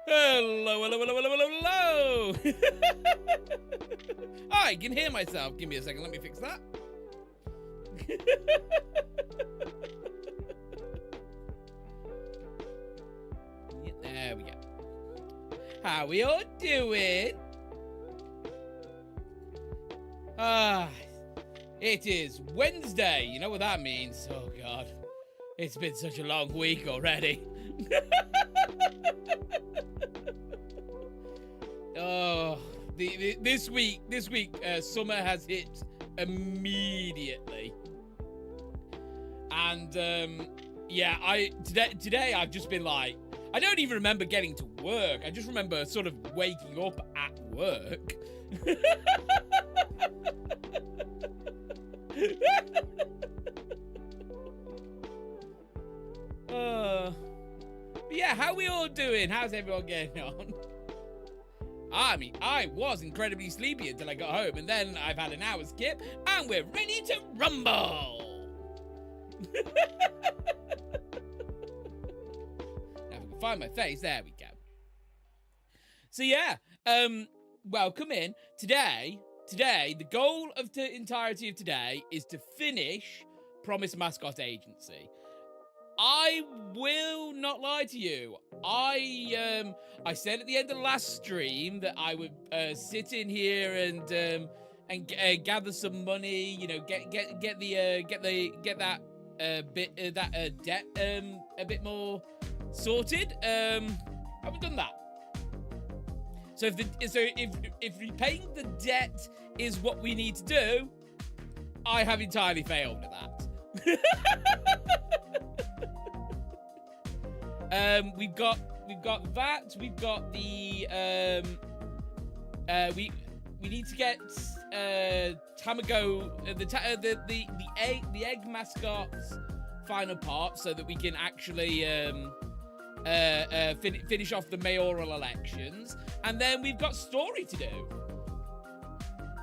Hello, hello, hello, hello, hello, hello. I can hear myself. Give me a second. Let me fix that. Yeah, there we go. How we all doing? It is Wednesday. You know what that means? Oh, God. It's been such a long week already. Oh, this week, summer has hit immediately, and yeah, today I've just been like, I don't even remember getting to work. I just remember sort of waking up at work. But yeah, how we all doing? How's everyone getting on? I mean, I was incredibly sleepy until I got home, and then I've had an hour skip, and we're ready to rumble! Now, if I can find my face, there we go. So yeah, welcome in. Today, the goal of the entirety of today is to finish Promise Mascot Agency. I will not lie to you. I said at the end of the last stream that I would sit in here and gather some money. You know, get that debt a bit more sorted. Haven't done that. So if repaying the debt is what we need to do, I have entirely failed at that. We've got that. We've got the we need to get Tamago the egg mascot's final part so that we can actually finish off the mayoral elections, and then we've got story to do.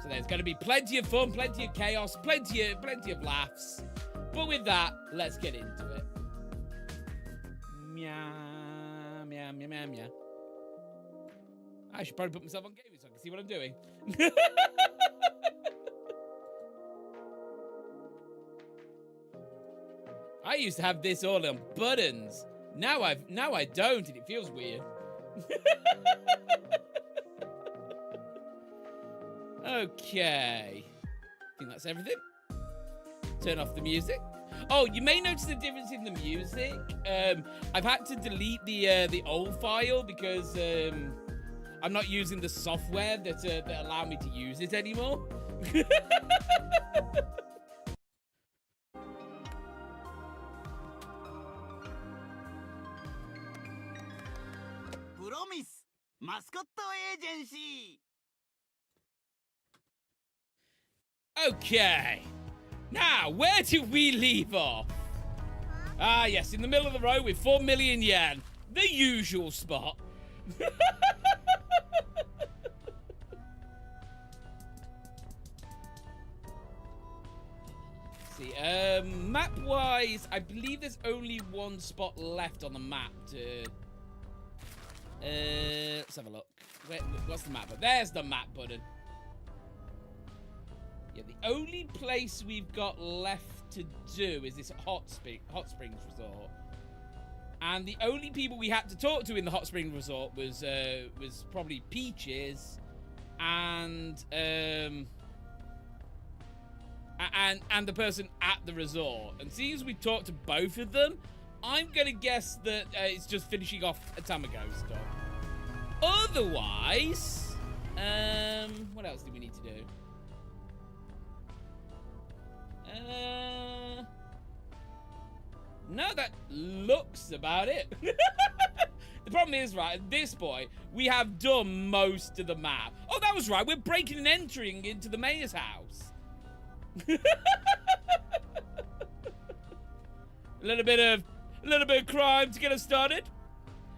So there's going to be plenty of fun, plenty of chaos, plenty of laughs. But with that, let's get into it. Meow, meow, meow, meow, meow. I should probably put myself on gaming so I can see what I'm doing. I used to have this all on buttons. Now I don't, and it feels weird. Okay. I think that's everything. Turn off the music. Oh, you may notice the difference in the music. I've had to delete the old file because I'm not using the software that allow me to use it anymore. Promise Mascot Agency. Okay. Now, where did we leave off? Ah, yes, in the middle of the road with 4 million yen. The usual spot. See, map-wise, I believe there's only one spot left on the map to... let's have a look. What's the map? There's the map button. Yeah, the only place we've got left to do is this Hot Springs Resort. And the only people we had to talk to in the Hot Springs Resort was probably Peaches and the person at the resort. And seeing as we talked to both of them, I'm gonna guess that it's just finishing off a Tamago stuff. Otherwise, what else do we need to do? No, that looks about it. The problem is, right, at this point, we have done most of the map. Oh, that was right. We're breaking and entering into the mayor's house. A little bit of crime to get us started.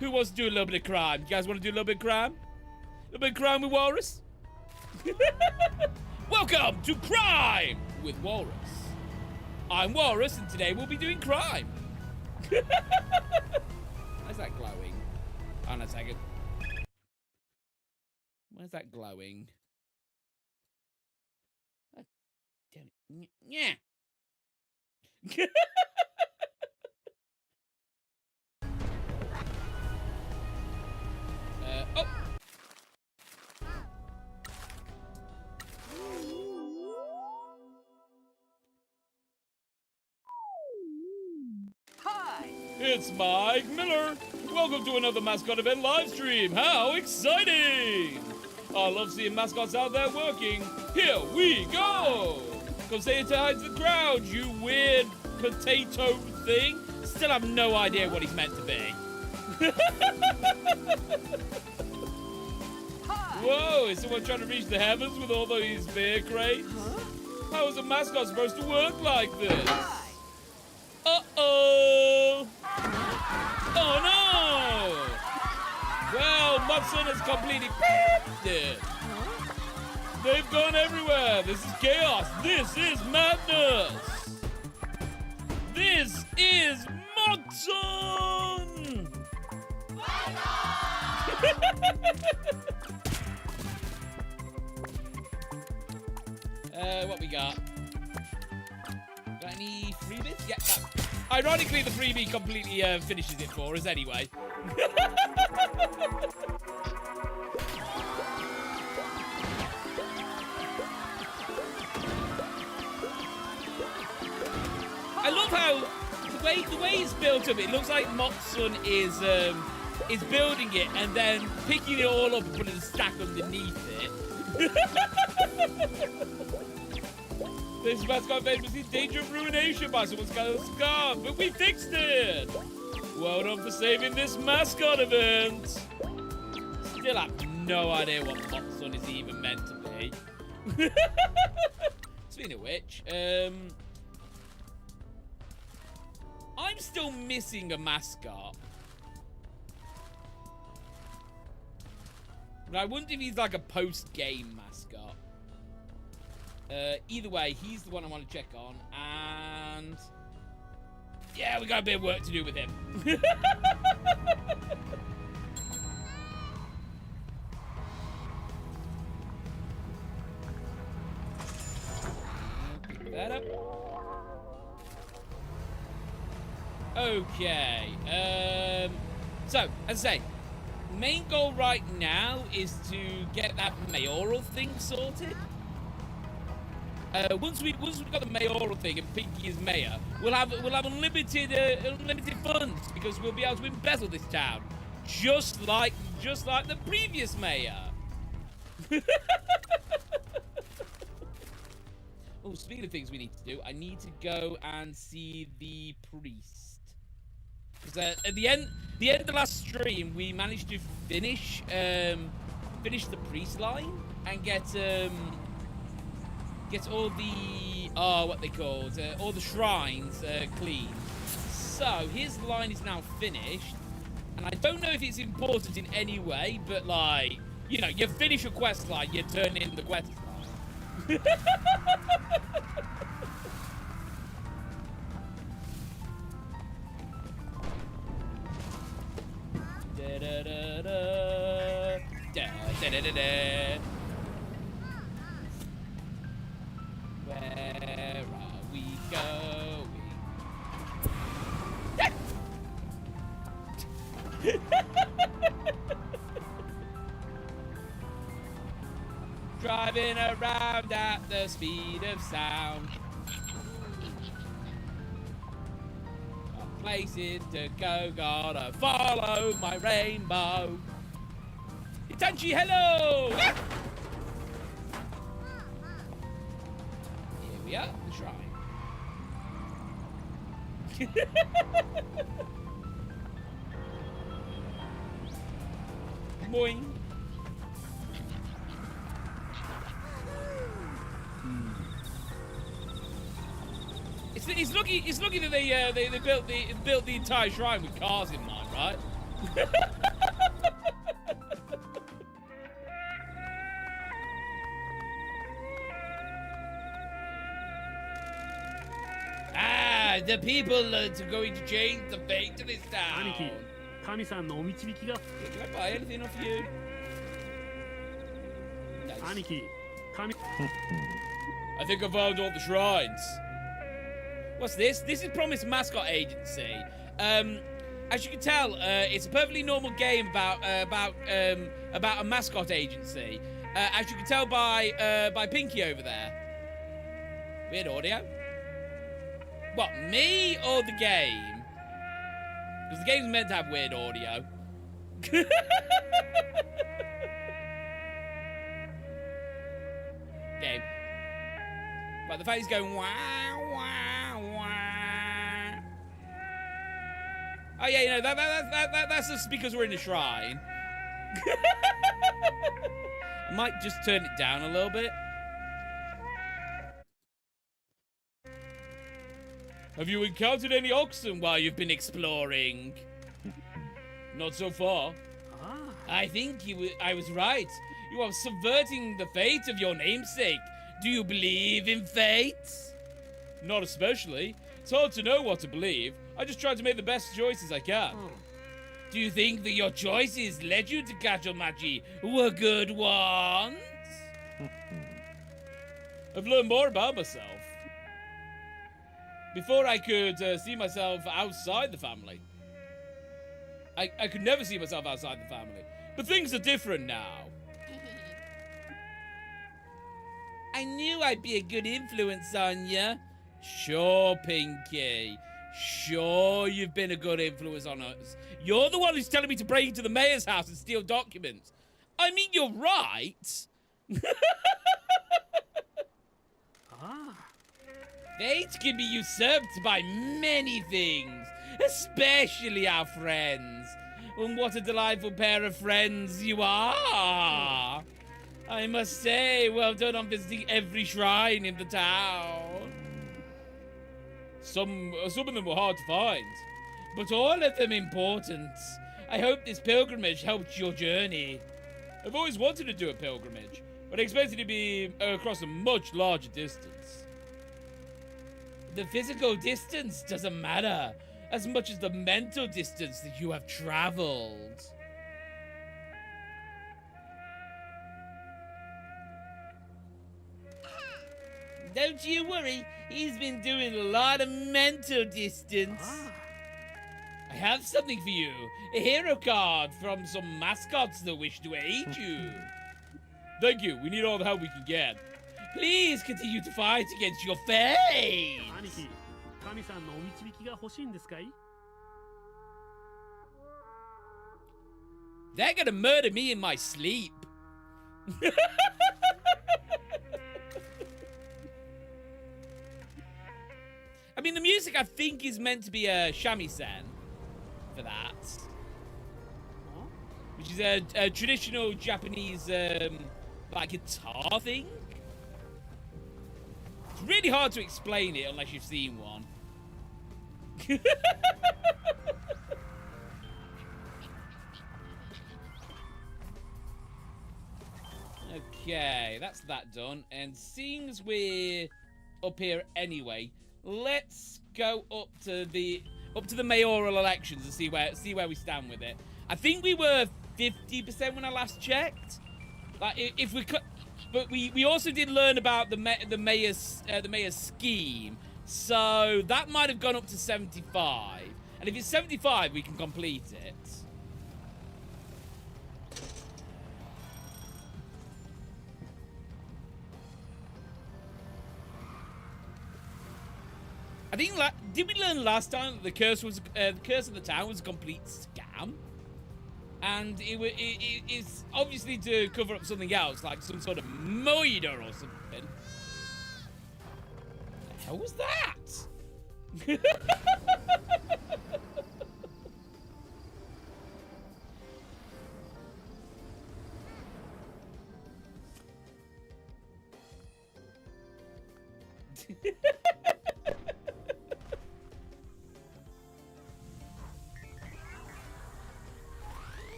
Who wants to do a little bit of crime? You guys want to do a little bit of crime? A little bit of crime with Walrus? Welcome to Crime with Walrus. I'm Walrus, and today we'll be doing crime. How's that glowing? Hold on a second. Where's that glowing? Oh, damn it. Yeah. Oh. Hi! It's Mike Miller. Welcome to another mascot event live stream. How exciting! I love seeing mascots out there working. Here we go! Come say it to the crowd, you weird potato thing. Still have no idea what he's meant to be. Whoa, is someone trying to reach the heavens with all these beer crates? Huh? How is a mascot supposed to work like this? Uh-oh! Oh no! Well, Mudson has completely pipped it. They've gone everywhere. This is chaos. This is madness. This is Mudson! What we got? Got any freebies? Yeah. Ironically, the freebie completely finishes it for us anyway. I love how the way it's built up. It looks like Motsun is building it and then picking it all up and putting a stack underneath it. This mascot event was in danger of ruination by someone's kind of scarf, but we fixed it! Well done for saving this mascot event! Still have no idea what Motsun is even meant to be. Speaking of which, I'm still missing a mascot. But I wonder if he's like a post-game mascot. Either way, he's the one I want to check on, and yeah, we got a bit of work to do with him. Pick that up. Okay. So, as I say, main goal right now is to get that mayoral thing sorted. Once we've got the mayoral thing and Pinky is mayor, we'll have unlimited funds because we'll be able to embezzle this town, just like the previous mayor. Oh, speaking of things we need to do, I need to go and see the priest. Because at the end of the last stream, we managed to finish the priest line and get all the what they called all the shrines clean. So his line is now finished, and I don't know if it's important in any way, but like, you know, you finish a quest line, you turn in the quest line. Da da da da da da da da. Where are we going? Driving around at the speed of sound. Got places to go, gotta follow my rainbow. Itachi, hello! Here we are, the shrine. Boing. It's lucky that they built the entire shrine with cars in mind, right? The people are going to change the fate of this town. 兄貴、神さんのお導きが。 Can I buy anything off you? I think I found all the shrines. What's this? This is Promise Mascot Agency. As you can tell, it's a perfectly normal game about a mascot agency. As you can tell by Pinky over there. Weird audio. What, me or the game? Because the game's meant to have weird audio. Game. But the fact he's going wow, wow, wow. Oh yeah, you know that's just because we're in a shrine. I might just turn it down a little bit. Have you encountered any oxen while you've been exploring? Not so far. I think I was right. You are subverting the fate of your namesake. Do you believe in fate? Not especially. It's hard to know what to believe. I just try to make the best choices I can. Do you think that your choices led you to Gachomachi were good ones? I've learned more about myself. Before I could see myself outside the family. I could never see myself outside the family. But things are different now. I knew I'd be a good influence on you. Sure, Pinky. Sure, you've been a good influence on us. You're the one who's telling me to break into the mayor's house and steal documents. I mean, you're right. Fate can be usurped by many things, especially our friends. And what a delightful pair of friends you are. I must say, well done on visiting every shrine in the town. Some of them were hard to find, but all of them important. I hope this pilgrimage helped your journey. I've always wanted to do a pilgrimage, but I expected it to be across a much larger distance. The physical distance doesn't matter as much as the mental distance that you have traveled. Don't you worry, he's been doing a lot of mental distance. I have something for you, a hero card from some mascots that wish to aid you. Thank you, we need all the help we can get. Please continue to fight against your fate. They're gonna murder me in my sleep. I mean, the music I think is meant to be a shamisen for that, which is a traditional Japanese like guitar thing. It's really hard to explain it unless you've seen one. Okay, that's that done. And seeing as we're up here anyway, let's go up to the mayoral elections and see where we stand with it. I think we were 50% when I last checked. Like if we could, but we also did learn about the mayor's scheme, so that might have gone up to 75. And if it's 75, we can complete it. I think, did we learn last time that the curse of the town was a complete scam? And it's obviously to cover up something else, like some sort of murder or something. What the hell was that?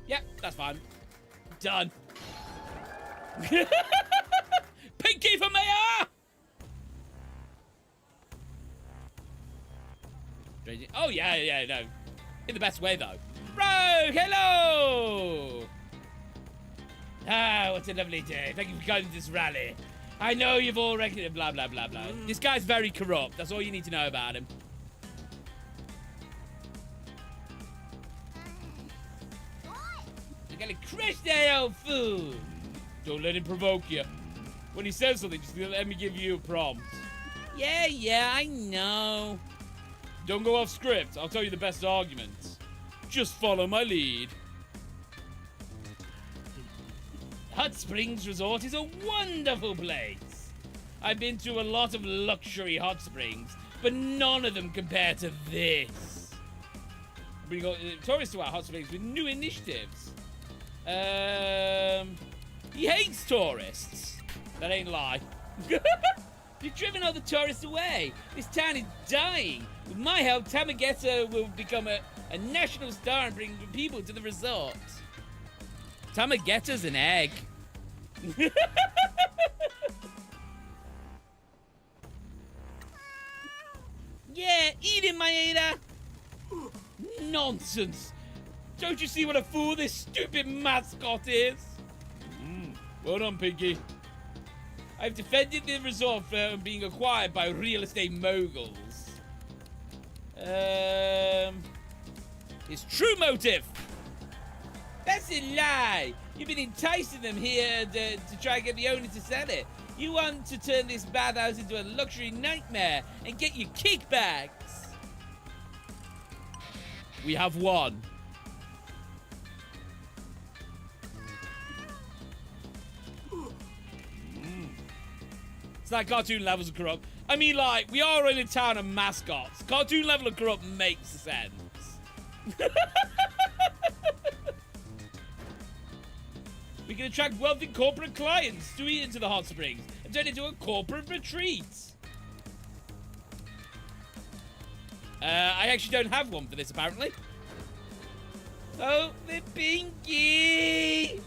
Yep, that's fine. Done. Pinky for mayor! Oh, yeah, no. In the best way, though. Rogue, hello! Ah, what a lovely day. Thank you for coming to this rally. I know you've all reckoned blah, blah, blah, blah. This guy's very corrupt. That's all you need to know about him. You're gonna crush that old fool. Don't let him provoke you. When he says something, just let me give you a prompt. Yeah, I know. Don't go off script. I'll tell you the best arguments. Just follow my lead. Hot Springs Resort is a wonderful place. I've been to a lot of luxury hot springs, but none of them compare to this. Bring tourists to our hot springs with new initiatives. He hates tourists. That ain't a lie. You've driven all the tourists away. This town is dying. With my help, Tamagetta will become a national star and bring people to the resort. Tamagetta's an egg. Yeah, eat him, Maeda. Nonsense. Don't you see what a fool this stupid mascot is? Well done, Pinky. I've defended the resort from being acquired by real estate moguls. His true motive. That's a lie. You've been enticing them here to try and get the owner to sell it. You want to turn this bathhouse into a luxury nightmare and get your kickbacks. We have one. It's like cartoon levels of corrupt. I mean, like, we are in a town of mascots. Cartoon level of corrupt makes sense. We can attract wealthy corporate clients to eat into the hot springs and turn it into a corporate retreat. I actually don't have one for this, apparently. Oh, the Pinky!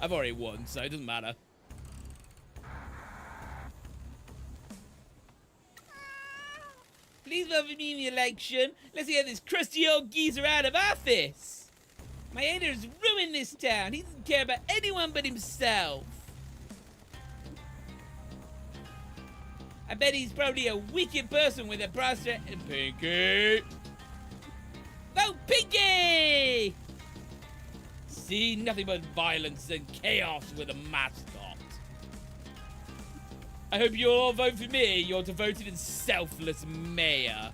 I've already won, so it doesn't matter. Please vote for me in the election. Let's get this crusty old geezer out of office. Maeda has ruined this town. He doesn't care about anyone but himself. I bet he's probably a wicked person with a prostrate... Pinky! Vote Pinky! See, nothing but violence and chaos with a mascot. I hope you all vote for me, your devoted and selfless mayor.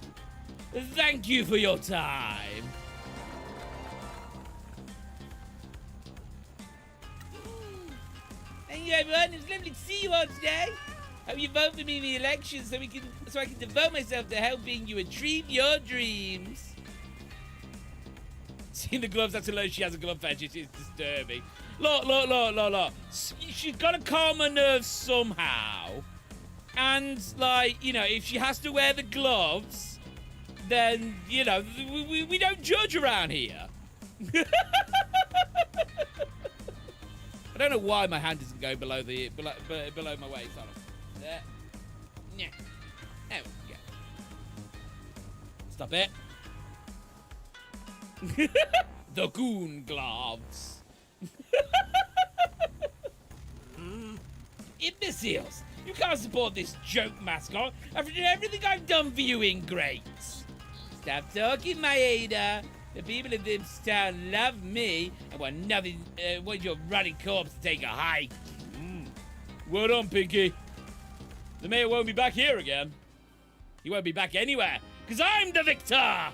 Thank you for your time. Thank you, everyone. It was lovely to see you all today. Hope you vote for me in the election so I can devote myself to helping you achieve your dreams. Seeing the gloves, that's alone she has a glove fetish. It's disturbing. Look. She's got to calm her nerves somehow. And, like, you know, if she has to wear the gloves, then, you know, we don't judge around here. I don't know why my hand isn't going below my waist. Hold on. There. Yeah. There we go. Stop it. The goon gloves. Imbeciles! You can't support this joke mascot after everything I've done for you in great. Stop talking, Maeda. The people of this town love me and want your rotting corpse to take a hike. Well done, Pinky. The mayor won't be back here again. He won't be back anywhere, because I'm the victor!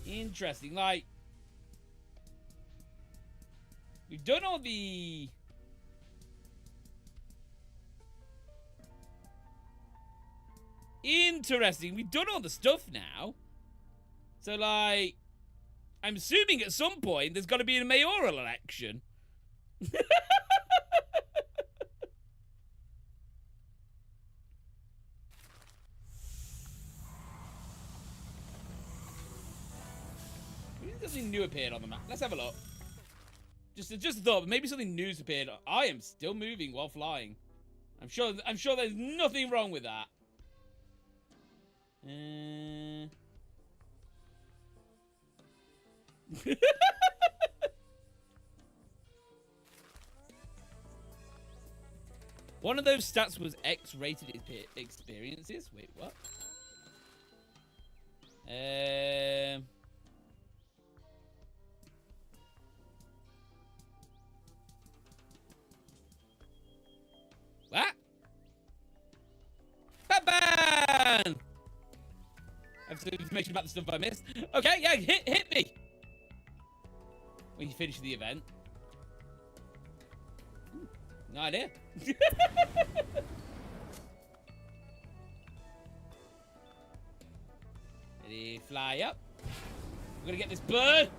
Interesting, like... We've done all the... Interesting, we've done all the stuff now. So, like... I'm assuming at some point there's got to be a mayoral election. Maybe something new appeared on the map. Let's have a look. Just a thought, maybe something new's appeared. I am still moving while flying. I'm sure there's nothing wrong with that. One of those stats was X-rated experiences. Wait, what? What? Ban! I have some information about the stuff I missed. Okay, yeah, hit me. When you finish the event. No idea. Ready, fly up. We're gonna get this bird.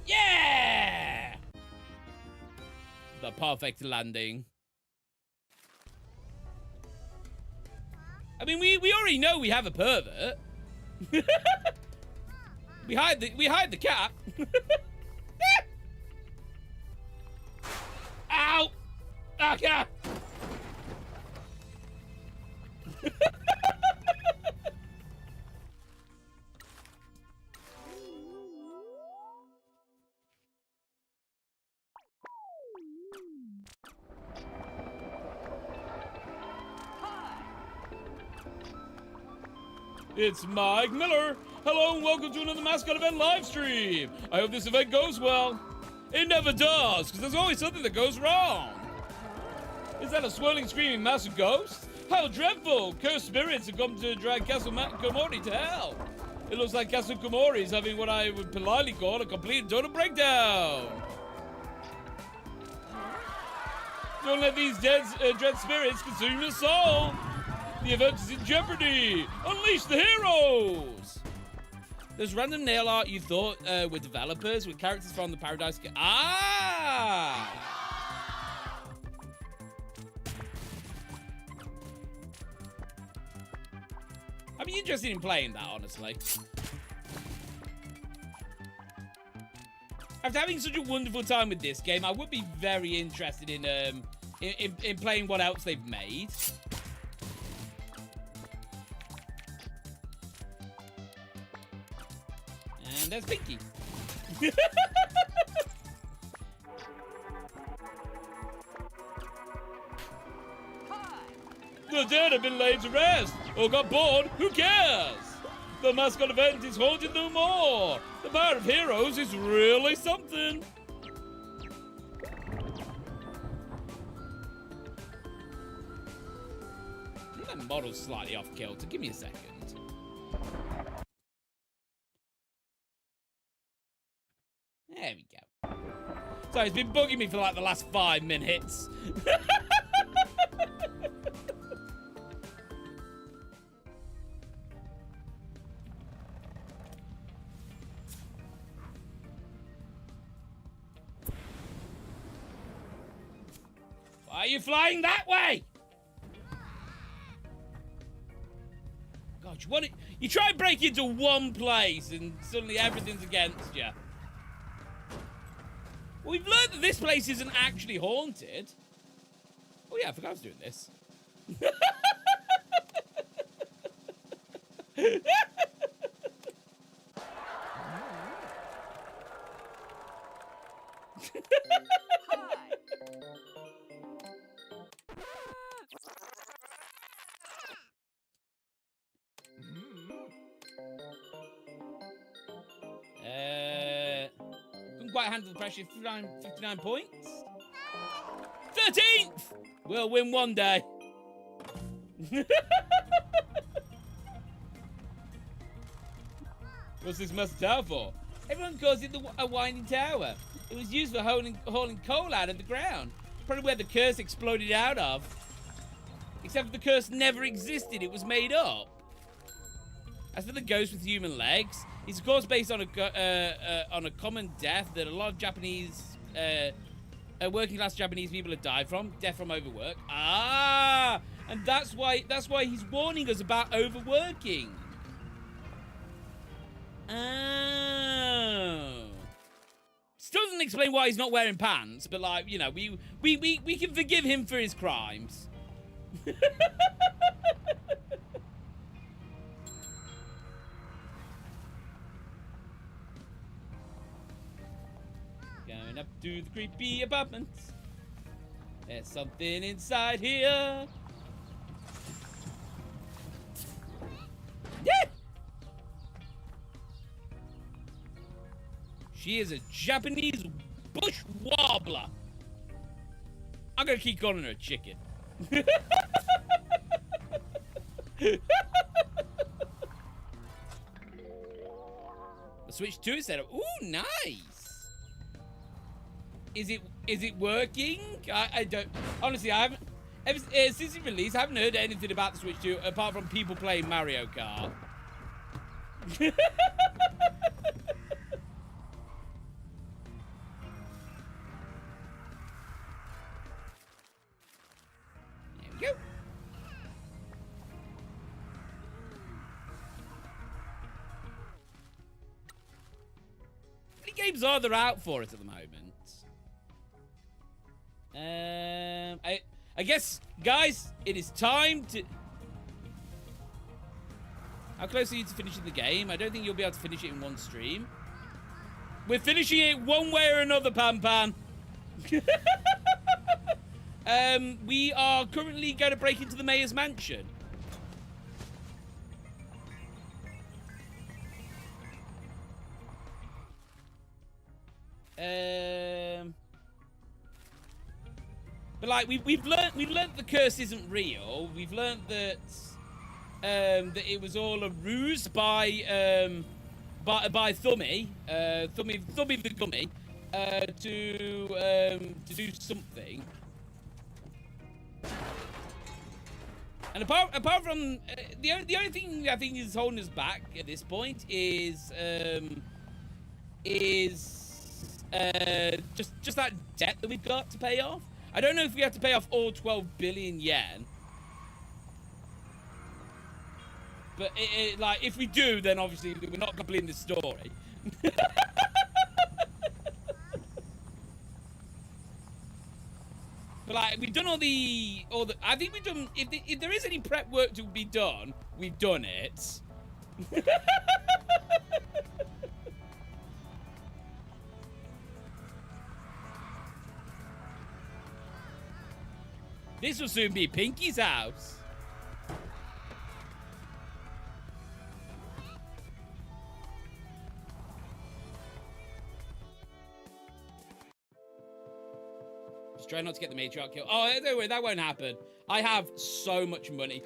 Yeah! The perfect landing. I mean, we already know we have a pervert. we hide the cat. Ow! Okay. It's Mike Miller. Hello and welcome to another Mascot event live stream. I hope this event goes well. It never does, because there's always something that goes wrong. Is that a swirling, screaming, massive ghost? How dreadful! Cursed spirits have come to drag Castle Komori to hell. It looks like Castle Komori is having what I would politely call a complete and total breakdown. Don't let these dread spirits consume your soul. The event is in jeopardy. Unleash the heroes. There's random nail art you thought were developers with characters from the Paradise. Ah! I'd be interested in playing that, honestly. After having such a wonderful time with this game, I would be very interested in playing what else they've made. And there's Pinky. The dead have been laid to rest or got bored. Who cares? The mascot event is haunted no more. The power of heroes is really something. I think that model's slightly off kilter. Give me a second. There we go. So it's been bugging me for like the last 5 minutes. Why are you flying that way? God, you try and break into one place and suddenly everything's against you. Well, we've learned that this place isn't actually haunted. Oh yeah, I forgot I was doing this. Couldn't quite handle the pressure. 59 points. 13th! We'll win one day. What's this massive tower for? Everyone calls it a winding tower. It was used for hauling coal out of the ground. Probably where the curse exploded out of. Except for the curse never existed. It was made up. As for the ghost with human legs, it's of course based on a common death that a lot of Japanese, working class Japanese people have died from. Death from overwork. Ah, and that's why he's warning us about overworking. Oh. Still doesn't explain why he's not wearing pants, but like, you know, we can forgive him for his crimes. Going up to the creepy apartments. There's something inside here. Yeah! She is a Japanese bush warbler. I'm gonna keep calling her a chicken. The Switch 2 is set up. Ooh, nice. Is it working? I don't. Honestly, I haven't. Since it released, I haven't heard anything about the Switch 2 apart from people playing Mario Kart. There we go. How many games are there out for it at the moment? I guess, guys, it is time to... How close are you to finishing the game? I don't think you'll be able to finish it in one stream. We're finishing it one way or another, Pan Pan. We are currently going to break into the mayor's mansion. But like we've learned the curse isn't real. We've learned that that it was all a ruse by Thummy, Thummy the Gummy, to do something. And apart from the only thing I think is holding us back at this point is just that debt that we've got to pay off. I don't know if we have to pay off all 12 billion yen. But like, if we do, then obviously we're not completing the story. But like, we've done all the. I think we've done. If there is any prep work to be done, we've done it. This will soon be Pinky's house. Just try not to get the matriarch killed. Oh, don't worry, that won't happen. I have so much money.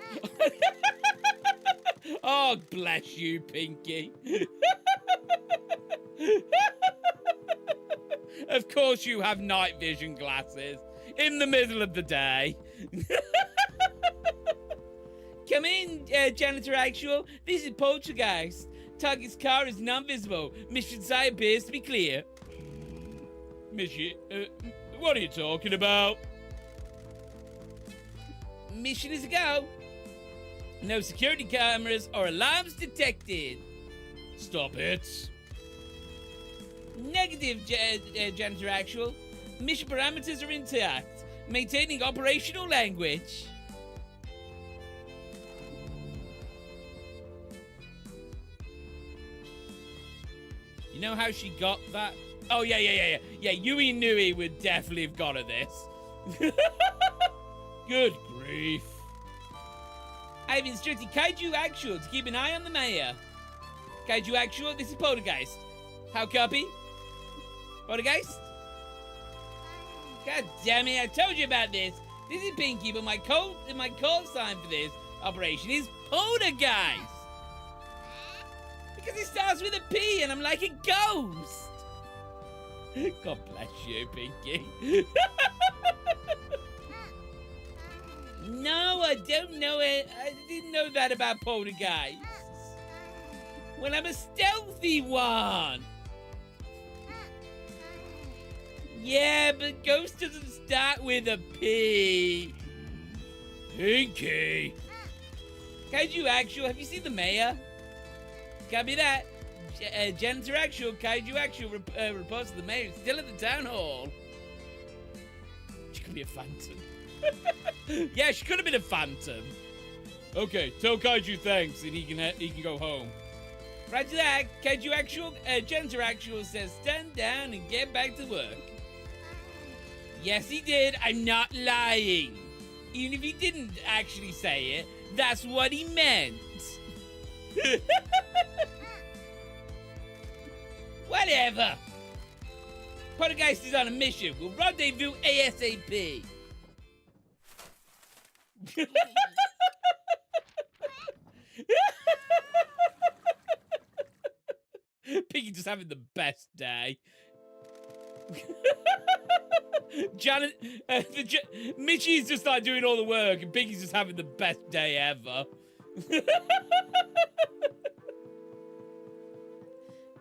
Oh, bless you, Pinky. Of course you have night vision glasses. In the middle of the day. Come in, Janitor Actual. This is Poltergeist. Target's car is non-visible. Mission site appears to be clear. Mission? What are you talking about? Mission is a go. No security cameras or alarms detected. Stop it. Negative, Janitor Actual. Mission parameters are intact. Maintaining operational language. You know how she got that? Oh, yeah. Yeah, Yui Nui would definitely have got her this. Good grief. I've instructed Kaiju Actual to keep an eye on the mayor. Kaiju Actual, this is Poltergeist. How copy? Poltergeist? God damn it, I told you about this. This is Pinky, but my call sign for this operation is Poltergeist. Because it starts with a P and I'm like a ghost. God bless you, Pinky. No, I don't know it. I didn't know that about poltergeists. Well, I'm a stealthy one. Yeah, but ghost doesn't start with a P. Pinky. Kaiju Actual, have you seen the mayor? Copy that. Janitor Actual, Kaiju Actual reports that the mayor is still at the town hall. She could be a phantom. Yeah, she could have been a phantom. Okay, tell Kaiju thanks, and he can go home. Roger that. Kaiju Actual, Janitor Actual says stand down and get back to work. Yes, he did. I'm not lying. Even if he didn't actually say it, that's what he meant. Whatever. Poltergeist is on a mission. We'll rendezvous ASAP. Piggy just having the best day. Janet, Mitchie's just like doing all the work, and Piggy's just having the best day ever.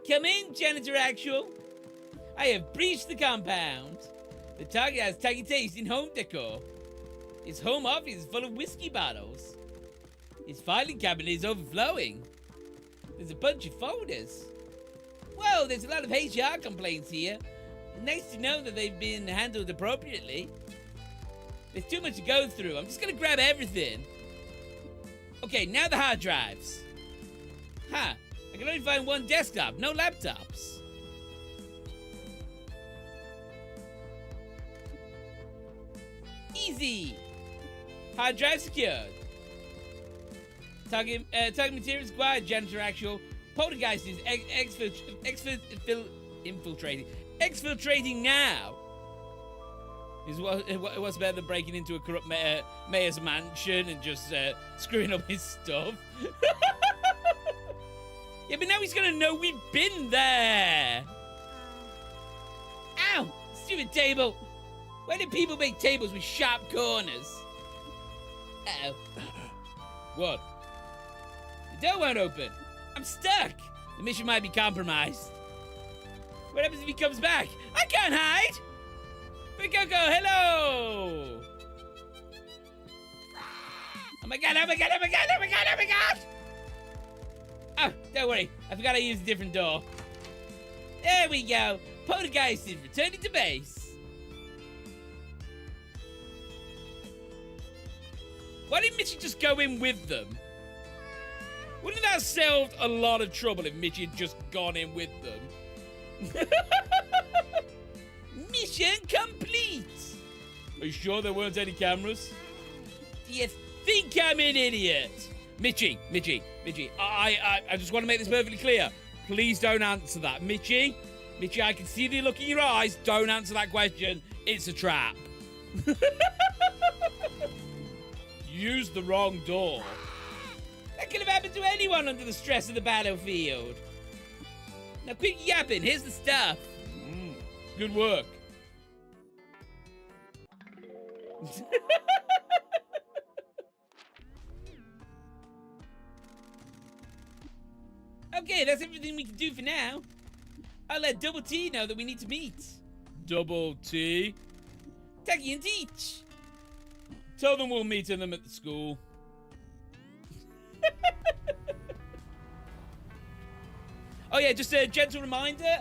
Come in, Janitor Actual. I have breached the compound. The target has tacky taste in home decor. His home office is full of whiskey bottles. His filing cabinet is overflowing. There's a bunch of folders. Whoa, there's a lot of HR complaints here. Nice to know that they've been handled appropriately. There's too much to go through. I'm just gonna grab everything. Okay, now the hard drives. Huh, I can only find one desktop, no laptops. Easy. Hard drive secured. Target materials acquired, Janitor Actual. Poltergeist is exfiltrating now. Is what's better than breaking into a corrupt mayor's mansion and just screwing up his stuff. Yeah, but now he's gonna know we've been there. Ow! Stupid table. Why do people make tables with sharp corners? Uh-oh. What? The door won't open. I'm stuck. The mission might be compromised. What happens if he comes back? I can't hide. Coco, hello. Oh my god, oh my god, oh my god, oh my god, oh my god. Oh, don't worry. I forgot I used a different door. There we go. Poltergeist is returning to base. Why didn't Mitchie just go in with them? Wouldn't that have solved a lot of trouble if Mitchie had just gone in with them? Mission complete! Are you sure there weren't any cameras? Do you think I'm an idiot? Mitchie, I just want to make this perfectly clear. Please don't answer that. Mitchie, I can see the look in your eyes. Don't answer that question. It's a trap. Use the wrong door. That could have happened to anyone under the stress of the battlefield. Now quit yapping, here's the stuff. Good work. Okay, that's everything we can do for now. I'll let Double T know that we need to meet. Double T? Taki and Teach. Tell them we'll meet them at the school. Oh yeah, just a gentle reminder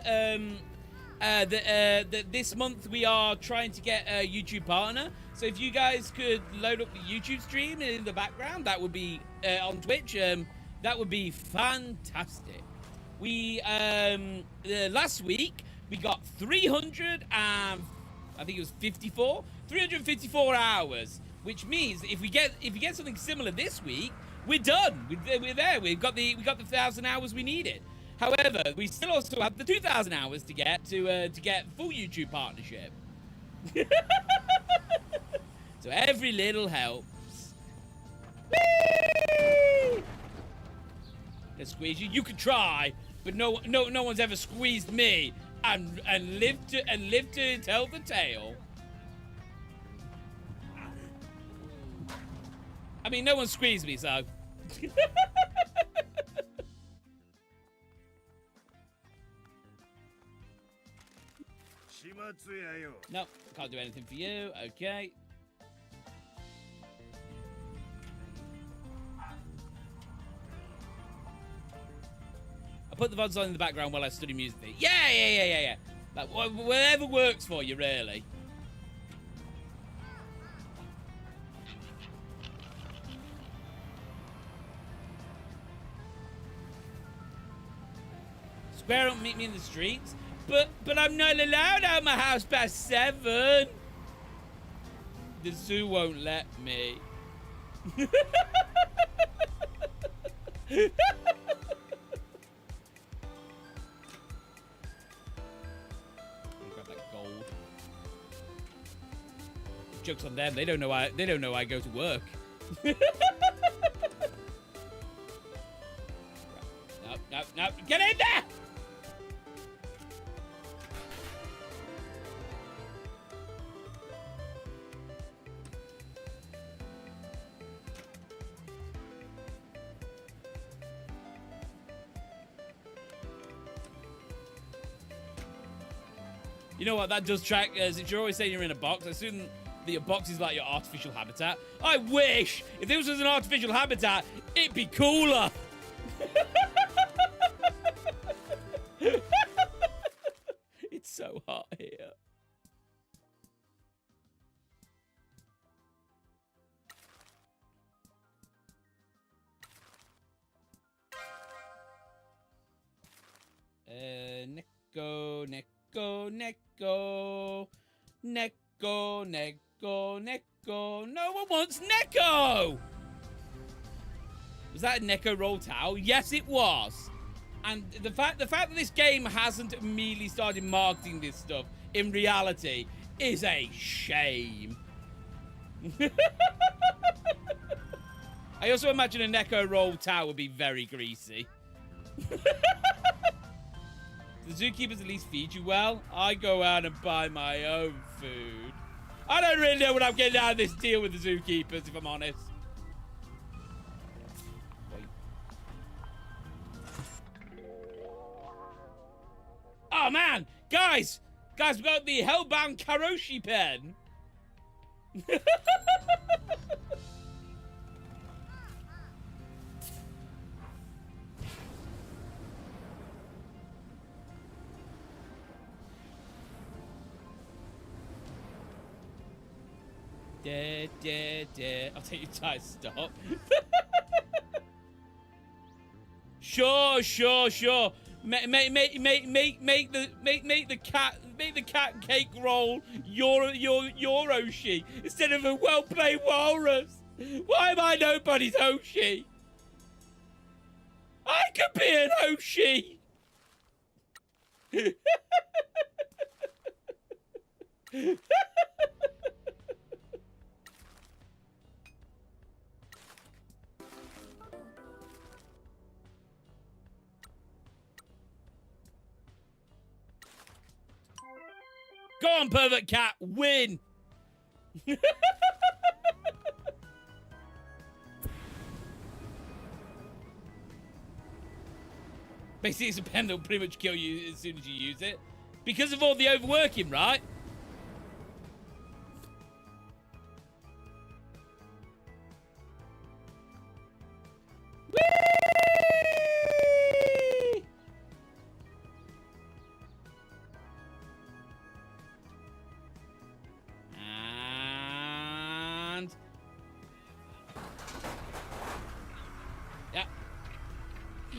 that this month we are trying to get a YouTube partner. So if you guys could load up the YouTube stream in the background, that would be on Twitch. That would be fantastic. We last week we got 354 hours, which means if we get something similar this week, we're done. We're there. We got the 1,000 hours we needed. However, we still also have the 2,000 hours to get full YouTube partnership. So every little helps. Whee! Let's squeeze you. You can try, but no one's ever squeezed me and lived to tell the tale. I mean, no one squeezed me, so. No, can't do anything for you. Okay. put the VODs on in the background while I study music. Yeah. Like, whatever works for you, really. Square don't meet me in the streets, but I'm not allowed out of my house past 7. The zoo won't let me. Grab that gold. Joke's on them. They don't know I go to work. No. Get in there! You know what, that does track, since you're always saying you're in a box, I assume that your box is like your artificial habitat. I wish! If this was an artificial habitat, it'd be cooler! It's so hot here. Neko. No one wants Neko! Was that a Neko roll towel? Yes, it was. And the fact that this game hasn't immediately started marketing this stuff in reality is a shame. I also imagine a Neko roll towel would be very greasy. The zookeepers at least feed you well. I go out and buy my own food. I don't really know what I'm getting out of this deal with the zookeepers, if I'm honest. Wait. Oh, man! Guys, we got the Hellbound Karoshi pen. I'll take your time. Stop. Sure. Make the cat cake roll your Oshi instead of a well-played walrus. Why am I nobody's Oshi? I could be an Oshi. Go on, pervert cat, win! Basically, it's a pen that will pretty much kill you as soon as you use it. Because of all the overworking, right?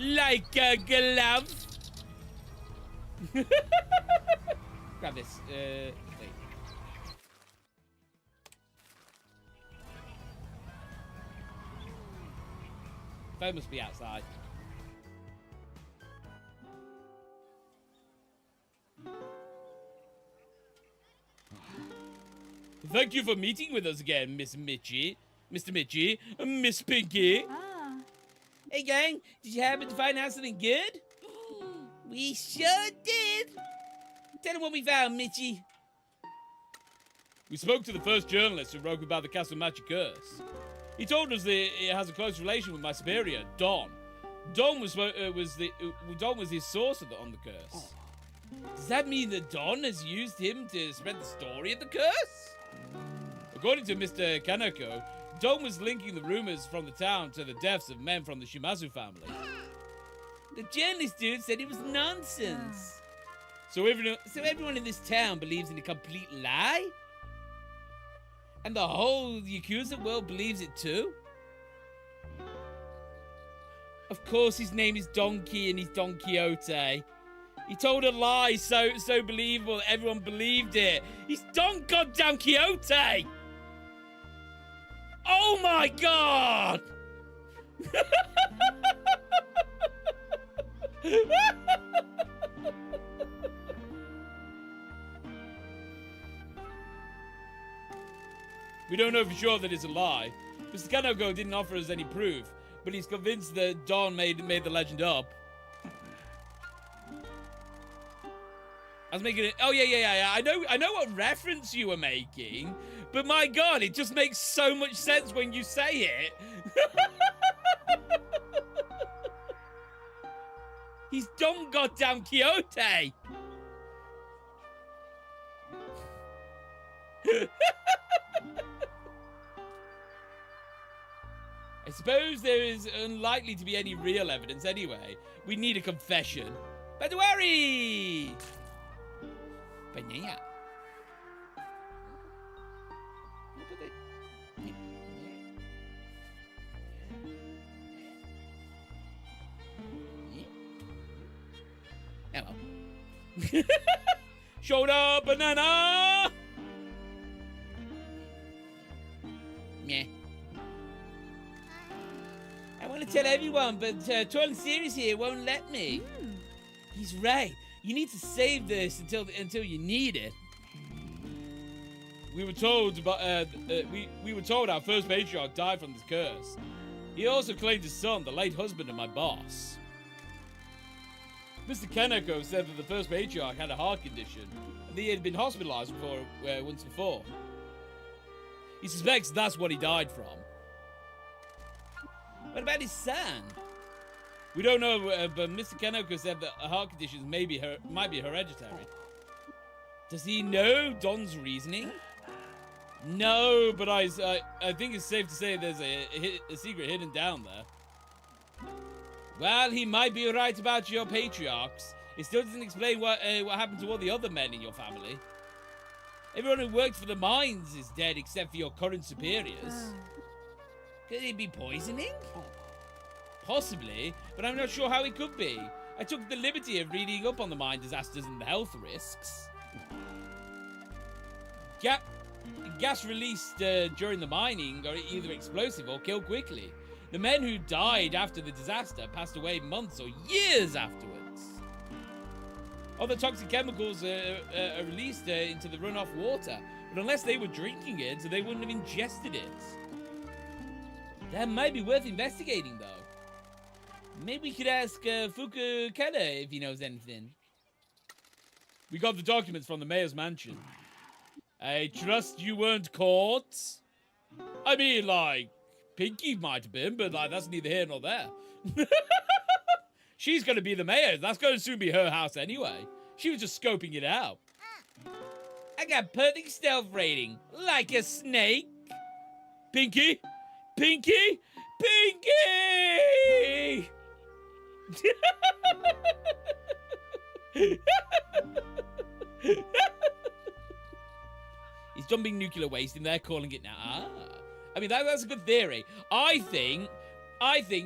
Like a glove. Grab this. Wait. Phone must be outside. Thank you for meeting with us again, Miss Mitchie, Mr. Mitchie, Miss Pinky. Hey, gang, did you happen to find out something good? We sure did. Tell them what we found, Mitchie. We spoke to the first journalist who wrote about the Castle Magic Curse. He told us that it has a close relation with my superior, Don. Don was his source on the curse. Does that mean that Don has used him to spread the story of the curse? According to Mr. Kaneko, Don was linking the rumors from the town to the deaths of men from the Shimazu family. The journalist dude said it was nonsense. So everyone in this town believes in a complete lie? And the whole Yakuza world believes it too? Of course his name is Donkey and he's Don Quixote. He told a lie so believable that everyone believed it. He's Don Goddamn Quixote! Oh my god! We don't know for sure that it's a lie. Mr. Kaneko didn't offer us any proof, but he's convinced that Don made the legend up. I was making it. Oh yeah. I know what reference you were making, but my god, it just makes so much sense when you say it. He's Don Goddamn Quixote. I suppose there is unlikely to be any real evidence anyway. We need a confession. But don't worry! Banana. Hello. Shoulder banana! Meh. I want to tell everyone, but Tall and Serious here won't let me. He's right. You need to save this until you need it. We were told we were told our first patriarch died from this curse. He also claimed his son, the late husband of my boss. Mr. Kaneko said that the first patriarch had a heart condition and that he had been hospitalized once before. He suspects that's what he died from. What about his son? We don't know, but Mr. Kaneko said that heart conditions might be hereditary. Does he know Don's reasoning? No, but I think it's safe to say there's a secret hidden down there. Well, he might be right about your patriarchs. It still doesn't explain what happened to all the other men in your family. Everyone who worked for the mines is dead except for your current superiors. Could it be poisoning? Possibly, but I'm not sure how it could be. I took the liberty of reading up on the mine disasters and the health risks. Gas released during the mining are either explosive or kill quickly. The men who died after the disaster passed away months or years afterwards. Other toxic chemicals are released into the runoff water, but unless they were drinking it, they wouldn't have ingested it. That might be worth investigating, though. Maybe we could ask Fukukada if he knows anything. We got the documents from the mayor's mansion. I trust you weren't caught? I mean, like, Pinky might have been, but like, that's neither here nor there. She's going to be the mayor. That's going to soon be her house anyway. She was just scoping it out. I got perfect stealth rating, like a snake. Pinky? Pinky? Pinky! He's dumping nuclear waste in there, calling it now. Ah. I mean, that's a good theory. I think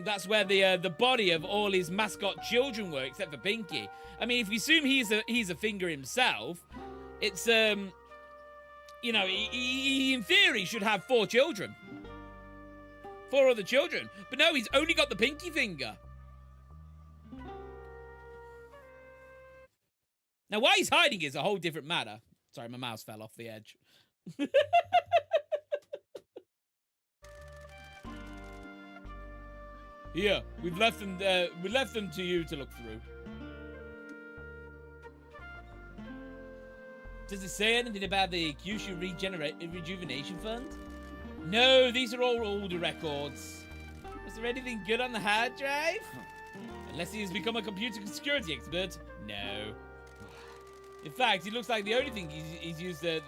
that's where the body of all his mascot children were, except for Pinky. I mean, if we assume he's a finger himself, it's you know, he in theory should have 4 children, 4 other children. But no, he's only got the pinky finger. Now, why he's hiding is a whole different matter. Sorry, my mouse fell off the edge. Here, we've left them to you to look through. Does it say anything about the Kyushu Rejuvenation Fund? No, these are all older records. Was there anything good on the hard drive? Unless he has become a computer security expert. No. In fact, it looks like the only thing he's used is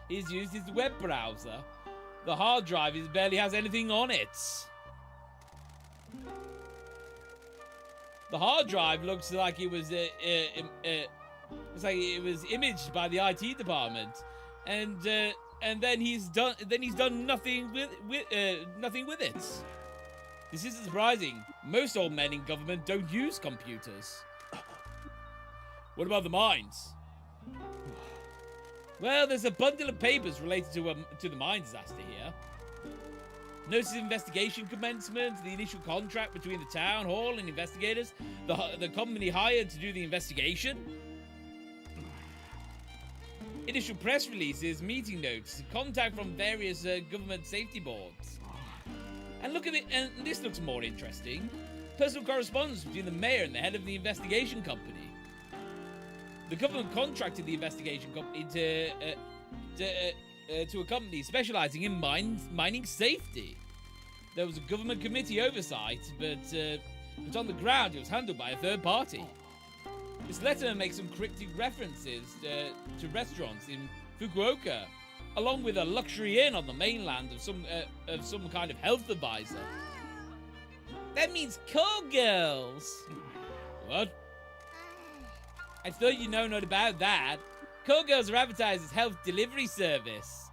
the web browser. The hard drive barely has anything on it. The hard drive looks like it was it's like it was imaged by the IT department, and then he's done nothing with it. This isn't surprising. Most old men in government don't use computers. What about the mines? Well, there's a bundle of papers related to the mine disaster here. Notice of investigation commencement, the initial contract between the town hall and investigators, the company hired to do the investigation. Initial press releases, meeting notes, contact from various government safety boards. And look at it, and this looks more interesting. Personal correspondence between the mayor and the head of the investigation company. The government contracted the investigation company to a company specializing in mining safety. There was a government committee oversight, but on the ground it was handled by a third party. This letter makes some cryptic references to restaurants in Fukuoka, along with a luxury inn on the mainland of some kind of health advisor. That means call girls. What? I thought you know not about that. Call girls are advertised as health delivery service.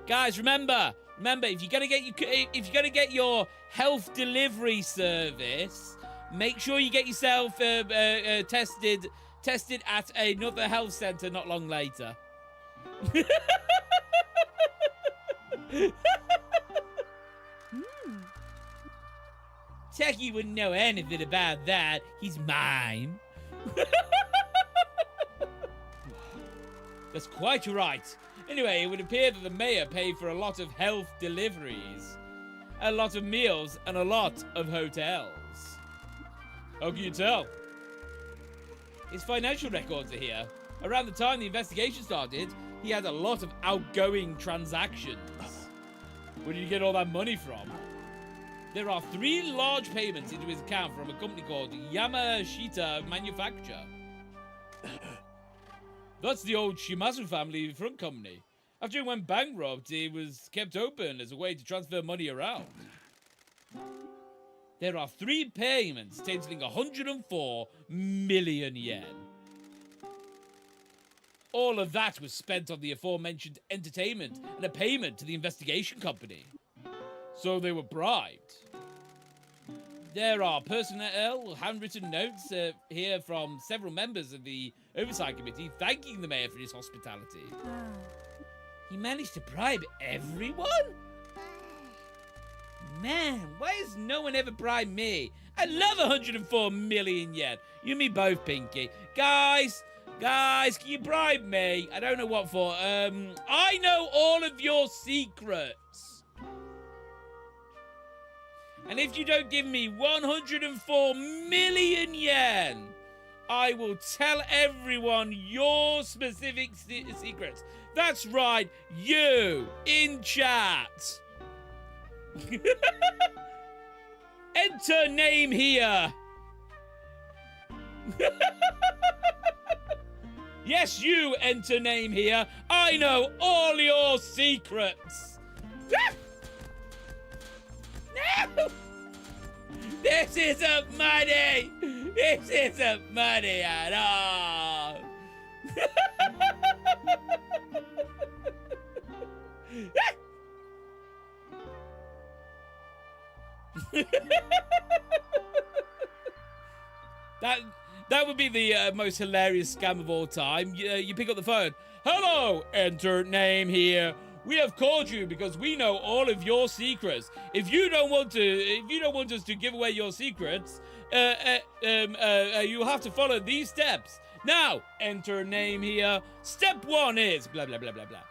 Guys, remember, if you're gonna get your health delivery service, make sure you get yourself tested at another health center not long later. Techie wouldn't know anything about that. He's mine. That's quite right. Anyway, it would appear that the mayor paid for a lot of health deliveries, a lot of meals, and a lot of hotels. How can you tell? His financial records are here. Around the time the investigation started, he had a lot of outgoing transactions. Where did you get all that money from? There are 3 large payments into his account from a company called Yamashita Manufacture. That's the old Shimazu family front company. After it went bankrupt, it was kept open as a way to transfer money around. There are 3 payments totaling 104 million yen. All of that was spent on the aforementioned entertainment and a payment to the investigation company. So they were bribed. There are personnel handwritten notes here from several members of the Oversight Committee thanking the mayor for his hospitality. He managed to bribe everyone? Man, why has no one ever bribed me? I love 104 million yen. You and me both, Pinky. Guys, can you bribe me? I don't know what for. I know all of your secrets. And if you don't give me 104 million yen, I will tell everyone your specific secrets. That's right, you in chat. Enter name here. Yes, you enter name here. I know all your secrets. No! This isn't money! This isn't money at all! That would be the most hilarious scam of all time. You pick up the phone. Hello, enter name here. We have called you because we know all of your secrets. If you don't want us to give away your secrets, you have to follow these steps. Now, enter name here. Step 1 is blah blah blah blah blah.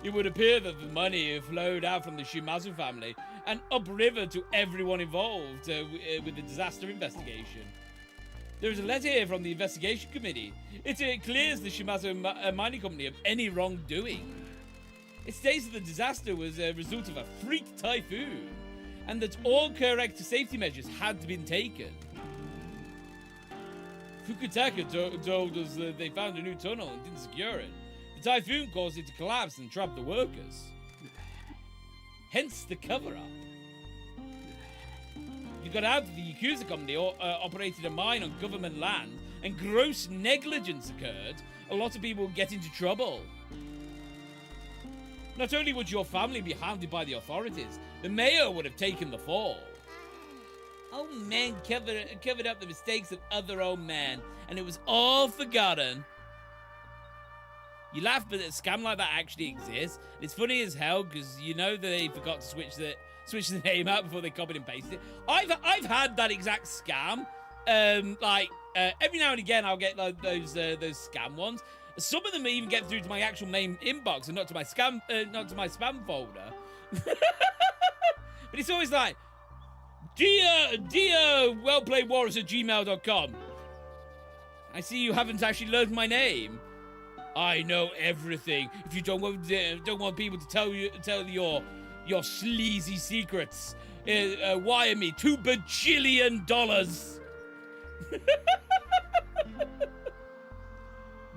It would appear that the money flowed out from the Shimazu family and upriver to everyone involved with the disaster investigation. There is a letter here from the investigation committee. It clears the Shimazu mining company of any wrongdoing. It states that the disaster was a result of a freak typhoon and that all correct safety measures had been taken. Fukutaka told us that they found a new tunnel and didn't secure it. The typhoon caused it to collapse and trap the workers. Hence the cover-up. You got out that the Yakuza company operated a mine on government land and gross negligence occurred, a lot of people would get into trouble. Not only would your family be hounded by the authorities, the mayor would have taken the fall. Old men covered up the mistakes of other old men, and it was all forgotten. You laugh, but a scam like that actually exists. It's funny as hell because you know they forgot to switch the name out before they copied and pasted it. I've had that exact scam. Every now and again I'll get like those scam ones. Some of them even get through to my actual main inbox and not to my spam folder. But it's always like, dear Wellplayedwalrus at gmail.com. I see you haven't actually learned my name. I know everything. If you don't want people to tell your sleazy secrets, wire me $2 bajillion.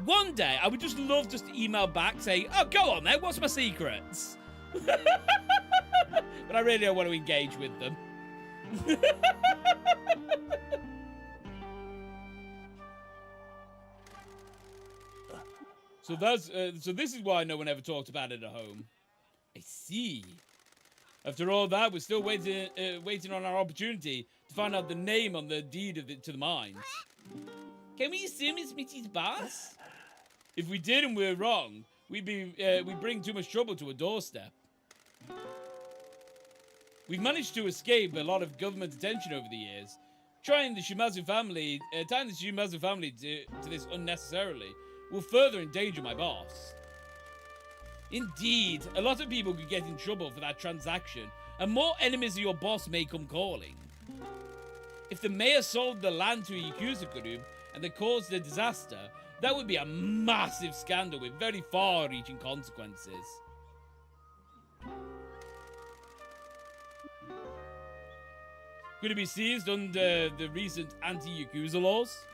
One day, I would just love to email back saying, "Oh, go on, then. What's my secrets?" But I really don't want to engage with them. So this is why no one ever talked about it at home. I see. After all that, we're still waiting on our opportunity to find out the name on the deed to the mines. Can we assume it's Mitty's boss? If we did and we're wrong, we bring too much trouble to a doorstep. We've managed to escape a lot of government attention over the years. Tying the Shimazu family to this unnecessarily will further endanger my boss. Indeed, a lot of people could get in trouble for that transaction, and more enemies of your boss may come calling. If the mayor sold the land to a Yakuza group and they caused a disaster, that would be a massive scandal with very far-reaching consequences. Could it be seized under the recent anti-Yakuza laws?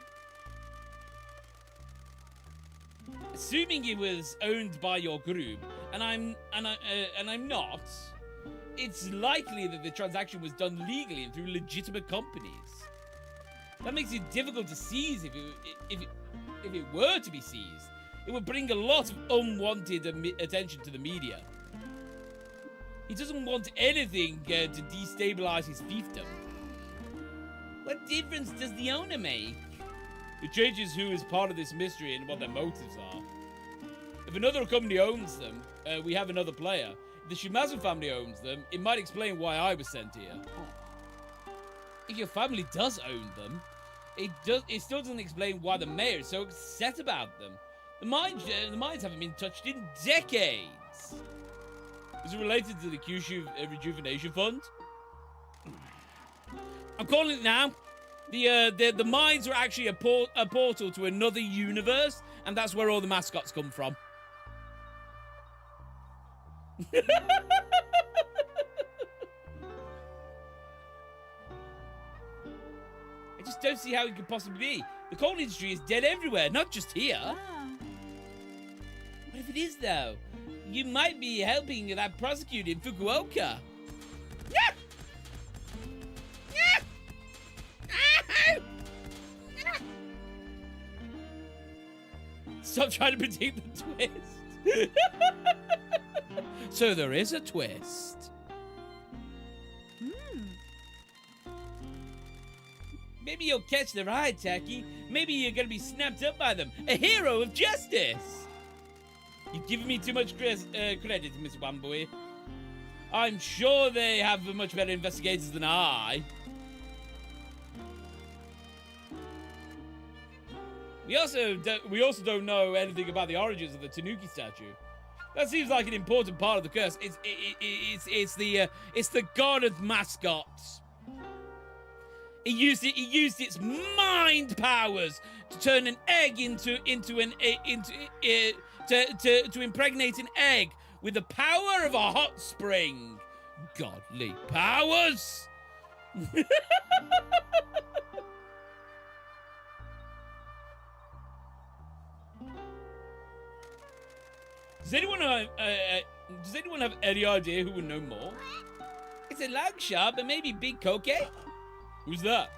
Assuming it was owned by your group, and I'm not, it's likely that the transaction was done legally and through legitimate companies. That makes it difficult to seize if it were to be seized. It would bring a lot of unwanted attention to the media. He doesn't want anything to destabilize his fiefdom. What difference does the owner make? It changes who is part of this mystery and what their motives are. If another company owns them, we have another player. If the Shimazu family owns them, it might explain why I was sent here. If your family does own them, it still doesn't explain why the mayor is so upset about them. The mines haven't been touched in decades. Is it related to the Kyushu Rejuvenation Fund? I'm calling it now. The mines are actually a portal to another universe, and that's where all the mascots come from. I just don't see how it could possibly be. The coal industry is dead everywhere, not just here. What if it is, though? You might be helping that prosecutor in Fukuoka. Yeah! Yeah! Stop trying to predict the twist. So there is a twist. Maybe you'll catch the ride, Taki. Maybe you're gonna be snapped up by them. A hero of justice. You've given me too much credit, Mr. Wamboy. I'm sure they have much better investigators than I. We also don't know anything about the origins of the Tanuki statue. That seems like an important part of the curse. It's the god of mascots. It used its mind powers to turn an egg to impregnate an egg with the power of a hot spring. Godly powers. Does anyone Does anyone have any idea who would know more? It's a long shot, but maybe Big Koke? Who's that?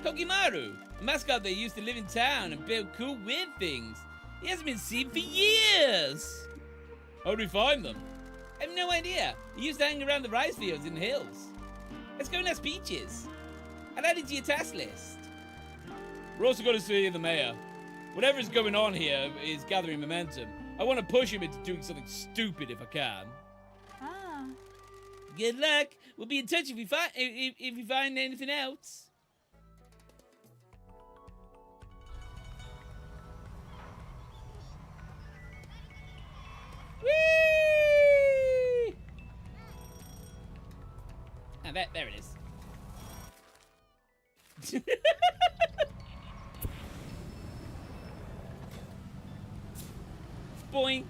Kokimaru, a mascot that used to live in town and build cool weird things. He hasn't been seen for years. How do we find them? I have no idea. He used to hang around the rice fields in the hills. Let's go and ask Peaches. I'll add it to your task list. We're also going to see the mayor. Whatever's going on here is gathering momentum. I want to push him into doing something stupid if I can. Ah. Good luck. We'll be in touch if we find anything else. Whee! Ah, there it is. Boing.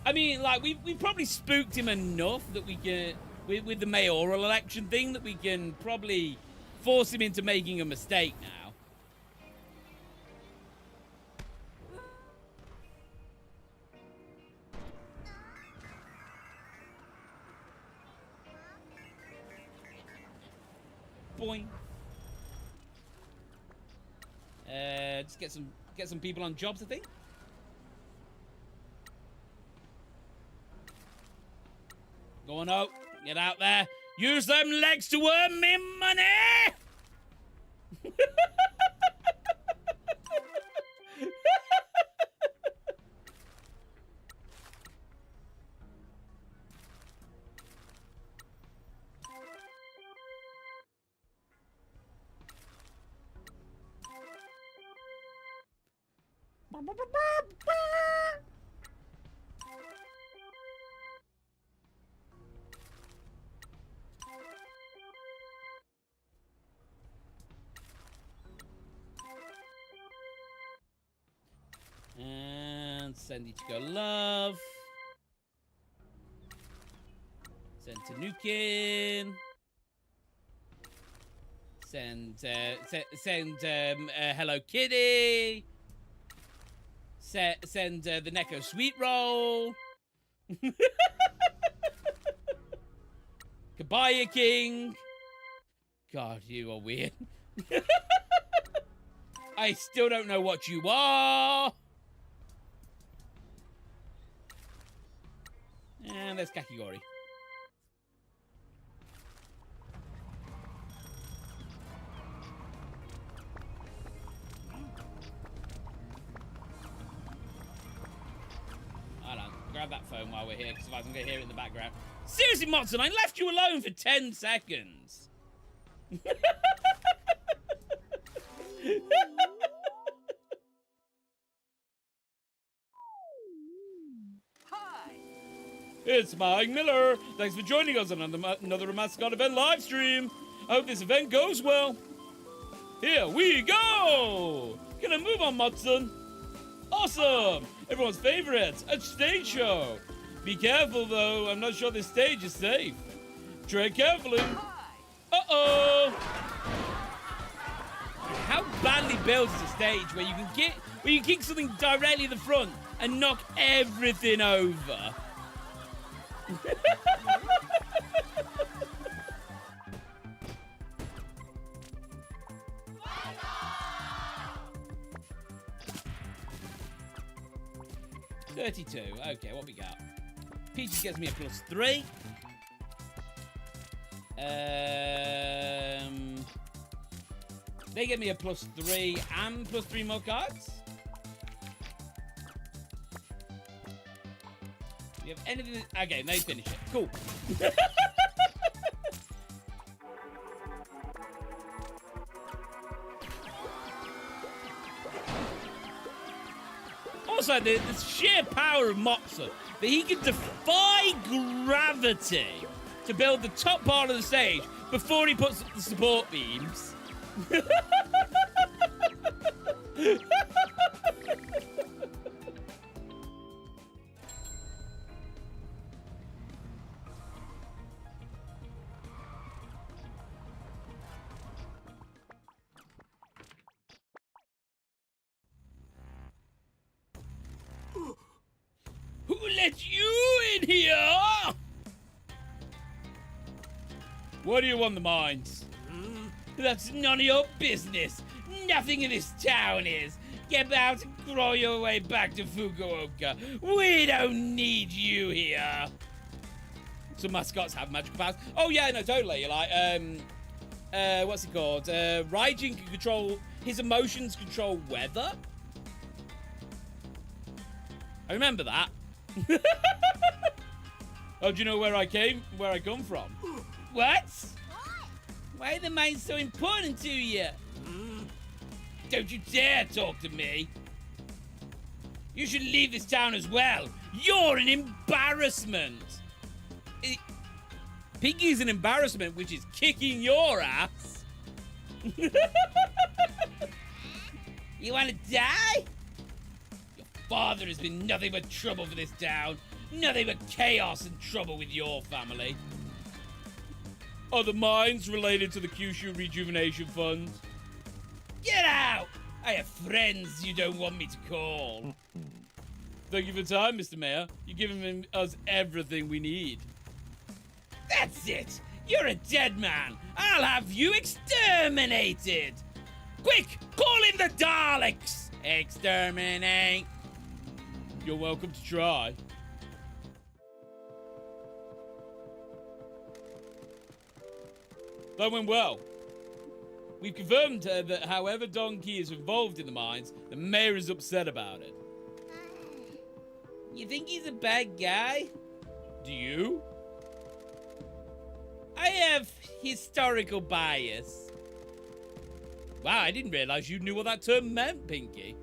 I mean, like, we've probably spooked him enough that we can, with the mayoral election thing, that we can probably force him into making a mistake now. Boing. Just get some people on jobs, I think. Go on out. Get out there. Use them legs to earn me money! And send you to go love. Send to Nukin. Send Hello Kitty. Send the Neko Sweet Roll. Kabaya King. God, you are weird. I still don't know what you are. And there's Kakigori. Hold on, grab that phone while we're here, because otherwise I'm going to hear it in the background. Seriously, Motson, I left you alone for 10 seconds. It's Mike Miller. Thanks for joining us on another Mascot event live stream. I hope this event goes well. Here we go! Gonna move on, Motson. Awesome! Everyone's favorite, a stage show. Be careful though, I'm not sure this stage is safe. Tread carefully. Uh-oh! How badly built is a stage where you can kick something directly in the front and knock everything over? 32. Okay, what we got? Peaches gets me a +3. They get me a +3 and +3 more cards. Do you have anything? Okay, they finish it. Cool. Also, the sheer power of Motson, that he can defy gravity to build the top part of the stage before he puts up the support beams. let you in here? What do you want the mines? That's none of your business. Nothing in this town is. Get out and crawl your way back to Fukuoka. We don't need you here. Some mascots have magical powers. Oh yeah, no, totally. Like, what's it called? Raijin can control his emotions, control weather. I remember that. Oh, do you know where I come from? What? Why are the mines so important to you? Don't you dare talk to me. You should leave this town as well. You're an embarrassment. Pinky's an embarrassment, which is kicking your ass. You want to die? Your father has been nothing but trouble for this town. Nothing but chaos and trouble with your family. Are the mines related to the Kyushu Rejuvenation Fund? Get out! I have friends you don't want me to call. Thank you for your time, Mr. Mayor. You're giving us everything we need. That's it! You're a dead man! I'll have you exterminated! Quick! Call in the Daleks! Exterminate! You're welcome to try. That went well. We've confirmed that however Donkey is involved in the mines, the mayor is upset about it. You think he's a bad guy? Do you? I have historical bias. Wow, I didn't realize you knew what that term meant, Pinky.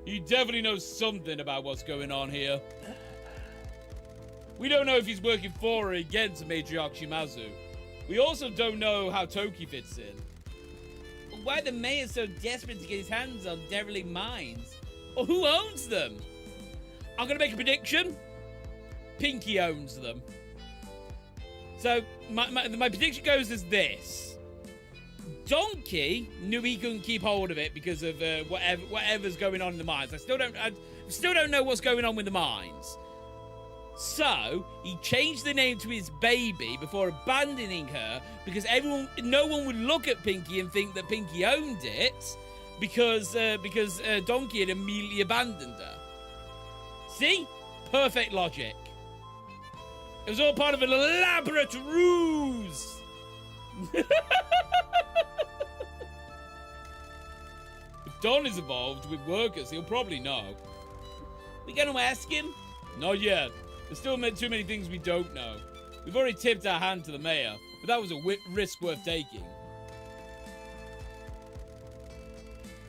He definitely knows something about what's going on here. We don't know if he's working for or against Matriarch Shimazu. We also don't know how Toki fits in. But why the mayor's so desperate to get his hands on derelict mines? Or who owns them? I'm gonna make a prediction. Pinky owns them. So my prediction goes as this. Donkey knew he couldn't keep hold of it because of whatever's going on in the mines. I still don't know what's going on with the mines. So he changed the name to his baby before abandoning her because no one would look at Pinky and think that Pinky owned it because Donkey had immediately abandoned her. See? Perfect logic. It was all part of an elaborate ruse. If Don is involved with workers, he'll probably know. We gonna ask him? Not yet. There's still too many things we don't know. We've already tipped our hand to the mayor, but that was a risk worth taking.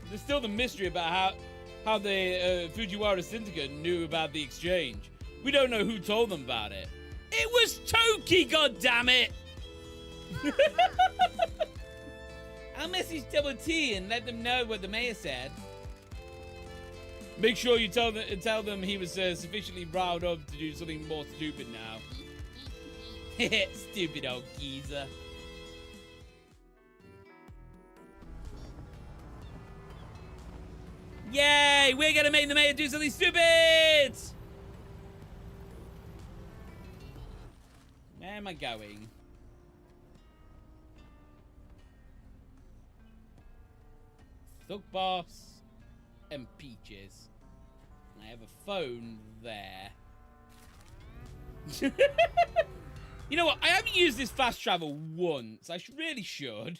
There's still the mystery about how the Fujiwara Syndicate knew about the exchange. We don't know who told them about it. It was Toki, goddammit! I'll message Double T and let them know what the mayor said. Make sure you tell them he was sufficiently riled up to do something more stupid now. Stupid old geezer. Yay! We're gonna make the mayor do something stupid! Where am I going? Thug Boss and Peaches. I have a phone there. You know what? I haven't used this fast travel once. I really should.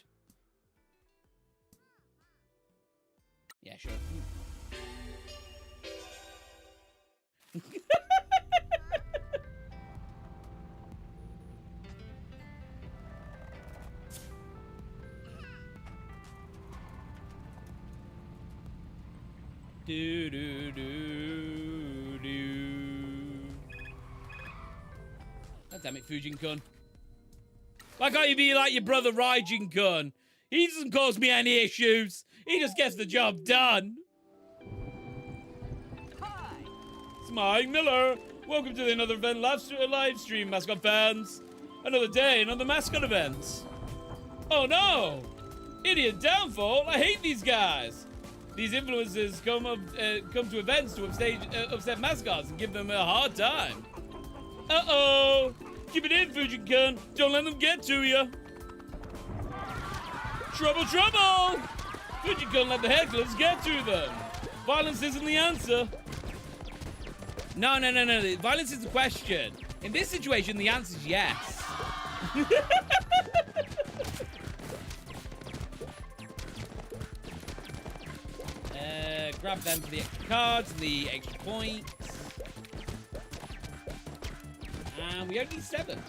Yeah, sure. Do do do do. God damn it, Fujin-kun. Why can't you be like your brother Raijin-kun? He doesn't cause me any issues. He just gets the job done. Hi. It's Mike Miller. Welcome to another event live stream, mascot fans. Another day, another mascot event. Oh no! Idiot downfall. I hate these guys. these influencers come to events to upset mascots and give them a hard time. Uh-oh! Keep it in, Fujin-kun. Don't let them get to you. Trouble, trouble! Fujin-kun let the hecklers get to them. Violence isn't the answer. No. Violence is the question. In this situation, the answer is yes. Grab them for the extra cards and the extra points. And we only need 7.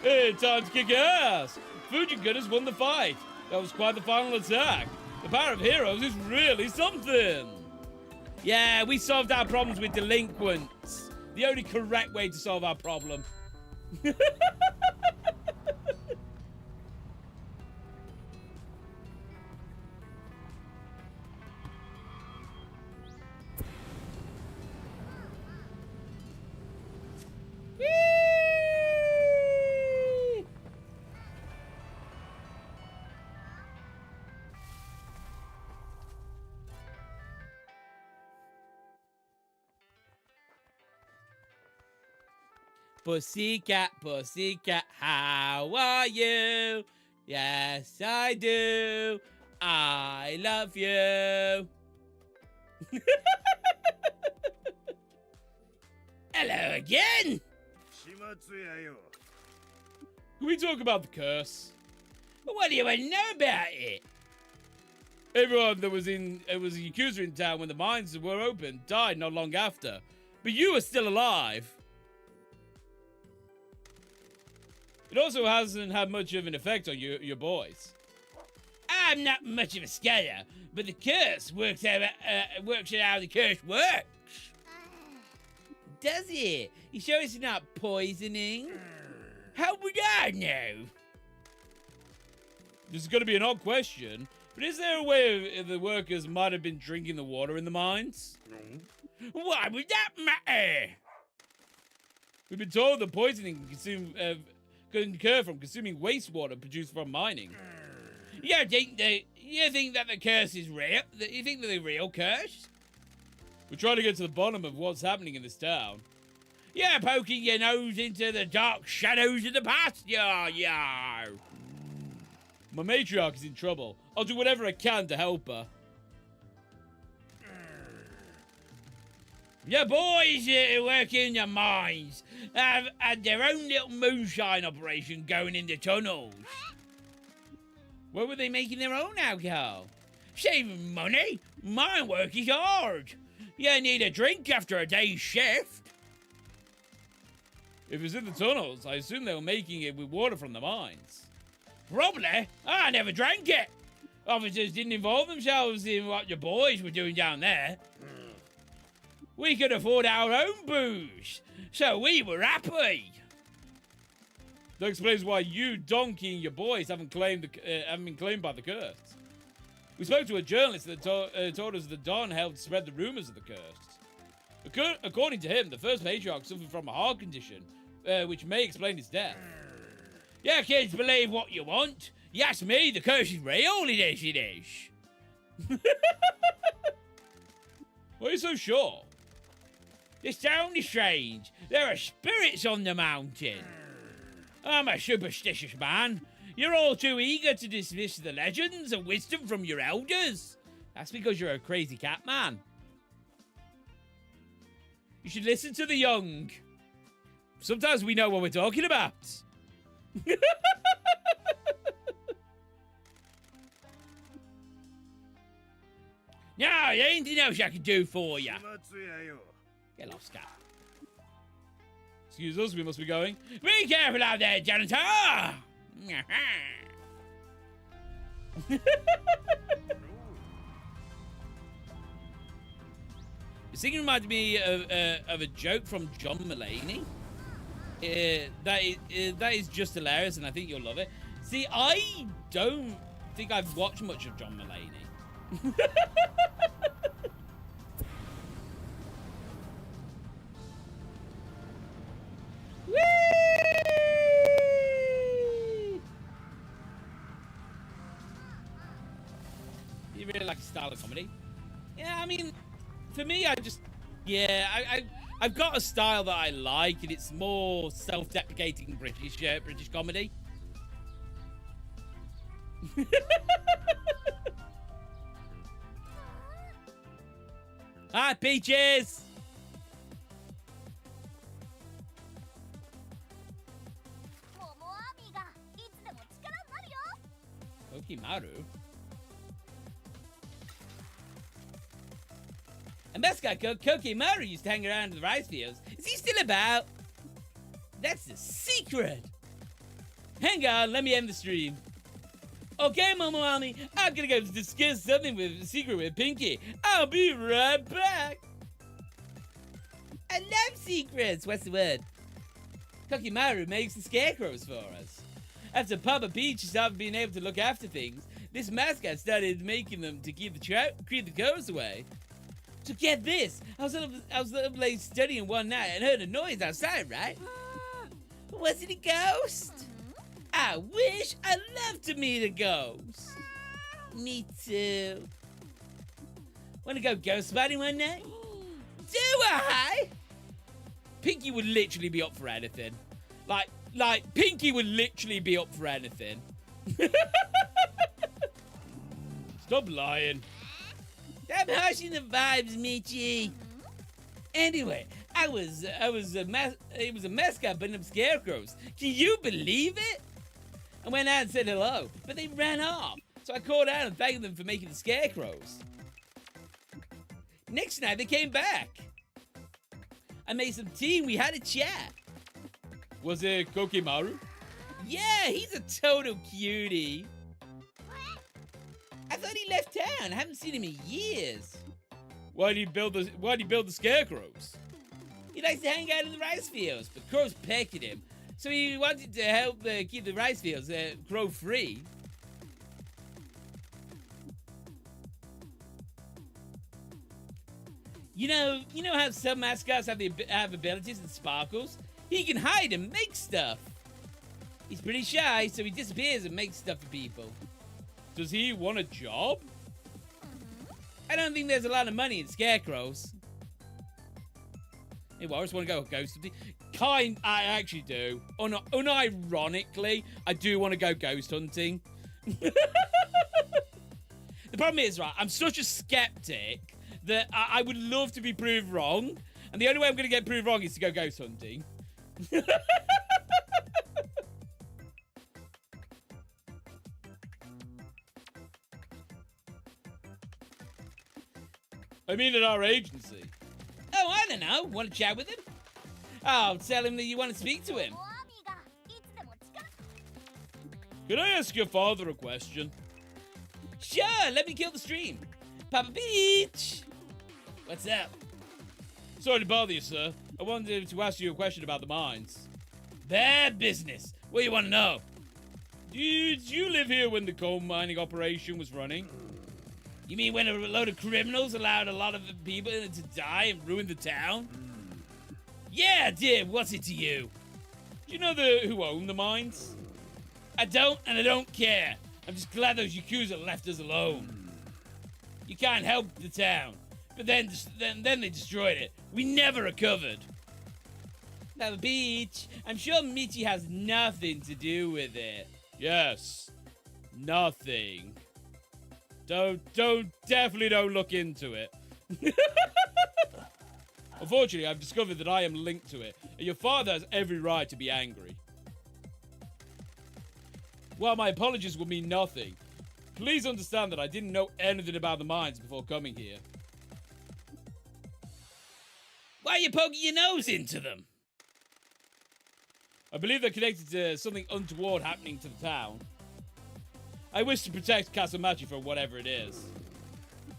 Hey, time to kick ass! Fujin-kun has won the fight. That was quite the final attack. The power of heroes is really something. Yeah, we solved our problems with delinquents. The only correct way to solve our problem. Pussycat, pussycat, how are you? Yes, I do. I love you. Hello again. Can we talk about the curse? What do you want to know about it? Everyone that was a Yakuza in town when the mines were open died not long after. But you are still alive. It also hasn't had much of an effect on your boys. I'm not much of a scholar, but the curse works out how the curse works. Does it? You sure it's not poisoning? How would I know? This is going to be an odd question, but is there a way the workers might have been drinking the water in the mines? No. Why would that matter? We've been told that poisoning can occur from consuming wastewater produced from mining. You think that the curse is real? You think that the real curse? We're trying to get to the bottom of what's happening in this town. You're poking your nose into the dark shadows of the past, yo. My matriarch is in trouble. I'll do whatever I can to help her. Your boys who work in the mines have had their own little moonshine operation going in the tunnels. Where were they making their own alcohol? Saving money? Mine work is hard. You need a drink after a day's shift. If it's in the tunnels, I assume they were making it with water from the mines. Probably. I never drank it. Officers didn't involve themselves in what your boys were doing down there. We could afford our own booze, so we were happy. That explains why you, Donkey, and your boys haven't been claimed by the curse. We spoke to a journalist that told us that Don helped spread the rumors of the curse. According to him, the first patriarch suffered from a heart condition, which may explain his death. Yeah, kids, believe what you want. You ask me, the curse is real. It is. Why are you so sure? This town is strange. There are spirits on the mountain. I'm a superstitious man. You're all too eager to dismiss the legends and wisdom from your elders. That's because you're a crazy cat man. You should listen to the young. Sometimes we know what we're talking about. No, there ain't anything else I can do for you. Get lost, cat. Excuse us, we must be going. Be careful out there, janitor! The singing reminded me of a joke from John Mulaney. That is just hilarious, and I think you'll love it. See, I don't think I've watched much of John Mulaney. style of comedy. Yeah, I mean, for me, I've got a style that I like, and it's more self-deprecating British comedy. Hi, Peaches! Kokimaru? A mascot called Kokimaru used to hang around the rice fields. Is he still about? That's the secret! Hang on, let me end the stream. Okay, Momoami, I'm gonna go discuss something with secret with Pinky. I'll be right back. I love secrets. What's the word? Kokimaru makes the scarecrows for us. After Papa Peach stopped being able to look after things, this mascot started making them to keep the ghosts away. So get this, I was up late studying one night and heard a noise outside, right? Was it a ghost? I wish I'd love to meet a ghost. Me too. Wanna go ghost spotting one night? Do I? Pinky would literally be up for anything. Like, Pinky would literally be up for anything. Stop lying. Stop hushing the vibes, Michi. Anyway, it was a mascot putting up scarecrows. Can you believe it? I went out and said hello, but they ran off. So I called out and thanked them for making the scarecrows. Next night, they came back. I made some tea and we had a chat. Was it Kokimaru? Yeah, he's a total cutie. I thought he left town. I haven't seen him in years. Why'd he build the scarecrows? He likes to hang out in the rice fields, but crows pecked at him. So he wanted to help keep the rice fields crow-free. You know how some mascots have abilities and sparkles? He can hide and make stuff. He's pretty shy, so he disappears and makes stuff for people. Does he want a job? I don't think there's a lot of money in scarecrows. Hey, Walrus, want to go ghost hunting? I actually do. Unironically, I do want to go ghost hunting. The problem is, right, I'm such a skeptic that I would love to be proved wrong. And the only way I'm going to get proved wrong is to go ghost hunting. I mean at our agency. Oh, I don't know. Want to chat with him? Oh, tell him that you want to speak to him. Can I ask your father a question? Sure, let me kill the stream. Papa Peach! What's up? Sorry to bother you, sir. I wanted to ask you a question about the mines. Bad business. What do you want to know? Did you live here when the coal mining operation was running? You mean when a load of criminals allowed a lot of people to die and ruin the town? Yeah, I did. What's it to you? Do you know who owned the mines? I don't, and I don't care. I'm just glad those Yakuza left us alone. You can't help the town. But then they destroyed it. We never recovered. Now the beach. I'm sure Michi has nothing to do with it. Yes. Nothing. Definitely don't look into it. Unfortunately, I've discovered that I am linked to it, and your father has every right to be angry. Well, my apologies will mean nothing. Please understand that I didn't know anything about the mines before coming here. Why are you poking your nose into them? I believe they're connected to something untoward happening to the town. I wish to protect Kasamachi from whatever it is.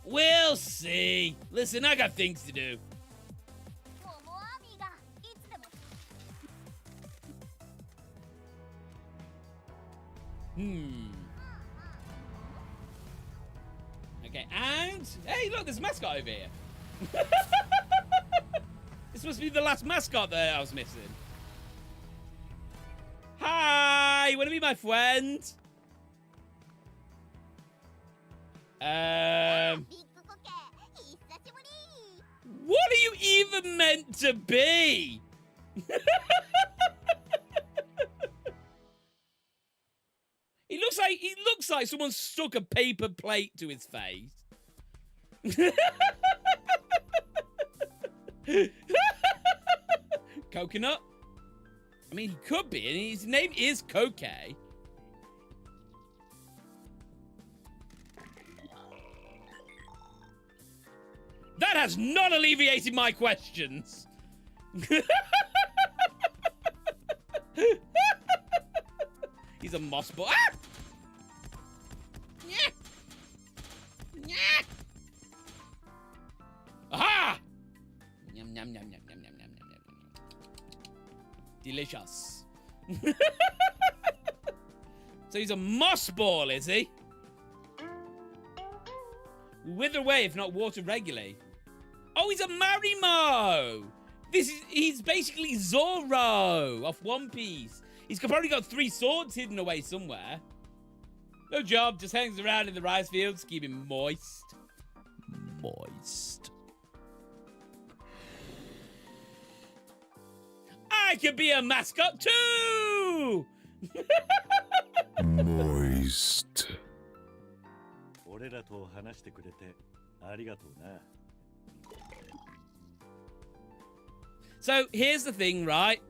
We'll see. Listen, I got things to do. Okay, and... Hey, look, there's a mascot over here. This must be the last mascot that I was missing. Hi! You want to be my friend? What are you even meant to be? He looks like someone stuck a paper plate to his face. Coconut? I mean, he could be, and his name is Koke. That has not alleviated my questions. He's a moss ball. Ah! Yeah. Yeah. Aha! Yum, yum, yum, yum, yum, yum, yum, yum, yum. Delicious. So he's a moss ball, is he? Wither away if not water regularly. Oh, he's a Marimo! He's basically Zoro off One Piece. He's probably got 3 swords hidden away somewhere. No job, just hangs around in the rice fields, keeping moist. Moist. I could be a mascot too! Moist. So, here's the thing, right?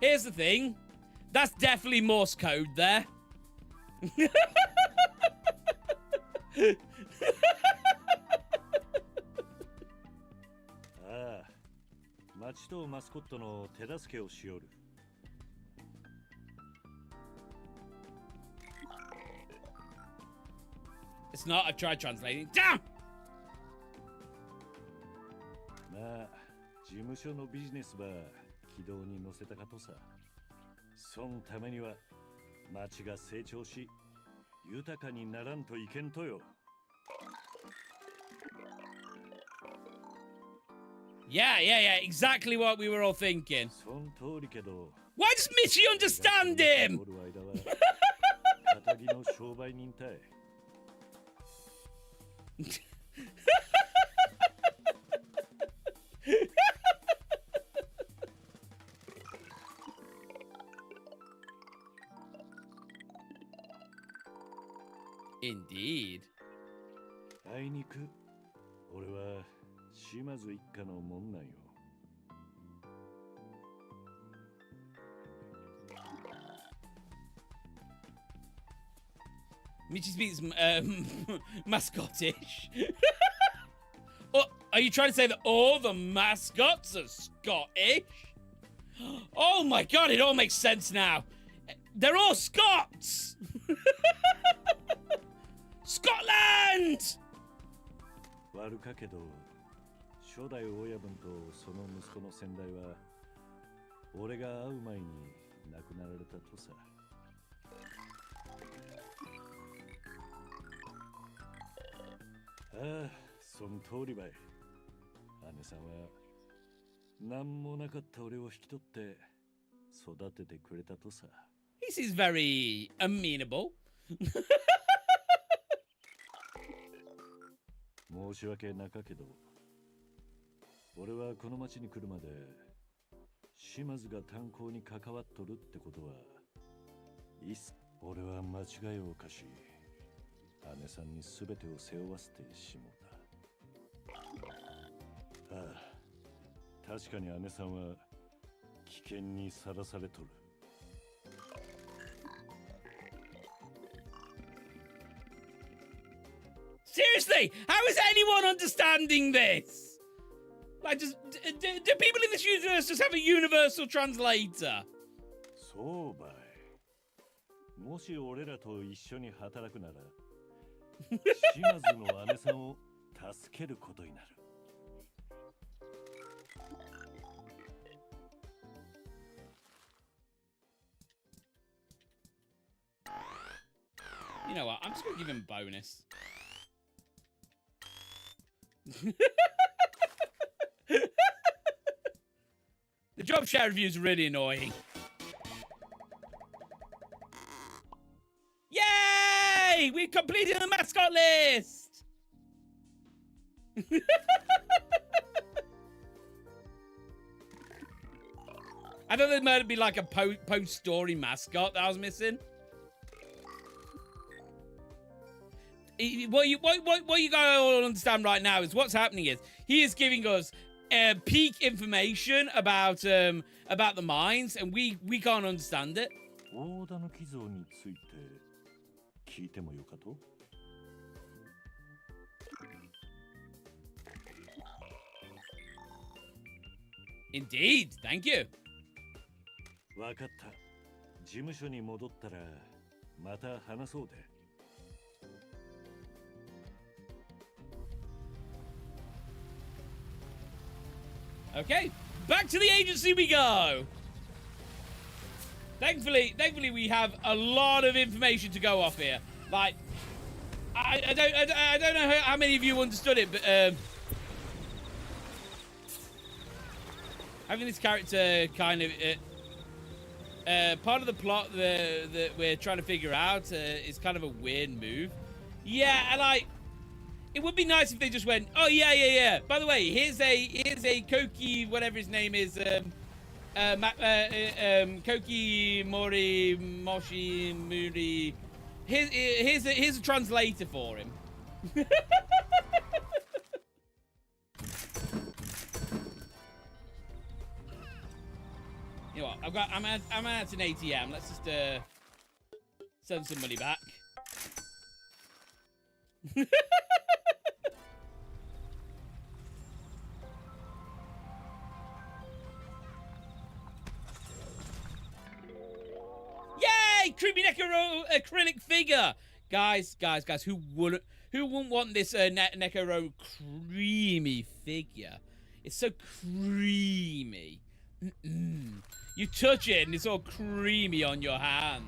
Here's the thing. That's definitely Morse code there. It's not. I've tried translating. Damn! 事務所のビジネスば軌道に乗せたかとさ。そのためには町が成長し豊かにならんといけんとよ。Yeah, exactly what we were all thinking. その通りけど。Why does Mitchie understand him? 仇の商売人たい。Indeed. あいにく俺は島津一家のもんなんよ。Mitchie speaks mascotish. Oh, are you trying to say that all the mascots are Scottish? Oh my god, it all makes sense now. They're all Scots! Scotland! 悪かけど初代親分とその息子の先代は俺が会う前に亡くなられたとさ。ああ、その通りばい。姉さんは何もなかった俺を引き取って育ててくれたとさ。He seems very amenable. 申し訳なかけど、俺はこの町に来るまで島津が炭鉱に関わっとるってことは俺は間違いを犯し、姉さんに全てを背負わせてしもうた。ああ、確かに姉さんは危険にさらされとる。Seriously, how is anyone understanding this? Like, do people in this universe just have a universal translator? そうばい。もし俺らと一緒に働くなら、島津の姉さんを助けることになる。You know what? I'm just gonna give him a bonus. The job share review is really annoying. Yay! We Yay! Completing the mascot list! I thought there might be like a post-story mascot that I was missing. What you gotta understand right now is what's happening is he is giving us peak information about the mines, and we can't understand it. 大田の寄贈について聞いてもよかと? Indeed, thank you. わかった。事務所に戻ったらまた話そうで。Okay, back to the agency we go. Thankfully, we have a lot of information to go off here. Like, I don't know how many of you understood it, but having this character kind of part of the plot that we're trying to figure out is kind of a weird move. Yeah, and it would be nice if they just went, oh yeah. By the way, here's a Koki, whatever his name is, Koki Mori Moshi Muri. Here's a translator for him. You know what? I'm at an ATM. Let's just send some money back. Yay! Creepy Nekoro acrylic figure. Guys, who wouldn't want this Nekoro creamy figure? It's so creamy. You touch it and it's all creamy on your hands.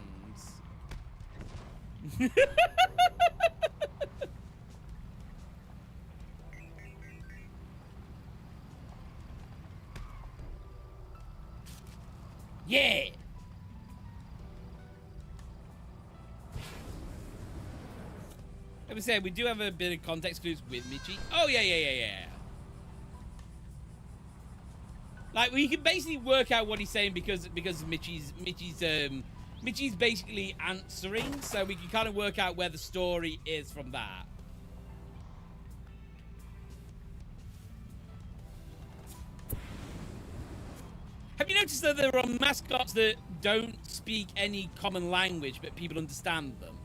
Yeah. Like I said, we do have a bit of context clues with Michi. Oh yeah. Like we can basically work out what he's saying because Michi's basically answering, so we can kind of work out where the story is from that. Have you noticed that there are mascots that don't speak any common language, but people understand them?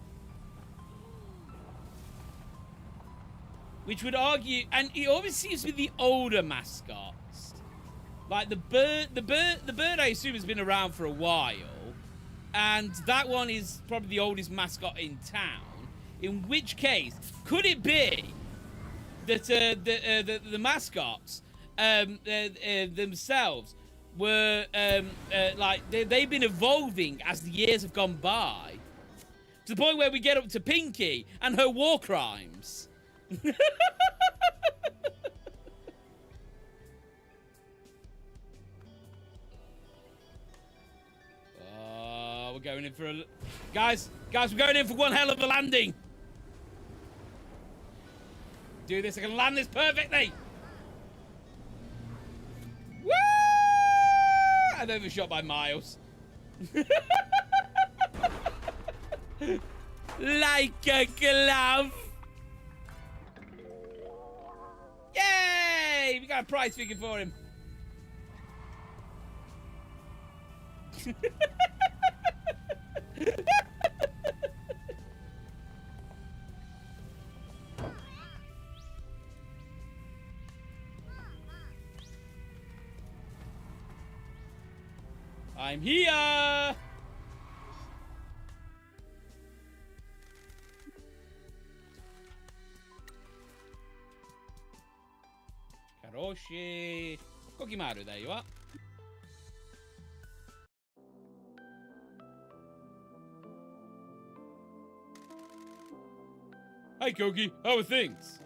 Which would argue, and it always seems to be the older mascots. Like the bird I assume has been around for a while, and that one is probably the oldest mascot in town. In which case, could it be that the mascots themselves were like they've been evolving as the years have gone by, to the point where we get up to Pinky and her war crimes. Oh, we're going in for a guys, we're going in for one hell of a landing. Do this, I can land this perfectly. Woo! I'm overshot by miles. Like a glove. Yay! We got a prize figure for him. I'm here! Karoshi. Kokimaru, there you are. Hi, Koki. How are things?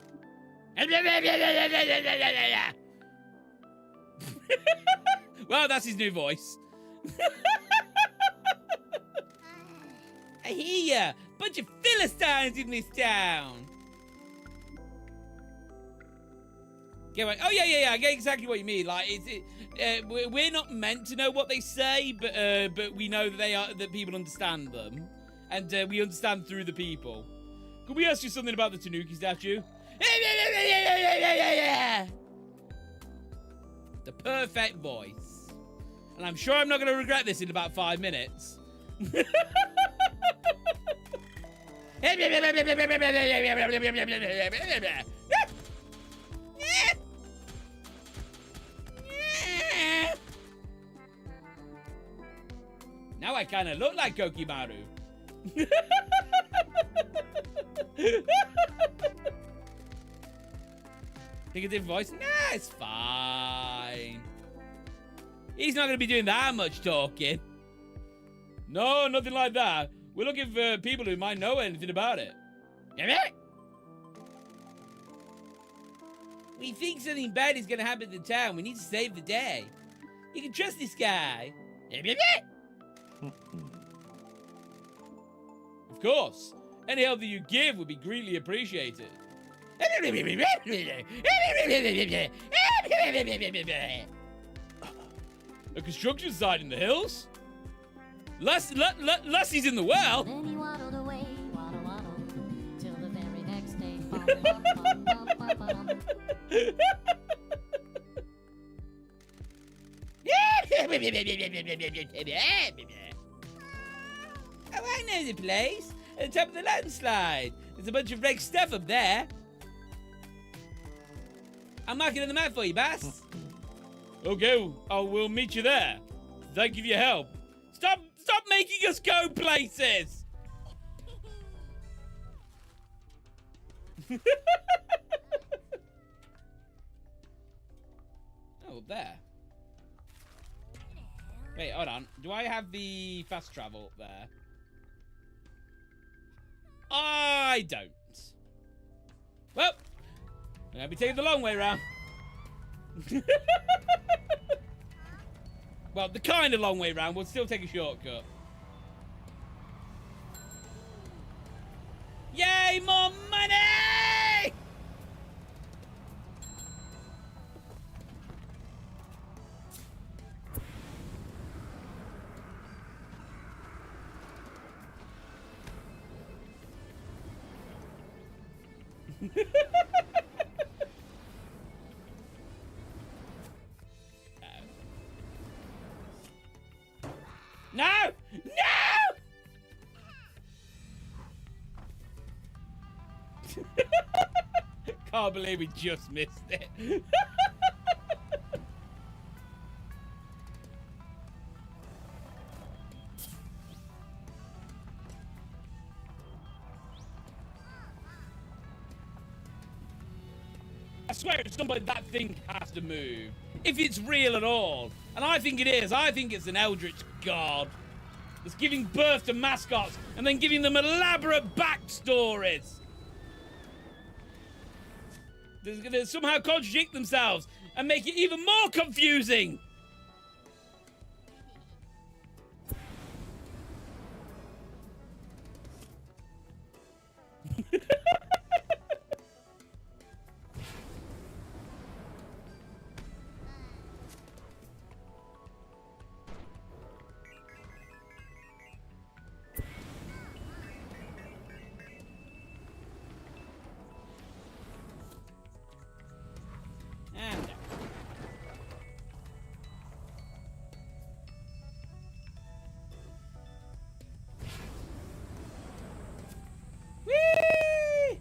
Well, that's his new voice. I hear ya. Bunch of Philistines in this town. Oh yeah. I get exactly what you mean. Like, we're not meant to know what they say, but we know that people understand them, and we understand through the people. Could we ask you something about the Tanuki statue? The perfect voice, and I'm sure I'm not going to regret this in about 5 minutes. Now I kind of look like Kokimaru. Think a different voice? Nah, it's fine. He's not going to be doing that much talking. No, nothing like that. We're looking for people who might know anything about it. We think something bad is going to happen to the town. We need to save the day. You can trust this guy. Of course. Any help that you give would be greatly appreciated. A construction site in the hills? Lussie's in the well. Then he waddled away, waddle, till the very next day. Oh, I know the place. At the top of the landslide. There's a bunch of red stuff up there. I'll mark it on the map for you, boss. Okay, we'll meet you there. Thank you for your help. Stop making us go places. Oh, there. Wait, hold on. Do I have the fast travel up there? I don't. Well, I'm gonna be taking the long way round. Well, the kind of long way round. We'll still take a shortcut. Yay, more money! No! No! Can't believe we just missed it. I swear, at some point that thing has to move. If it's real at all. And I think it is. I think it's an eldritch god that's giving birth to mascots and then giving them elaborate backstories that somehow contradict themselves and make it even more confusing. And whee!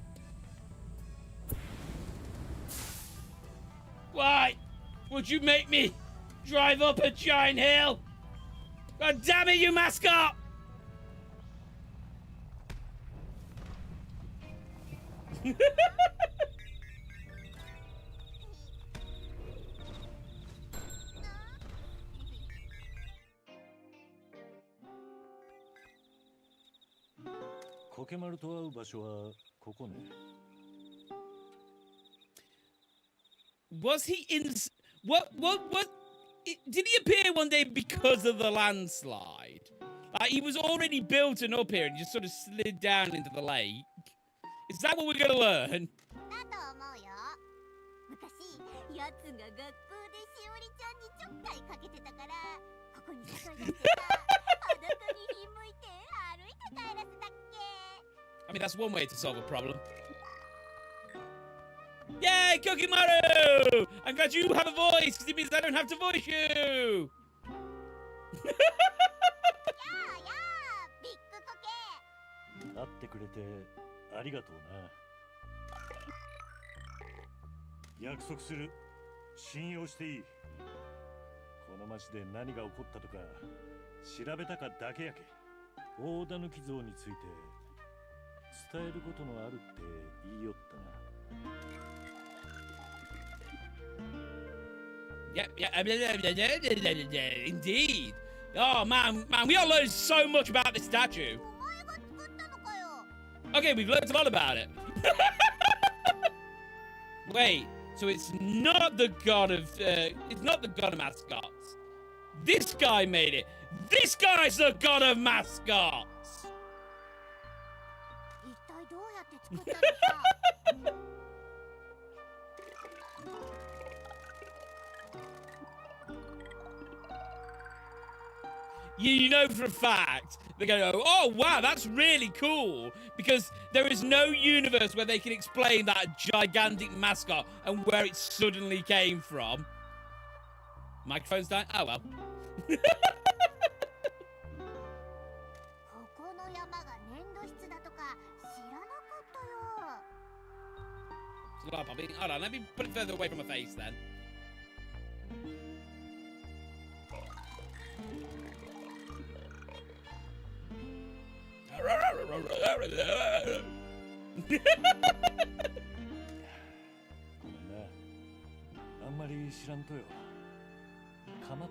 Why would you make me drive up a giant hill? God damn it, you mascot! Was he in? What? Did he appear one day because of the landslide? He was already built and up here and just sort of slid down into the lake. Is that what we're gonna learn? だと思うよ。昔、やつが学校でしおりちゃんにちょっかいかけてたから、ここに誘い出してさ、裸にひんむいて歩いて帰らせたっけ。I mean, that's one way to solve a problem. Yay, Cookie Maru! I'm glad you have a voice, because it means I don't have to voice you! やあやあ、ビッグコケ。会ってくれてありがとうな。約束する。信用していい。この町で何が起こったとか調べたかだけやけ。大狸像について伝えることのあるって言いよったな。Yeah, indeed. Oh man, we all learned so much about this statue. お前が作ったのかよ。Okay, we've learned a lot about it. Wait, so it's not the god of mascots. This guy made it. This guy's the god of mascots. 一体どうやって作ったのさ。You know for a fact they're going to go, oh wow, that's really cool, because there is no universe where they can explain that gigantic mascot and where it suddenly came from. Microphone's dying? Oh well. ここの山が粘土質だとか知らなかったよ。 Well, Poppy, hold on, let me put it further away from my face then.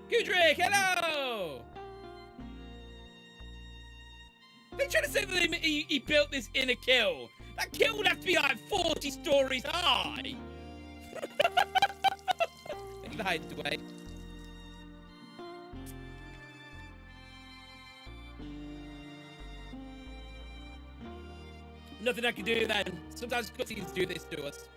Goodrick, hello! They're trying to say that he built this in a kiln. That kiln would have to be like 40 stories high. He hides away. Nothing I can do then. Sometimes cutscenes do this to us.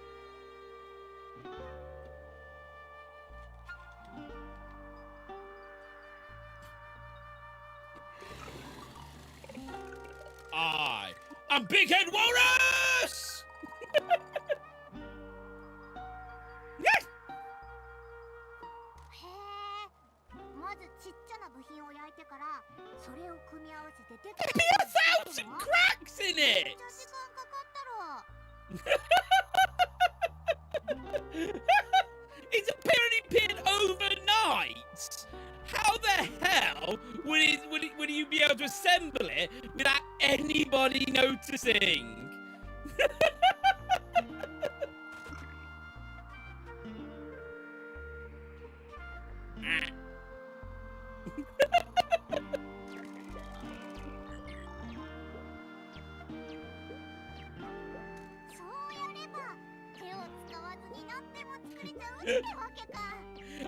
I'm Big Head Walrus! Yes! へえ。まずちっちゃな部品を焼いてから、それを組み合わせてできる。There's 1,000 cracks in めっ it! ちゃ時間かかったろ。It's apparently appeared overnight. How the hell would you be able to assemble it without anybody noticing?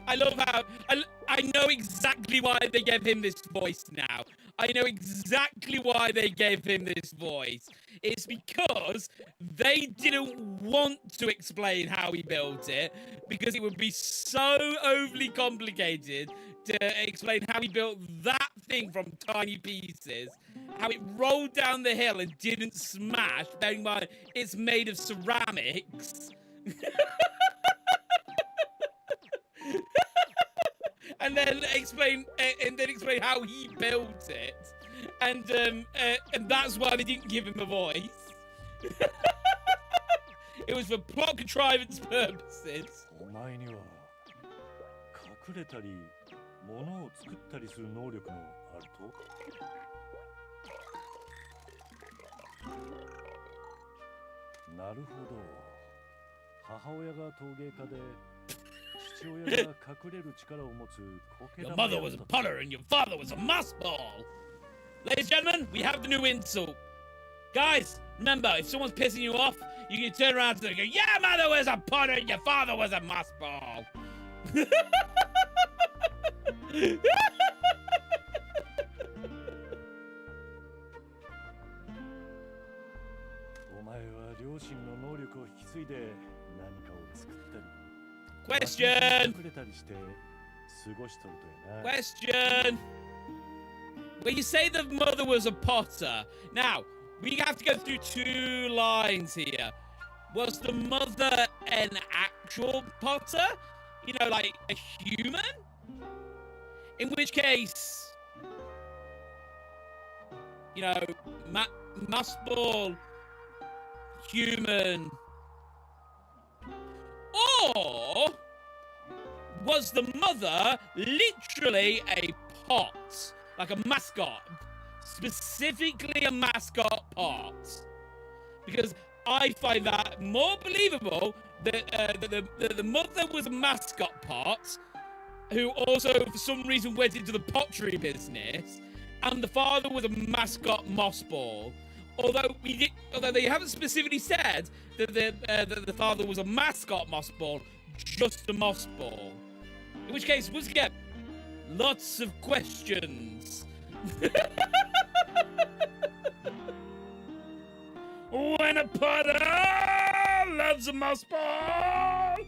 I love how I know exactly why they gave him this voice now. I know exactly why they gave him this voice. It's because they didn't want to explain how he built it, because it would be so overly complicated to explain how he built that thing from tiny pieces, how it rolled down the hill and didn't smash, bearing in mind it's made of ceramics. And then explain how he built it, and that's why they didn't give him a voice. It was for plot contrivance purposes. お前には隠れたり物を作ったりする能力のあると？なるほど。母親が陶芸家で。Your mother was a potter and your father was a moss ball. Ladies and gentlemen, we have the new insult. Guys, remember, if someone's pissing you off, you can turn around to them and go, your mother was a potter and your father was a moss ball. ついで何かを作ったり Question. 隠れたりして過ごしとるとやな。 Question. When you say the mother was a potter, now we have to go through 2 lines here. Was the mother an actual potter? You know, like a human? In which case, you know, Musball, human. Or was the mother literally a pot? Like a mascot? Specifically a mascot pot? Because I find that more believable that the mother was a mascot pot who also, for some reason, went into the pottery business, and the father was a mascot mossball. Although they haven't specifically said that the father was a mascot mossball, just a mossball. In which case, once again, lots of questions. When a potter loves a mossball.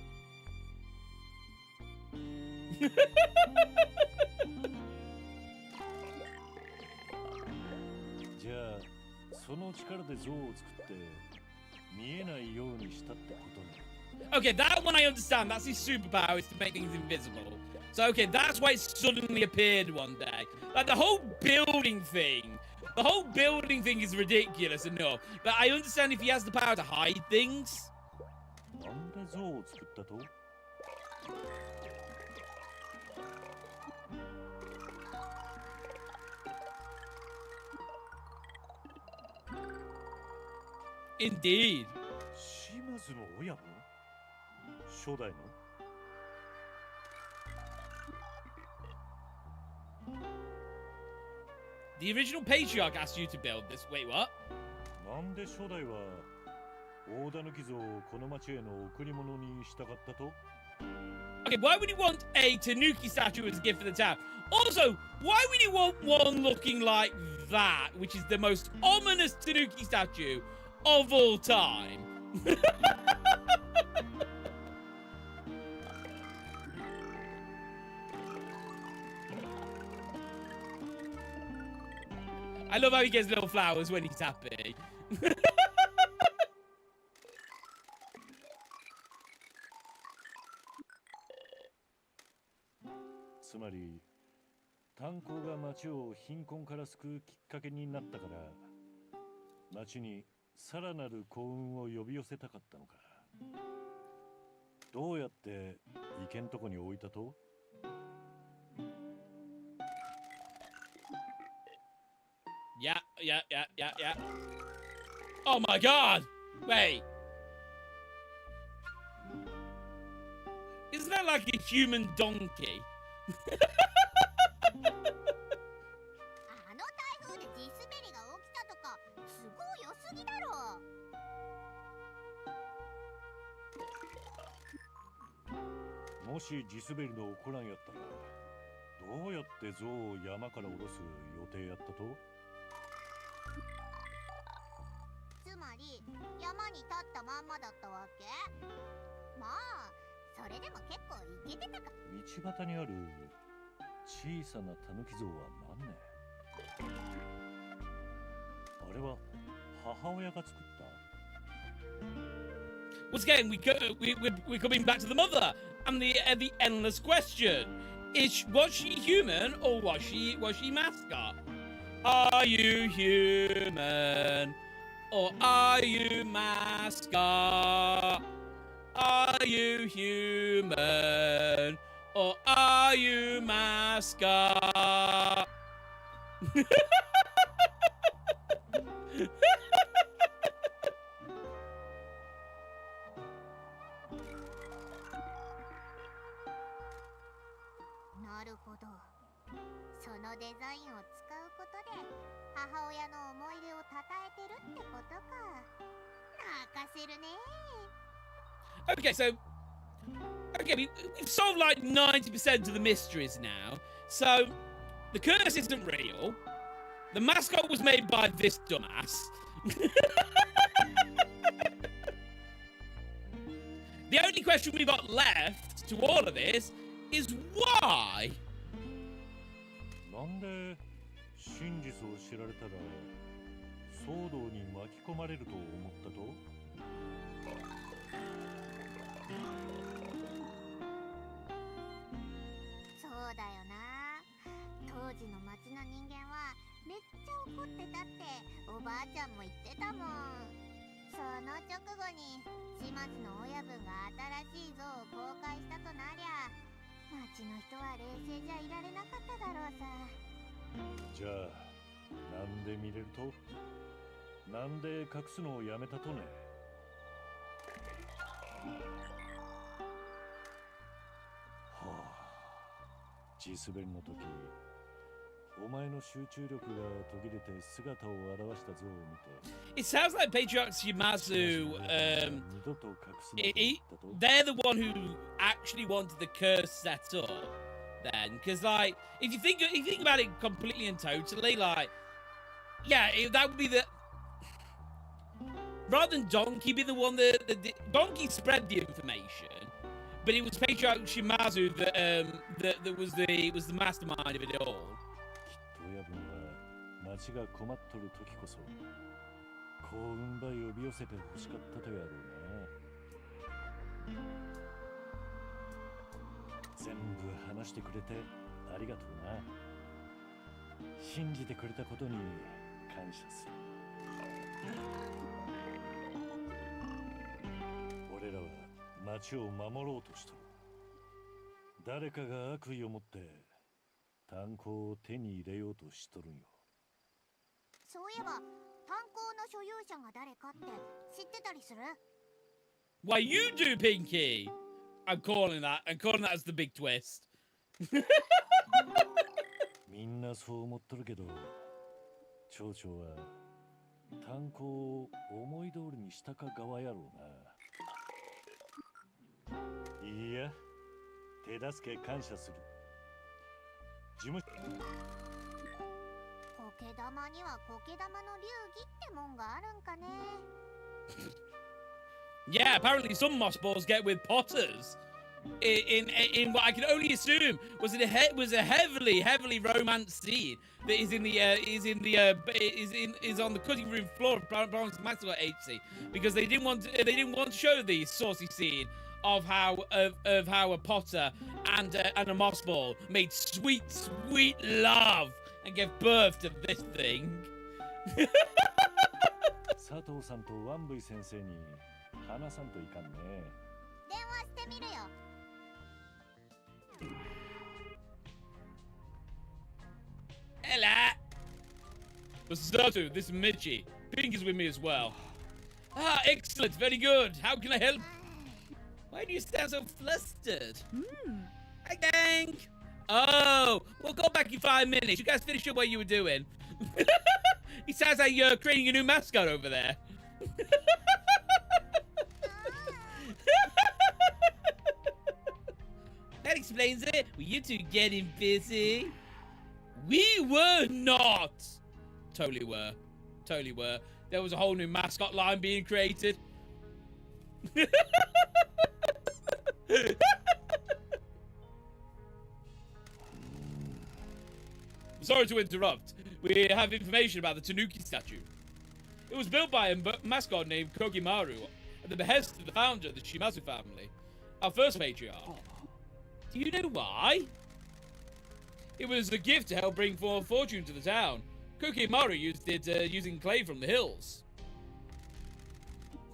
じゃあその力で像を作って見えないようにしたってことね。 Okay, that one I understand. That's his superpower, is to make things invisible. So, okay, that's why it suddenly appeared one day. Like, the whole building thing is ridiculous enough. But I understand if he has the power to hide things. なんで像を作ったと？ Indeed. 島津の親分？初代の？ The original patriarch asked you to build this. Wait, what? なんで初代は大狸像をこの町への贈り物にしたかったと？ Okay, why would he want a Tanuki statue as a gift for the town? Also, why would he want one looking like that, which is the most ominous Tanuki statue of all time? I love how he gets little flowers when he's happy. つまり炭鉱が町を貧困から救うきっかけになったから町にさらなる幸運を呼び寄せたかったのか。どうやって池んとこに置いたと？ Yeah. Oh my god! Wait. Isn't that like a human donkey? あの台風で地滑りが起きたとか都合良すぎだろ。もし地滑りの起こらんやったらどうやって像を山から下ろす予定やったと？ つまり山に立ったまんまだったわけ。まあそれでも結構イケてたか。道端にある小さなタヌキ像は何ね？あれは母親が作った？ Once again, we're coming back to the mother and the endless question: was she human or was she mascot? Are you human or are you mascot? Are you human or are you mascot?なるほど。そのデザインを使うことで母親の思い出をたたえてるってことか。泣かせるね。 Okay, we've solved like 90% of the mysteries now. So, the curse isn't real. The mascot was made by this dumbass. The only question we've got left to all of this is why? なんで真実を知られたら騒動に巻き込まれると思ったと？そうだよな。当時の町の人間はめっちゃ怒ってたっておばあちゃんも言ってたもん。その直後に島津の親分が新しい像を公開したとなりゃ、町の人は冷静じゃいられなかっただろうさ。じゃあなんで見れると？なんで隠すのをやめたとね？はあ、地滑りの時お前の集中力が途切れて姿を現した像を見て It sounds like Patriarch Shimazu, 二度と隠すなと言ったと？ they're the one who actually wanted the curse set up then. Because, like, if you think about it completely and totally, like, yeah, that would be the... Rather than Donkey be the one that Donkey spread the information, but it was Patriarch Shimazu that was the mastermind of it all. 親分は町が困っとる時こそ幸運ば呼び寄せて欲しかったとやろうな。全部話してくれてありがとうな。信じてくれたことに感謝する。俺らは町を守ろうとしとる。誰かが悪意を持って炭鉱を手に入れようとしとるんよ。そういえば炭鉱の所有者が誰かって知ってたりする？ Why you do, Pinky? I'm calling that as the big twist. みんなそう思っとるけど、町長は炭鉱を思い通りにしたか側やろうな。いや、手助け感謝する。事務苔玉には苔玉の流儀ってもんがあるんかね。Yeah, apparently some moss balls get with potters. In what I can only assume was a heavily romanced scene that is on the cutting room floor of Promise Mascot Agency, because they didn't want to show the saucy scene of how a potter and a moss ball made sweet love and gave birth to this thing. 佐藤さんとワンブイ先生に話さんといかんね。電話してみるよ。Ella! Masato, this is Michi. Pink is with me as well. Ah, excellent, very good. How can I help? Why do you sound so flustered? Hi, gang. Oh, we'll go back in 5 minutes. You guys finish up what you were doing. It sounds like you're creating a new mascot over there. That explains it. Were you two getting busy? We were not. Totally were. There was a whole new mascot line being created. Sorry to interrupt. We have information about the Tanuki statue. It was built by a mascot named Kogimaru at the behest of the founder of the Shimazu family, our first patriarch. Do you know why? It was a gift to help bring more fortune to the town. Kogimaru used it using clay from the hills.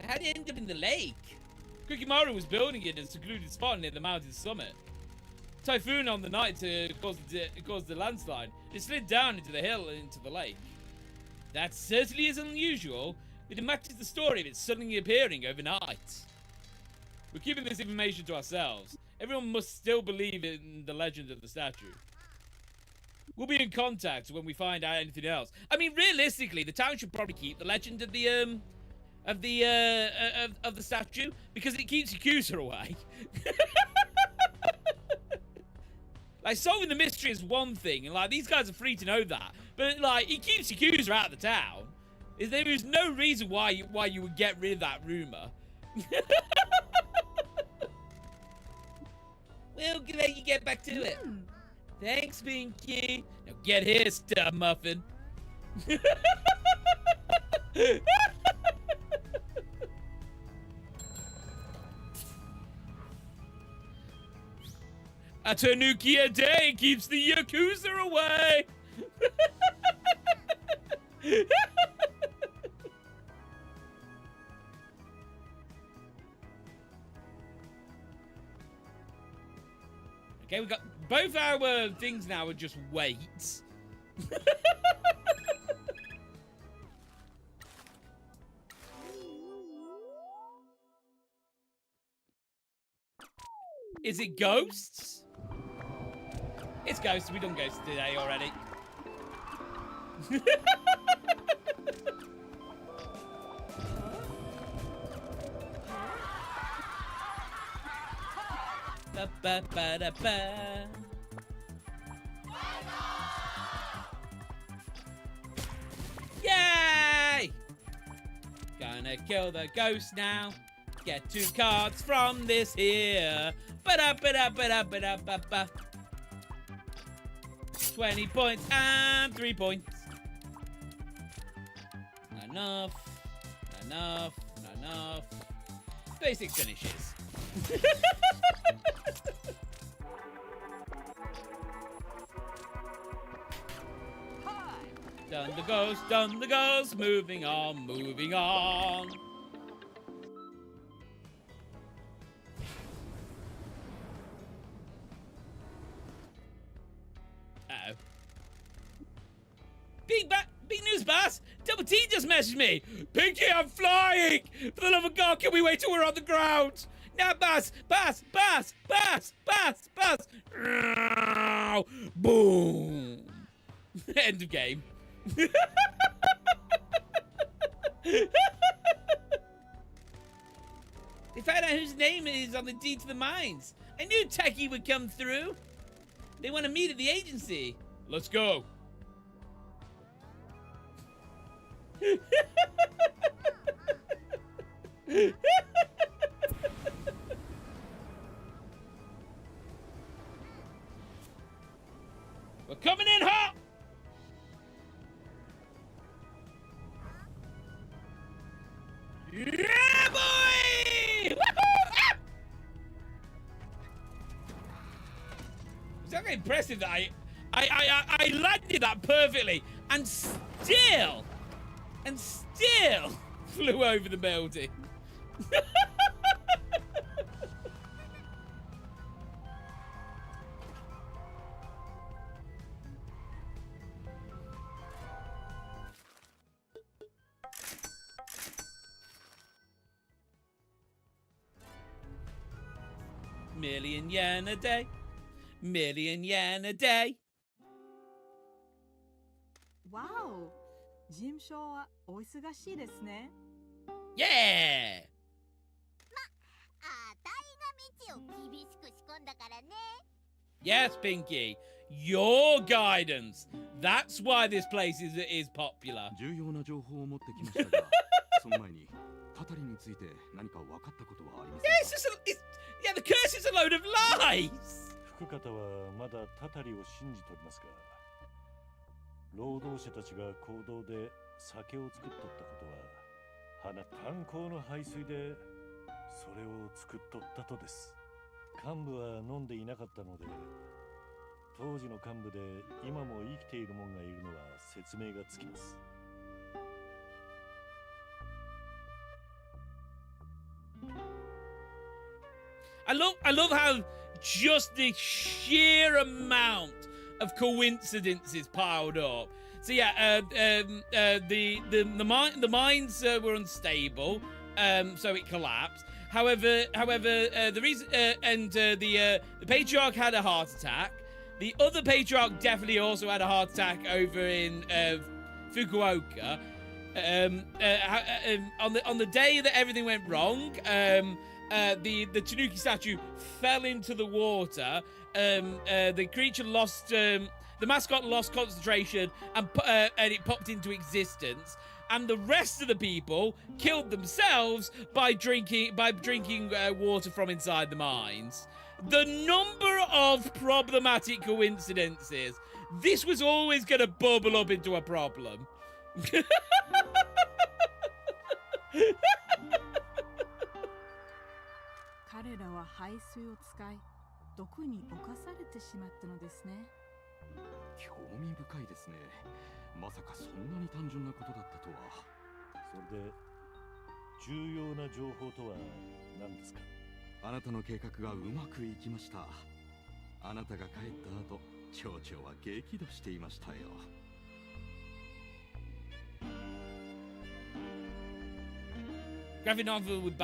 So how did it end up in the lake? Kogimaru was building it in a secluded spot near the mountain's summit. Typhoon on the night caused the landslide. It slid down into the hill and into the lake. That certainly is unusual, but it matches the story of it suddenly appearing overnight. We're keeping this information to ourselves. Everyone must still believe in the legend of the statue. We'll be in contact when we find out anything else. I mean, realistically, the town should probably keep the legend of the statue, because it keeps Yakuza away. Like, solving the mystery is one thing, and like, these guys are free to know that. But like, it keeps Yakuza out of the town. There is no reason why you would get rid of that rumor. let you get back to it. Thanks, Pinky. Now get here, Star Muffin. A tanuki a day keeps the Yakuza away. Okay, we've got both our things now are just weights. Is it ghosts? It's ghosts. We done ghosts today already. Ba, ba, ba, da, ba. Yay! Gonna kill the ghost now. Get 2 cards from this here. Ba-da-ba-da-ba-da-ba-da-ba-ba. 20 points and 3 points. Not enough. Not enough. Not enough. Basic finishes. Done the ghost, moving on, moving on. Uh-oh. Big news, boss! Double T just messaged me! Pinky, I'm flying! For the love of God, can we wait till we're on the ground? Now, boss! Boom! End of game. They found out whose name is on the deed to the mines. I knew Techie would come through. They want to meet at the agency. Let's go. We're coming in hot. Yeah, boy! Woohoo! Ah! It's actually impressive that I landed that perfectly and still flew over the building. Million yen a day. Million yen a day. わお、事務所はお忙しいですね。Yeah! あたいが道を厳しく仕込んだからね。Yes, Pinky. Your guidance. That's why this place is popular. 重要な情報を持ってきましたが、その前にタタリについて何か分かったことはありません Yeah, it's just yeah, the curse is a load of lies. 福方はまだタタリを信じておりますが、労働者たちが行動で酒を作っとったことは炭鉱の排水でそれを作っとったとです。幹部は飲んでいなかったので、当時の幹部で今も生きている者がいるのは説明がつきます。I love how just the sheer amount of coincidences piled up. So yeah, the mines were unstable, so it collapsed. However, the reason the patriarch had a heart attack. The other patriarch definitely also had a heart attack over in Fukuoka. On the day that everything went wrong, the Tanuki statue fell into the water. The creature lost, the mascot lost concentration, and it popped into existence. And the rest of the people killed themselves by drinking water from inside the mines. the number of problematic coincidences. This was always going to bubble up into a problem. 彼らは排水を使い、毒に侵されてしまったのですね。興味深いですね。まさかそんなに単純なことだったとは。それで重要な情報とは何ですか？あなたの計画がうまくいきました。あなたが帰った後、町長は激怒していましたよ。Graphic novel with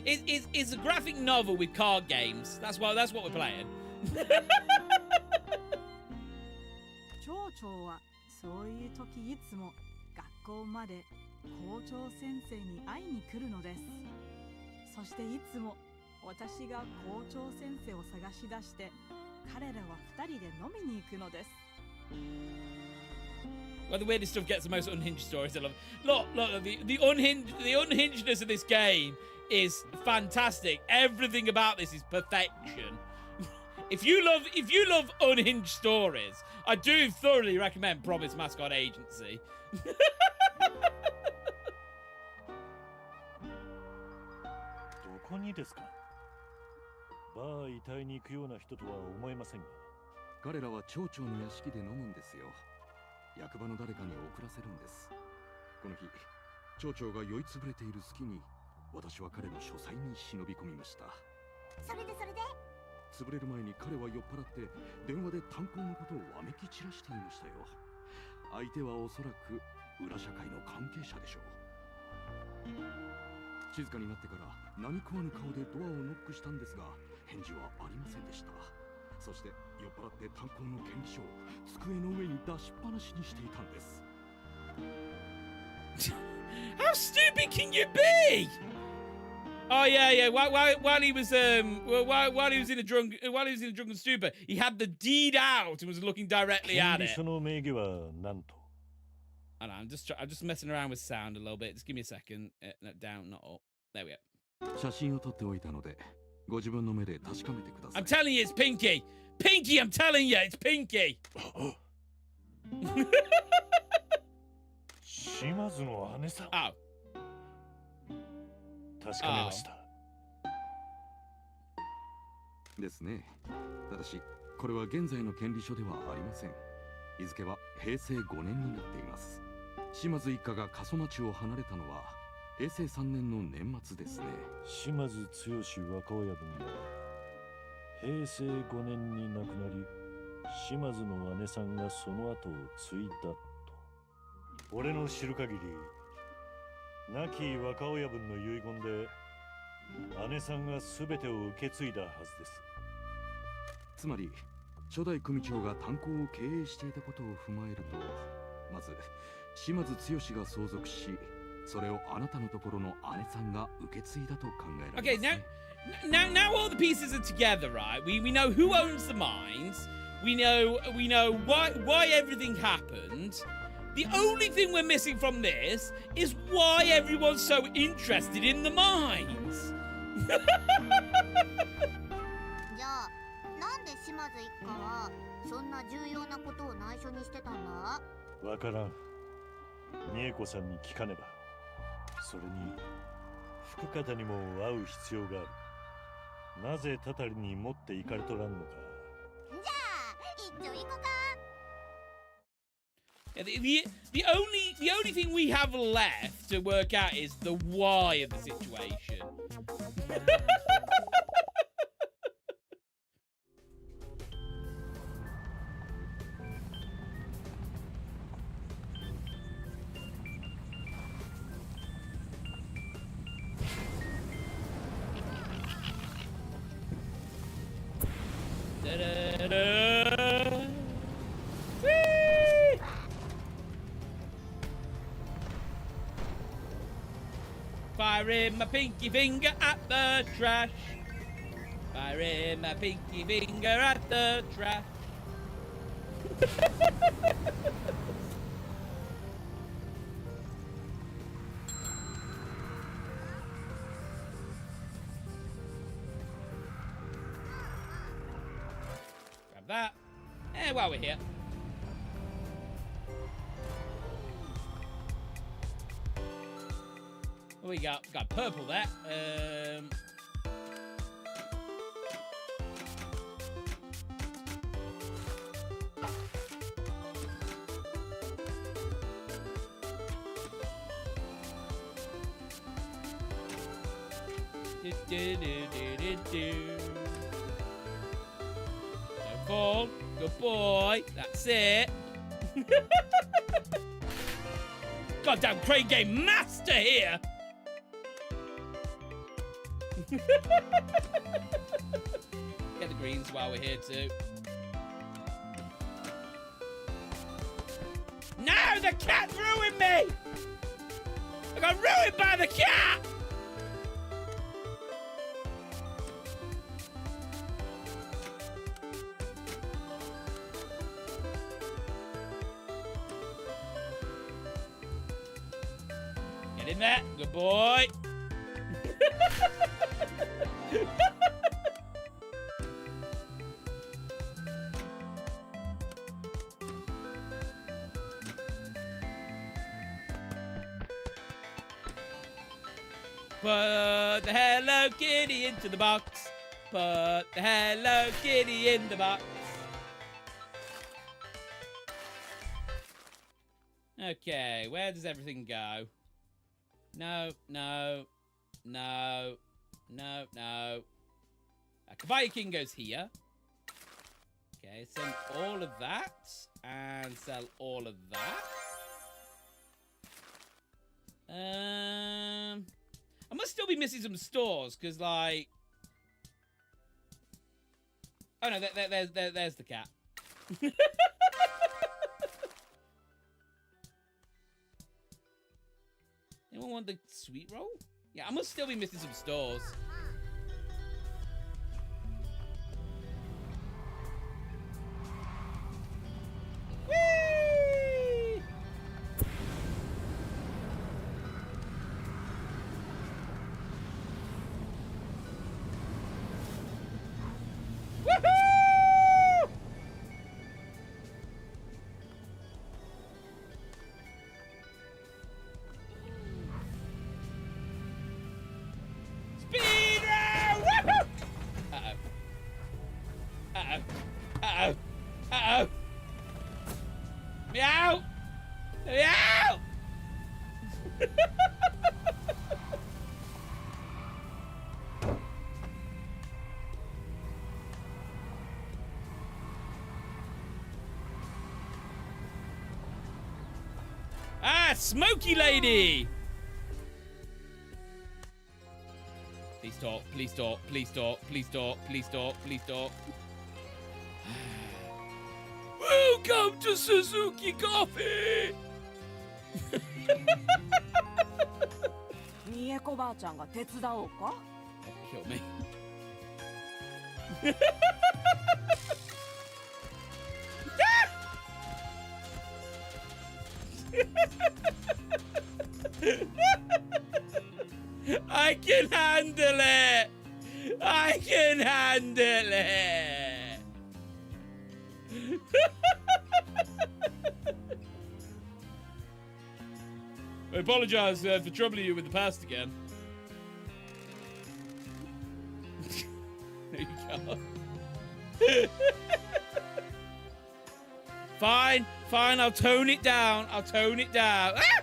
it's a graphic novel with card games. That's what we're playing. 町長はそういう時いつも学校まで校長先生に会いに来るのです。そしていつも私が校長先生を探し出して彼らは2人で飲みに行くのです。 Well, the weirdest stuff gets the most unhinged stories. I love. Look, the unhingedness of this game is fantastic. Everything about this is perfection. If you love unhinged stories, I do thoroughly recommend Promise Mascot Agency. どこにですか？バー遺体に行くような人とは思えませんが。彼らは町長の屋敷で飲むんですよ。役場の誰かに送らせるんです。この日、町長が酔いつぶれている隙に、私は彼の書斎に忍び込みました。それで潰れる前に彼は酔っ払って電話で炭鉱のことをわめき散らしていましたよ。相手はおそらく裏社会の関係者でしょう。静かになってから何食わぬ顔でドアをノックしたんですが、返事はありませんでした。そして酔っ払って炭鉱の権利書を机の上に出しっぱなしにしていたんです。How stupid can you be? Oh yeah. While he was in a drunken stupor, he had the deed out and was looking directly at it. その名義は何と？ I know, I'm just messing around with sound a little bit. Just give me a second. No, down, not up. There we go. 写真を撮っておいたので、ご自分の目で確かめてください。I'm telling you, it's Pinky. Pinky, I'm telling you, it's Pinky. 島津の姉さん。Oh. 確かめました。ですね。ただし、これは現在の権利書ではありません。日付は平成5年になっています。島津一家が過疎町を離れたのは平成3年の年末ですね。島津剛若親分が平成5年に亡くなり、島津の姉さんがその後を継いだと。俺の知る限り、亡き若親分の遺言で姉さんが全てを受け継いだはずです。つまり初代組長が炭鉱を経営していたことを踏まえると、まず島津剛が相続し、それをあなたのところの姉さんが受け継いだと考えられますね。Okay, now all the pieces are together, right? We know who owns the mines. We know why everything happened. The only thing we're missing from this is why everyone's so interested in the mines. じゃあなんで島津一家はそんな重要なことを内緒にしてたんだ？わからん。美恵子さんに聞かねば。それに福方にも会う必要がある。なぜたたりに持って行かれとらんのか。じゃあ一丁行こうか。Yeah, the only thing we have left to work out is the why of the situation. Da-da-da. Whee! Firing my pinky finger at the trash. Firing my pinky finger at the trash. that. And while we're here. What we got? Got purple there. Don't fall. Good boy. That's it. Goddamn crane game master here. Get the greens while we're here too. No, the cat ruined me. I got ruined by the cat. Get in there. Good boy. Put the Hello Kitty into the box. Put the Hello Kitty in the box. Okay, where does everything go? No, no, no, no, no. Kabaya King goes here. Okay, send all of that and sell all of that. I must still be missing some stores because, like, oh no, there's the cat. Anyone want the sweet roll? Yeah, I must still be missing some stores. Whee! Woohoo! Speed round! Woohoo! Uh-oh. Uh-oh. Uh-oh. Uh-oh. Meow! Meow! Ah, Smoky Lady! Please talk, please talk, please talk, please talk, please talk, please talk. Welcome to Suzuki Coffee! 三重子ばあちゃんが手伝おうか Kill me. I can handle it! I can handle it! I apologize for troubling you with the past again. There you go. Fine, fine, I'll tone it down. I'll tone it down. Ah!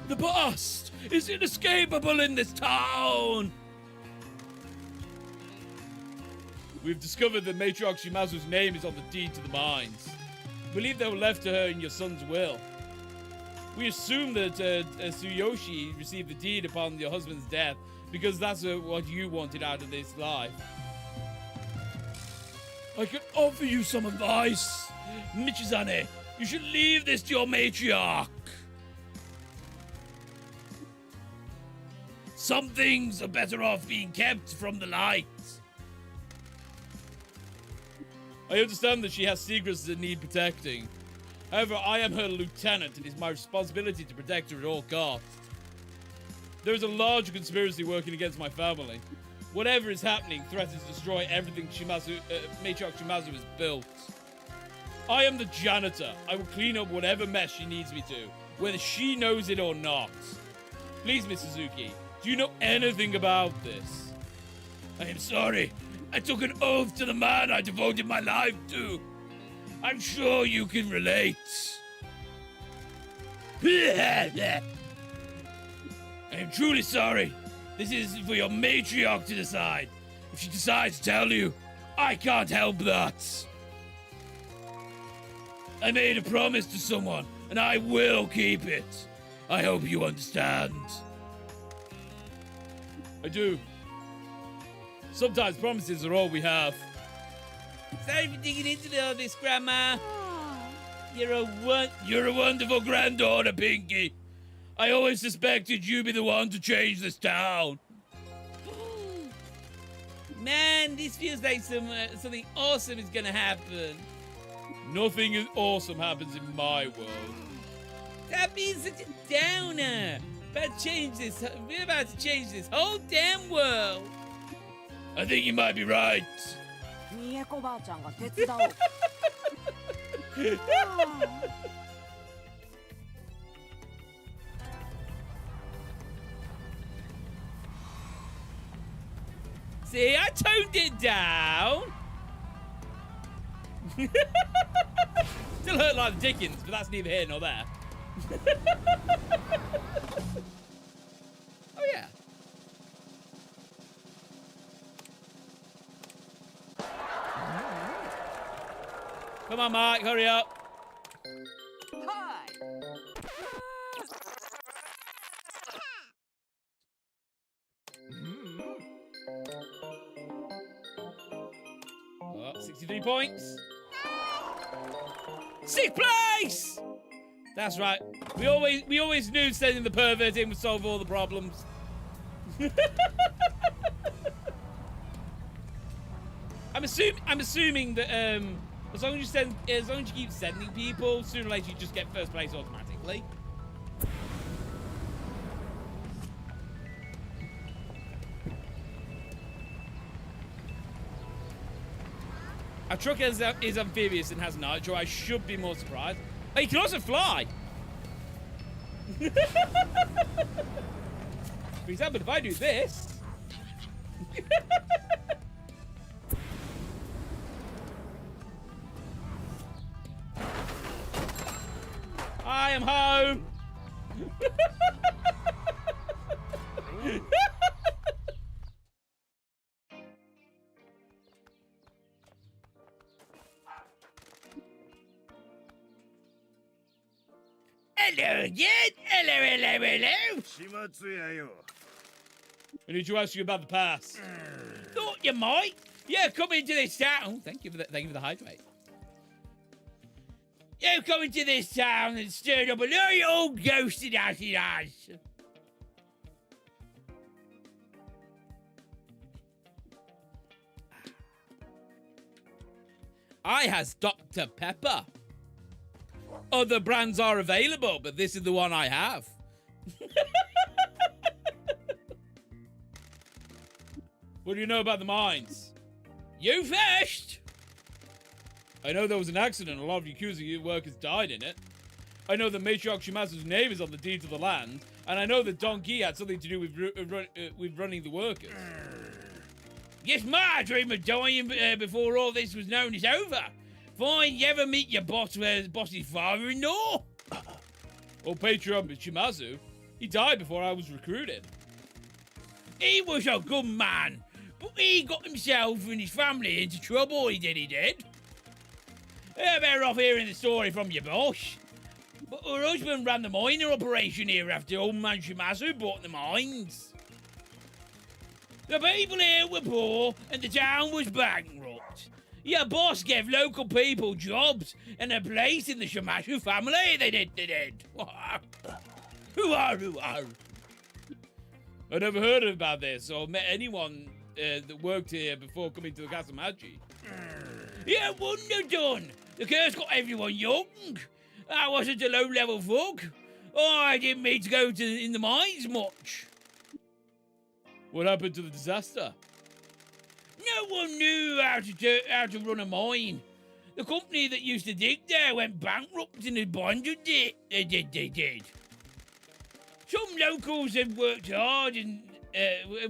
The past is inescapable in this town. We've discovered that Matriarch Shimazu's name is on the deed to the mines. We believe they were left to her in your son's will. We assume that Tsuyoshi received the deed upon your husband's death because that's what you wanted out of this life. I can offer you some advice. Michizane, you should leave this to your matriarch. Some things are better off being kept from the light. I understand that she has secrets that need protecting. However, I am her lieutenant and it is my responsibility to protect her at all costs. There is a large conspiracy working against my family. Whatever is happening threatens to destroy everything Matriarch Shimazu has built. I am the janitor. I will clean up whatever mess she needs me to, whether she knows it or not. Please, Miss Suzuki, do you know anything about this? I am sorry. I took an oath to the man I devoted my life to. I'm sure you can relate. I am truly sorry. This is for your matriarch to decide. If she decides to tell you, I can't help that. I made a promise to someone, and I will keep it. I hope you understand. I do. Sometimes promises are all we have. Sorry for digging into all this, Grandma. You're a wonderful granddaughter, Pinky. I always suspected you'd be the one to change this town. Man, this feels like something awesome is gonna happen. Nothing awesome happens in my world. Stop being such a downer. We're about to change this whole damn world. I think you might be right. ミエコばあちゃんが手伝おう。See, I toned it down. Still hurt like the Dickens, but that's neither here nor there. Oh yeah. Come on, Mike, hurry up. Hi. Oh, 63 points. 6th place! That's right. We always knew sending the pervert in would solve all the problems. I'm assuming that as long as you keep sending people, sooner or later you just get first place automatically. Our truck is amphibious and has nitro. I should be more surprised. Oh, you can also fly. For example, if I do this. I am home. Hello again. Hello. 始末やよ。 I need to ask you about the pass. Thought you might. Yeah, come into this town. Thank you for the hydrate. You come into this town and stirred up a little old ghosted acid ass. I has Dr. Pepper. Other brands are available, but this is the one I have. What do you know about the mines? You first! I know there was an accident and a lot of Yakuza workers died in it. I know that Matriarch Shimazu's name is on the deed to the land, and I know that Donkey had something to do with running the workers. Yes, my dream of dying before all this was known is over. Fine, you ever meet your boss's father-in-law? Old Patriarch Shimazu, he died before I was recruited. He was a good man, but he got himself and his family into trouble, he did. You're better off hearing the story from your boss. But her husband ran the mining operation here after old man Shimazu bought the mines. The people here were poor and the town was bankrupt. Your boss gave local people jobs and a place in the Shimazu family, they did. Hoo-ah. I never heard about this or met anyone that worked here before coming to the Castle Maji. Yeah, wonder done. The curse got everyone young. I wasn't a low-level fuck. Oh, I didn't mean to go in the mines much. What happened to the disaster? No one knew how to run a mine. The company that used to dig there went bankrupt and abandoned it. They did. Some locals had worked hard and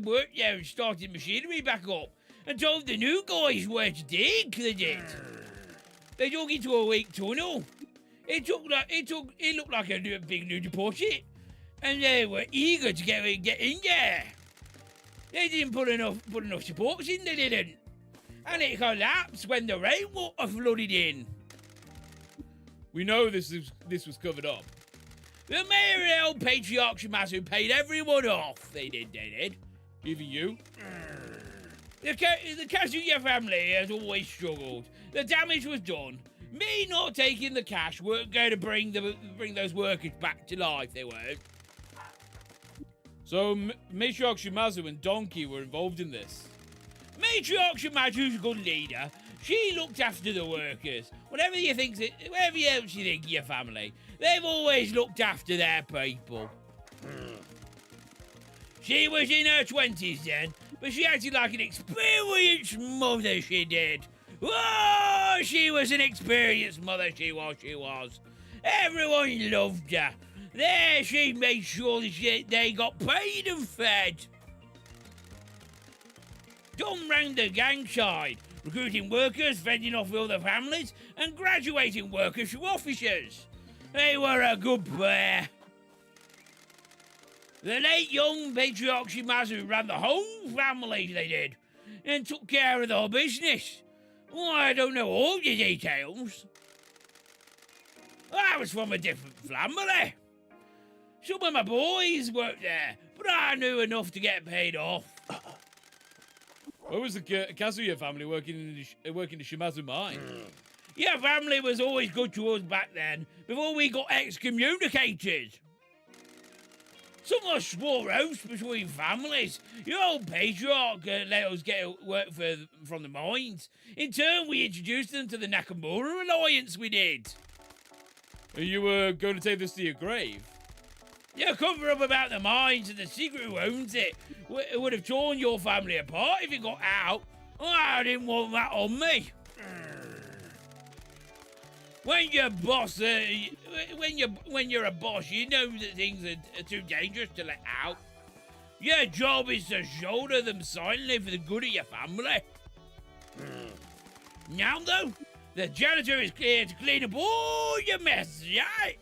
worked there and started machinery back up and told the new guys where to dig. They did. They dug into a weak tunnel. It looked like a big new deposit, and they were eager to get in there. They didn't put enough supports in. They didn't, and it collapsed when the rainwater flooded in. We know this was covered up. The mayor and old patriarch Shimazu paid everyone off. They did. Even you. The Kazuya family has always struggled. The damage was done. Me not taking the cash weren't going to bring those workers back to life. They weren't. So Matriarch Shimazu and Donkey were involved in this. Matriarch Shimazu's a good leader. She looked after the workers. Whatever else you think of your family, they've always looked after their people. She was in her 20s then, but she acted like an experienced mother, she did. Oh, she was an experienced mother, she was. Everyone loved her. There, she made sure that they got paid and fed. Dom ran the gang side, recruiting workers, fending off other families, and graduating workers to officers. They were a good pair. The late young patriarch Shimazu ran the whole family, they did, and took care of the whole business. Well, I don't know all the details. I was from a different family. Some of my boys worked there, but I knew enough to get paid off. Where was the Kazuya family working the Shimazu mine? Your family was always good to us back then, before we got excommunicated. Some of us swore oaths between families. Your old patriarch let us get work from the mines. In turn, we introduced them to the Nakamura Alliance, we did. You were going to take this to your grave? The cover-up about the mines and the secret who owns it would have torn your family apart if it got out. I didn't want that on me. When you're a boss, when you're a boss, you know that things are too dangerous to let out. Your job is to shoulder them silently for the good of your family. Now, though, the janitor is here to clean up all your mess, right?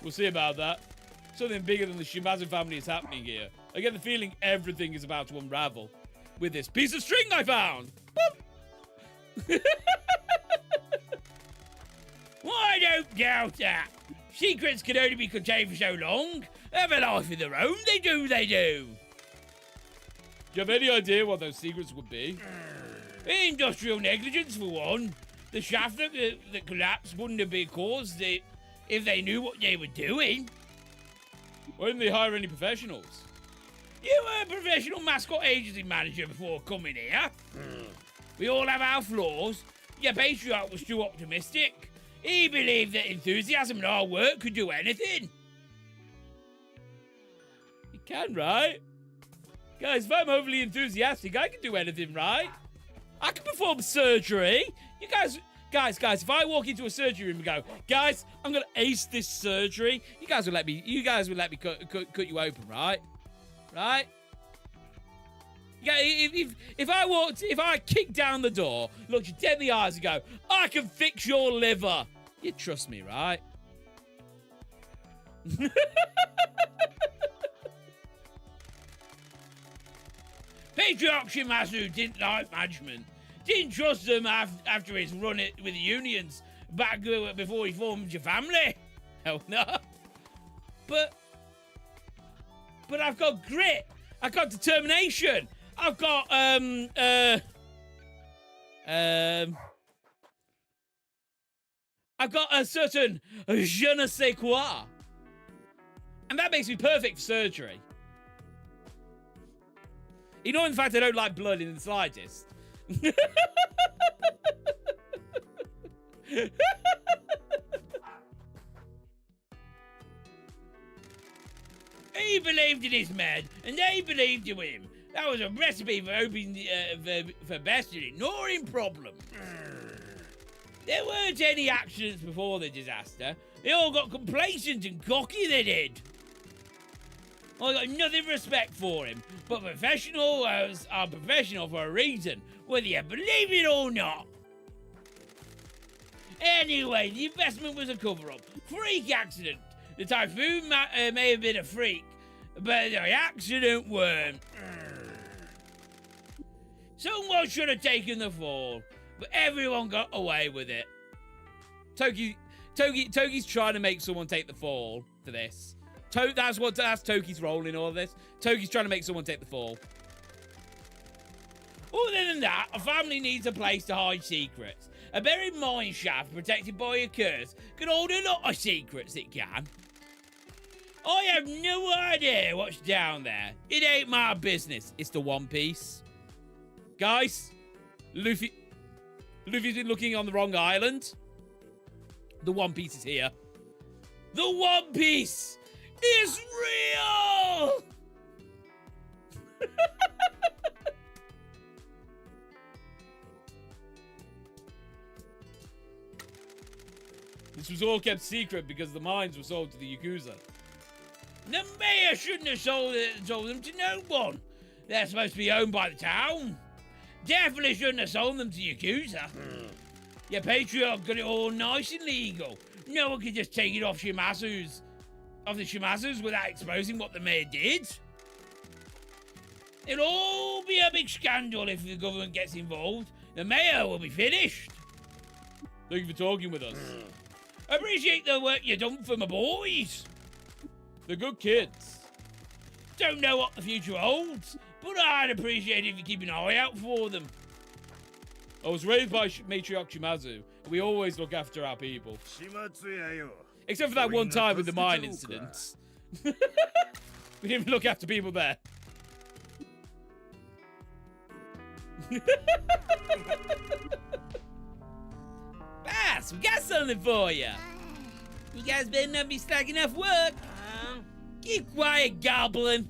We'll see about that. Something bigger than the Shimazu family is happening here. I get the feeling everything is about to unravel. With this piece of string I found! Boop! Well, I don't doubt that. Secrets can only be contained for so long. They have a life of their own, they do. Do you have any idea what those secrets would be? Industrial negligence, for one. The shaft that collapsed wouldn't have been caused if they knew what they were doing. Why didn't they hire any professionals? You were a professional mascot agency manager before coming here. We all have our flaws. Your patriarch was too optimistic. He believed that enthusiasm and hard work could do anything. You can, right? Guys, if I'm overly enthusiastic, I can do anything, right? I can perform surgery. You guys, if I walk into a surgery room and go, guys, I'm gonna ace this surgery, you guys will let me cut you open, right? Right? Yeah, if I kick down the door, look you dead in the eyes and go, I can fix your liver, you'd trust me, right? Patriarch Shimazu didn't like management. Didn't trust them after his run with the unions back before he formed your family. Hell no. But I've got grit. I've got determination. I've got I've got a certain je ne sais quoi. And that makes me perfect for surgery. You know, in fact, I don't like blood in the slightest. He believed in his men, and they believed in him. That was a recipe for for best and ignoring problems. There weren't any accidents before the disaster. They all got complacent and cocky, they did. I got nothing respect for him, but professionals are professional for a reason, whether you believe it or not. Anyway, the investment was a cover-up. Freak accident. The typhoon may have been a freak, but the accident weren't. Someone should have taken the fall, but everyone got away with it. Toki's trying to make someone take the fall for this. That's Toki's role in all of this. Toki's trying to make someone take the fall. Other than that, a family needs a place to hide secrets. A buried mine shaft protected by a curse can hold a lot of secrets, it can. I have no idea what's down there. It ain't my business. It's the One Piece. Guys, Luffy's been looking on the wrong island. The One Piece is here. The One Piece is real! This was all kept secret because the mines were sold to the Yakuza. The mayor shouldn't have sold them to no one. They're supposed to be owned by the town. Definitely shouldn't have sold them to Yakuza. Your patriarch got it all nice and legal. No one could just take it off the Shimazus without exposing what the mayor did. It'll all be a big scandal if the government gets involved. The mayor will be finished. Thank you for talking with us. Appreciate the work you've done for my boys. They're good kids. Don't know what the future holds, but I'd appreciate it if you keep an eye out for them. I was raised by Matriarch Shimazu, and we always look after our people. Except for that one time with the mine incident. We didn't look after people there. Bass, we got something for you. You guys better not be slacking off work. Keep quiet, Goblin.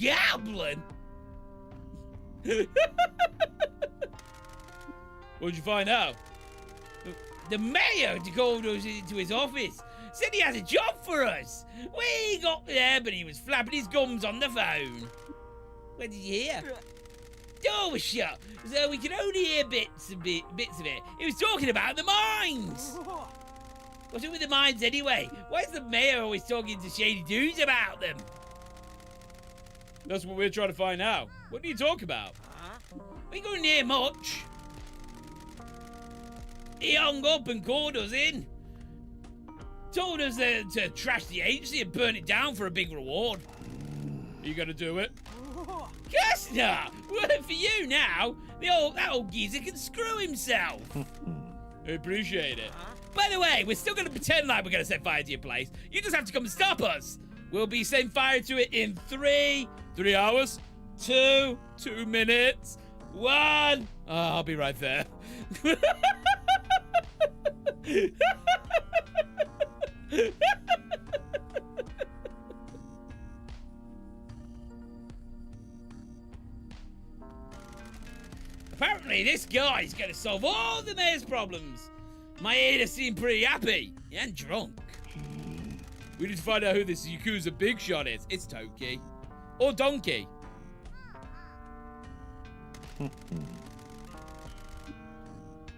Goblin? What'd you find out? The mayor called us into his office. Said he has a job for us. We got there, but he was flapping his gums on the phone. What did you hear? Door was shut, so we could only hear bits of it. He was talking about the mines. What's up with the mines anyway? Why is the mayor always talking to shady dudes about them? That's what we're trying to find out. What do you talk about? We couldn't hear much. He hung up and called us in. Told us to trash the agency and burn it down for a big reward. Are you gonna do it? Guess not. Work for you now. That old geezer can screw himself. I appreciate it. By the way, we're still gonna pretend like we're gonna set fire to your place. You just have to come and stop us. We'll be setting fire to it in 3 hours, 2 minutes, 1. Oh, I'll be right there. Apparently, this guy's gonna solve all the mayor's problems. My ears seem pretty happy and drunk. We need to find out who this Yakuza big shot is. It's Toki. Or Donkey.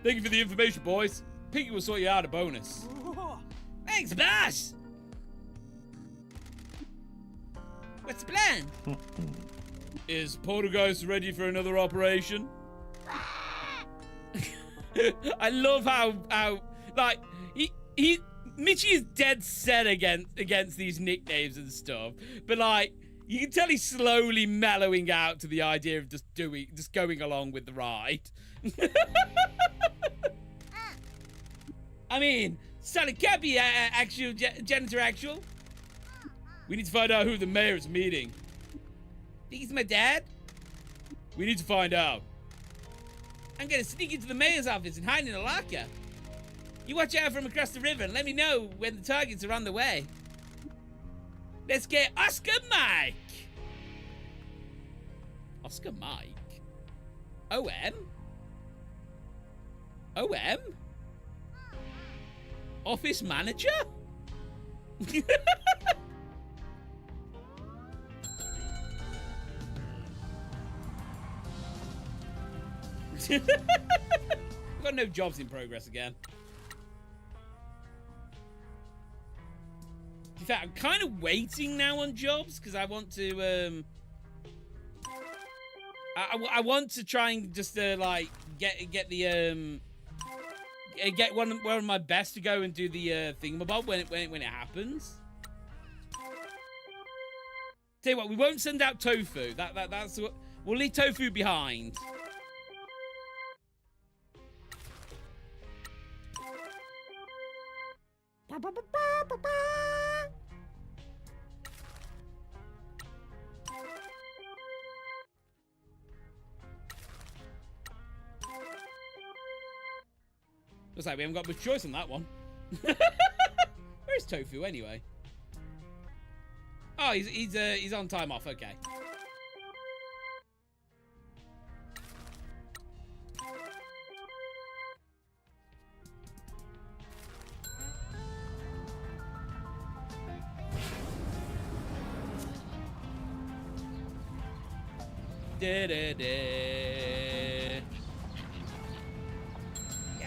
Thank you for the information, boys. Pinky will sort you out a bonus. Thanks, boss. What's the plan? Is Poltergeist ready for another operation? I love how like Michi is dead set against these nicknames and stuff, but like you can tell he's slowly mellowing out to the idea of just going along with the ride. I mean, son, it can't be actual janitor actual. We need to find out who the mayor is meeting. Think he's my dad? We need to find out. I'm gonna sneak into the mayor's office and hide in a locker. You watch out from across the river and let me know when the targets are on the way. Let's get Oscar Mike. Oscar Mike. OM? OM? Office manager? We've got no jobs in progress again. In fact, I'm kind of waiting now on jobs because I want to I want to try and just like get the get one of my best to go and do the thingamabob when it happens. Tell you what, we won't send out Tofu. That's what we'll leave Tofu behind. Looks like we haven't got much choice on that one. Where's Tofu anyway? Oh, he's on time off. Okay.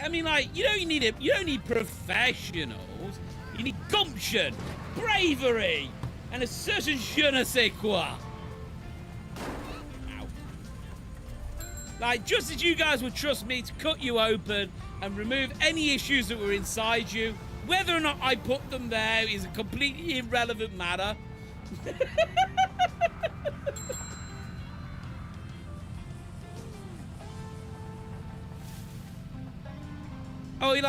I mean, like, you don't need professionals. You need gumption, bravery, and a certain je ne sais quoi. Ow. Like, just as you guys would trust me to cut you open and remove any issues that were inside you, whether or not I put them there is a completely irrelevant matter. Oh, you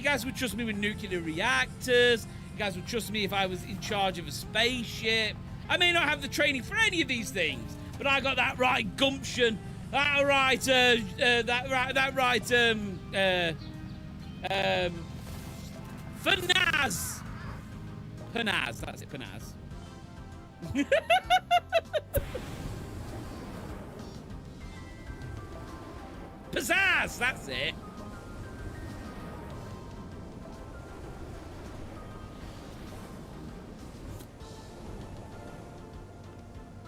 guys would trust me with nuclear reactors. You guys would trust me if I was in charge of a spaceship. I may not have the training for any of these things, but I got that right gumption, that right Panaz. Panaz, that's it, Panaz. Pizzazz, that's it.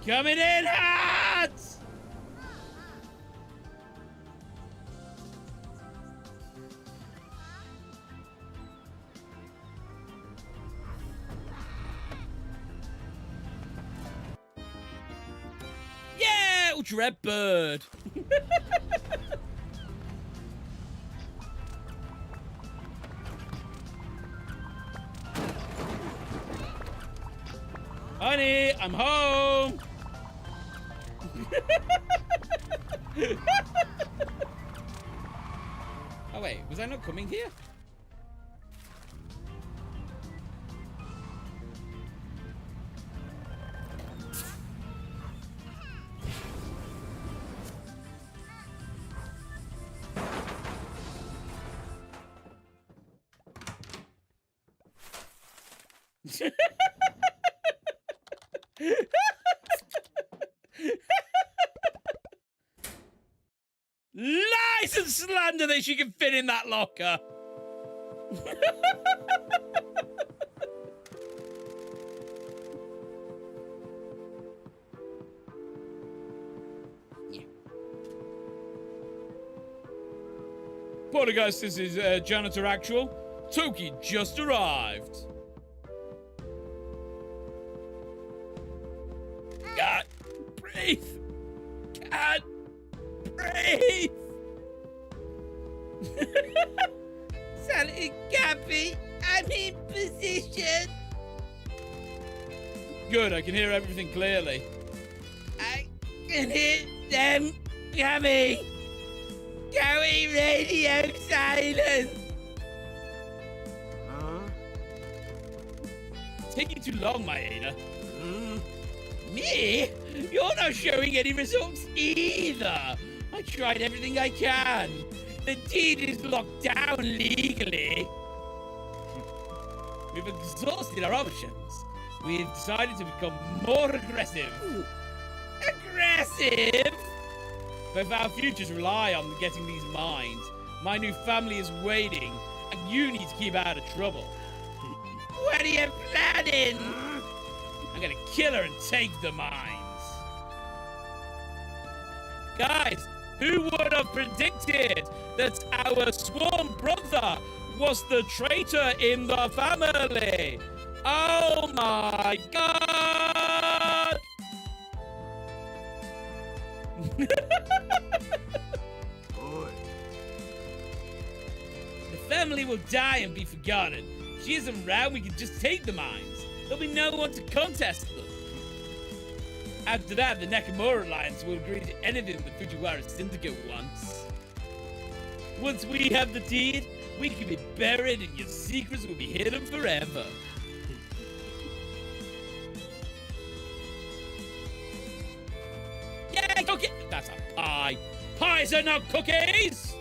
Coming in hot! Yeah, Ultra Red Bird. Honey, I'm home. Oh wait, was I not coming here? Lies and slander that she can fit in that locker. Yeah. Porter guys, this is Janitor Actual. Toki just arrived. God, breathe. God. Brave! Sally Gappy, I'm in position. Good, I can hear everything clearly. I can hear them coming. Going radio silence. Taking too long, Maeda. Me? You're not showing any results either. I tried everything I can. The deed is locked down legally. We've exhausted our options. We've decided to become more aggressive. impressive! Both our futures rely on getting these mines. My new family is waiting, and you need to keep out of trouble. What are you planning? I'm gonna kill her and take the mines. Guys, who would have predicted that our sworn brother was the traitor in the family? Oh my god! The family will die and be forgotten. If she isn't around, we can just take the mines. There'll be no one to contest them. After that, the Nakamura Alliance will agree to anything the Fujiwara Syndicate wants. Once we have the deed, we can be buried and your secrets will be hidden forever. Yeah, cookie! That's a pie. Pies are not cookies!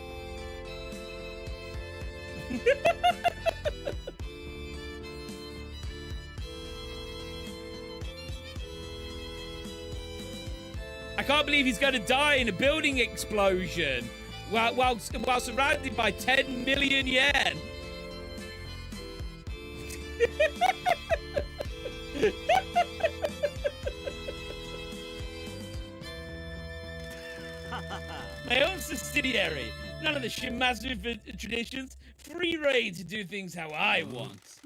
I can't believe he's going to die in a building explosion while surrounded by 10 million yen. My own subsidiary. None of the Shimazu traditions. Free reign to do things how I want.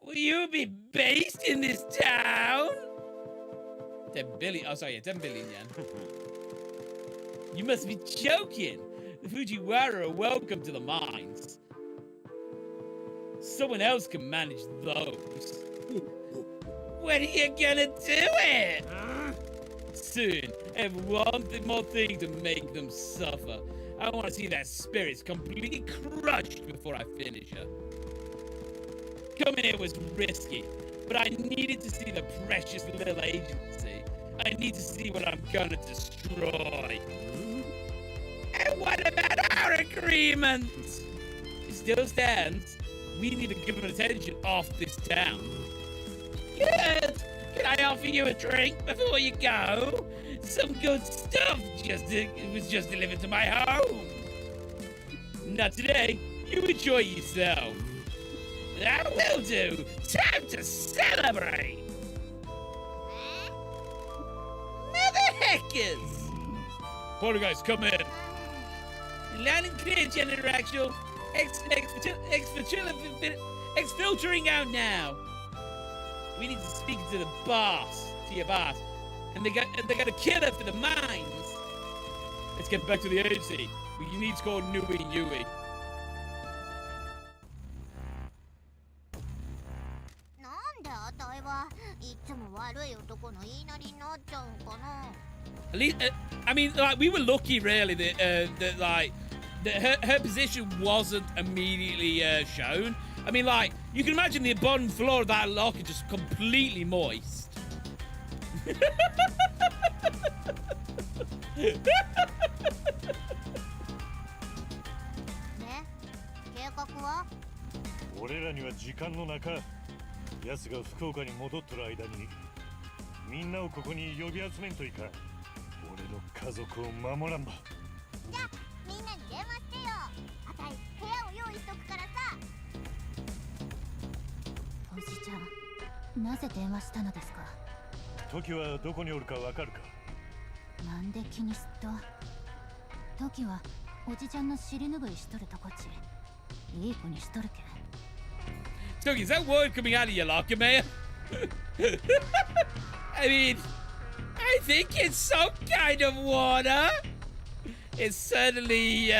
Will you be based in this town? 10 billion. Oh, sorry, yeah, 10 billion yen. You must be joking. The Fujiwara are welcome to the mines. Someone else can manage those. When are you gonna do it? Soon. I have one more thing to make them suffer. I want to see their spirits completely crushed before I finish her. Coming here was risky, but I needed to see the precious little agency. I need to see what I'm gonna destroy. And what about our agreement? It still stands. We need to give them attention off this town. Good. Can I offer you a drink before you go? Some good stuff was just delivered to my home. Not today. You enjoy yourself. That will do. Time to celebrate. Mother heckers! Porter guys, come in. Loud and clear, General Actual. Exfiltering out now. We need to speak to the boss, to your boss. And they got a killer for the mines. Let's get back to the agency. We need to call Nui Yui. なんであたいはいつも悪い男の言いなりになっちゃうんかな。 At least, I mean, like we were lucky, really, that her position wasn't immediately shown. I mean, like you can imagine the bottom floor of that locker just completely moist. 計画は？俺らには時間の中、奴が福岡に戻っとる間にみんなをここに呼び集めんといかん。俺の家族を守らんば。じゃあみんなに電話してよ。あたい部屋を用意しとくからさ。おじちゃん、なぜ電話したのですか？トキはどこにおるかわかるか？なんで気にすっと？トキはおじちゃんの尻拭いしとるとこっち。いい子にしとるけ。Toki, is that word coming out of your locker, man? I mean, I think it's some kind of water. It's certainly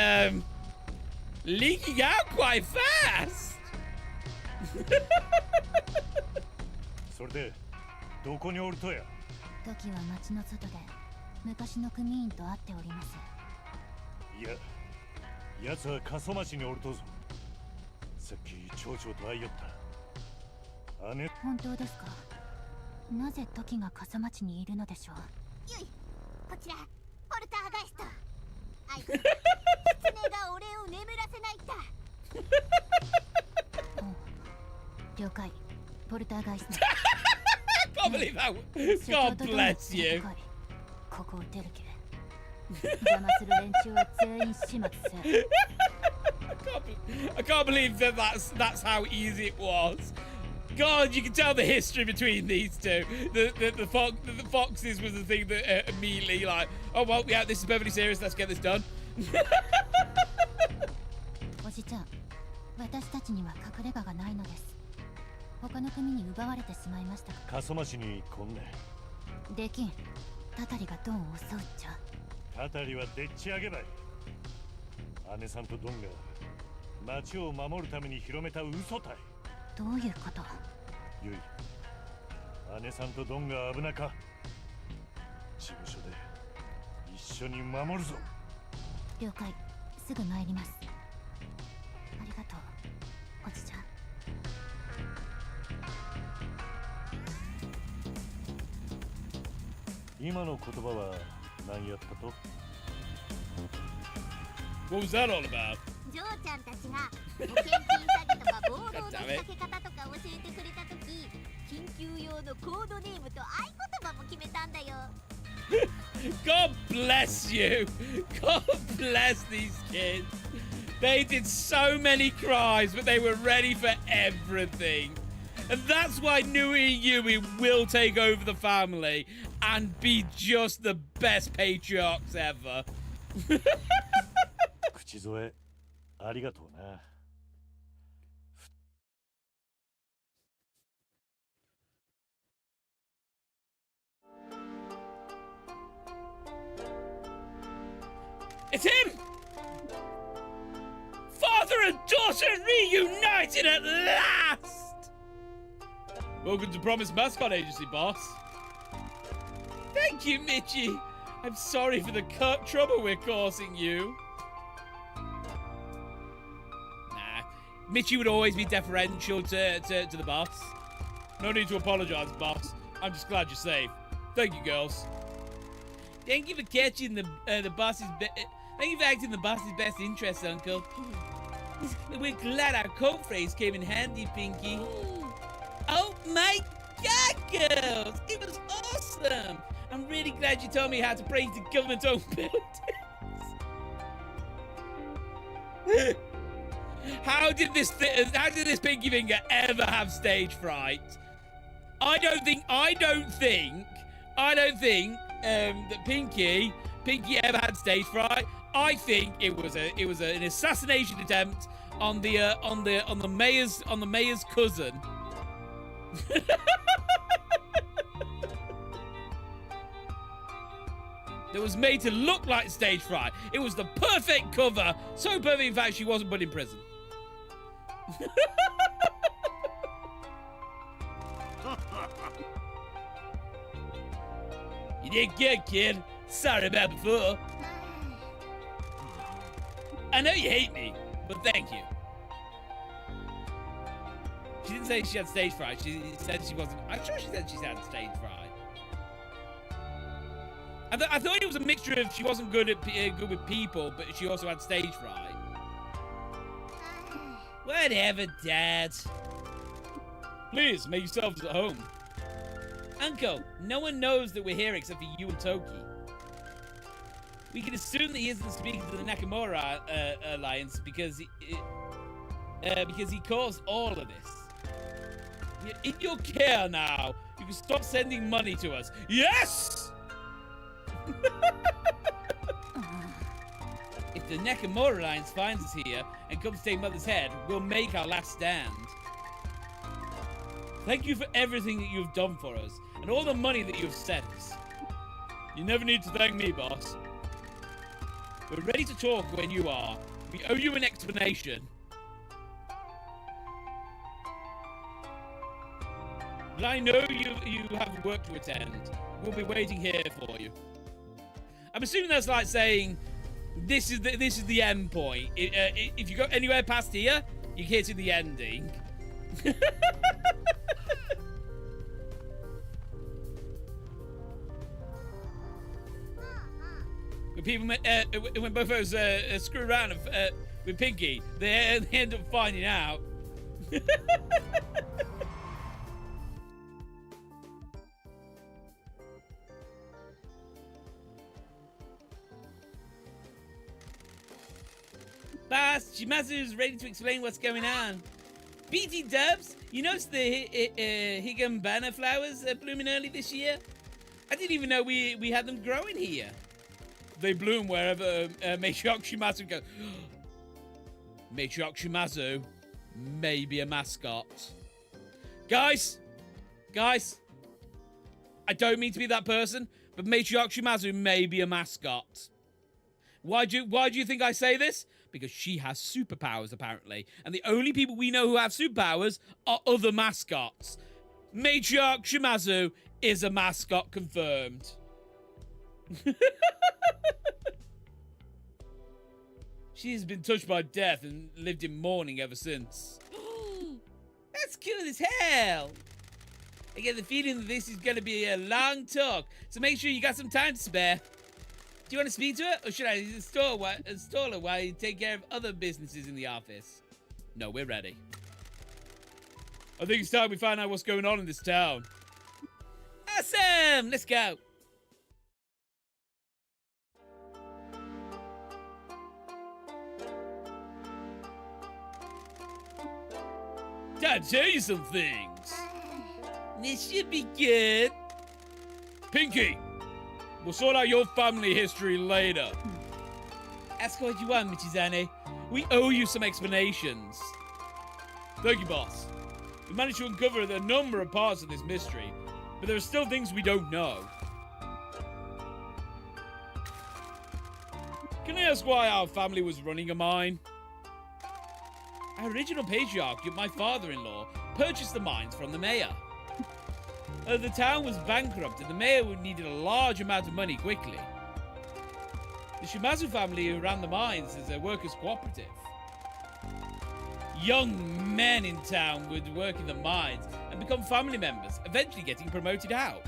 leaking out quite fast. それでどこにおるとや？トキは町の外で昔の組員と会っております。いや、奴は過疎町におるとぞ。さっき町長と会いよった。姉、本当ですか？なぜトキが過疎町にいるのでしょう？ゆい、こちらポルターガイスト。あいつ、狐が俺を眠らせないんだ。了解。ポルターガイスト。I can't believe that. God bless you. ここを出るけ。邪魔する連中は全員始末せ。I can't believe that that's how easy it was. God, you can tell the history between these two. The foxes was the thing that immediately like, oh well, yeah, this is perfectly serious. Let's get this done. おじちゃん、私たちには隠れ家がないのです。他の組に奪われてしまいました。かそましにこんね。できん。タタリがドンを襲うっちゃ。タタリはでっち上げばい。姉さんとドンが町を守るために広めた嘘たい。どういうこと？ゆい、姉さんとドンが危なか。事務所で一緒に守るぞ。了解、すぐ参ります。ありがとう、おじちゃん。今の言葉は何やったと？ What was that all about? ジョーちゃんたちが保険金詐欺とか暴動の仕掛け方とか教えてくれたとき、緊急用のコードネームと合言葉も決めたんだよ。God bless you. God bless these kids. They did so many crimes, but they were ready for everything. And that's why Nui Yui will take over the family and be just the best patriarchs ever. 口添えありがとうな。It's him! Father and daughter reunited at last! Welcome to Promise Mascot Agency, boss. Thank you, Mitchie. I'm sorry for the trouble we're causing you. Nah, Mitchie would always be deferential to the boss. No need to apologize, boss. I'm just glad you're safe. Thank you, girls. Thank you for catching the boss's. Thank you for acting in the boss's best interest, Uncle. We're glad our code phrase came in handy, Pinky. Oh my God, girls! It was awesome. I'm really glad you told me how to praise the government-owned buildings. How did this Pinky Finger ever have stage fright? I don't think that Pinky ever had stage fright. I think it was an assassination attempt on the mayor's cousin. That was made to look like stage fright. It was the perfect cover. So perfect, in fact, she wasn't put in prison. You did good, kid. Sorry about before. I know you hate me, but thank you. She didn't say she had stage fright. She said she wasn't. I'm sure she said she had stage fright. I thought it was a mixture of she wasn't good with people, but she also had stage fright. Whatever, Dad. Please make yourselves at home. Uncle, no one knows that we're here except for you and Toki. We can assume that he isn't speaking to the Nakamura Alliance because he caused all of this. You're in your care now. You can stop sending money to us. Yes! If the Nakamura Alliance finds us here and comes to take Mother's head, we'll make our last stand. Thank you for everything that you've done for us and all the money that you've sent us. You never need to thank me, boss. We're ready to talk when you are. We owe you an explanation. But I know you have work to attend. We'll be waiting here for you. I'm assuming that's like saying, this is the end point. If you go anywhere past here, you're hitting the ending. When both of us screw around with Pinky, they end up finding out. Boss, Shimazu's ready to explain what's going on. BT Dubs, you noticed the Higambana flowers blooming early this year? I didn't even know we had them growing here. They bloom wherever Matriarch Shimazu goes. Matriarch Shimazu may be a mascot. Guys, I don't mean to be that person, but Matriarch Shimazu may be a mascot. Why do you think I say this? Because she has superpowers, apparently. And the only people we know who have superpowers are other mascots. Matriarch Shimazu is a mascot confirmed. She's been touched by death and lived in mourning ever since. That's cool as hell. I get the feeling that this is going to be a long talk, so make sure you got some time to spare. Do you want to speak to her, or should I install her while you take care of other businesses in the office? No, we're ready. I think it's time we find out what's going on in this town. Awesome! Let's go! Time to tell you some things. This should be good. Pinky, we'll sort out your family history later. Ask what you want, Michizane. We owe you some explanations. Thank you, boss. We managed to uncover a number of parts of this mystery, but there are still things we don't know. Can I ask why our family was running a mine? Our original patriarch, my father-in-law, purchased the mines from the mayor. The town was bankrupt and the mayor needed a large amount of money quickly. The Shimazu family who ran the mines as a workers' cooperative. Young men in town would work in the mines and become family members, eventually getting promoted out.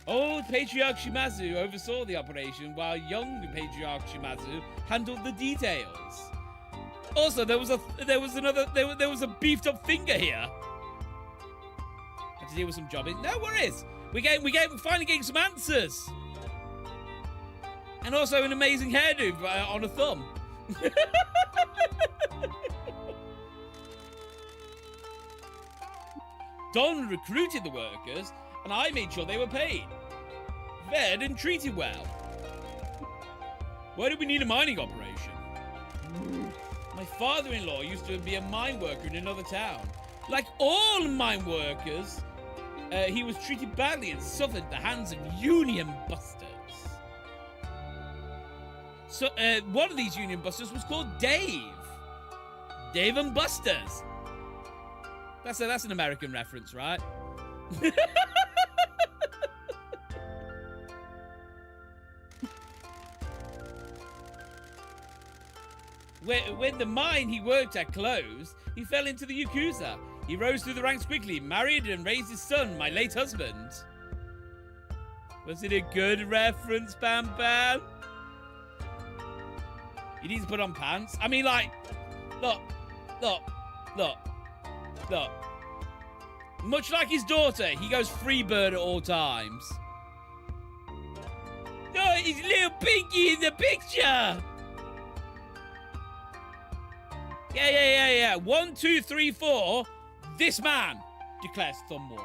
Old Patriarch Shimazu oversaw the operation while young Patriarch Shimazu handled the details. Also, there was a beefed up finger here. Have to deal with some jobbing. No worries. We're finally getting some answers. And also an amazing hairdo on a thumb. Don recruited the workers, and I made sure they were paid, fed, and treated well. Why do we need a mining operation? My father-in-law used to be a mine worker in another town. Like all mine workers, he was treated badly and suffered at the hands of union busters. So, one of these union busters was called Dave. Dave and Busters. That's an American reference, right? When the mine he worked at closed, he fell into the Yakuza. He rose through the ranks quickly, married and raised his son, my late husband. Was it a good reference, Bam Bam? You need to put on pants. I mean, like, look. Much like his daughter, he goes freebird at all times. Oh, he's little Pinky in the picture. Yeah. 1, 2, 3, 4. This man declares thumb war.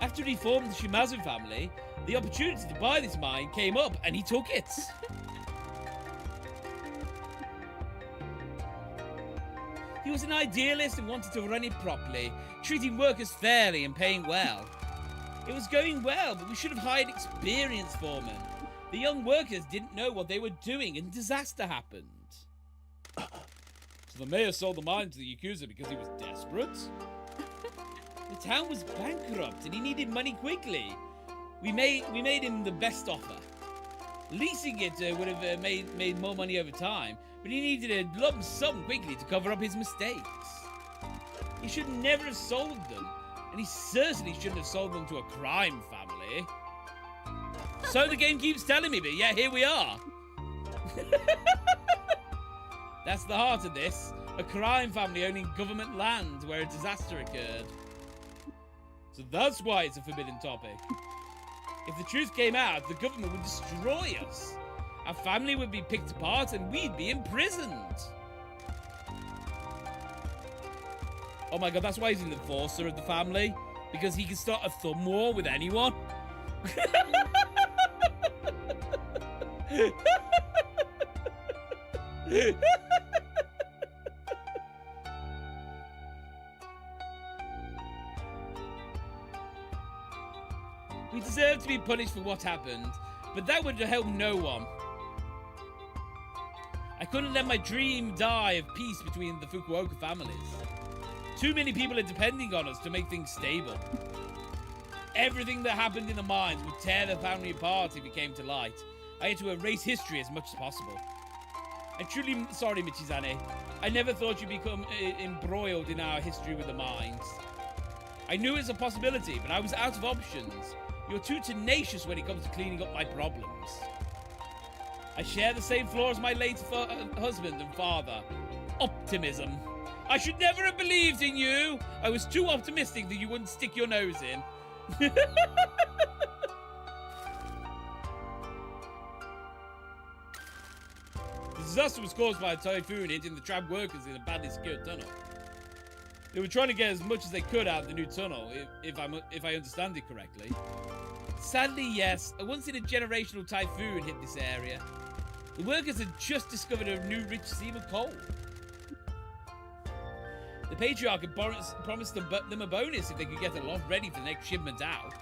After he formed the Shimazu family, the opportunity to buy this mine came up and he took it. He was an idealist and wanted to run it properly, treating workers fairly and paying well. It was going well, but we should have hired experienced foremen. The young workers didn't know what they were doing and disaster happened. So the mayor sold the mine to the Yakuza because he was desperate? The town was bankrupt and he needed money quickly. We made him the best offer. Leasing it would have made more money over time, but he needed a lump sum quickly to cover up his mistakes. He should never have sold them, and he certainly shouldn't have sold them to a crime family. So the game keeps telling me, but yeah, here we are. That's the heart of this. A crime family owning government land where a disaster occurred. So that's why it's a forbidden topic. If the truth came out, the government would destroy us. Our family would be picked apart and we'd be imprisoned. Oh my god, that's why he's an enforcer of the family. Because he can start a thumb war with anyone. We deserve to be punished for what happened, but that would help no one. I couldn't let my dream die of peace between the Fukuoka families. Too many people are depending on us to make things stable. Everything that happened in the mines would tear the family apart if it came to light. I had to erase history as much as possible. I'm truly sorry, Michizane. I never thought you'd become embroiled in our history with the mines. I knew it was a possibility, but I was out of options. You're too tenacious when it comes to cleaning up my problems. I share the same flaw as my late husband and father. Optimism. I should never have believed in you. I was too optimistic that you wouldn't stick your nose in. The disaster was caused by a typhoon hitting the trapped workers in a badly secured tunnel. They were trying to get as much as they could out of the new tunnel, if I understand it correctly. Sadly, yes, a once-in-a-generational typhoon hit this area. The workers had just discovered a new rich seam of coal. The patriarch had promised them a bonus if they could get the lot ready for the next shipment out.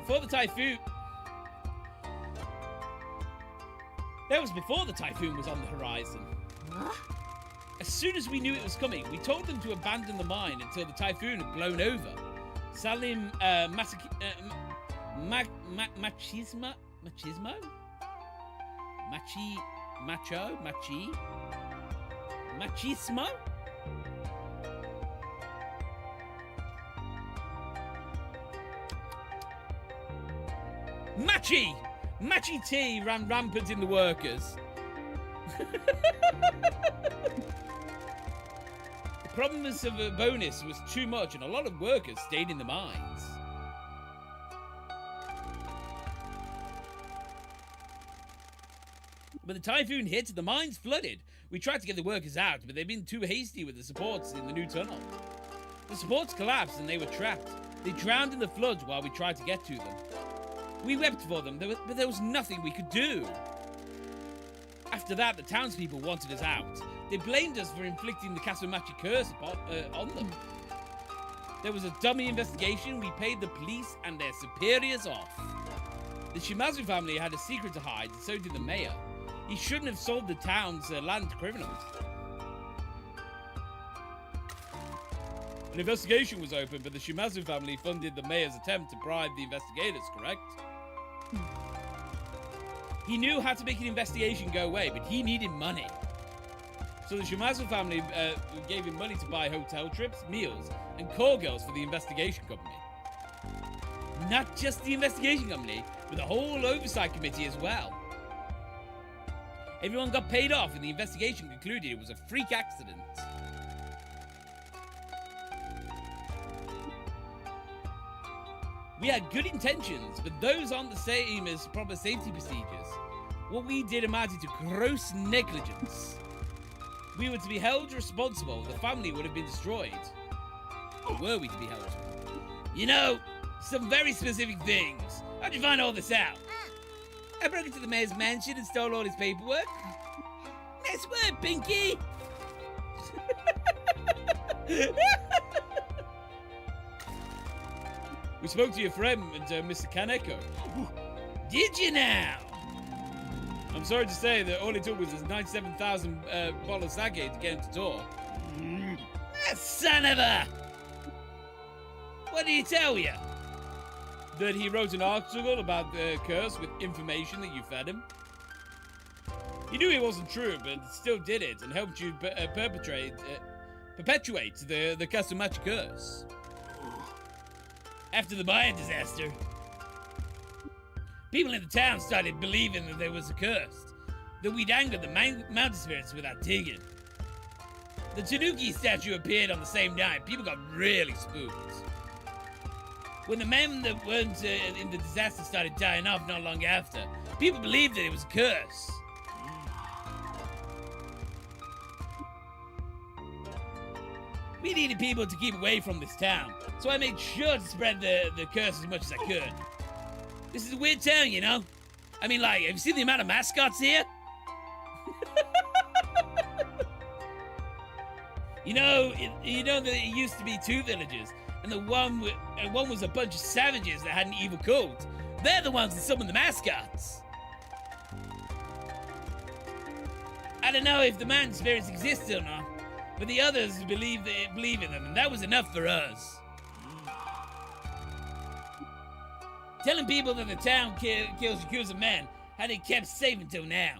Before the typhoon... That was before the typhoon was on the horizon. As soon as we knew it was coming, we told them to abandon the mine until the typhoon had blown over. Salim Machismo? Machismo? Machi tea ran rampant in the workers. The promise of a bonus was too much and a lot of workers stayed in the mines. When the typhoon hit, the mines flooded. We tried to get the workers out, but they'd been too hasty with the supports in the new tunnel. The supports collapsed and they were trapped. They drowned in the floods while we tried to get to them. We wept for them, but there was nothing we could do. After that, the townspeople wanted us out. They blamed us for inflicting the Kasumachi curse on them. There was a dummy investigation. We paid the police and their superiors off. The Shimazu family had a secret to hide, and so did the mayor. He shouldn't have sold the town's land to criminals. An investigation was opened, but the Shimazu family funded the mayor's attempt to bribe the investigators, correct? He knew how to make an investigation go away, but he needed money. So the Shimazu family gave him money to buy hotel trips, meals, and call girls for the investigation company. Not just the investigation company, but the whole oversight committee as well. Everyone got paid off, and the investigation concluded it was a freak accident. We had good intentions, but those aren't the same as proper safety procedures. What we did amounted to gross negligence. We were to be held responsible. The family would have been destroyed. Or were we to be held? You know, some very specific things. How'd you find all this out? I broke into the mayor's mansion and stole all his paperwork. Nice work, Pinky! We spoke to your friend, Mr. Kaneko. Did you now? I'm sorry to say that all it took was his 97,000 bottle of sake to get him to talk. That son of a... What did he tell you? That he wrote an article about the curse with information that you fed him. He knew it wasn't true, but still did it and helped you perpetuate the Kasumachi curse. After the Mayan disaster, people in the town started believing that there was a curse, that we'd angered the mountain spirits with our digging. The Tanuki statue appeared on the same night. People got really spooked. when the men that weren't in the disaster started dying off not long after, people believed that it was a curse. We needed people to keep away from this town, so I made sure to spread the curse as much as I could. This is a weird town, you know? I mean, like, have you seen the amount of mascots here? You know that it used to be 2 villages, and the one was a bunch of savages that had an evil cult. They're the ones that summoned the mascots. I don't know if the man spirits exist or not, but the others believe in them, and that was enough for us. Telling people that the town kills Yakuza men had it kept safe until now.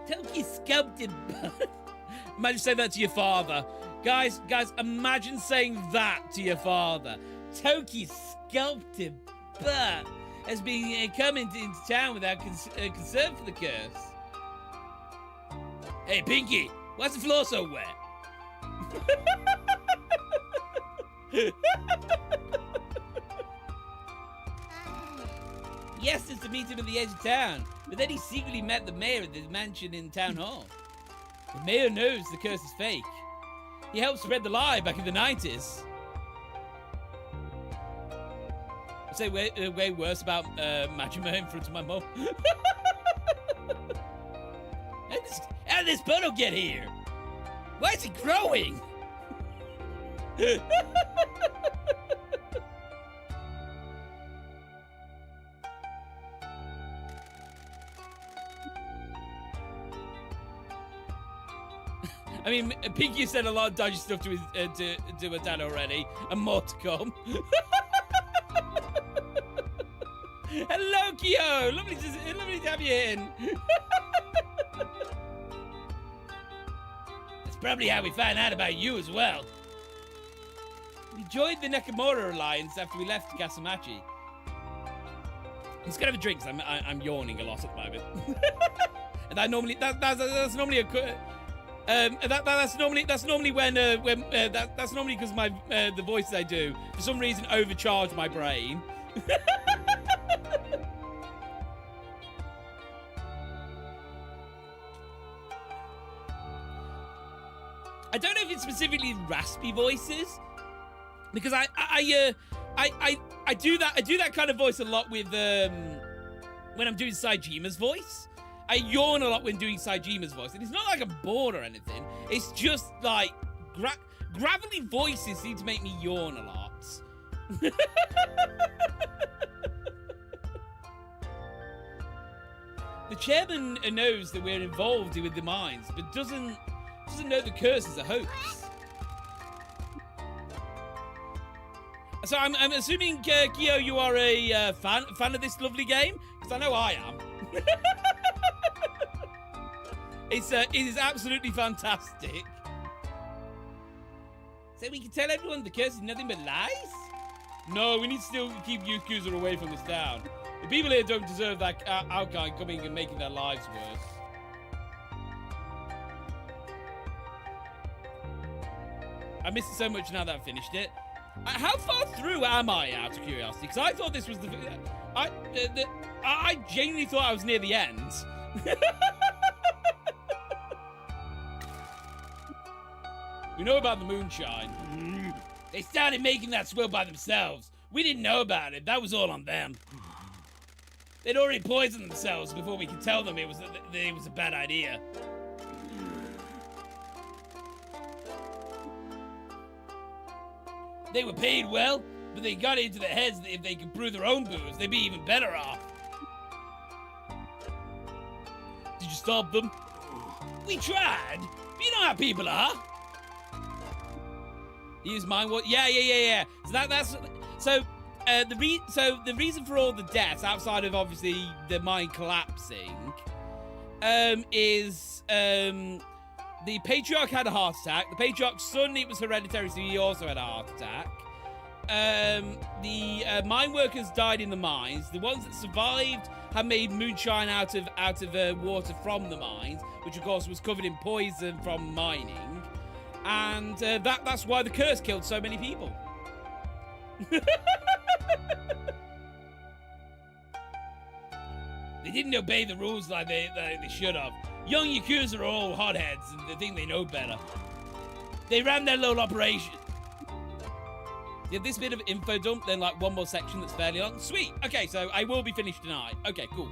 Toki sculpted. Imagine saying that to your father. Guys, imagine saying that to your father. Toki sculpted butt has been coming into town without concern for the curse. Hey, Pinky, why's the floor so wet? Yes, it's to meet him at the edge of town, but then he secretly met the mayor at the mansion in town hall. The mayor knows the curse is fake. He helped spread the lie back in the 90s. I'd say way worse about Majima in front of my mum. How did this puddle get here? Why is it growing? I mean, Pinky said a lot of dodgy stuff to her dad already, and more to come. Hello, Kyo! Lovely to have you in. That's probably how we found out about you as well. We joined the Nakamura Alliance after we left Kasamachi. Let's get have a drink, 'cause I'm yawning a lot at the moment. And that's normally a that's normally when that's normally because my the voices I do for some reason overcharge my brain. I don't know if it's specifically raspy voices, because I do that kind of voice a lot with when I'm doing Saijima's voice. I yawn a lot when doing Saijima's voice, and it's not like I'm bored or anything. It's just like gravelly voices seem to make me yawn a lot. The chairman knows that we're involved with the mines, but doesn't know the curse is a hoax. So I'm assuming, Kyo, you are a fan of this lovely game? Because I know I am. It is absolutely fantastic. So we can tell everyone the curse is nothing but lies? No, we need to still keep Yakuza away from this town. The people here don't deserve that outguy coming and making their lives worse. I missed it so much now that I've finished it. How far through am I, out of curiosity? Because I thought this was the... I genuinely thought I was near the end. We know about the moonshine. They started making that swill by themselves. We didn't know about it. That was all on them. They'd already poisoned themselves before we could tell them it was a bad idea. They were paid well, but they got it into their heads that if they could brew their own booze, they'd be even better off. Did you stop them? We tried, but you know how people are. Use mine. What? Yeah. So the reason for all the deaths outside of obviously the mine collapsing, is the patriarch had a heart attack. The patriarch's son, it was hereditary, so he also had a heart attack. the mine workers died in the mines. The ones that survived have made moonshine out of water from the mines, which of course was covered in poison from mining, and that's why the curse killed so many people. They didn't obey the rules like they should have. Young Yakuza are all hotheads and they think they know better. They ran their little operation. You have this bit of info dump, then like one more section that's fairly long. Sweet. Okay, so I will be finished tonight. Okay, cool.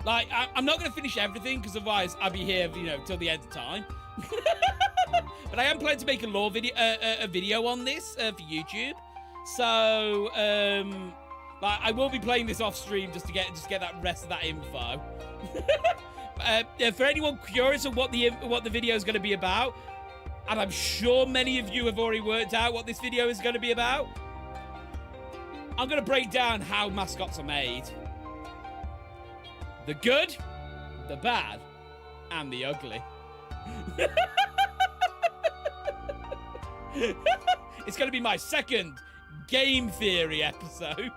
Like, I'm not going to finish everything because otherwise I'll be here, you know, till the end of time. But I am planning to make a lore video, a video on this for YouTube. So, like, I will be playing this off stream just to get that rest of that info. For anyone curious of what the video is going to be about, and I'm sure many of you have already worked out what this video is going to be about, I'm going to break down how mascots are made. The good, the bad, and the ugly. It's going to be my second game theory episode.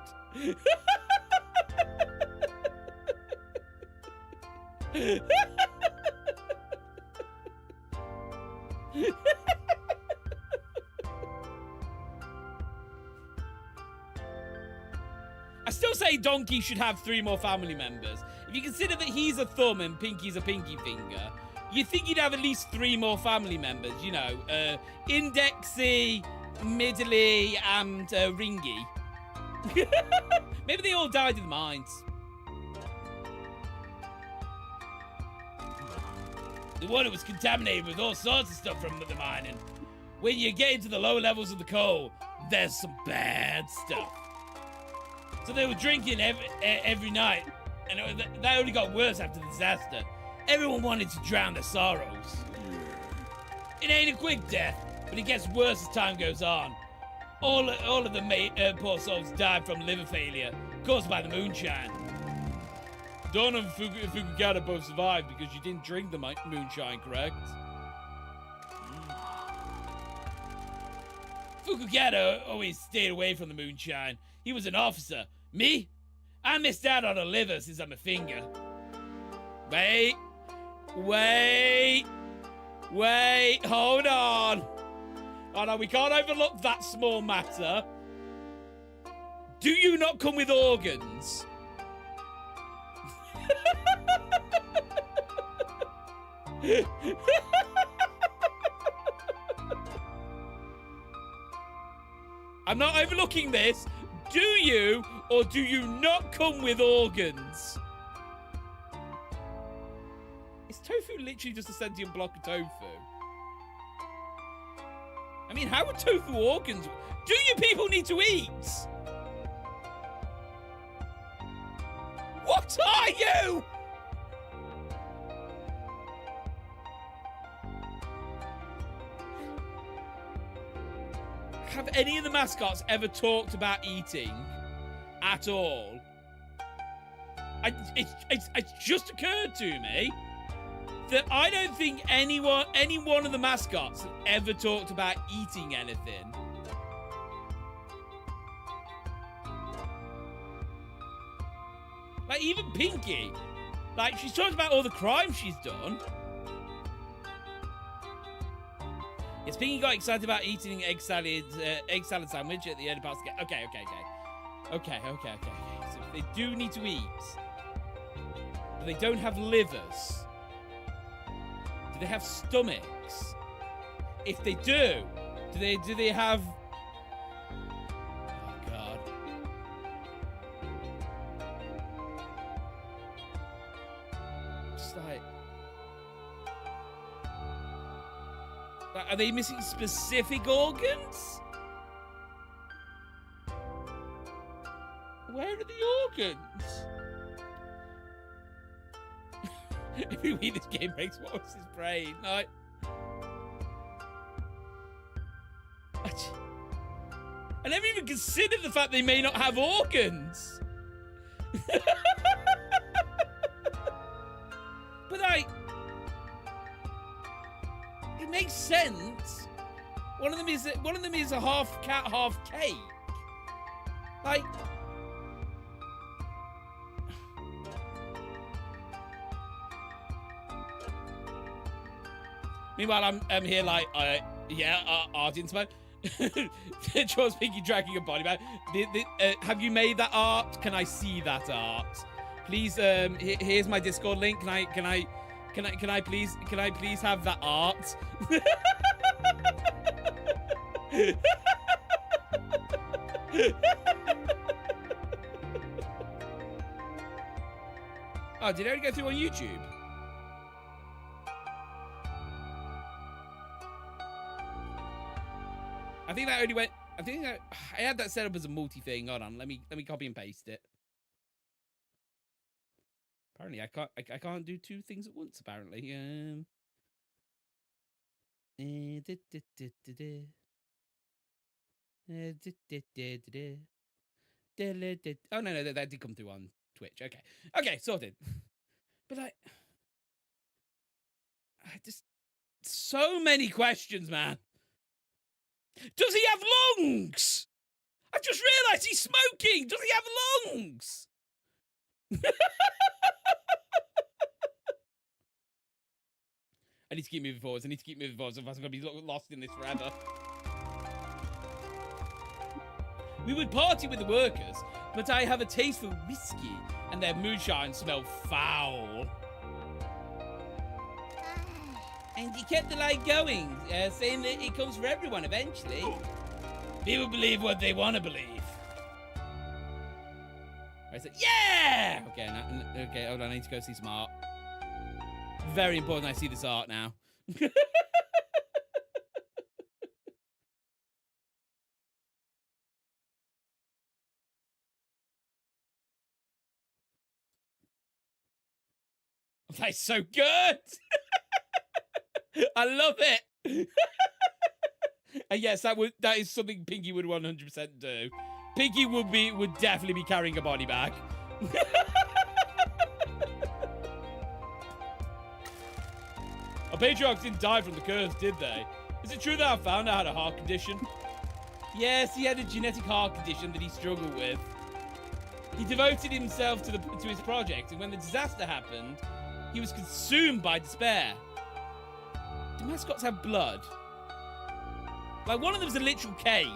I still say Donkey should have 3 more family members. If you consider that he's a thumb and Pinky's a pinky finger, you'd think he'd have at least 3 more family members, you know, Indexy, Middly, and Ringy. Maybe they all died in the mines. The water was contaminated with all sorts of stuff from the mining. When you get into the lower levels of the coal, there's some bad stuff. So they were drinking every night, and that only got worse after the disaster. Everyone wanted to drown their sorrows. It ain't a quick death, but it gets worse as time goes on. All of the poor souls died from liver failure caused by the moonshine. Dawn and Fukugata both survived because you didn't drink the moonshine, correct? Fukugata always stayed away from the moonshine. He was an officer. Me? I missed out on a liver since I'm a finger. Wait, hold on. Oh no, we can't overlook that small matter. Do you not come with organs? I'm not overlooking this. Do you or do you not come with organs? Is tofu literally just a sentient block of tofu? I mean, how would tofu organs... Do you people need to eat? What are you? Have any of the mascots ever talked about eating at all? It's just occurred to me that I don't think any one of the mascots have ever talked about eating anything. Like, even Pinky. Like, she's talked about all the crimes she's done. Yes, Pinky got excited about eating egg salad sandwich at the end of past. Okay. So they do need to eat, but they don't have livers. Do they have stomachs? If they do they have... Oh, God. Just like... Are they missing specific organs? Where are the organs? Every week this game makes Wallace's brain. Like, I never even considered the fact they may not have organs. But like, it makes sense. One of them is a half cat, half cake. Like, meanwhile, I'm here like, art inspo. Charles Pinky dragging a body bag. Have you made that art? Can I see that art? Please, here's my Discord link. Can I please have that art? Oh, did it already go through on YouTube? I think that only went. I think I had that set up as a multi thing. Hold on, let me copy and paste it. Apparently, I can't do two things at once. Apparently, Oh no, that did come through on Twitch. Okay, sorted. But I just so many questions, man. Does he have lungs? I've just realised he's smoking. Does he have lungs? I need to keep moving forwards. Otherwise I'm going to be lost in this forever. We would party with the workers, but I have a taste for whiskey, and their moonshine smell foul. And he kept the light going, saying that it comes for everyone eventually. People believe what they want to believe. I said, yeah! Okay, hold on, I need to go see some art. Very important I see this art now. That's so good! I love it! And yes, that is something Pinky would 100% do. Pinky would definitely be carrying a body bag. Our patriarchs didn't die from the curse, did they? Is it true that I found out had a heart condition? Yes, he had a genetic heart condition that he struggled with. He devoted himself to his project, and when the disaster happened, he was consumed by despair. Do mascots have blood? Like, one of them's a literal cake.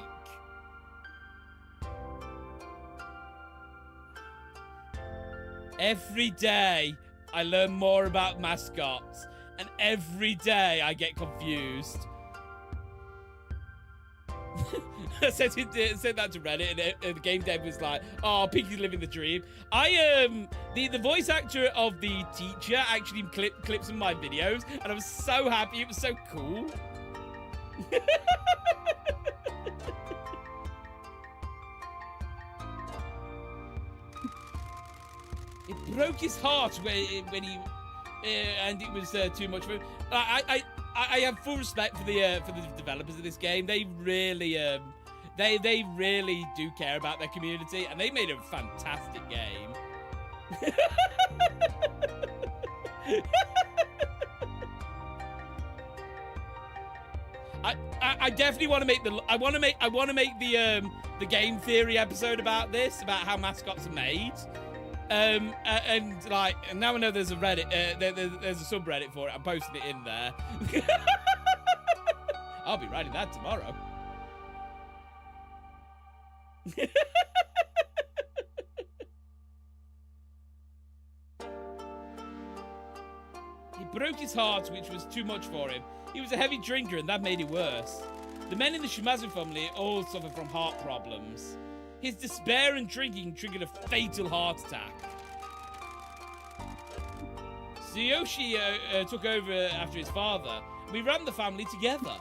Every day, I learn more about mascots, and every day I get confused. I said that to Reddit, and the game dev was like, "Oh, Pinky's living the dream." The voice actor of the teacher actually clipped some of my videos, and I was so happy. It was so cool. It broke his heart when he, and it was too much for him. I have full respect for the developers of this game. They really they really do care about their community, and they made a fantastic game. I definitely want to make the game theory episode about this, about how mascots are made. And now I know there's a Reddit, there's a subreddit for it. I'm posting it in there. I'll be writing that tomorrow. He broke his heart, which was too much for him. He was a heavy drinker, and that made it worse. The men in the Shimazu family all suffer from heart problems. His despair and drinking triggered a fatal heart attack. Tsuyoshi took over after his father. We ran the family together.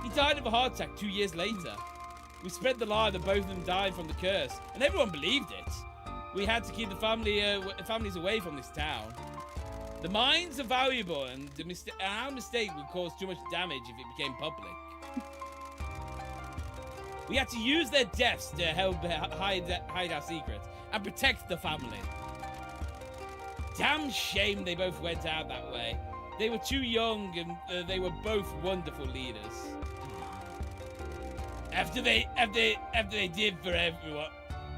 He died of a heart attack 2 years later. We spread the lie that both of them died from the curse, and everyone believed it. We had to keep the families away from this town. The mines are valuable, and our mistake would cause too much damage if it became public. We had to use their deaths to help hide our secrets and protect the family. Damn shame they both went out that way. They were too young, and they were both wonderful leaders. After they did for everyone,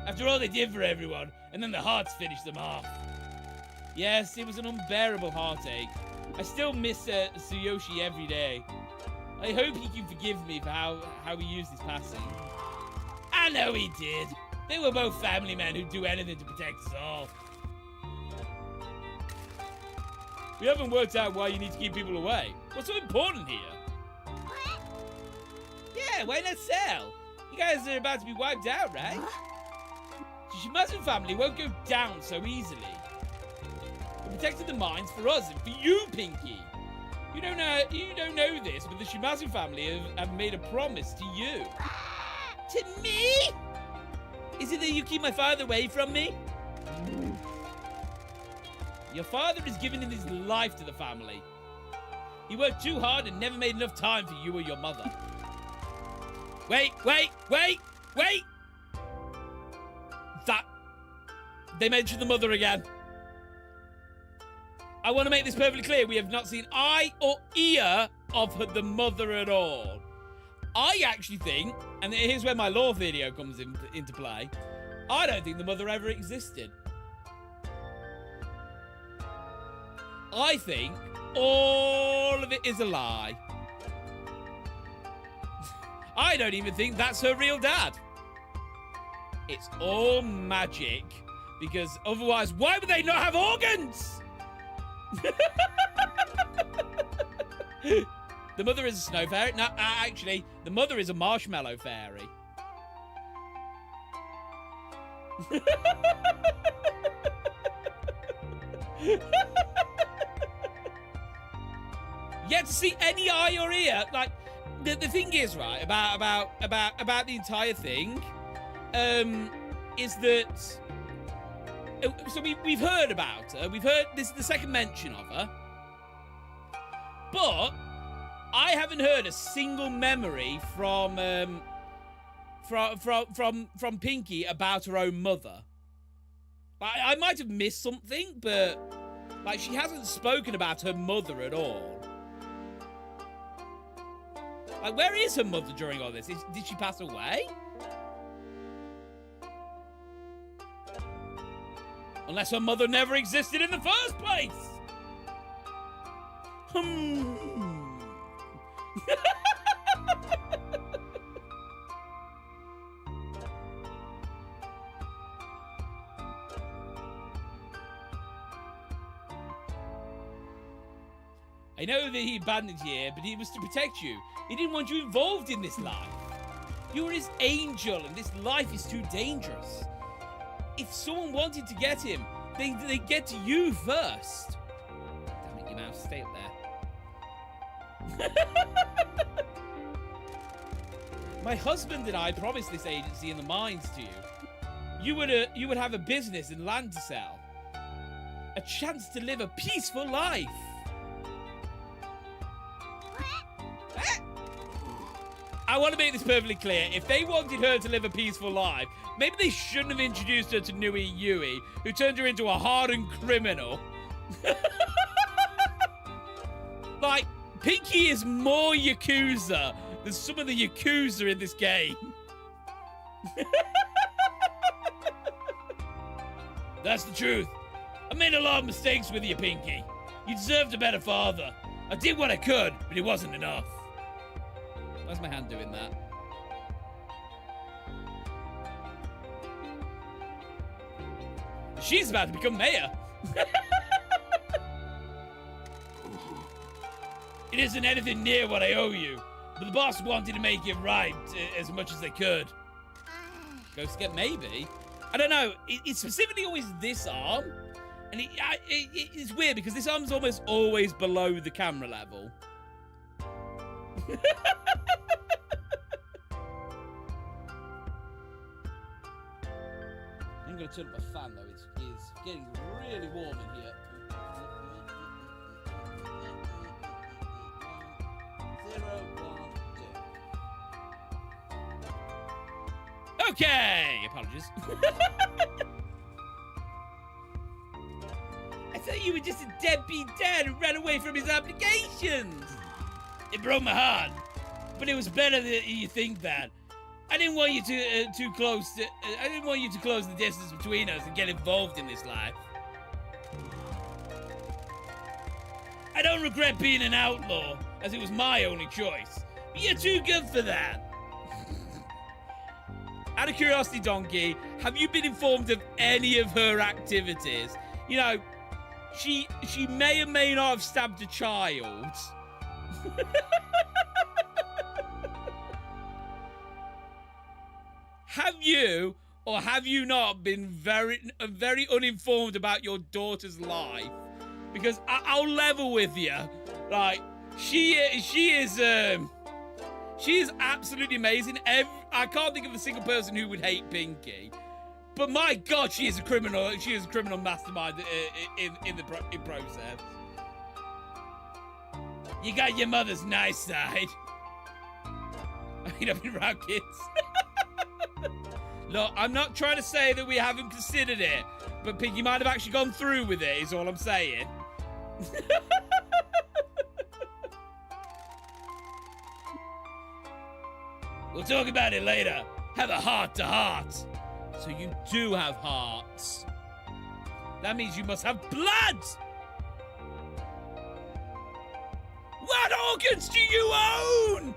After all they did for everyone, and then the hearts finished them off. Yes, it was an unbearable heartache. I still miss Tsuyoshi every day. I hope he can forgive me for how he used his passing. I know he did. They were both family men who'd do anything to protect us all. We haven't worked out why you need to keep people away. What's so important here? Yeah, why not sell? You guys are about to be wiped out, right? The Shimazu family won't go down so easily. We protected the mines for us and for you, Pinky. You don't know this, but the Shimazu family have made a promise to you. To me? Is it that you keep my father away from me? Your father has given his life to the family. He worked too hard and never made enough time for you or your mother. Wait! That... They mentioned the mother again. I want to make this perfectly clear. We have not seen eye or ear of the mother at all. I actually think, and here's where my lore video comes into play, I don't think the mother ever existed. I think all of it is a lie. I don't even think that's her real dad. It's all magic, because otherwise, why would they not have organs? The mother is a snow fairy. No, actually, the mother is a marshmallow fairy. Yet to see any eye or ear. Like, the thing is, right, about the entire thing, is that so we've heard about her. We've heard this is the second mention of her, but I haven't heard a single memory from Pinky about her own mother. I might have missed something, but like she hasn't spoken about her mother at all. Like, where is her mother during all this? Did she pass away? Unless her mother never existed in the first place. I know that he abandoned you here, but he was to protect you. He didn't want you involved in this life. You were his angel, and this life is too dangerous. If someone wanted to get him, they get to you first. Damn it, you mouse, stay up there. My husband and I promised this agency and the mines to you. You would have a business and land to sell. A chance to live a peaceful life. I want to make this perfectly clear. If they wanted her to live a peaceful life, maybe they shouldn't have introduced her to Nui Yui, who turned her into a hardened criminal. Like, Pinky is more Yakuza than some of the Yakuza in this game. That's the truth. I made a lot of mistakes with you, Pinky. You deserved a better father. I did what I could, but it wasn't enough. Why's my hand doing that? She's about to become mayor. It isn't anything near what I owe you, but the boss wanted to make it right as much as they could. Ghost get maybe? I don't know. It's specifically always this arm, and it's weird because this arm's almost always below the camera level. I'm going to turn up my fan though, it's getting really warm in here. 0, 1, 2. Okay, apologies. I thought you were just a deadbeat dad who ran away from his obligations. It broke my heart, but it was better that you think that. I didn't want you to too close. I didn't want you to close the distance between us and get involved in this life. I don't regret being an outlaw, as it was my only choice. But you're too good for that. Out of curiosity, Donkey, have you been informed of any of her activities? You know, she may or may not have stabbed a child. Have you or have you not been very uninformed about your daughter's life? Because I'll level with you. Like, she is absolutely amazing. I can't think of a single person who would hate Pinky. But my God, she is a criminal. She is a criminal mastermind in process. You got your mother's nice side. I mean, I've been around kids. Look, I'm not trying to say that we haven't considered it, but Pinky might have actually gone through with it, is all I'm saying. We'll talk about it later. Have a heart-to-heart. So you do have hearts. That means you must have blood! What organs do you own?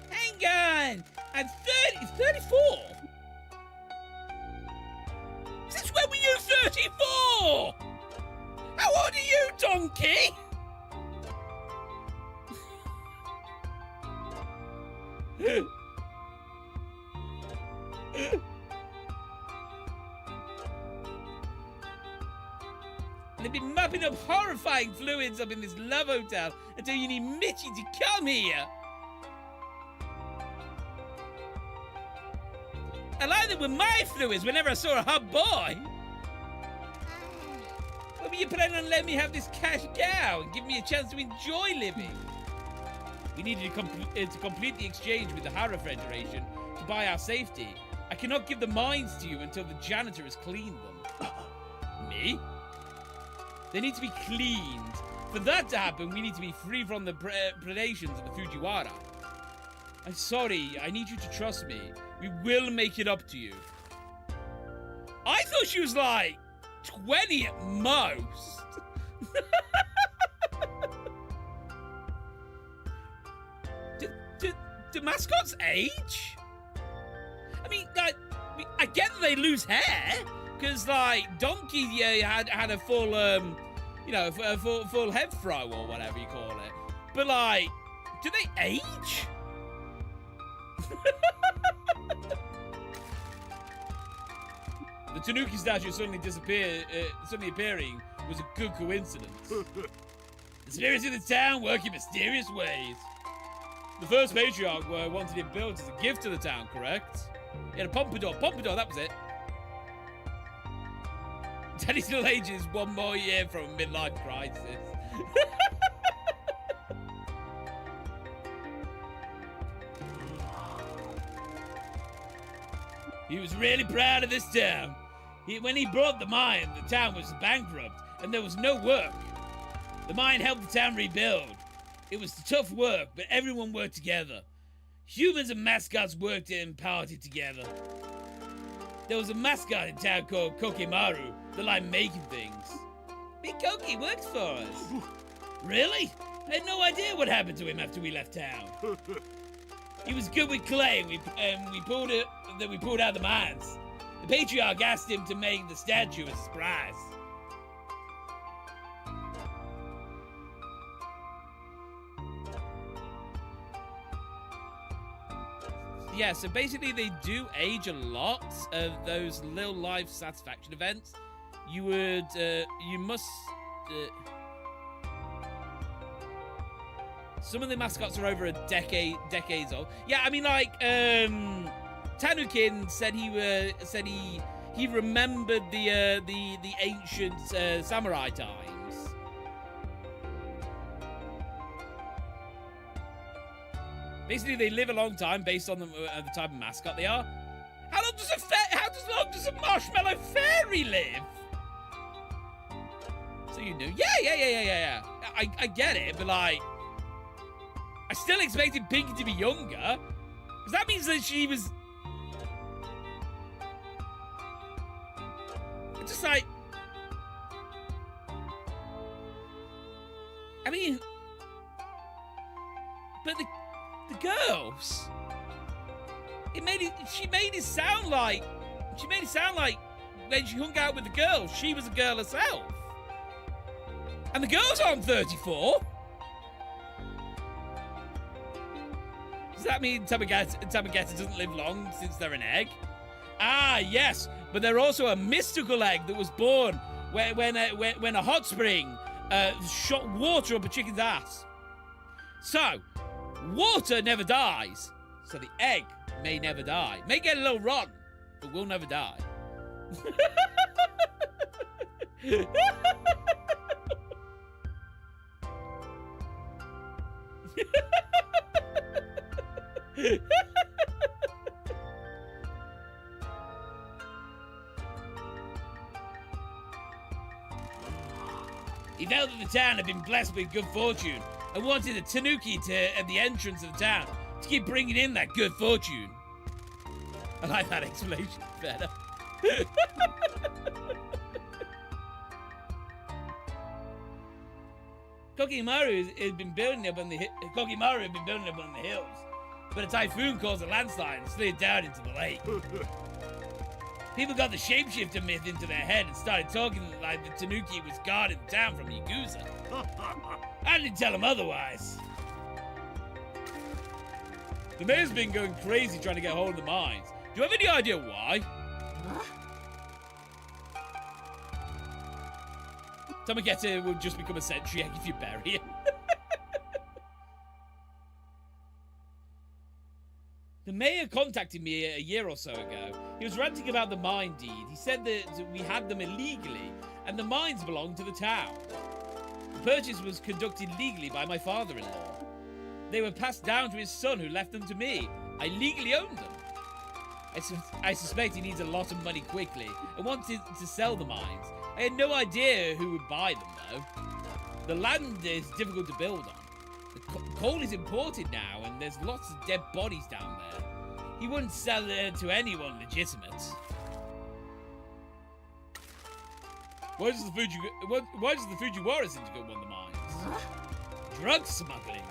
Hang on! I'm 34? Since when were you 34? How old are you, donkey? They've been mopping up horrifying fluids up in this love hotel until you need Mitchie to come here. I like them with my fluids whenever I saw a hot boy. When were you planning on letting me have this cash cow and give me a chance to enjoy living? We needed to complete the exchange with the Hara Federation to buy our safety. I cannot give the mines to you until the janitor has cleaned them. Me? They need to be cleaned. For that to happen, we need to be free from the predations of the Fujiwara. I'm sorry, I need you to trust me. We will make it up to you. I thought she was like 20 at most. Do mascots age? I mean, like, I get that they lose hair, because, like, Donkey had a full, you know, a full head fro or whatever you call it. But, like, do they age? The Tanuki statue suddenly appearing was a good coincidence. The spirits of the town work in mysterious ways. The first patriarch wanted it built as a gift to the town, correct? He had a pompadour, that was it. Daddy still ages one more year from a midlife crisis. He was really proud of this town. When he brought the mine, the town was bankrupt and there was no work. The mine helped the town rebuild. It was tough work, but everyone worked together. Humans and mascots worked and partied together. There was a mascot in town called Kokimaru that liked making things. Big Koki works for us. Really? I had no idea what happened to him after we left town. He was good with clay, and we pulled out of the mines. The patriarch asked him to make the statue as a surprise. Yeah, so basically they do age a lot of those little life satisfaction events. You must... some of the mascots are over a decades old. Yeah, I mean, like, Tanukin said he remembered the ancient samurai times. Basically, they live a long time based on the type of mascot they are. How long does a marshmallow fairy live? So you knew? Yeah. I get it, but like, I still expected Pinky to be younger. Because that means that she was... It's just like... I mean... But the girls... She made it sound like when she hung out with the girls, she was a girl herself. And the girls aren't 34. Does that mean Tamagotchi doesn't live long since they're an egg? Ah, yes, but they're also a mystical egg that was born when a hot spring shot water up a chicken's ass. So, water never dies, so the egg may never die. May get a little rotten, but will never die. He felt that the town had been blessed with good fortune and wanted a tanuki at the entrance of the town to keep bringing in that good fortune. I like that explanation better. Kokimaru had been building up on the hills, but a typhoon caused a landslide and slid down into the lake. People got the shapeshifter myth into their head and started talking like the tanuki was guarding the town from Yakuza. I didn't tell them otherwise. The mayor's been going crazy trying to get hold of the mines. Do you have any idea why? Tamagotchi will just become a sentry egg if you bury him. The mayor contacted me a year or so ago. He was ranting about the mine deed. He said that we had them illegally, and the mines belonged to the town. The purchase was conducted legally by my father-in-law. They were passed down to his son, who left them to me. I legally owned them. I suspect he needs a lot of money quickly and wanted to sell the mines. I had no idea who would buy them, though. The land is difficult to build on. The coal is imported now, and there's lots of dead bodies down there. He wouldn't sell it to anyone legitimate. Why does the Fujiwara syndicate want the mines? Drug smuggling.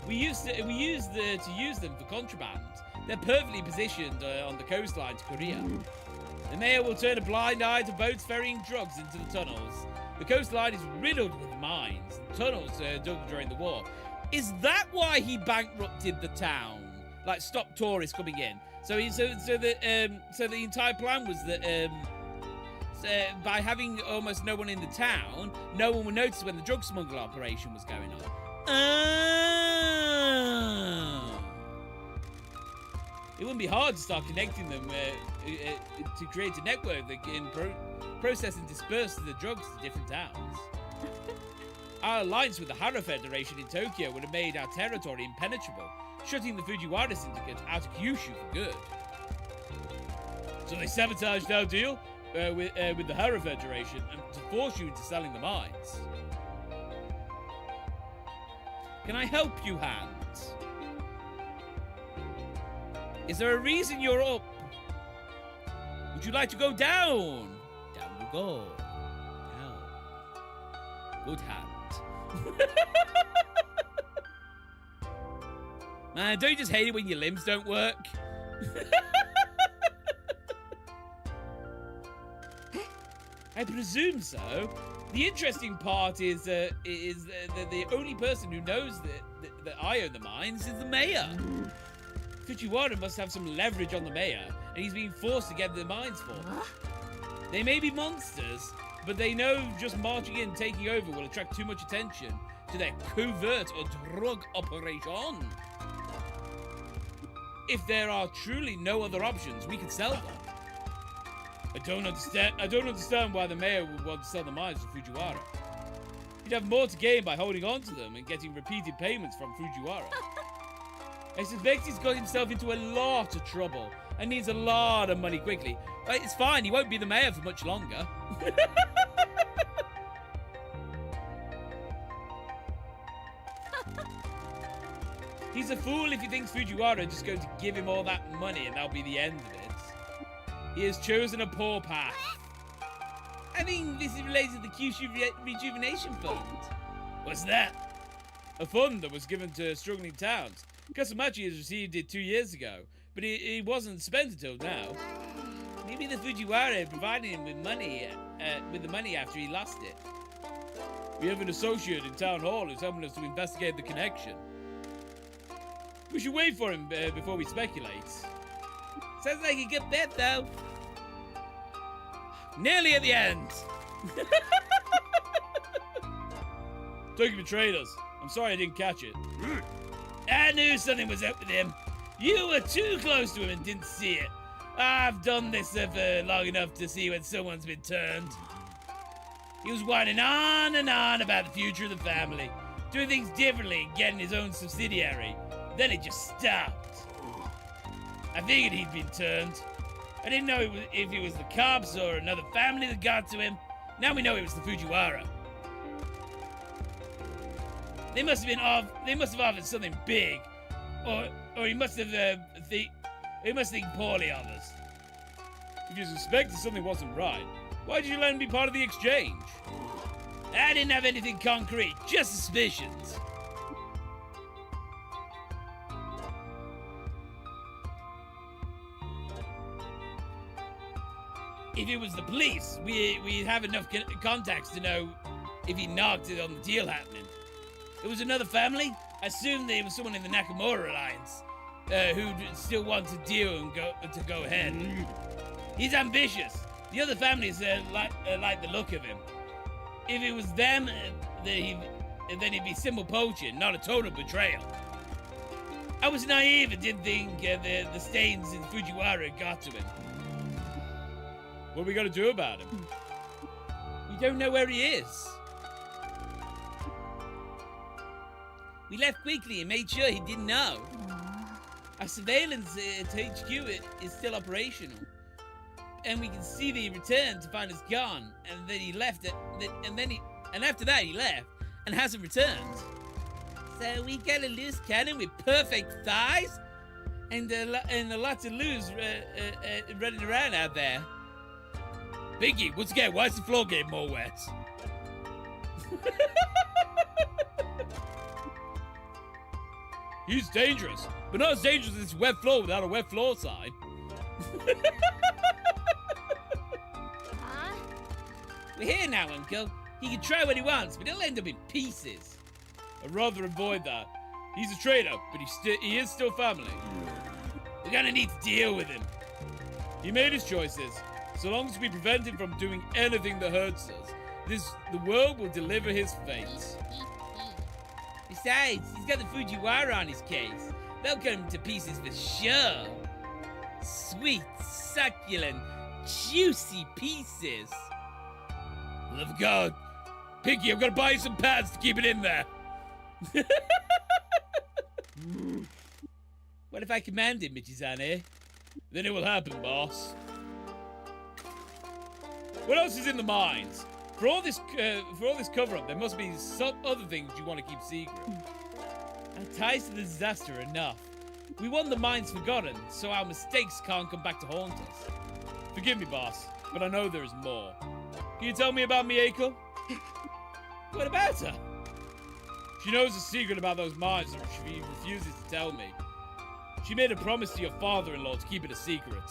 We used to use them for contraband. They're perfectly positioned on the coastline to Korea. The mayor will turn a blind eye to boats ferrying drugs into the tunnels. The coastline is riddled with mines. The tunnels dug during the war. Is that why he bankrupted the town? Like, stop tourists coming in. So the entire plan was that by having almost no one in the town, no one would notice when the drug smuggling operation was going on. It wouldn't be hard to start connecting them to create a network that can process and disperse the drugs to different towns. Our alliance with the Hara Federation in Tokyo would have made our territory impenetrable, shutting the Fujiwara syndicate out of Kyushu for good. So they sabotaged our deal with the Hara Federation and to force you into selling the mines. Can I help you, Hans? Is there a reason you're up? Would you like to go down? Down you go. Down. Good hand. Man, don't you just hate it when your limbs don't work? I presume so. The interesting part is that the only person who knows that I own the mines is the mayor. Fujiwara must have some leverage on the mayor, and he's being forced to get the mines for them. They may be monsters, but they know just marching in and taking over will attract too much attention to their covert or drug operation. If there are truly no other options, we can sell them. I don't understand why the mayor would want to sell the mines to Fujiwara. He'd have more to gain by holding on to them and getting repeated payments from Fujiwara. I suspect he's got himself into a lot of trouble and needs a lot of money quickly. But it's fine, he won't be the mayor for much longer. He's a fool if he thinks Fujiwara is just going to give him all that money and that'll be the end of it. He has chosen a poor path. I think this is related to the Kyushu Rejuvenation Fund. What's that? A fund that was given to struggling towns. Kasumachi has received it 2 years ago, but it wasn't spent until now. Maybe the Fujiwara provided him with money, with the money after he lost it. We have an associate in town hall who's helping us to investigate the connection. We should wait for him before we speculate. Sounds like a good bet, though. Nearly at the end. Thank you for traders. I'm sorry I didn't catch it. I knew something was up with him. You were too close to him and didn't see it. I've done this for long enough to see when someone's been turned. He was whining on and on about the future of the family, doing things differently and getting his own subsidiary. Then it just stopped. I figured he'd been turned. I didn't know if it was the cops or another family that got to him. Now we know it was the Fujiwara. They must have offered something big, or he must have think poorly of us. If you suspected something wasn't right, why did you let him be part of the exchange? I didn't have anything concrete, just suspicions. If it was the police, we'd have enough contacts to know if he knocked it on the deal happening. It was another family? I assumed there was someone in the Nakamura Alliance who'd still want to deal and go ahead. He's ambitious. The other families like the look of him. If it was them, then he'd be simple poaching, not a total betrayal. I was naive and didn't think the stains in Fujiwara got to him. What are we going to do about him? We don't know where he is. We left quickly and made sure he didn't know. Our surveillance at HQ is still operational. And we can see that he returned to find us gone, and then he left and after that he left and hasn't returned. So we got a loose cannon with perfect thighs and a lot to lose running around out there. Biggie, once again, why is the floor getting more wet? He's dangerous, but not as dangerous as this wet floor without a wet floor sign. We're here now, Uncle. He can try what he wants, but he'll end up in pieces. I'd rather avoid that. He's a traitor, but he is still family. We're gonna need to deal with him. He made his choices. So long as we prevent him from doing anything that hurts us, the world will deliver his fate. Besides, he's got the Fujiwara on his case. They'll cut him to pieces for sure. Sweet, succulent, juicy pieces. Love of God. Pinky, I'm gonna buy you some pads to keep it in there. What if I command him, Michizane? Then it will happen, boss. What else is in the mines? For all this cover-up, there must be some other things you want to keep secret. Our ties to the disaster are enough. We want the mines forgotten, so our mistakes can't come back to haunt us. Forgive me, boss, but I know there is more. Can you tell me about Mieko? What about her? She knows a secret about those mines that she refuses to tell me. She made a promise to your father-in-law to keep it a secret.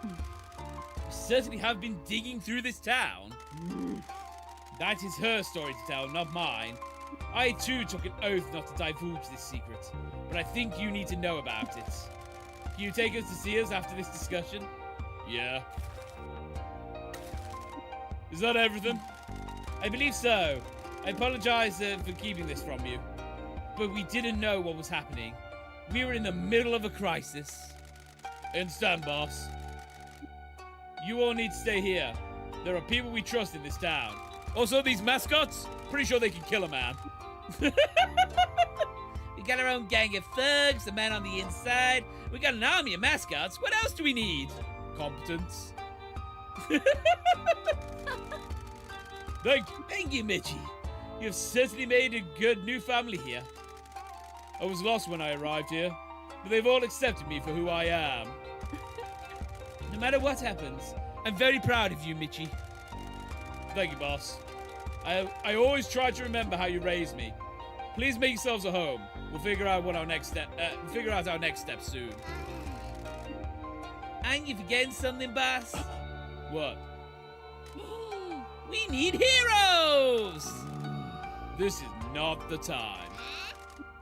You certainly have been digging through this town. That is her story to tell, not mine. I too took an oath not to divulge this secret, but I think you need to know about it. Can you take us to see us after this discussion? Yeah. Is that everything? I believe so. I apologize for keeping this from you, but we didn't know what was happening. We were in the middle of a crisis. I understand, boss. You all need to stay here. There are people we trust in this town. Also, these mascots, pretty sure they can kill a man. We got our own gang of thugs, a man on the inside. We got an army of mascots. What else do we need? Competence. Thank you, Michi. You have certainly made a good new family here. I was lost when I arrived here, but they've all accepted me for who I am. No matter what happens, I'm very proud of you, Michi. Thank you, boss. I always try to remember how you raised me. Please make yourselves a home. We'll figure out our next step soon. Ain't you forgetting something, boss? What? We need heroes! This is not the time.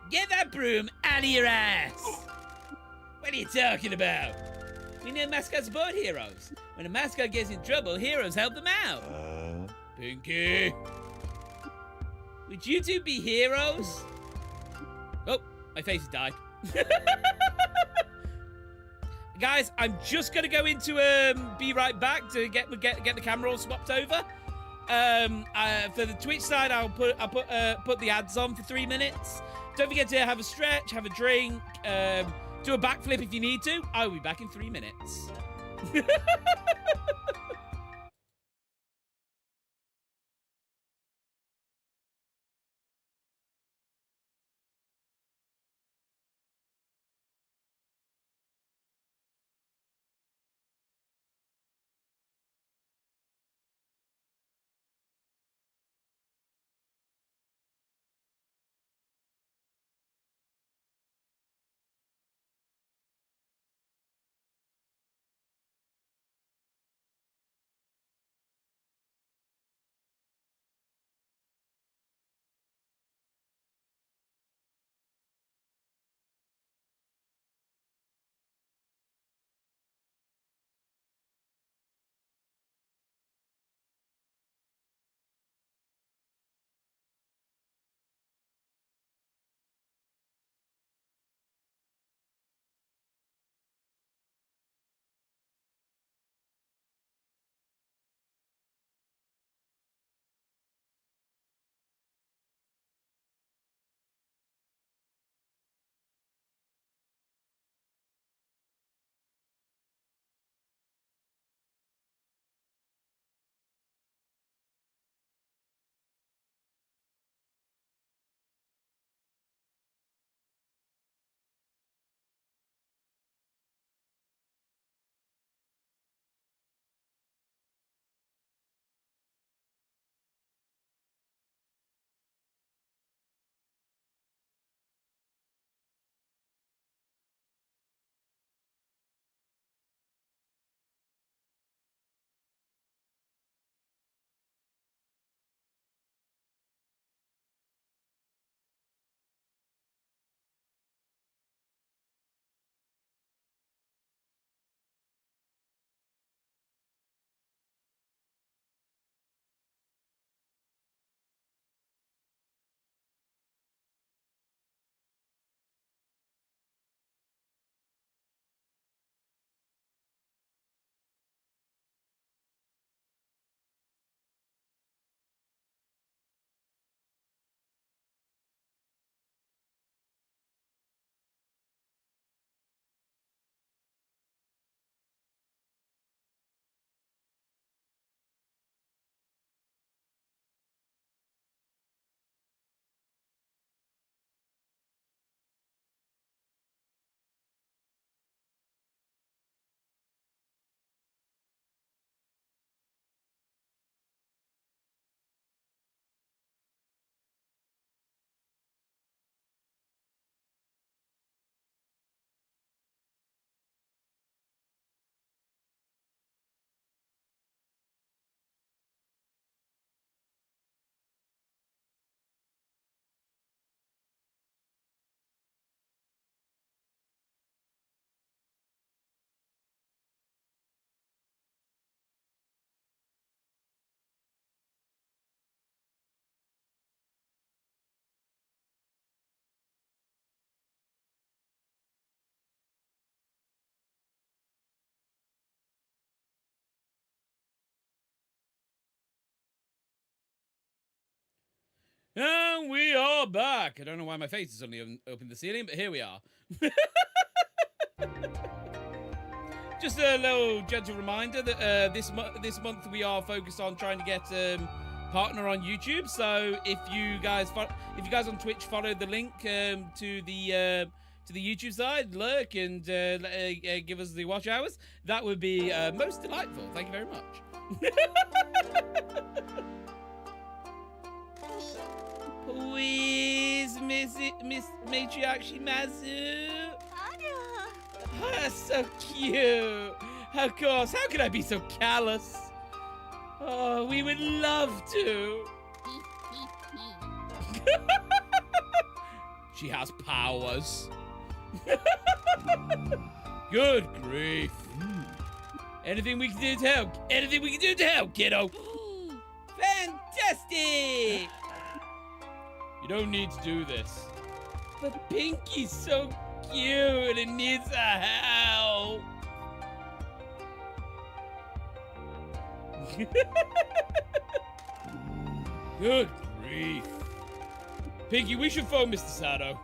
Get that broom out of your ass! What are you talking about? We know mascots support heroes. When a mascot gets in trouble, heroes help them out. Pinky! Would you two be heroes? Oh, my face has died. Guys, I'm just gonna go into be right back to get the camera all swapped over. For the Twitch side, I'll put the ads on for 3 minutes. Don't forget to have a stretch, have a drink, do a backflip if you need to. I will be back in 3 minutes. And we are back. I don't know why my face is only up in the ceiling, but here we are. Just a little gentle reminder that this month we are focused on trying to get partner on YouTube. So if you guys on Twitch follow the link to the YouTube side, look and give us the watch hours, that would be most delightful. Thank you very much. Please, Miss Matriarch Shimazu. Oh, that's so cute. Of course, how could I be so callous? Oh, we would love to. She has powers. Good grief. Anything we can do to help? Anything we can do to help, kiddo? Fantastic! You don't need to do this. But Pinky's so cute and needs a help. Good grief. Pinky, we should phone Mr. Sato.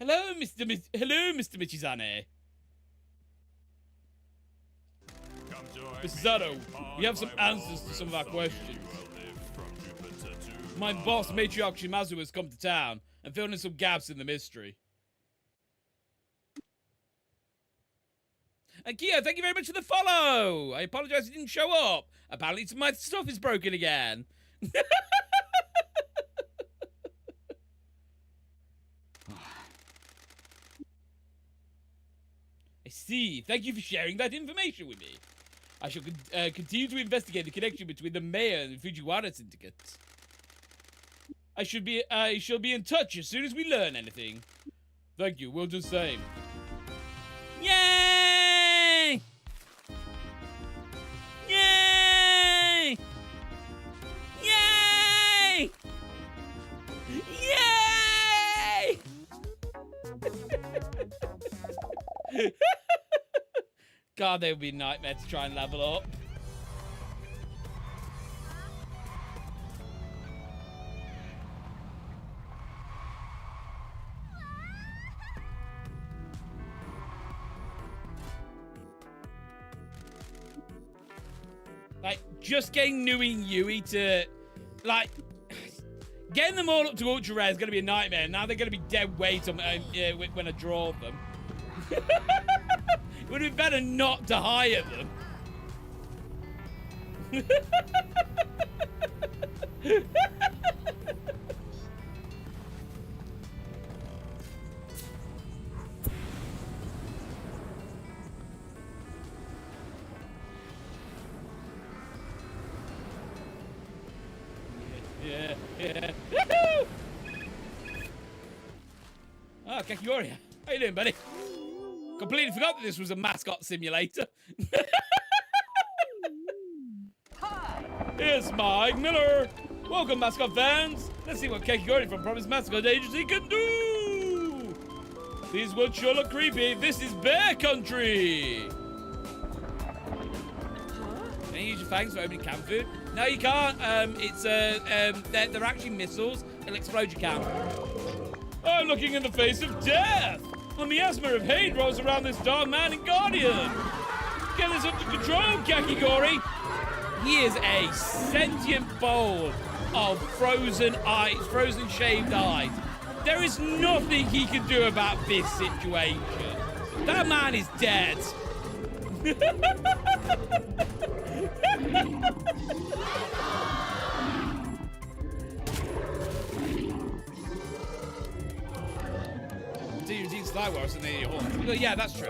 Hello, Mr. Michizane. Mr. Sato, we have some answers to some of our questions. My boss, Matriarch Shimazu, has come to town and filled in some gaps in the mystery. And Kyo, thank you very much for the follow. I apologize it didn't show up. Apparently my stuff is broken again. I see. Thank you for sharing that information with me. I shall continue to investigate the connection between the mayor and the Fujiwara syndicate. I shall be in touch as soon as we learn anything. Thank you. We'll do the same. Yay! Yay! Yay! Yay! God, they would be a nightmare to try and level up. Like, just getting Nui and Yui to, like, getting them all up to Ultra Rare is going to be a nightmare. Now they're going to be dead weight on, when I draw them. It would have been better not to hire them. Yeah. Woohoo! Oh, Kakigori, how you doing, buddy? Completely forgot that this was a mascot simulator. Here's Mike Miller. Welcome, mascot fans. Let's see what Kakigori from Promise Mascot Agency can do. These would sure look creepy. This is bear country. Can you use your fangs for opening camp food? No, you can't. They're actually missiles. It'll explode your camp. I'm looking in the face of death. A miasma of hate rolls around this dark man and guardian. Get this under control, Kakigori. He is a sentient bowl of frozen eyes, frozen shaved eyes. There is nothing he can do about this situation. That man is dead. You need Sly Wars and then your horns. Well, yeah, that's true.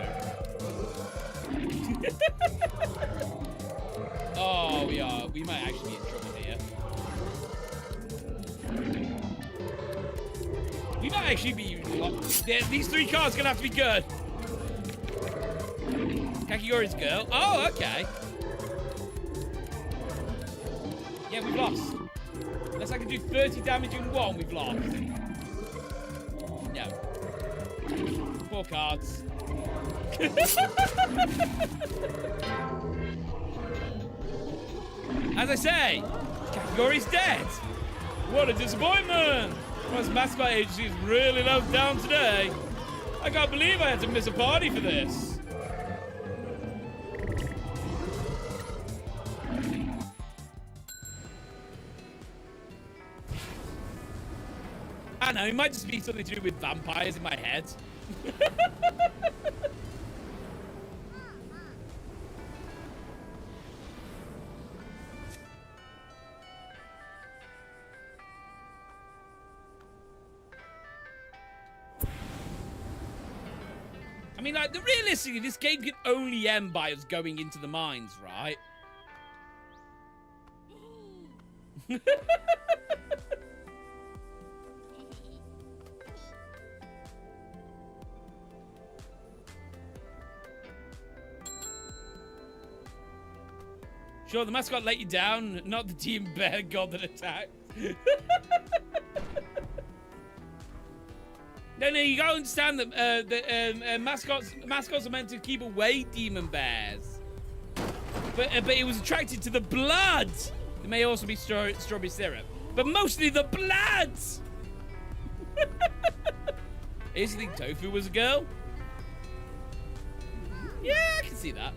Oh, we might actually be in trouble here. We might actually be... These three cards are going to have to be good. Kakigori's girl. Oh, okay. Yeah, we've lost. Unless I can do 30 damage in one, we've lost. No. 4 cards. As I say, Kakigori's dead. What a disappointment. Promise Mascot Agency is really let down today. I can't believe I had to miss a party for this. I don't know, it might just be something to do with vampires in my head. I mean, like, realistically, this game can only end by us going into the mines, right? Sure, the mascot let you down, not the team bear god that attacked. No, you gotta understand that mascots are meant to keep away demon bears. But it was attracted to the blood. There may also be strawberry syrup, but mostly the blood. I used to think Tofu was a girl. Yeah, I can see that.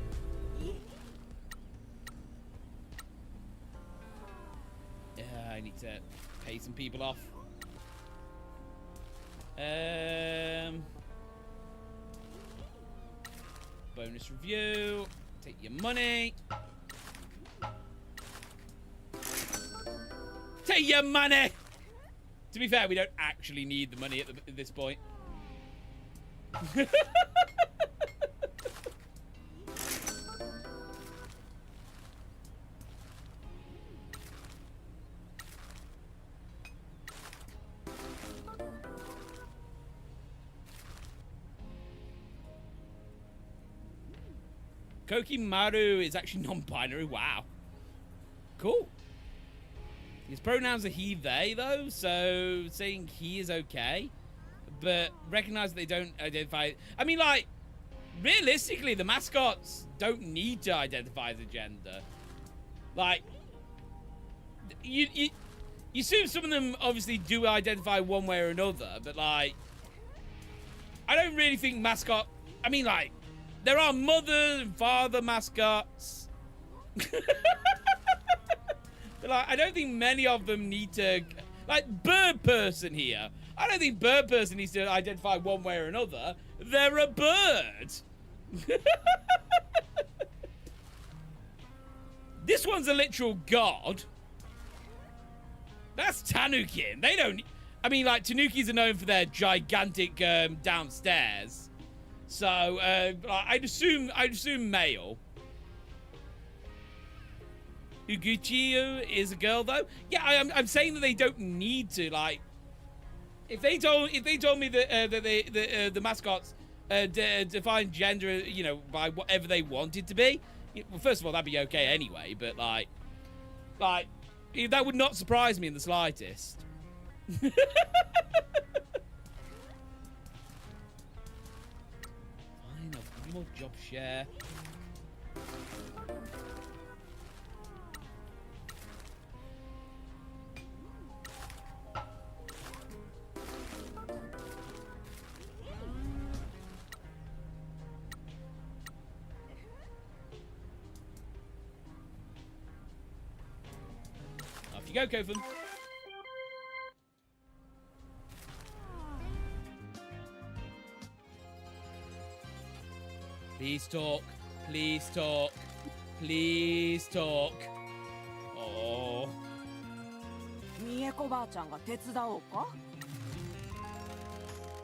Yeah, I need to pay some people off. Bonus review. Take your money. Take your money! To be fair, we don't actually need the money at this point. Kokimaru is actually non-binary. Wow. Cool. His pronouns are he, they, though, so saying he is okay. But recognize that they don't identify... I mean, like, realistically, the mascots don't need to identify as a gender. Like, you assume some of them obviously do identify one way or another, but, like, I don't really think mascot... I mean, like, there are mother and father mascots. But, like, I don't think many of them need to... Like, bird person here. I don't think bird person needs to identify one way or another. They're a bird. This one's a literal god. That's Tanukin. They don't... I mean, like, Tanukis are known for their gigantic downstairs. So, I'd assume male. Uguchiyu is a girl, though. Yeah, I'm saying that they don't need to. Like, if they told me that the mascots define gender, you know, by whatever they want it to be, well, first of all, that'd be okay anyway. But like that would not surprise me in the slightest. Fine, I'll give you more job share. Off you go, Kofun. Please talk. Please talk. Please talk. Oh. みえこばあちゃんが手伝おうか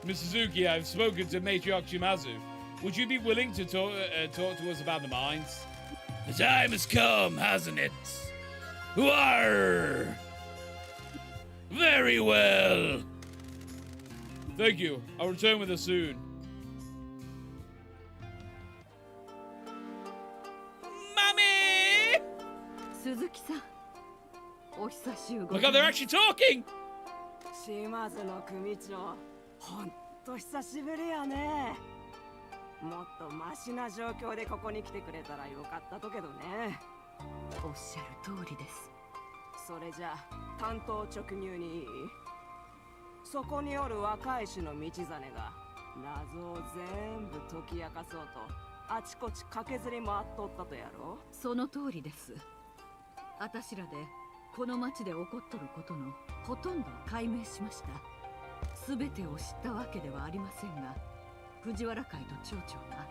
Miss Suzuki, I've spoken to Matriarch Shimazu. Would you be willing to talk to us about the mines? The time has come, hasn't it? Arr! Very well. Thank you. I'll return with us soon. Mommy! 鈴木さんお久しぶり Look how they're actually talking! 島津の組長ほんと久しぶりやねもっとマシな状況でここに来てくれたらよかったとけどねおっしゃる通りですそれじゃ担当直入にいいそこにおる若い種の道真が謎を全部解き明かそうとあちこち駆けずり回っとったとやろその通りですあたしらでこの町で起こっとることのほとんどを解明しました全てを知ったわけではありませんが、藤原会と町長が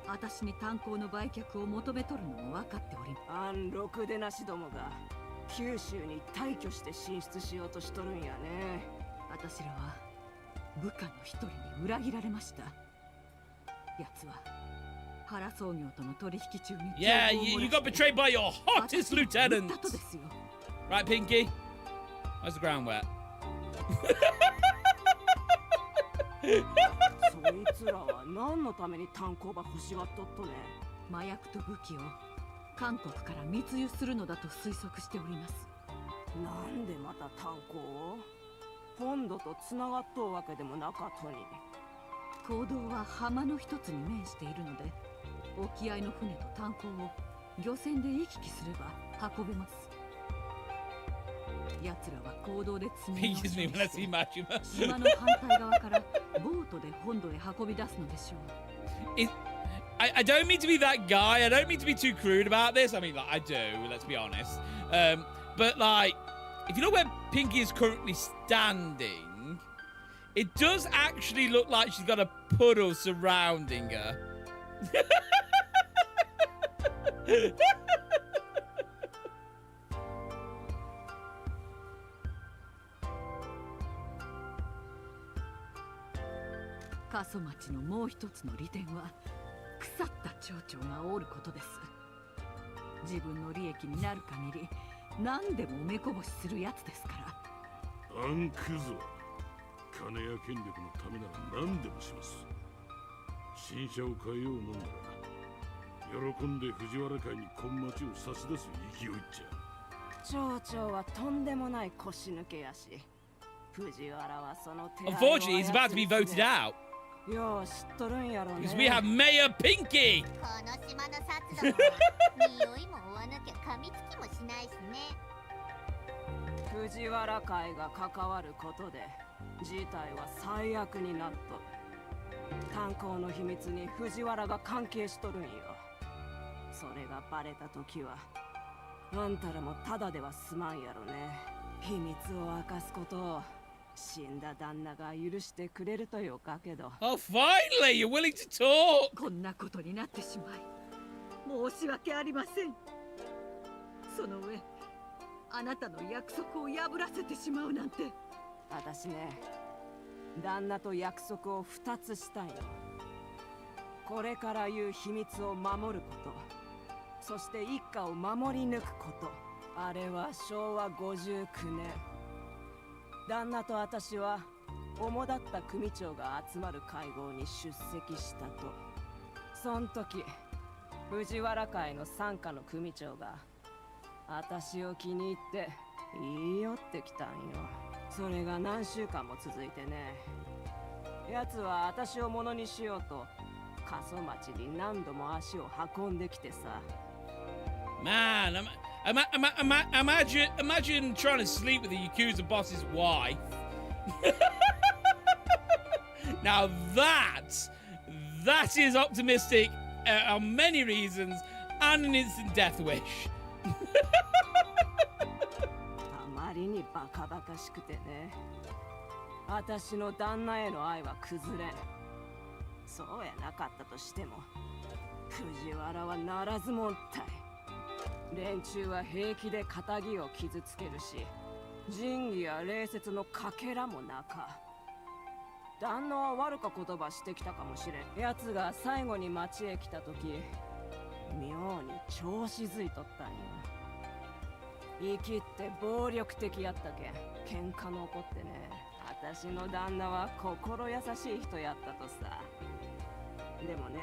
私に炭鉱の売却を求めとるのも分かっております。あんろくでなしどもが九州に大挙して進出しようとしとるんやね。私らは部下の一人に裏切られました。奴は原創業との取引中に Yeah, you got betrayed by your hottest lieutenant. だとですよ。 Right, Pinky? How's the ground wet? そいつらは何のために炭鉱ば欲しがっとっとね。麻薬と武器を韓国から密輸するのだと推測しております。なんでまた炭鉱を？本土とつながっとうわけでもなかっとに。坑道は浜の一つに面しているので、沖合の船と炭鉱を漁船で行き来すれば運べます。奴らは坑道で積み直 Pinky's し me を when I し see て Machima. 島の反対側からボートで本土へ運び出すのでしょう。I don't mean to be that guy. I don't mean to be too crude about this. I mean, like, I do, let's be honest. But, like, if you know where Pinky is currently standing, it does actually look like she's got a puddle surrounding her. 過疎町のもう一つの利点は腐った町長がおることです。自分の利益になる限り何でも目こぼしするやつですから。アンクズは金や権力のためなら何でもします。新車を変えようもんなら喜んで藤原会に今町を差し出す勢いっちゃ。町長はとんでもない腰抜けやし、藤原はその手 Unfortunately, he's about to be voted out よう知っとるんやろね。 because we have Mayor Pinky. この島の札どもは匂いも追わなきゃ噛みつきもしないしね。藤原会が関わることで事態は最悪になっとる。炭鉱の秘密に藤原が関係しとるんよ。それがバレた時はあんたらもただでは済まんやろね。秘密を明かすことを死んだ旦那が許してくれるとよかけど。 Oh, finally, you're willing to talk. こんなことになってしまい申し訳ありません。その上あなたの約束を破らせてしまうなんて。私ね、旦那と約束を2つしたんよ。これから言う秘密を守ること、そして一家を守り抜くこと。あれは昭和59年。旦那と私は主だった組長が集まる会合に出席したと。そん時藤原会の傘下の組長が私を気に入って言い寄ってきたんよ。それが何週間も続いてね。奴は私をものにしようと過疎町に何度も足を運んできてさ。 Man, imagine trying to sleep with the Yakuza boss's wife. Now that is optimistic on many reasons and an instant death wish. あまりにバカバカしくてね。私の旦那への愛は崩れん。そうやなかったとしても藤原はならずもんたい。連中は平気で仇を傷つけるし、仁義や礼節のかけらもなか。旦那は悪か言葉してきたかもしれん。奴が最後に町へ来た時妙に調子づいとったんよ。生きって暴力的やったけん喧嘩の起こってね。私の旦那は心優しい人やったとさ。でもね、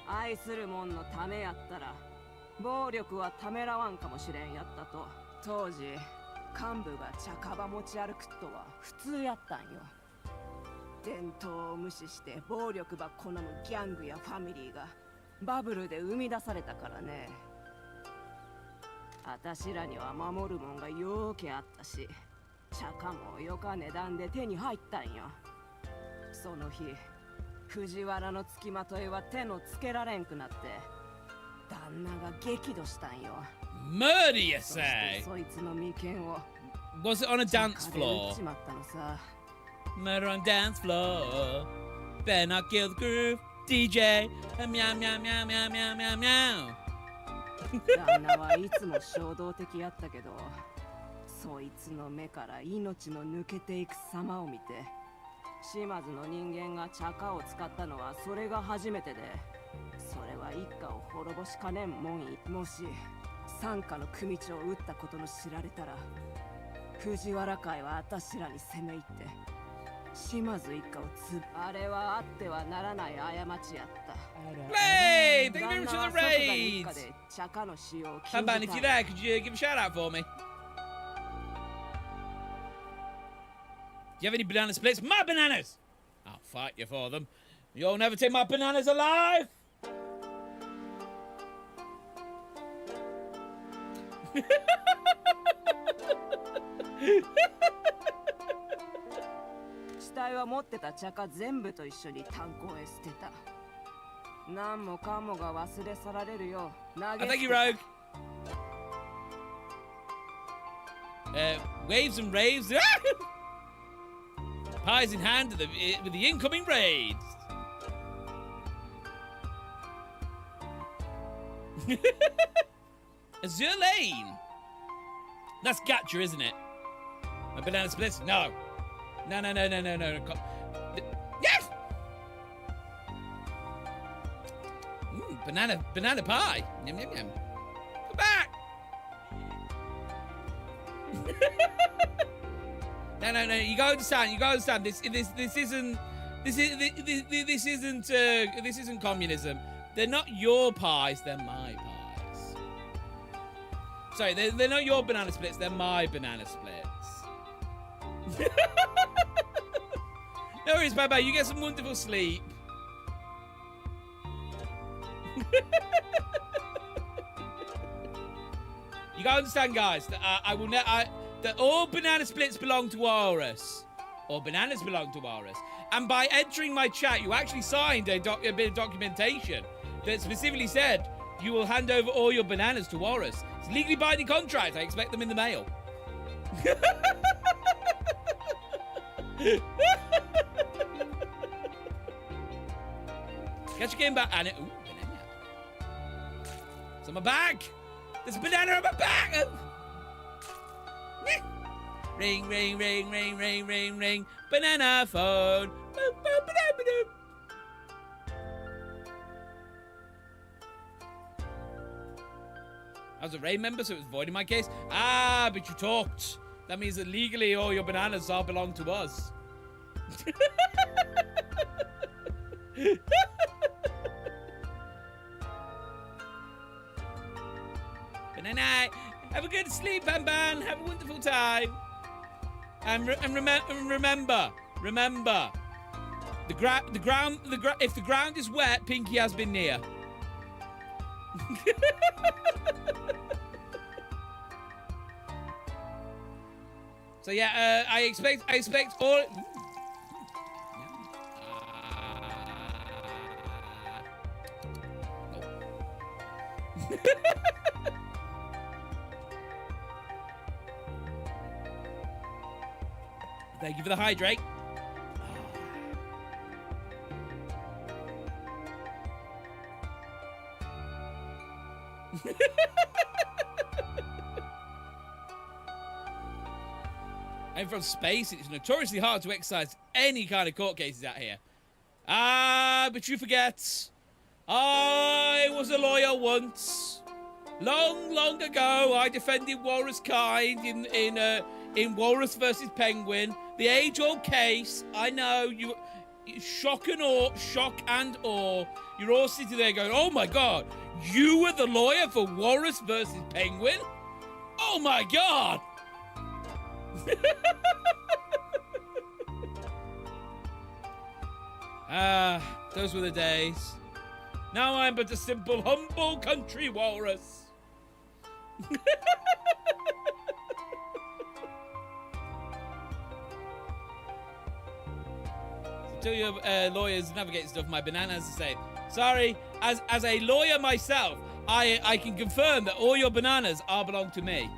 愛する者のためやったら暴力はためらわんかもしれんやったと。当時幹部が茶カバ持ち歩くとは普通やったんよ。伝統を無視して暴力ば好むギャングやファミリーがバブルで生み出されたからね。あたしらには守るもんがようけあったし、茶かもよか値段で手に入ったんよ。その日藤原の付きまといは手のつけられんくなって旦那が激怒したんよ。 Murder, you そして say? そいつの眉間を Was it on a dance 茶で打っ floor? ちまったのさ。Murder on dance floor. Better not kill the groove. DJ. Meow, meow, meow, meow, meow, meow, meow. 旦那はいつも衝動的やったけど、そいつの目から命の抜けていく様を見て、島津の人間が茶化を使ったのはそれが初めてで、それは一家を滅ぼしかねんもんい。もし傘下の組長を撃ったことの知られたら、藤原会はあたしらに攻め入って島津一家をあれはあってはならない過ちやった。Hey, thank you very much for the raids. 茶化の使用を禁じた。 Hamban, if you're there, could you give a shout out for me? Do you have any banana splits? My bananas! I'll fight you for them. You'll never take my bananas alive! H 体は持ってた茶化全部と一緒に炭鉱へ捨てた。何もかもが忘れ去られるよう投げ捨てた。 Thank you, Rogue. Waves and raves. Pies in hand with the incoming raids. Azure Lane. That's Gatcha, isn't it? My banana splits? No. No. Yes! Banana pie. Yum, yum, yum. Come back. No. You gotta understand. This isn't communism. They're not your pies. They're my pies. Sorry, they're not your banana splits. They're my banana splits. No worries, bye. You get some wonderful sleep. You gotta understand, guys, that that all banana splits belong to Walrus. All bananas belong to Walrus. And by entering my chat, you actually signed a bit of documentation that specifically said you will hand over all your bananas to Walrus. It's a legally binding contract. I expect them in the mail. Catch your game back, Anna. Ooh, banana. It's on my back. There's a banana on my back. Ring. Banana phone. Boop, boop, ba-doop, ba-doop. I was a raid member, so it was void in my case. Ah, but you talked. That means that legally all your bananas all belong to us. Banana, have a good sleep, Ban. Have a wonderful time. And remember, if the ground is wet, Pinky has been near. So yeah, I expect all. Thank you for the hydrate. I'm from space. It's notoriously hard to exercise any kind of court cases out here. Ah, but you forget. I was a lawyer once. Long ago, I defended Walrus kind in Walrus versus Penguin. The age-old case. I know you. Shock and awe. You're all sitting there going, "Oh my God, you were the lawyer for Walrus versus Penguin? Oh my God!" Those were the days. Now I'm but a simple, humble country walrus. Tell your lawyers navigate stuff. My banana has to say, sorry, as a lawyer myself, I can confirm that all your bananas belong to me.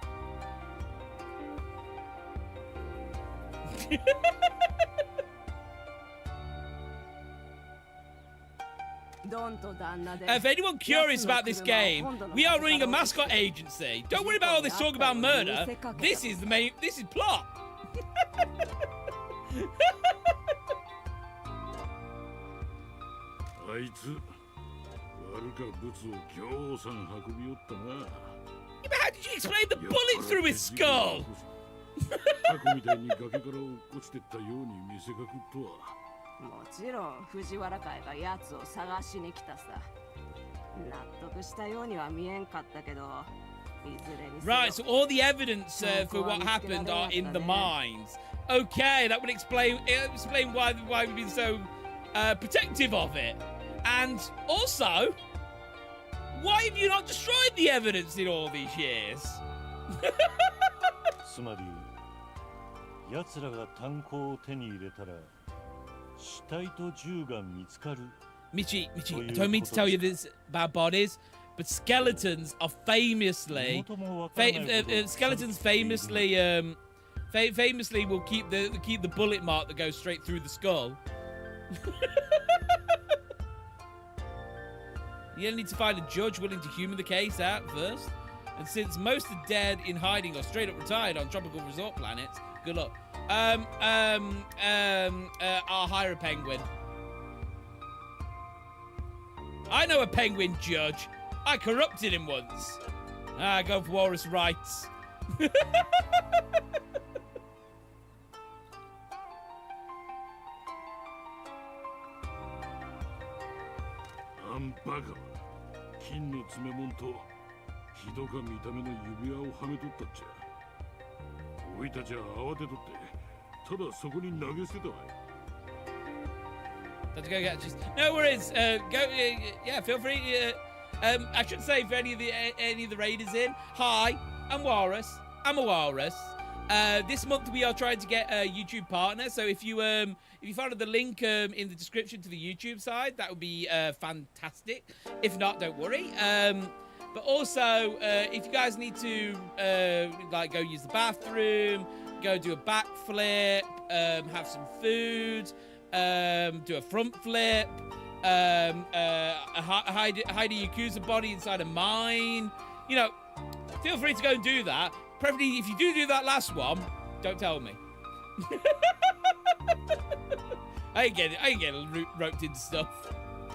If anyone curious about this game, we are running a mascot agency. Don't worry about all this talk about murder. This is plot. あいつ悪か物をぎょうさん運びよったな。 Yeah, but how did you explain the bullet through his skull? タコみたいに崖から落っこちてったように見せかくとは。もちろん藤原会が奴を探しに来たさ。納得したようには見えんかったけど、いずれにせよ。 Right, so all the evidence for what happened are in the mines. Okay, that would explain why we've been so protective of it. And also, why have you not destroyed the evidence in all these years? つまり奴らが炭鉱を手に入れたら死体と銃が見つかる。 Michi, I don't mean to tell you this about bodies, but skeletons are famously famously will keep the bullet mark that goes straight through the skull. You'll need to find a judge willing to humour the case out first. And since most are dead in hiding or straight up retired on tropical resort planets, good luck. I'll hire a penguin. I know a penguin judge. I corrupted him once. Go for walrus rights. あんバカは金の詰め物とひどか見た目の指輪をはめとったっちゃ。おいたちは慌てとってただそこに投げ捨てたわい。 Let's go get just no worries. Yeah, feel free. I should say for any of the raiders in. Hi, I'm Walrus. I'm a walrus. This month we are trying to get a YouTube partner. So if you follow the link in the description to the YouTube side, that would be fantastic. If not, don't worry. But also, if you guys need to like go use the bathroom, go do a backflip, have some food. Do a front flip, hide a Yakuza body inside a mine. You know, feel free to go and do that. Preferably, if you do that last one, don't tell me. I ain't getting roped into stuff.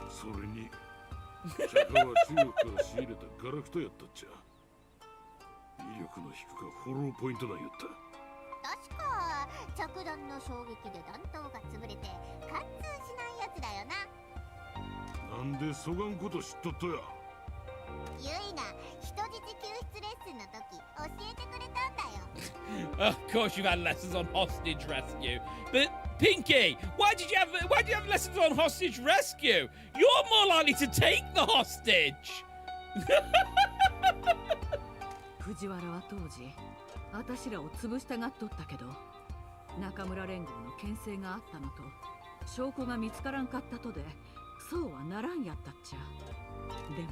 それに、チャカは中国から仕入れたガラクタやったっちゃ。威力の低かフォローポイントなんやった。 確か着弾の衝撃で弾頭が潰れて貫通しないやつだよな。なんでそがんこと知っとったや。ユイが人質救出レッスンの時教えてくれたんだよ。Of course, you've had lessons on hostage rescue, but Pinky, why did you have lessons on hostage rescue? You're more likely to take the hostage. 藤原は当時私らを潰したがっとったけど、中村連合の牽制があったのと証拠が見つからんかったとでそうはならんやったっちゃ。でも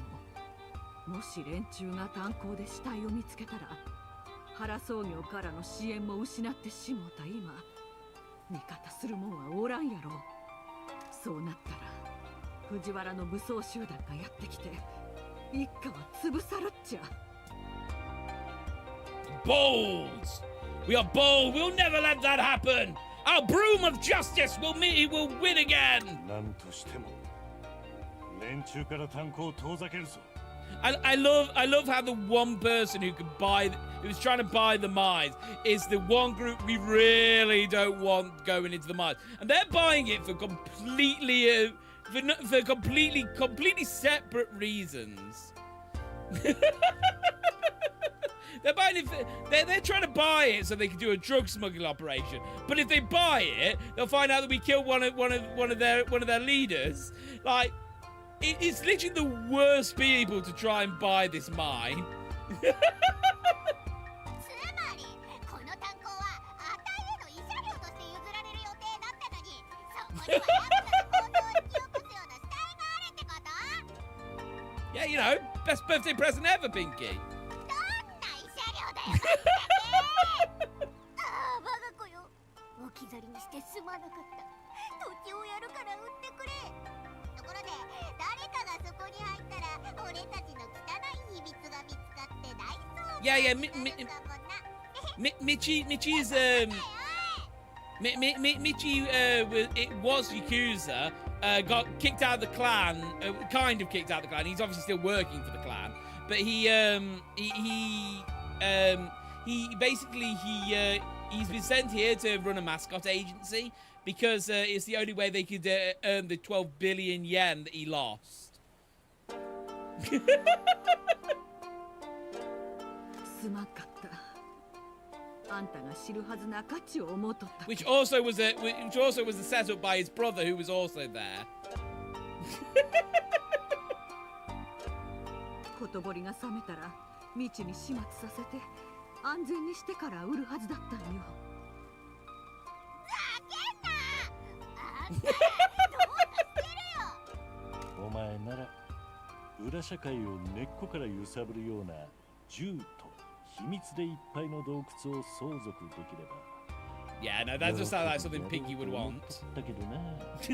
もし連中が炭鉱で死体を見つけたら原創業からの支援も失ってしもた今、味方するもんはおらんやろ。そうなったら藤原の武装集団がやってきて一家は潰さるっちゃ。 Bold! We are bold. We'll never let that happen. Our broom of justice will win again. なんとしても連中から炭鉱を遠ざけるぞ。 I love how the one person who's trying to buy the mines is the one group we really don't want going into the mines, and they're buying it for completely separate reasons. They're buying it. They're trying to buy it so they can do a drug smuggling operation. But if they buy it, they'll find out that we killed one of their leaders. Like, it's literally the worst people to try and buy this mine. つまりこの炭鉱はあたいへの慰謝料として譲られる予定だったのに、そこにはヤクザの行動を引き起こすような死体があるってこと？ Yeah, you know, best birthday present ever, Pinky. ああ、我が子よ。置き去りにしてすまなかった。土地をやるから売ってくれ。ところろで誰かがそこに入ったら俺たちの汚い秘密が見つかって大騒ぎ Yeah, yeah, になるかもな。 Michi's Michi it was Yakuza, got kicked out of the clan, kind of kicked out of the clan. He's obviously still working for the clan, but he basically he's been sent here to run a mascot agency because it's the only way they could earn the 12 billion yen that he lost. すまんかった。あんたが知るはずな価値を思うとった。Which also was a setup by his brother who was also there. ほとぼりが冷めたら未知に始末させて安全にしてから売るはずだったんよ。あんたらどうかしてるよ。お前なら裏社会を根っこから揺さぶるような銃と秘密でいっぱいの洞窟を相続できれば。 Yeah, no, that just sounds like something Pinky would want. だけどな。確か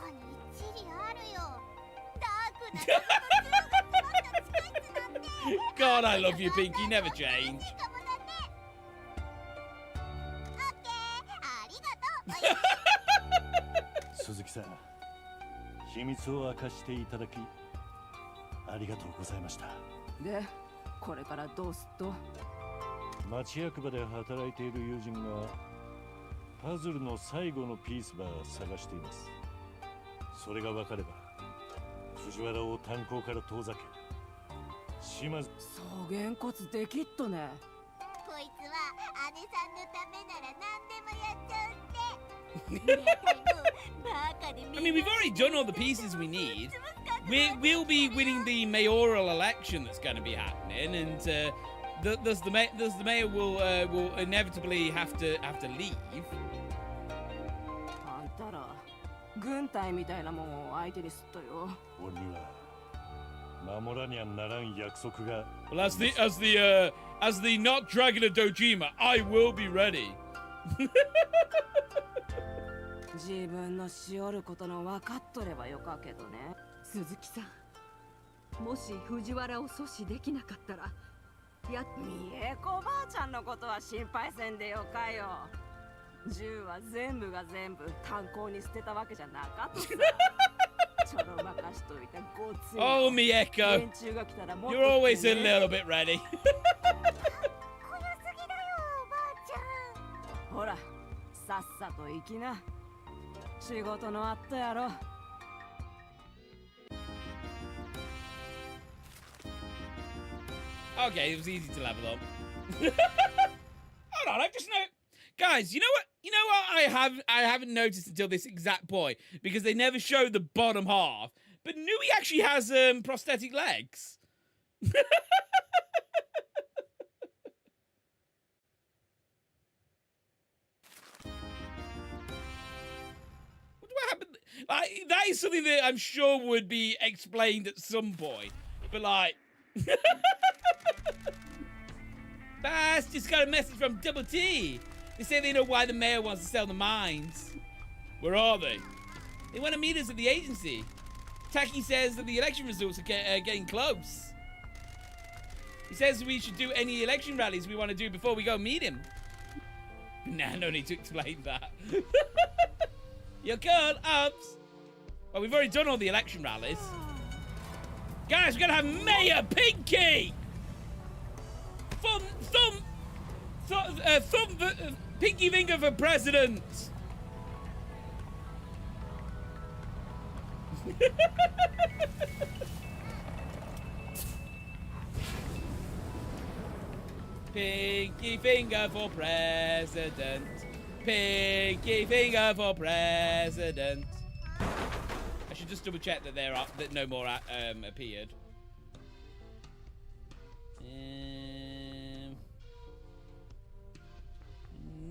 に一理あるよ。ダークな謎の銃が詰まった地下室なんて。 God, I love you, Pinky. Never change. かもだね。オッケー、ありがとう。鈴木さん、秘密を明かしていただきありがとうございました。で、これからどうすっと？町役場で働いている友人がパズルの最後のピースば探しています。それが分かれば藤原を炭鉱から遠ざけ島津。そうげんこつできっとね。こいつは姉さんのためなら何でもやっちゃうって。I mean, we've already done all the pieces we need. We'll be winning the mayoral election that's going to be happening, and thus the mayor will inevitably have to leave. あんたら軍隊みたいなもんを相手にすっとよ。俺には守らにゃならん約束が。 Well, as the not dragon of Dojima, I will be ready. 自分のしおることの分かっとればよかけどね。鈴木さん、もし藤原を阻止できなかったらやっ三重子ばあちゃんのことは心配せんでよかよ。銃は全部が全部炭鉱に捨てたわけじゃなかったさ。ちょろまかしといたごつい Oh, Mieko, 連中が来たらもっと you're always a little bit ready. こよすぎだよ、おばあちゃん。ほら、さっさと行きな。仕事のあったやろ。Okay, it was easy to level up. Hold on, I just know, guys. You know what? You know what? I haven't noticed until this exact point because they never showed the bottom half. But Nui actually has prosthetic legs. What happened? Like, that is something that I'm sure would be explained at some point. But like. Bass just got a message from Double T. They say they know why the mayor wants to sell the mines. Where are they? They want to meet us at the agency. Taki says that the election results are getting close. He says we should do any election rallies we want to do before we go meet him. Nah, no need to explain that. Your girl, ups. Well, we've already done all the election rallies. Guys, we're gonna have Mayor Pinky! Pinky finger for president! Pinky finger for president. Pinky finger for president. I should just double check that that no more appeared.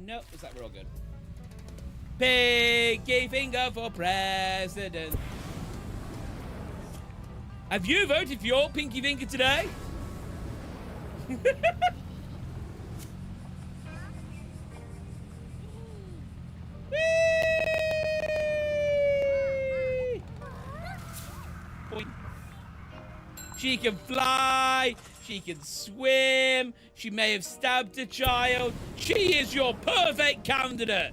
Nope, looks like we're all good. Pinky finger for president. Have you voted for your pinky finger today? She can fly. She can swim. She may have stabbed a child. She is your perfect candidate.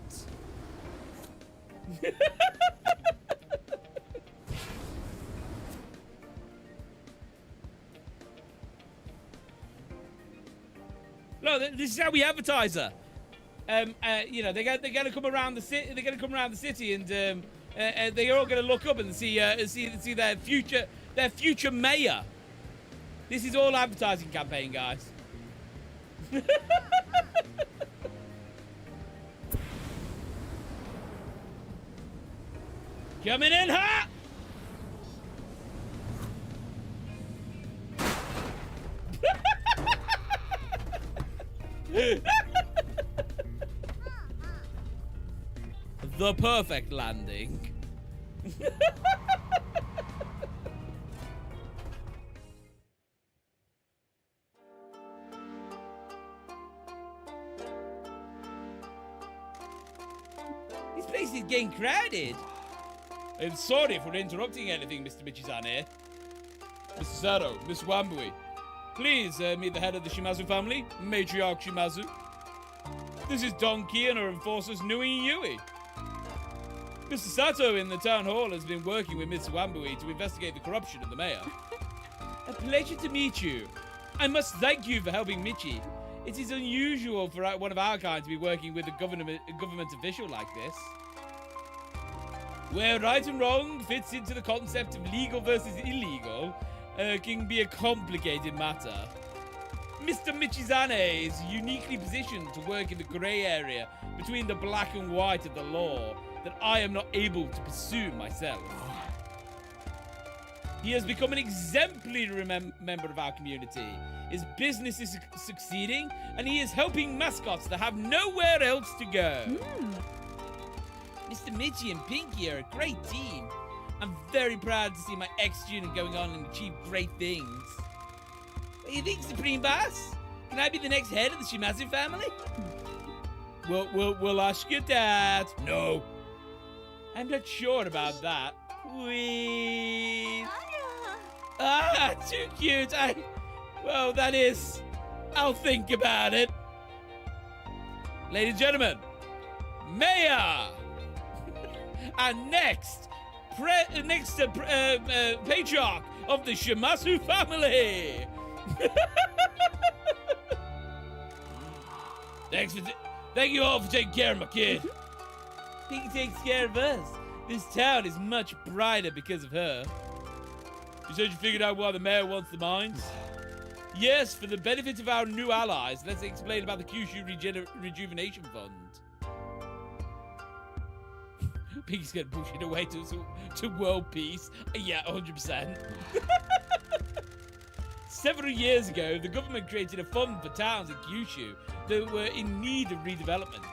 Look, this is how we advertise her. You know, they're gonna come around the city. They're gonna come around the city, and they're all gonna look up and see their future mayor. This is all advertising campaign, guys. Coming in hot. The perfect landing. This place is getting crowded. I'm sorry for interrupting anything, Mr. Michizane. Mr. Sato, Miss Wambui. Please meet the head of the Shimazu family, Matriarch Shimazu. This is Donkey and her enforcers, Nui and Yui. Mr. Sato in the town hall has been working with Mr. Wambui to investigate the corruption of the mayor. A pleasure to meet you. I must thank you for helping Michi. It is unusual for one of our kind to be working with a government official like this. Where right and wrong fits into the concept of legal versus illegal, can be a complicated matter. Mr. Michizane is uniquely positioned to work in the grey area between the black and white of the law that I am not able to pursue myself. He has become an exemplary member of our community. His business is succeeding, and he is helping mascots that have nowhere else to go. Mr. Michi and Pinky are a great team. I'm very proud to see my ex-student going on and achieve great things. What do you think, Supreme Boss? Can I be the next head of the Shimazu family? We'll ask your dad. No. I'm not sure about that. Please. Ah, too cute. Well, that is. I'll think about it. Ladies and gentlemen, Mayor. And next, patriarch of the Shimazu family. Thank you all for taking care of my kid. He takes care of us. This town is much brighter because of her. You said you figured out why the mayor wants the mines? Yes, for the benefit of our new allies, let's explain about the Kyushu Rejuvenation Fund. Piggy's gonna push it away to world peace. Yeah, 100%. Several years ago, the government created a fund for towns in Kyushu that were in need of redevelopment.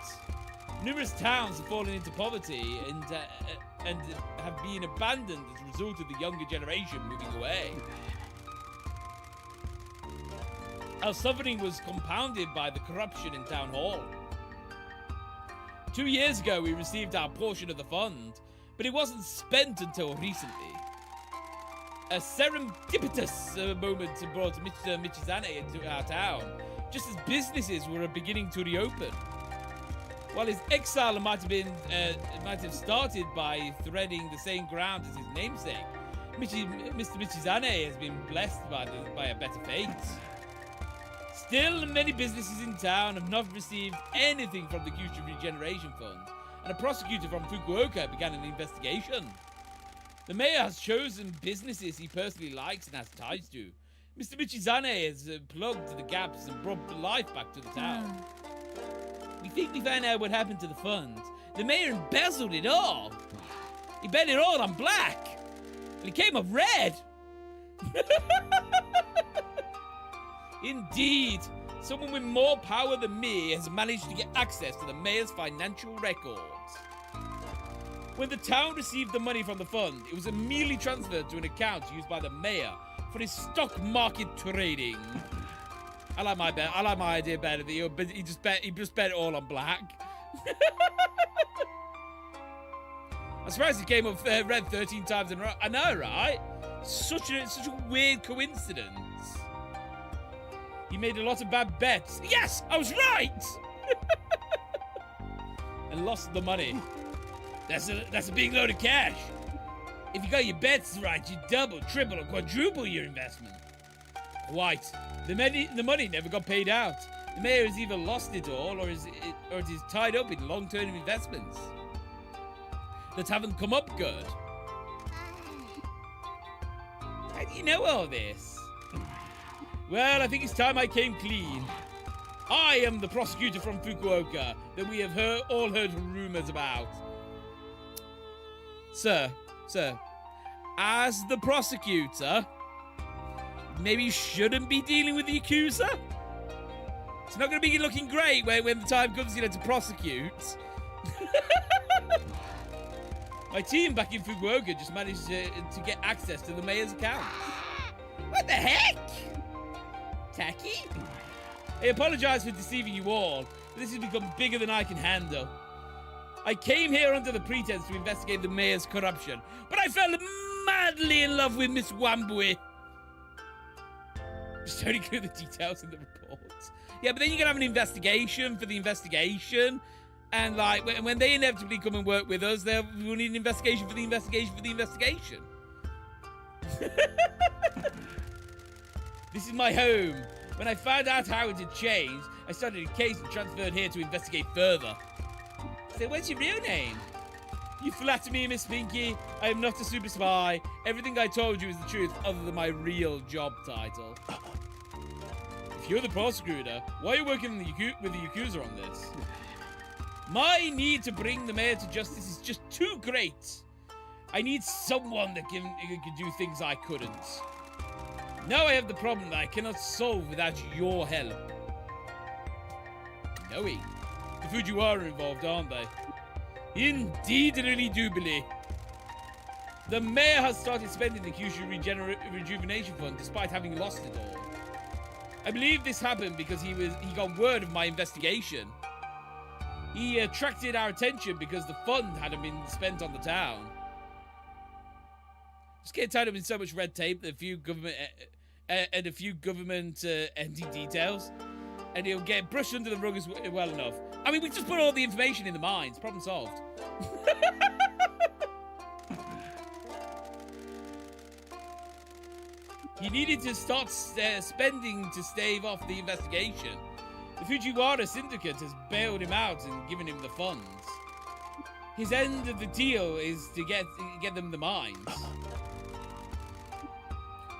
Numerous towns have fallen into poverty and have been abandoned as a result of the younger generation moving away. Our suffering was compounded by the corruption in town hall. 2 years ago, we received our portion of the fund, but it wasn't spent until recently. A serendipitous moment brought Mr. Michizane into our town, just as businesses were beginning to reopen. While his exile might have started by treading the same ground as his namesake, Mr. Michizane has been blessed by a better fate. Still, many businesses in town have not received anything from the Kyushu Regeneration Fund, and a prosecutor from Fukuoka began an investigation. The mayor has chosen businesses he personally likes and has ties to. Mr. Michizane has plugged the gaps and brought life back to the town. We think we found out what happened to the fund. The mayor embezzled it all. He bet it all on black, and it came up red. Indeed, someone with more power than me has managed to get access to the mayor's financial records. When the town received the money from the fund, it was immediately transferred to an account used by the mayor for his stock market trading. I like my idea better. But he just bet it all on black. I'm surprised he came up red 13 times in a row. I know, right? Such a weird coincidence. He made a lot of bad bets. Yes, I was right. And lost the money. That's a big load of cash. If you got your bets right, you double, triple, or quadruple your investment. Quite. The money never got paid out. The mayor has either lost it all, or it is tied up in long-term investments that haven't come up good. How do you know all this? Well, I think it's time I came clean. I am the prosecutor from Fukuoka that we have all heard rumors about. Sir, as the prosecutor, maybe you shouldn't be dealing with the accuser? It's not going to be looking great when the time comes, to prosecute. My team back in Fukuoka just managed to get access to the mayor's account. What the heck? Tacky? I apologize for deceiving you all, but this has become bigger than I can handle. I came here under the pretense to investigate the mayor's corruption, but I fell madly in love with Miss Wambui. Just don't include the details in the report. Yeah, but then you can have an investigation for the investigation, and like when they inevitably come and work with us, we'll need an investigation for the investigation for the investigation. This is my home. When I found out how it had changed, I started a case and transferred here to investigate further. So what's your real name? You flatter me, Miss Pinky. I am not a super spy. Everything I told you is the truth, other than my real job title. If you're the prosecutor, why are you working with the accuser on this? My need to bring the mayor to justice is just too great. I need someone that can do things I couldn't. Now I have the problem that I cannot solve without your help. Knowing. The Fujiwara are involved, aren't they? Indeedly doubly. The mayor has started spending the Kyushu Rejuvenation Fund despite having lost it all. I believe this happened because he got word of my investigation. He attracted our attention because the fund hadn't been spent on the town. Just get tied up in so much red tape, a few government ending details, and he'll get brushed under the rug as well enough. I mean, we just put all the information in the mines. Problem solved. He needed to start spending to stave off the investigation. The Fujiwara syndicate has bailed him out and given him the funds. His end of the deal is to get them the mines.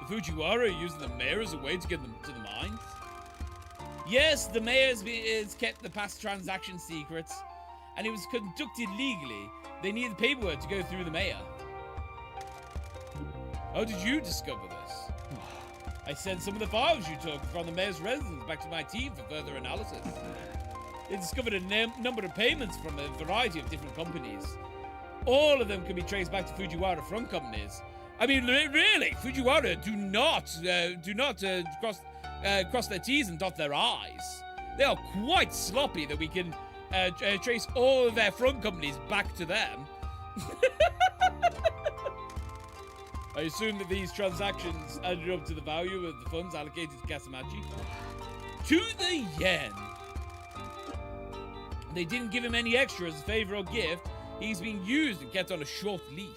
The Fujiwara are using the mayor as a way to get them to the mines. Yes, the mayor has kept the past transaction secrets, and it was conducted legally. They need the paperwork to go through the mayor. How did you discover this? I sent some of the files you took from the mayor's residence back to my team for further analysis. They discovered a number of payments from a variety of different companies. All of them can be traced back to Fujiwara front companies. I mean, really, Fujiwara do not cross their T's and dot their I's. They are quite sloppy that we can trace all of their front companies back to them. I assume that these transactions added up to the value of the funds allocated to Kasamachi. To the yen! They didn't give him any extra as a favor or gift. He's being used and kept on a short leash.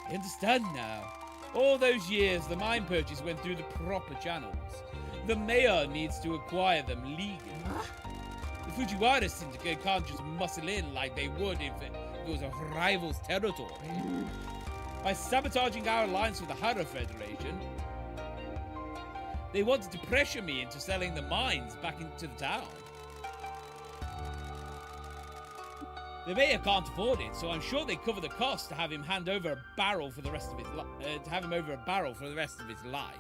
I understand now. All those years, the mine purchase went through the proper channels. The mayor needs to acquire them legally. The Fujiwara syndicate can't just muscle in like they would if it was a rival's territory. By sabotaging our alliance with the Hara Federation, they wanted to pressure me into selling the mines back into the town. The mayor can't afford it, so I'm sure they cover the cost to have him hand over a barrel for the rest of his life.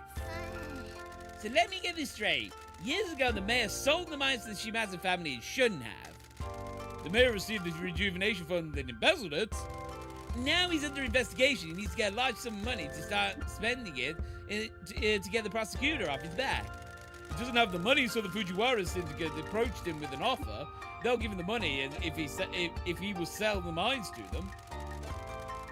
So let me get this straight. Years ago, the mayor sold the mines to the Shimazu family and shouldn't have. The mayor received the rejuvenation fund and embezzled it. Now he's under investigation. He needs to get a large sum of money to start spending it to get the prosecutor off his back. He doesn't have the money, so the Fujiwara syndicate approached him with an offer. They'll give him the money if he will sell the mines to them.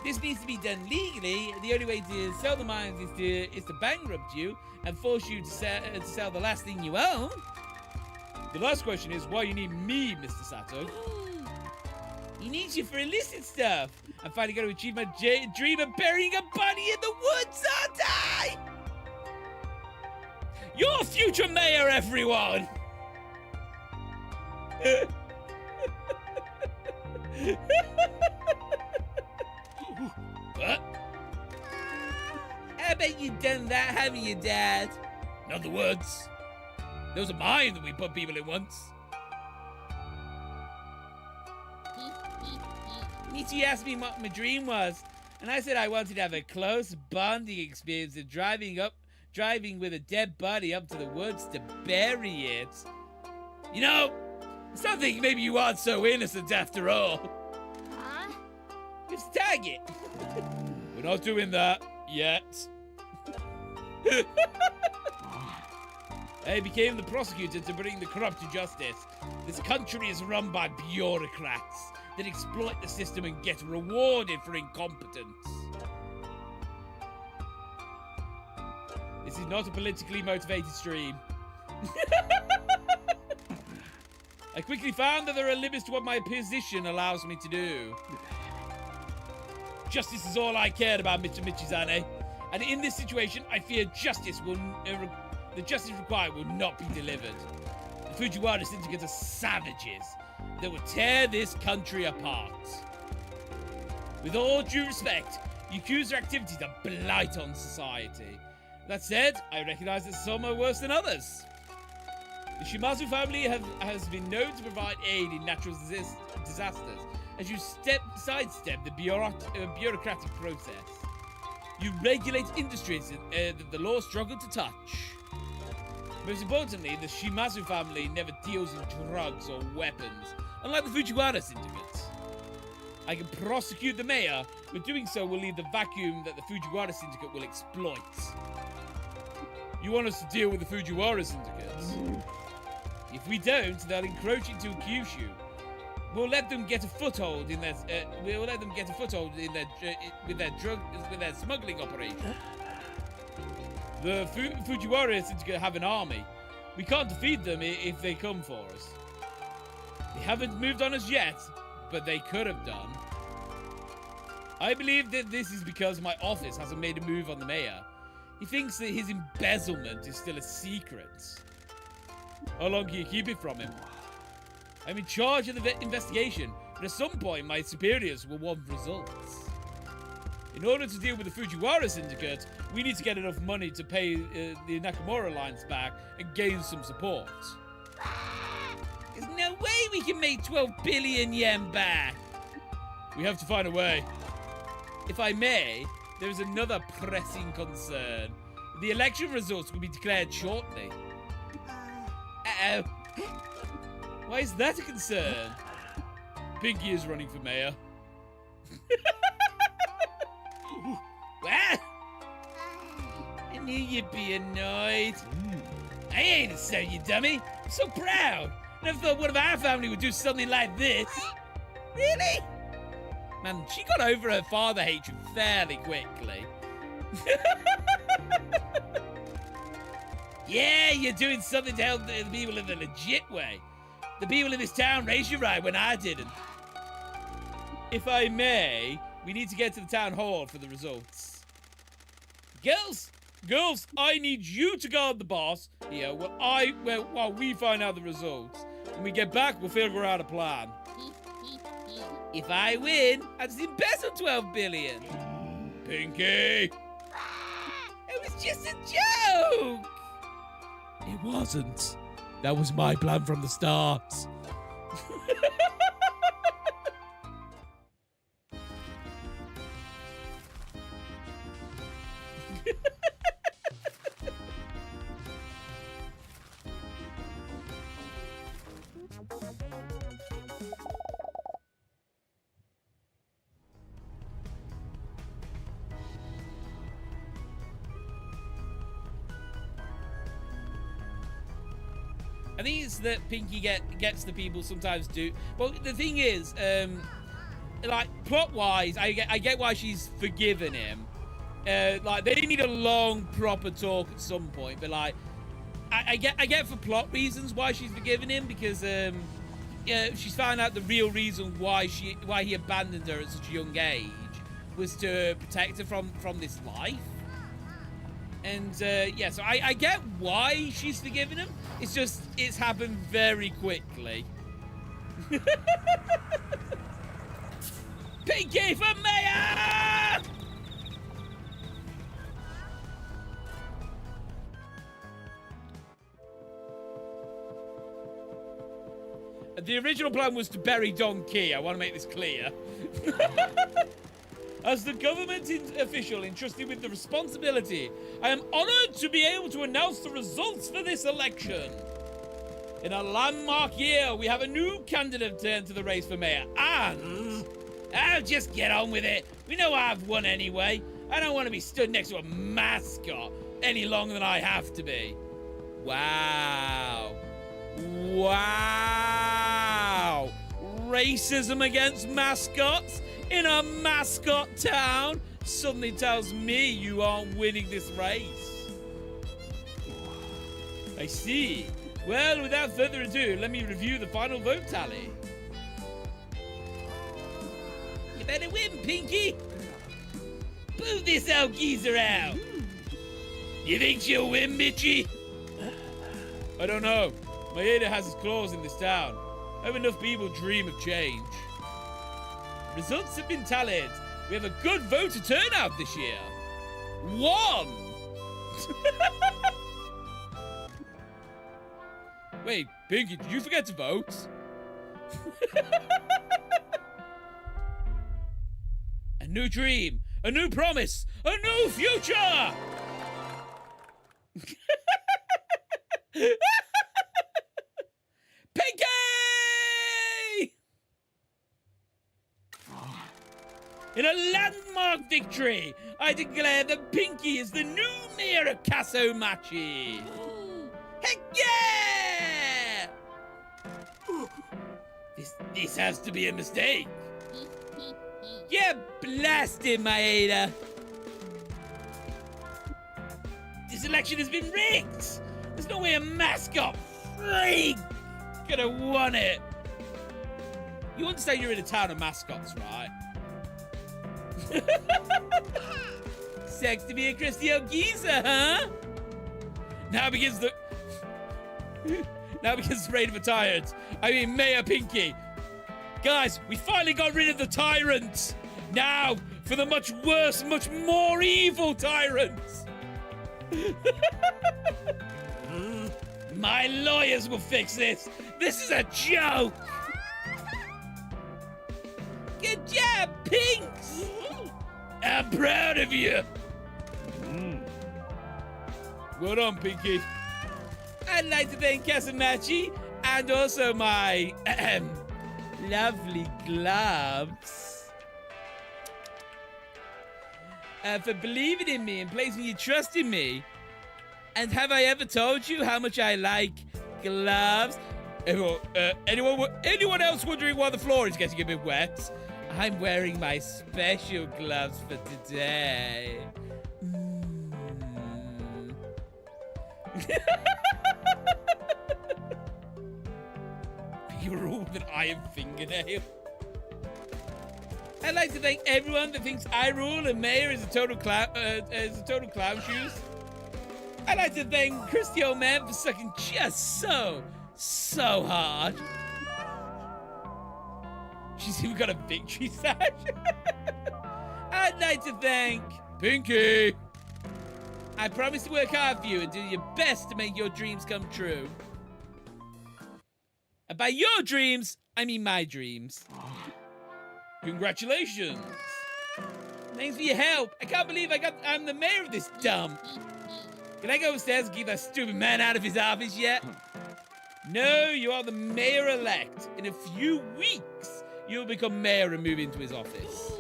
This needs to be done legally. The only way to sell the mines is to bankrupt you and force you to sell the last thing you own. The last question is why you need me, Mr. Sato. He needs you for illicit stuff. I'm finally going to achieve my dream of burying a body in the woods, aren't I? Your future mayor, everyone! What? I bet you've done that, haven't you, Dad? In other words, those are mine that we put people in once. Michi asked me what my dream was, and I said I wanted to have a close bonding experience of driving with a dead body up to the woods to bury it. You know, I start thinking maybe you aren't so innocent after all. Huh? Just tag it. We're not doing that yet. I became the prosecutor to bring the corrupt to justice. This country is run by bureaucrats that exploit the system and get rewarded for incompetence. This is not a politically motivated stream. I quickly found that there are limits to what my position allows me to do. Justice is all I cared about, Mr. Michizane. And in this situation, I fear the justice required will not be delivered. The Fujiwara Syndicate are savages that will tear this country apart. With all due respect, you accuse their activities of blight on society. That said, I recognize that some are worse than others. The Shimazu family has been known to provide aid in natural disasters as you sidestep the bureaucratic process. You regulate industries that the law struggled to touch. Most importantly, the Shimazu family never deals in drugs or weapons, unlike the Fujiwara Syndicate. I can prosecute the mayor, but doing so will leave the vacuum that the Fujiwara Syndicate will exploit. You want us to deal with the Fujiwara Syndicate? If we don't, they'll encroach into Kyushu. We'll let them get a foothold in their. With their smuggling operation. The Fujiwara Syndicate have an army. We can't defeat them if they come for us. They haven't moved on us yet, but they could have done. I believe that this is because my office hasn't made a move on the mayor. He thinks that his embezzlement is still a secret. How long can you keep it from him? I'm in charge of the investigation, but at some point my superiors will want results. In order to deal with the Fujiwara Syndicate, we need to get enough money to pay the Nakamura Alliance back and gain some support. There's no way we can make 12 billion yen back. We have to find a way. If I may, there is another pressing concern. The election results will be declared shortly. Uh-oh. Why is that a concern? Pinky is running for mayor. What? I knew you'd be annoyed. I ain't so, you dummy. I'm so proud. Never thought one of our family would do something like this. Really? Man, she got over her father hatred fairly quickly. Yeah, you're doing something to help the people in the legit way. The people in this town raised you right when I didn't. If I may, we need to get to the town hall for the results. Girls, I need you to guard the boss here while we find out the results. When we get back, we'll figure out a plan. If I win, I'll just embezzle 12 billion. Pinky! It was just a joke! It wasn't. That was my plan from the start. I think it's that Pinky gets the people sometimes do. Well, the thing is, like plot-wise, I get why she's forgiven him. Like they need a long, proper talk at some point. But like, I get for plot reasons why she's forgiven him because she's found out the real reason why he abandoned her at such a young age was to protect her from this life. And yeah, so I get why she's forgiven him. It's just it's happened very quickly. Pinky for mayor! The original plan was to bury Don Key. I want to make this clear. As the government official entrusted with the responsibility, I am honored to be able to announce the results for this election. In a landmark year, we have a new candidate turned to the race for mayor, and I'll just get on with it. We know I've won anyway. I don't want to be stood next to a mascot any longer than I have to be. Wow. Wow. Racism against mascots in a mascot town suddenly tells me you aren't winning this race. I see. Well, without further ado, let me review the final vote tally. You better win, Pinky. Move this old geezer out. You think she'll win, Mitchie? I don't know. Maeda has his claws in this town. I have enough people dream of change. Results have been tallied. We have a good voter turnout this year. 1. Wait, Pinky, did you forget to vote? A new dream, a new promise, a new future! Pinky! In a landmark victory, I declare that Pinky is the new mayor of Casomachi. Heck yeah! This has to be a mistake. Yeah, blast it, Maeda. This election has been rigged. There's no way a mascot freak could have won it. You understand you're in a town of mascots, right? Sex to be a Christy Geezer, huh? Now begins the reign of a tyrant. I mean, Mayor Pinky. Guys, we finally got rid of the tyrant. Now for the much worse, much more evil tyrants. My lawyers will fix this. This is a joke. Good job, Pinks. I'm proud of you. Well done, Pinky. I'd like to thank Casomachi and also my lovely gloves for believing in me and placing your trust in me. And have I ever told you how much I like gloves? Anyone else wondering why the floor is getting a bit wet? I'm wearing my special gloves for today. You're all with an iron fingernail. I'd like to thank everyone that thinks I Rule and Mayor is a total clown shoes. I'd like to thank Christy old man for sucking just so hard. She's even got a victory sash. I'd like to thank Pinky. I promise to work hard for you and do your best to make your dreams come true. And by your dreams, I mean my dreams. Congratulations. Thanks for your help. I can't believe I'm the mayor of this dump. Can I go upstairs and keep that stupid man out of his office yet? No, you are the mayor-elect. In a few weeks, you'll become mayor and move into his office.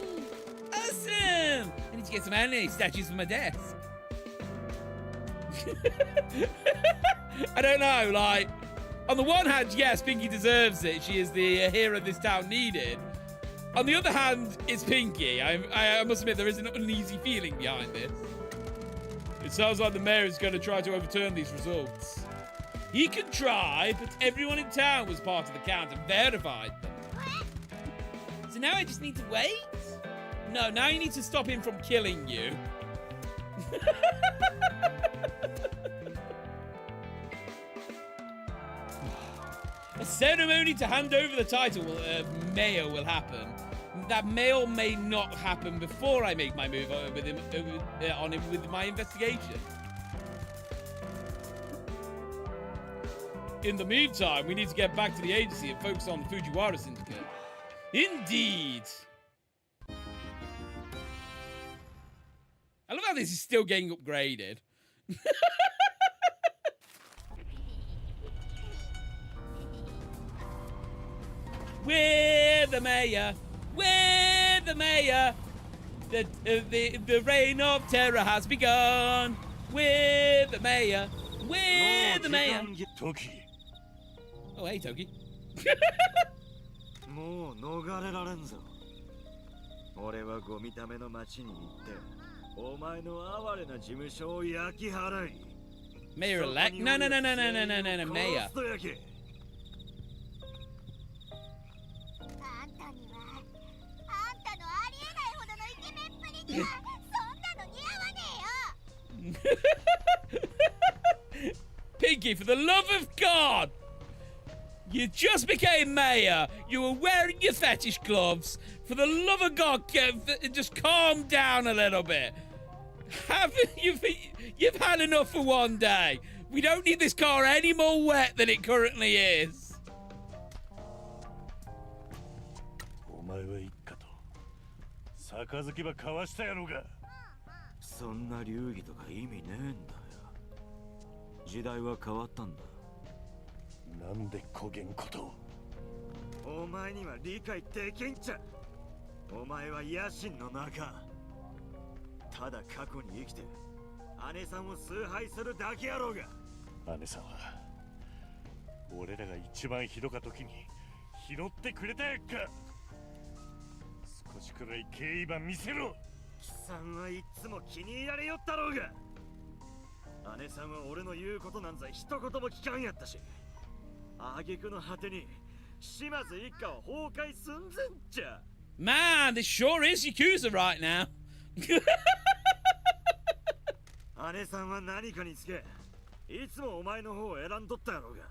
Awesome! I need to get some anime statues for my desk. I don't know, like, on the one hand, yes, Pinky deserves it. She is the hero this town needed. On the other hand, it's Pinky. I must admit, there is an uneasy feeling behind this. It sounds like the mayor is going to try to overturn these results. He can try, but everyone in town was part of the count and verified them. So now I just need to wait? No, now you need to stop him from killing you. A ceremony to hand over the title mayor will happen. That may or may not happen before I make my move with him, on him with my investigation. In the meantime, we need to get back to the agency and focus on the Fujiwara syndicate. Indeed. I love how this is still getting upgraded. We're the mayor. We're the mayor. The reign of terror has begun. We're the mayor. We're the mayor. Oh, hey, Toki. もう逃れられんぞ。俺はゴミための町に行って、お前の哀れな事務所を焼き払い。Mayor elect? No, no, no, no, no, no, no, no, no, mayor. あんたにはあんたのありえないほどのイケメンっぷりにはそんなの似合わねえよ。Pinky, for the love of God! You just became mayor. You were wearing your fetish gloves. For the love of God, just calm down a little bit. You've had enough for one day. We don't need this car any more wet than it currently is. お前は一家と杯ば交わしたやろうが。そんな流儀とか意味ねえんだよ。時代は変わったんだ。なんでこげんことを。お前には理解できんちゃ。お前は野心の中。ただ過去に生きて姉さんを崇拝するだけやろうが。姉さんは俺らが一番ひどか時に拾ってくれたやっか。少しくらい敬意ば見せろ。貴さんはいつも気に入られよったろうが。姉さんは俺の言うことなんざ一言も聞かんやったし、挙句の果てに島津一家は崩壊寸前じゃ。Man, this sure is Yakuza right now. 姉さんは何かにつけ、いつもお前の方を選んどったやろうが。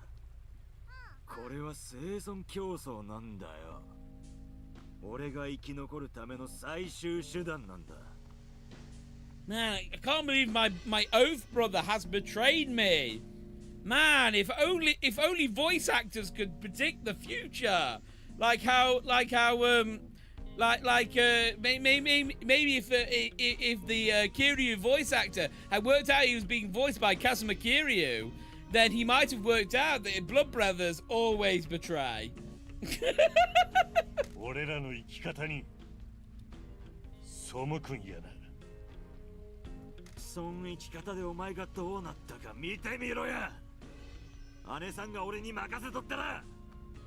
これは生存競争なんだよ。俺が生き残るための最終手段なんだ。Man, I can't believe my oath brother has betrayed me. Man, if only voice actors could predict the future, maybe if the Kiryu voice actor had worked out he was being voiced by Kazuma Kiryu, then he might have worked out that blood brothers always betray. 俺らの生き方に背くんやな。そん生き方でお前がどうなったか見てみろや。姉さんが俺に任せとったら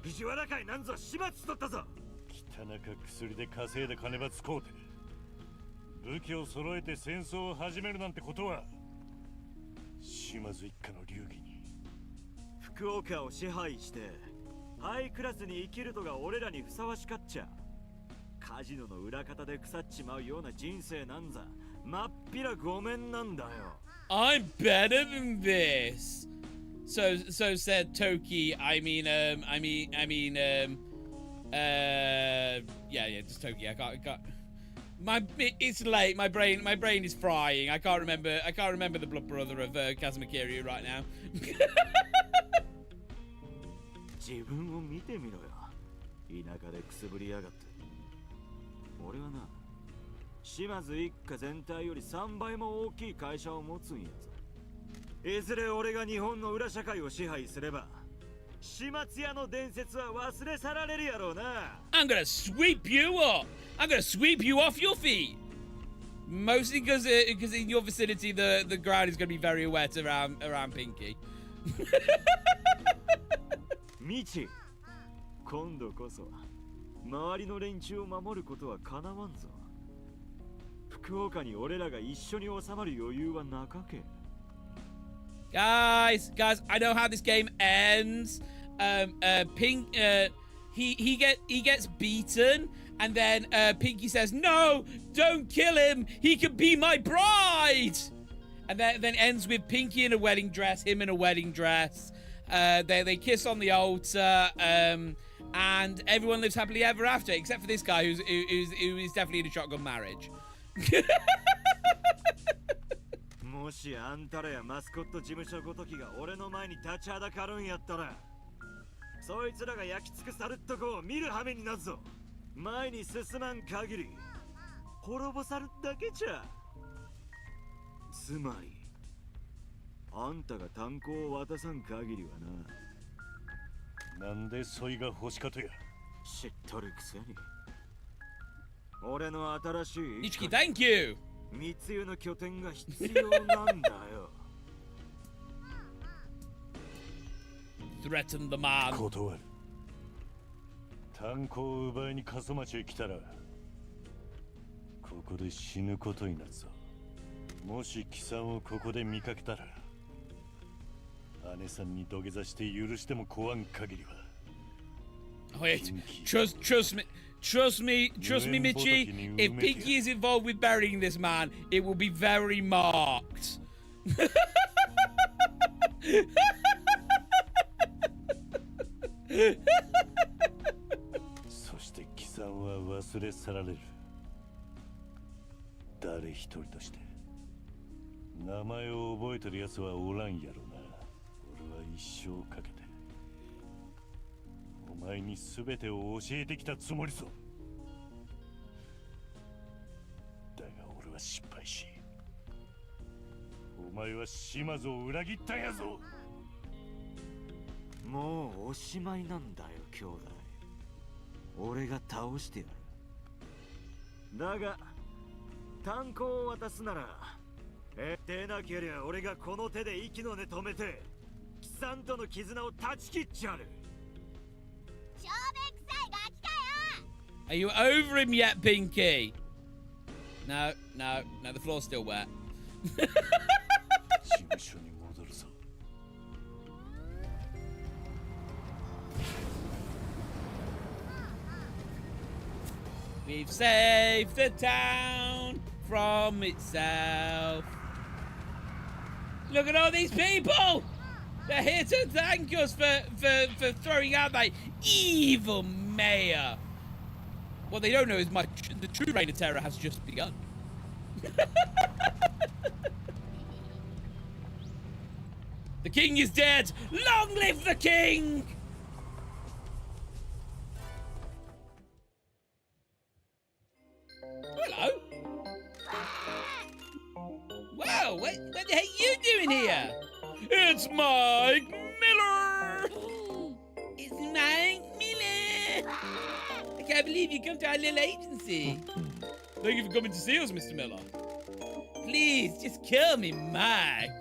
藤原会なんぞ始末しとったぞ。汚か薬で稼いだ金ば使うて武器を揃えて戦争を始めるなんてことは島津一家の流儀に。福岡を支配してハイクラスに生きるとが俺らにふさわしかっちゃ。カジノの裏方で腐っちまうような人生なんざまっぴらごめんなんだよ。 I'm better than this. So said Toki. Yeah, just Toki. I can't. It's late. My brain is frying. I can't remember the blood brother of Kazuma Kiryu right now. 自分を見てみろよ。田舎でくすぶりやがって。俺はな、島津一家全体より3倍も大きい会社を持つんやぞ。いずれ俺が日本の裏社会を支配すれば、始末屋の伝説は忘れ去られるやろうな。I'm gonna sweep you up. I'm gonna sweep you off your feet. Mostly because in your vicinity the ground is gonna be very wet around Pinky. ミチ、今度こそ周りの連中を守ることはかなわんぞ。福岡に俺らが一緒に収まる余裕はなかけ。Guys, I know how this game ends. Pink, he gets beaten, and then Pinky says, "No, don't kill him. He can be my bride." And then ends with Pinky in a wedding dress, him in a wedding dress. They kiss on the altar, and everyone lives happily ever after, except for this guy who is definitely in a shotgun marriage. もしあんたらやマスコット事務所ごときが俺の前に立ちはだかるんやったら、そいつらが焼き尽くさるっとこを見る羽目になるぞ。前に進まん限り滅ぼさるだけじゃ。つまりあんたが炭鉱を渡さん限りはな。なんでそいが欲しかとや。知っとるくせに。俺の新しいIchiki, thank you. 密輸の拠点が必要なんだよ。Threaten the man. 断る。炭鉱を奪いに過疎町へ来たら、ここで死ぬことになるぞ。もし貴さんをここで見かけたら、姉さんに土下座して許しても壊ん限りは。Wait, trust me, Michi. If Pinky is involved with burying this man, it will be very marked. そして貴さんは忘れ去られる。誰一人として名前を覚えてる奴はおらんやろな。俺は一生かけてお前に全てを教えてきたつもりぞ。だが俺は失敗し、お前は島津を裏切ったんやぞ。もうおしまいなんだよ兄弟。俺が倒してやる。だが炭鉱を渡すなら、でなけりゃ俺がこの手で息の根止めて貴さんとの絆を断ち切っちゃる。小便臭いガキかよ。 Are you over him yet, Pinky? No, the floor's still wet. 事務所に戻るぞ。We've saved the town from itself. Look at all these people! They're here to thank us for throwing out that evil mayor. What they don't know is the true reign of terror has just begun. The king is dead! Long live the king! Hello? Wow, what the heck are you doing here? It's Mike Miller! It's Mike Miller! I can't believe you come to our little agency. Thank you for coming to see us, Mr. Miller. Please, just kill me, Mike.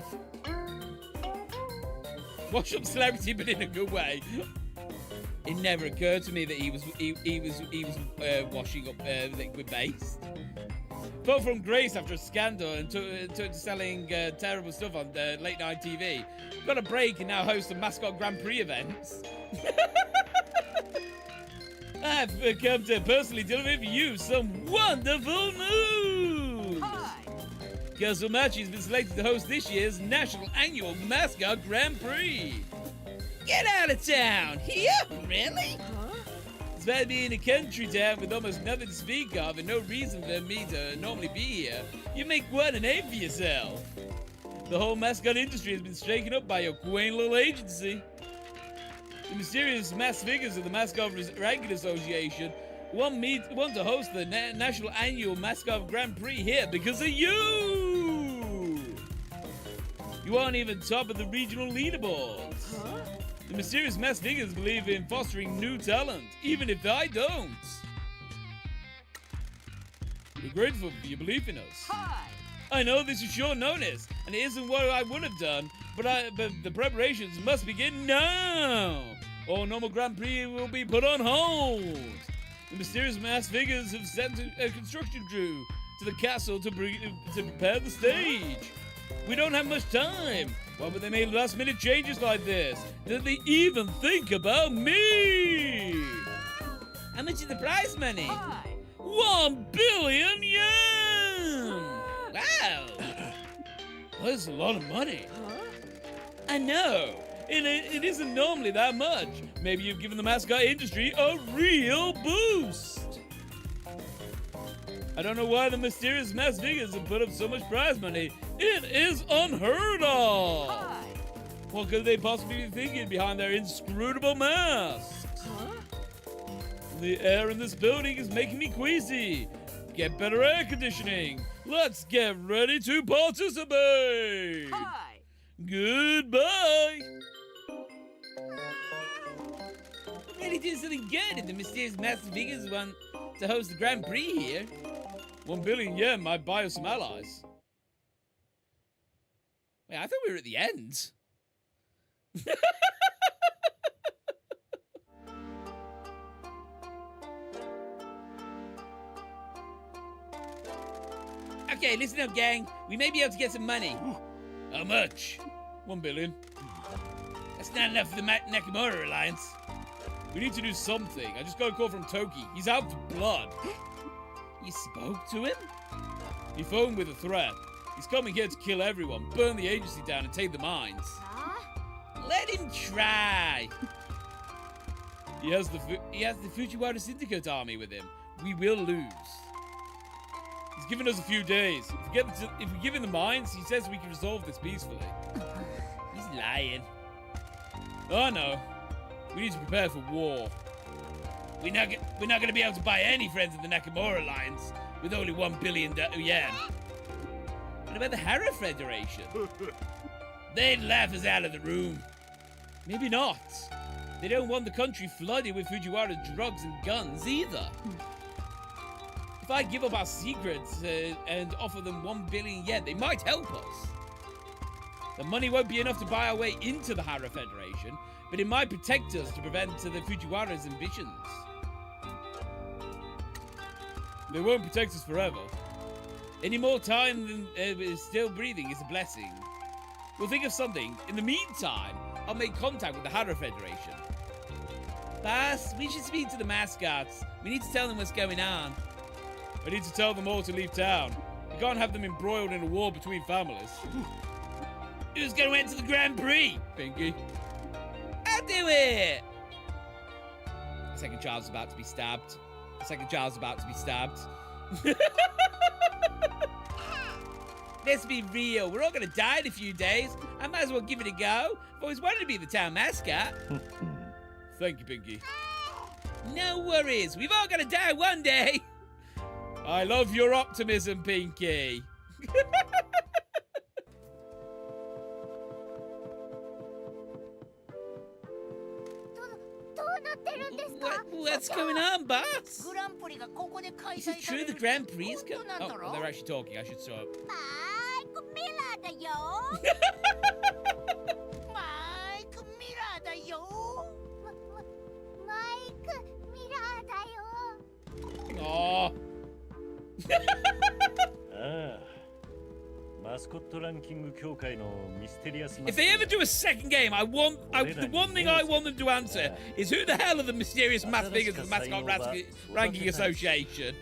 Wash up celebrity, but in a good way. It never occurred to me that he was washing up liquid based. But from grace after a scandal and to selling terrible stuff on late night TV, got a break and now host some mascot Grand Prix events. I've come to personally deliver for you some wonderful news. Guess what match has been selected to host this year's national annual mascot Grand Prix. Get out of town! Here? Really? Despite being a country town with almost nothing to speak of and no reason for me to normally be here, you make quite a name for yourself. The whole mascot industry has been shaken up by your quaint little agency. The mysterious mass figures of the Mascot Ranking Association want to host the national annual mascot Grand Prix here because of you! You aren't even top of the regional leaderboards. The mysterious mass figures believe in fostering new talent, even if I don't. We're grateful for your belief in us. I know this is short notice, and it isn't what I would have done, but the preparations must begin now. All normal Grand Prix will be put on hold. The mysterious masked figures have sent a construction crew to the castle to prepare the stage. We don't have much time. Why would they make last-minute changes like this? Did they even think about me? How much is the prize money? 1 billion yen! Wow! That's a lot of money. I know. It isn't normally that much. Maybe you've given the mascot industry a real boost. I don't know why the mysterious masked figures have put up so much prize money. It is unheard of. What could they possibly be thinking behind their inscrutable masks? The air in this building is making me queasy. Get better air conditioning. Let's get ready to participate. Goodbye. Really doing something good if the mysterious masked figures want to host the Grand Prix here. 1 billion yen might buy us some allies. Wait, I thought we were at the end. Okay, listen up, gang. We may be able to get some money. How much? 1 billion. That's not enough for the Nakamura Alliance. We need to do something. I just got a call from Toki. He's out for blood. You spoke to him? He phoned with a threat. He's coming here to kill everyone, burn the agency down, and take the mines. Let him try. He has the Fujiwara Syndicate army with him. We will lose. He's given us a few days. If we give him the mines, he says we can resolve this peacefully. He's lying. Oh no. We need to prepare for war. We're not going to be able to buy any friends of the Nakamura Alliance with only 1 billion yen. What about the Hara Federation? They'd laugh us out of the room. Maybe not. They don't want the country flooded with Fujiwara drugs and guns either. If I give up our secrets and offer them 1 billion yen, they might help us. The money won't be enough to buy our way into the Hara Federation, but it might protect us to prevent the Fujiwara's ambitions. They won't protect us forever. Any more time than still breathing is a blessing. We'll think of something. In the meantime, I'll make contact with the Hara Federation. Boss, we should speak to the mascots. We need to tell them what's going on. I need to tell them all to leave town. We can't have them embroiled in a war between families. Who's going to enter the Grand Prix, Pinky? I'll do it! The second child's about to be stabbed. The second child's about to be stabbed. Let's be real. We're all going to die in a few days. I might as well give it a go. I've always wanted to be the town mascot. Thank you, Pinky. No worries. We've all got to die one day. I love your optimism, Pinky. What's going on, boss? Is it true the Grand Prix is going? Oh, they're actually talking. I should stop. Oh. If they ever do a second game, the one thing I want them to answer is who the hell are the mysterious masked figures of the Mascot Ranking Association?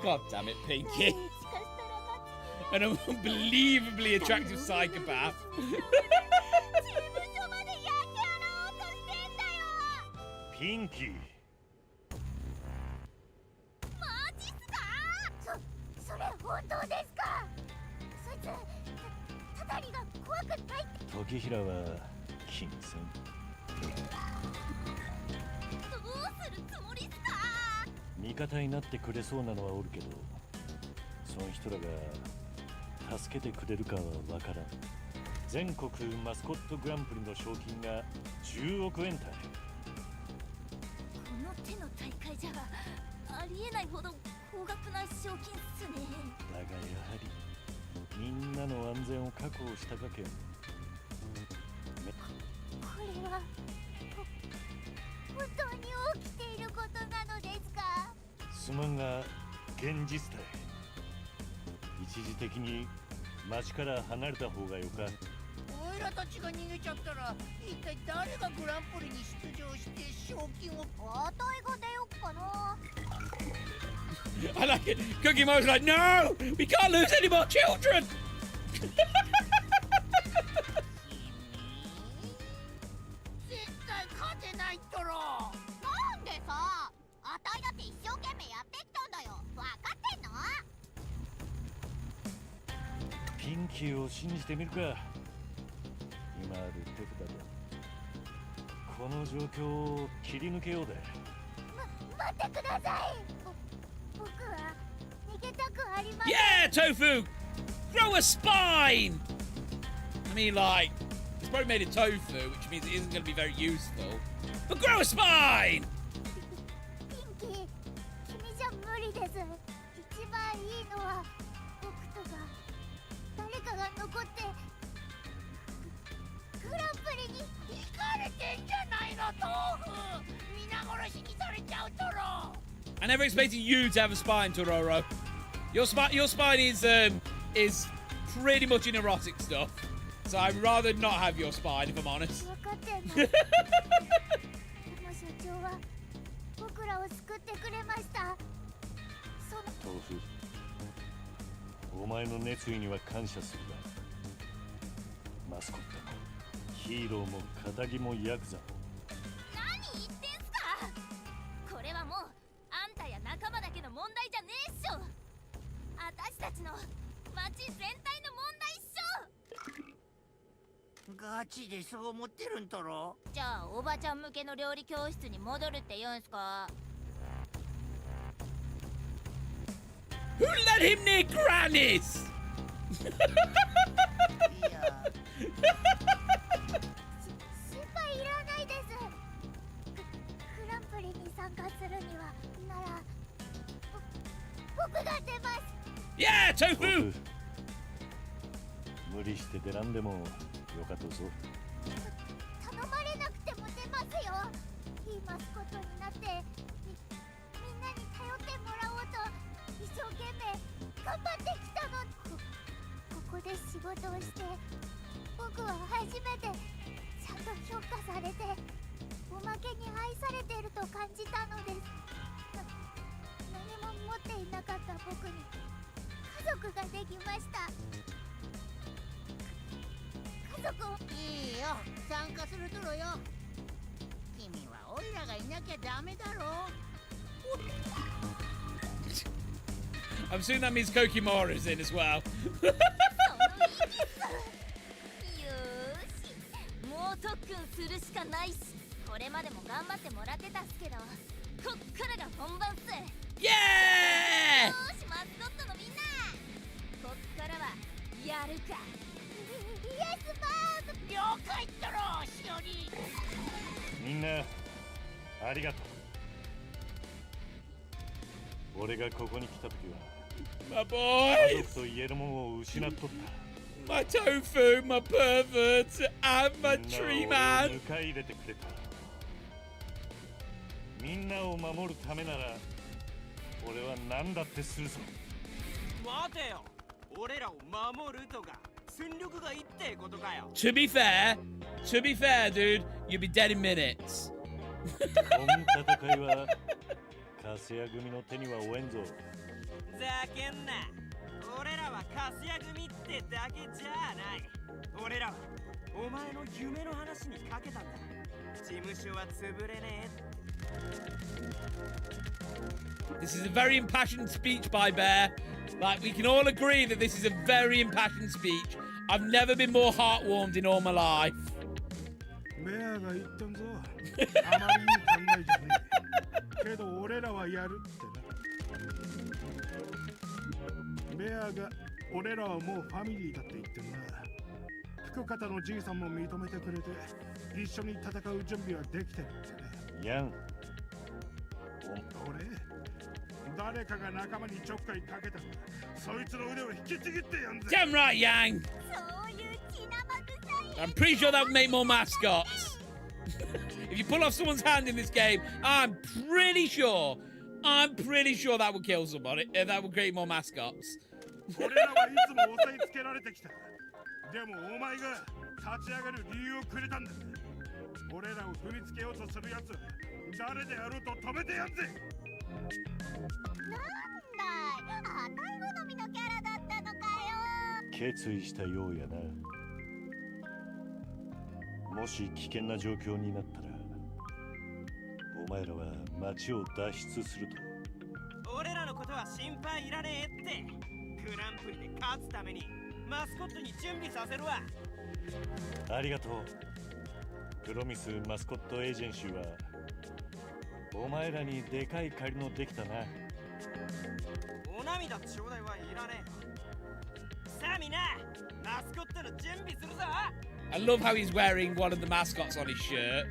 God damn it, Pinky. An unbelievably attractive psychopath. Pinky. Tokihira wa kinsen. 味方になってくれそうなのはおるけど、その人らが助けてくれるかはわからん。全国マスコットグランプリの賞金が10億円帯。この手の大会じゃありえないほど高額な賞金っすね。だがやはりみんなの安全を確保したかけん。これは本当に起きていることなのですか？すまんが現実だ。一時的に町から離れた方がよか。おいらたちが逃げちゃったら一体誰がグランプリに出場して賞金を。あたいが出よっかな。I like it. Cookie Monster's like, no, we can't lose any more children. 絶対勝てないっとろ。なんでさ、あたいだって一生懸命やってきたんだよ。わかってんの？ピンキーを信じてみるか。今ある手札でこの状況を切り抜けようで。待ってください。僕は逃げたくありません。 Yeah, Tofu, throw a spine. I mean, like, it's probably made of tofu, which means it isn't going to be very useful. But grow a spine. ピンキー、君じゃ無理です。一番いいのは僕とか誰かが残ってグランプリに行かれてんじゃないの豆腐。皆殺しにされちゃうとろ。I never expected you to have a spine, Tororo. Your spine is pretty much in erotic stuff. So I'd rather not have your spine, if I'm honest. 分かってんの。でも社長は僕らを救ってくれました。その豆腐、お前の熱意には感謝するが、マスコットもヒーローも仇もヤクザも何言ってんすか。これはもうあんたや仲間だけの問題じゃねえっしょ。私たちの町全体の問題っしょ。ガチでそう思ってるんとろ。じゃあおばちゃん向けの料理教室に戻るって言うんすか。 Who let him near grannies? いや心配いらないです。グランプリに参加するにはなら僕が出ます。 Yeah, 豆 Tofu. 腐、無理して出らんでもよかったぞ。頼まれなくても出ますよ。いいマスコットになってみんなに頼ってもらおうと一生懸命頑張ってきたの。ここで仕事をして僕は初めてちゃんと評価されておまけに愛されていると感じたのです。何も持っていなかった僕に家族ができました。家族を。いいよ、参加するとろよ。君はオイラがいなきゃダメだろ。 I'm assuming that means Kokimara's in as well. そのいいです。よーし、もう特訓するしかないし、これまでも頑張ってもらってたっすけど、こっからが本番っす。 Yeah! よーし、マスコットのみんな、こっからはやるか。イエスマーム。了解っとろ、しおり。みんなありがとう。俺がここに来た時は My 家 boys! 族と言えるものを失っとった。 My tofu, my pervert, and my みん tree なを man. 迎え入れてくれた。みんなを守るためなら俺は何だってするぞ。待てよ、俺らを守るとか戦力がいいってことかよ。 To be fair, dude, you'll be dead in minutes. この戦いはカスヤ組の手には負えんぞ。ざけんな。俺らはカスヤ組ってだけじゃない。俺らはお前の夢の話にかけたんだ。事務所は潰れねえ。 This is a very impassioned speech by Bear. Like, we can all agree that this is a very impassioned speech. I've never been more heartwarmed in all my life. ベアが言ったんぞ。あまりいい考えじゃねえ。けど俺らはやるってな。ベアが俺らはもうファミリーだって言ってるな。福方のじいさんも認めてくれて、一緒に戦う準備はできてるってね。ヤン、俺誰かが仲間にちょっかいかけたんだ。そいつの腕を引きちぎってやんぜ。 Damn right, Yang. そういう血生臭い I'm pretty sure that would make more mascots. If you pull off someone's hand in this game, I'm pretty sure that would kill somebody. That would create more mascots. 俺らはいつも押さえつけられてきた。でもお前が立ち上がる理由をくれたんだ。俺らを踏みつけようとするやつ、誰であろうと止めてやんぜ。なんだい、あたい好みのキャラだったのかよ。決意したようやな。もし危険な状況になったら、お前らは町を脱出すると。俺らのことは心配いらねえって。グランプリで勝つためにマスコットに準備させるわ。ありがとう。プロミスマスコットエージェンシーはお前らにでかい借りのできたな。お涙ちょうだいはいらねえ。さあみんな、マスコットの準備するぞ。 I love how he's wearing one of the mascots on his shirt.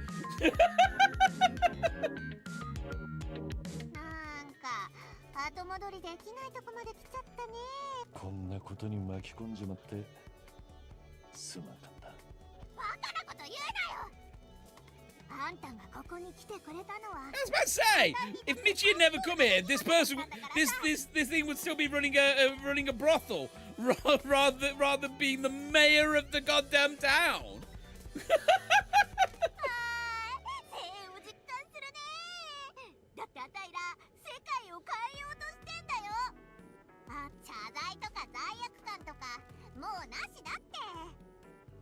なんか後戻りできないとこまで来ちゃったね。こんなことに巻き込んじまってすまなかった。バカなこと言うなよ。あんたがここに来てくれたのは。 I was about to say, if Michi had never come here, this person, this thing would still be running a brothel rather than being the mayor of the goddamn town. 生を実感するね。だってあたいら世界を変えようとしてんだよ。謝罪とか罪悪感とかもうなしだって。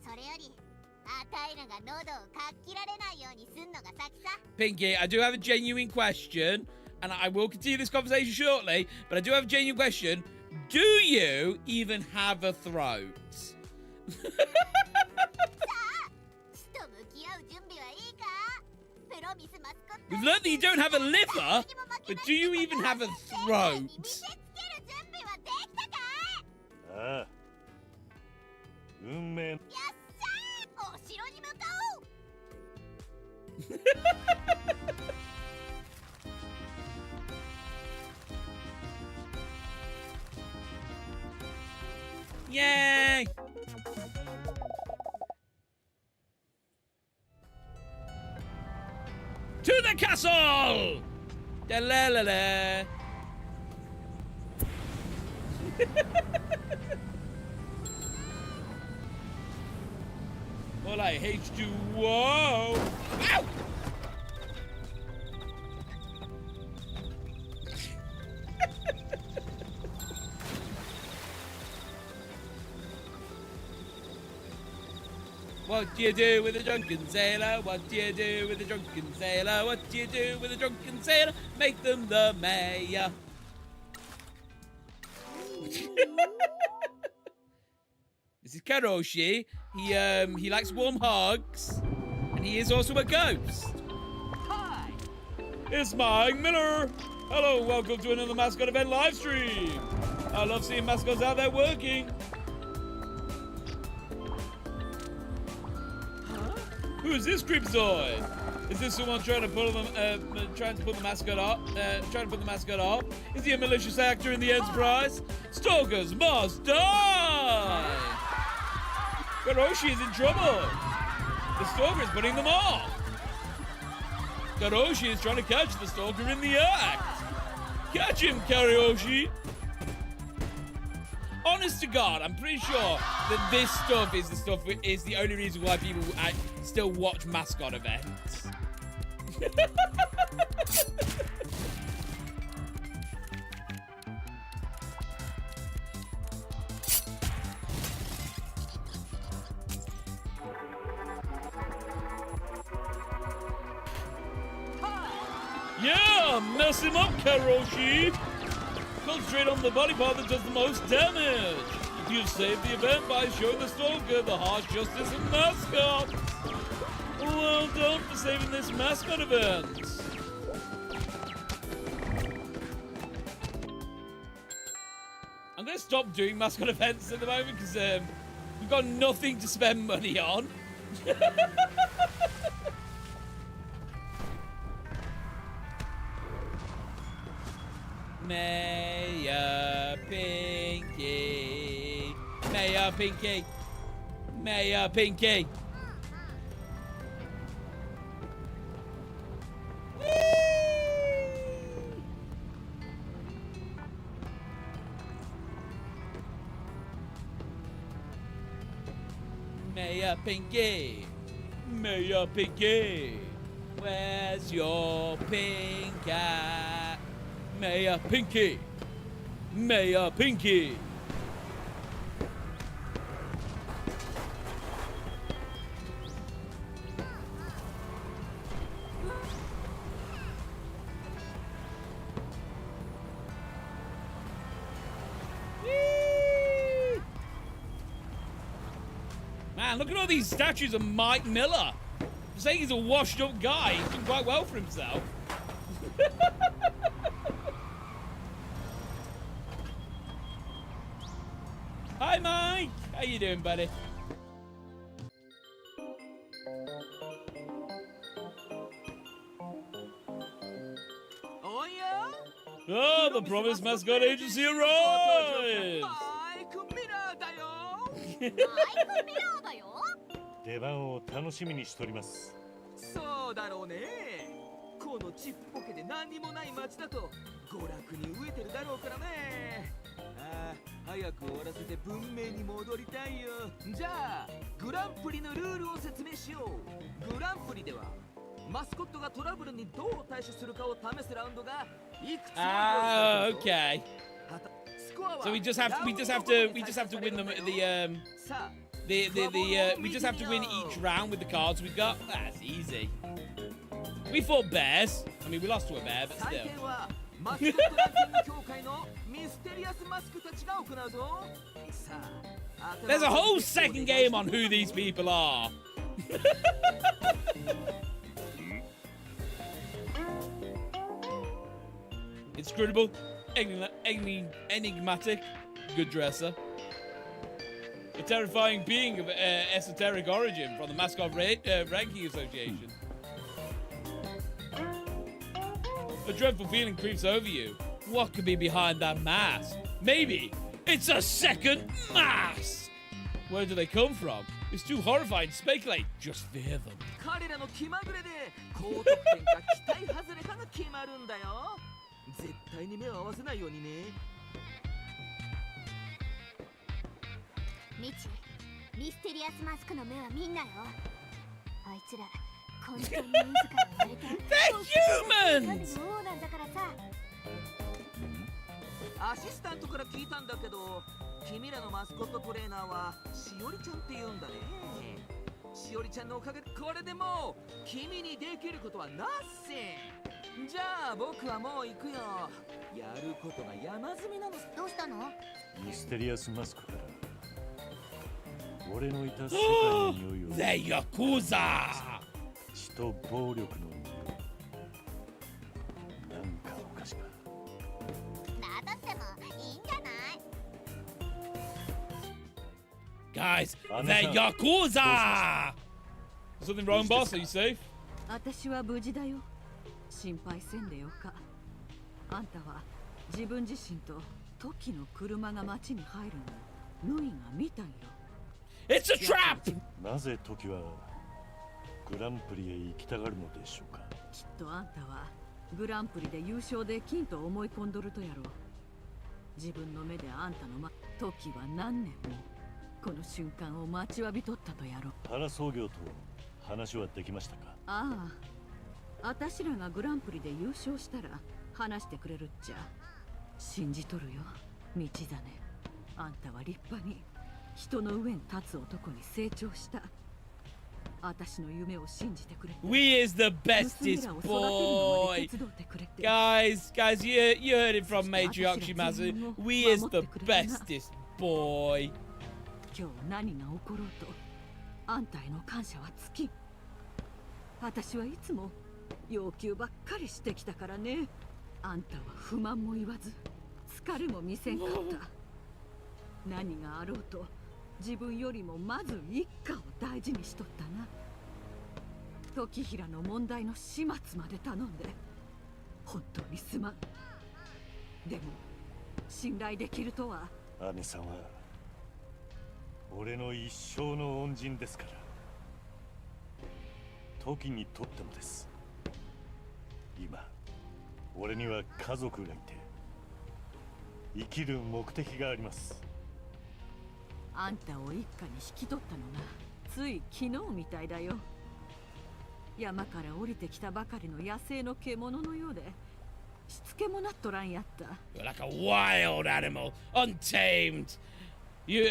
それよりあたいらが喉をかっ切られないようにすんのが先さ。 Pinky, I do have a genuine question, and I will continue this conversation shortly, but I do have a genuine question. Do you even have a throat? 死と向き合う準備はいいか。プロミスマスコット。 We've learned that you don't have a liver, but do you even have a throat? 見せつける準備はできたかい。ああ、運命。よっしゃー、お城に向かおう。Yay! To the castle! Da-la-la-la. More like H2O. Ow! What do you do with a drunken sailor? What do you do with a drunken sailor? What do you do with a drunken sailor? Make them the mayor. This is Karoshi. He likes warm hugs, and he is also a ghost. Hi. It's Mike Miller. Hello, welcome to another mascot event live stream. I love seeing mascots out there working. Who is this creepzoid? Is this someone trying to pull them, trying to put the mascot up? Trying to put the mascot up? Is he a malicious actor in the Enterprise? Stalkers must die! Karoshi is in trouble. The stalker is putting them off. Karoshi is trying to catch the stalker in the act. Catch him, Karoshi! Honest to God, I'm pretty sure that this stuff is the only reason why people still watch mascot events. Yeah, mess him up, Karoshi! Concentrate on the body part that does the most damage. You saved the event by showing the stalker the harsh justice of mascots. Well done for saving this mascot event. I'm going to to stop doing mascot events at the moment because we've got nothing to spend money on. Mayor Pinky, Mayor Pinky, Mayor Pinky. Mayor Pinky, Mayor Pinky, where's your pink cat? Mayor Pinky, Mayor Pinky. Man, look at all these statues of Mike Miller. I'm saying he's a washed up guy. He's done quite well for himself. Hi, Mike. How you doing, buddy? Oh, the Promise Mascot Agency arrives! 出番を楽しみにしております。そうだろうね。このちっぽけで何にもない街だと娯楽に飢えてるだろうからね。ああ、早く終わらせて文明に戻りたいよ。じゃあグランプリのルールを説明しよう。グランプリではマスコットがトラブルにどう対処するかを試すラウンドがいくつもある。Okay. So we just have to win them at we just have to win each round with the cards we've got. That's easy. We fought bears. I mean, we lost to a bear, but still. There's a whole second game on who these people are. Inscrutable, enigmatic, good dresser. A terrifying being of esoteric origin from the Mascot Ranking Association. A dreadful feeling creeps over you. What could be behind that mask? Maybe it's a second mask! Where do they come from? It's too horrifying to speculate. Just fear them. 彼らの気まぐれで高得点か期待外れかが決まるんだよ。絶対に目を合わせないようにね。ミチ、ミステリアスマスクの目は見んなよ。あいつら本当に自ら生まれた They're humans! 王なんだからさ。アシスタントから聞いたんだけど、君らのマスコットトレーナーはしおりちゃんって言うんだね。しおりちゃんのおかげでこれでもう君にできることはナッシン。じゃあ僕はもう行くよ。やることが山積みなの。どうしたの？ミステリアスマスクから俺のいた世界の匂いを。The Yakuza! 血と暴力のなんかおかしか。だとしてもいいんじゃない？ Guys, the Yakuza! Something wrong, boss? Are you safe? 私は無事だよ。心配せんでよか。あんたは自分自身とトキの車が町に入るのをヌイが見たんよ。It's a trap! なぜトキはグランプリへ行きたがるのでしょうか。きっとあんたはグランプリで優勝できんと思い込んどるとやろう。自分の目であんたのトキは何年もこの瞬間を待ちわびとったとやろう。パラ操業と話はできましたか。ああ、あたしらがグランプリで優勝したら話してくれるっちゃ。信じとるよ、道真。あんたは立派に人の上に立つ男に成長した。あたしの夢を信じてくれて。We is the bestest boy. Guys, you heard it from Matriarch Shimazu. We is the bestest boy. 今日何が起ころうとあんたへの感謝は尽き。私はいつも要求ばっかりしてきたからね。あんたは不満も言わず疲れも見せんかった。何があろうと自分よりもまず一家を大事にしとったな。時平の問題の始末まで頼んで本当にすまん。でも信頼できるとは。姉さんは俺の一生の恩人ですから。時にとってもです。今俺には家族がいて生きる目的があります。あんたを一家に引き取ったのがつい昨日みたいだよ。山から降りてきたばかりの野生の獣のようでしつけもなっとらんやった。 You're like a wild animal, untamed. You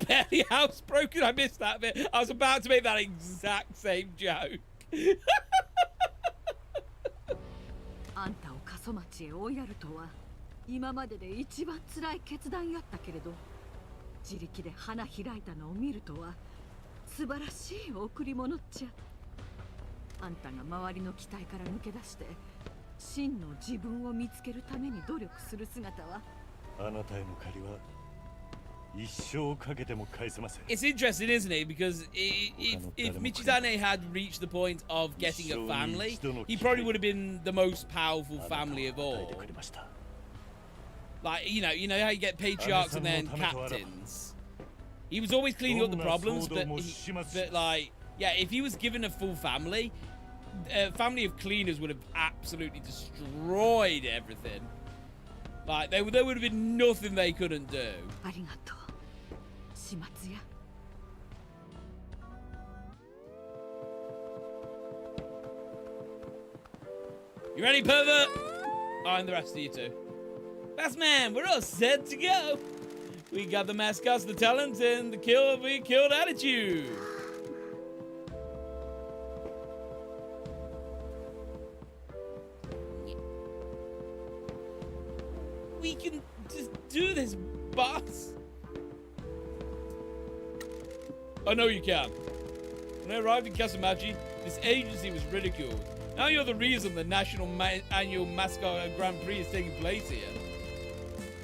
barely housebroken. I missed that bit. I was about to make that exact same joke. あんたを過疎町へ追いやるとは今までで一番辛い決断やったけれど、自力で花開いたのを見るとは素晴らしい贈り物っちゃ。あんたが周りの期待から抜け出して真の自分を見つけるために努力する姿は。あなたへの借りは一生かけても返せません。 It's interesting, isn't it? Because if Michizane had reached the point of getting a family, he probably would have been the most powerful family of all. Like, you know how you get patriarchs and then captains. He was always cleaning up the problems, but like, yeah, if he was given a full family, a family of cleaners would have absolutely destroyed everything. Like, there would have been nothing they couldn't do. ありがとう。始末や。You ready, pervert? Oh, and the rest of you too. Best man, we're all set to go. We got the mascots, the talent, and the killed attitude. We can just do this, boss. I know you can. When I arrived in Casamachi, this agency was ridiculed. Now you're the reason the National Annual Mascot Grand Prix is taking place here.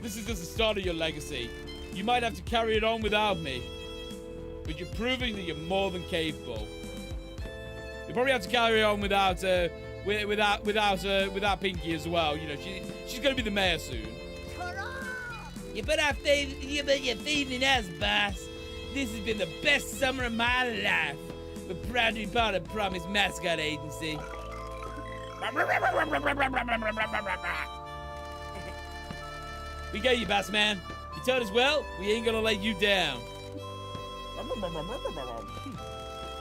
This is just the start of your legacy. You might have to carry it on without me, but you're proving that you're more than capable. You probably have to carry on without Pinky as well. You know, she's going to be the mayor soon. You better have faith in us, boss. This has been the best summer of my life. We're proud to be part of Promise Mascot Agency. We get you, boss man. You told us well, we ain't gonna let you down.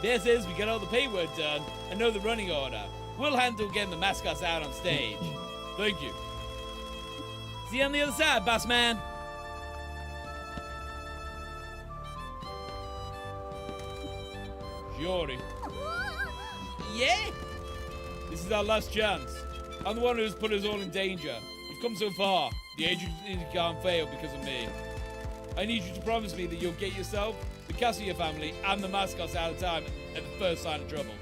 This is, we got all the paperwork done and know the running order. We'll handle getting the mascots out on stage. Thank you. See you on the other side, boss man. Shiori. Yeah? This is our last chance. I'm the one who's put us all in danger. You've come so far. The agency can't fail because of me. I need you to promise me that you'll get yourself, the Kazuya family, and the mascots out of time at the first sign of trouble.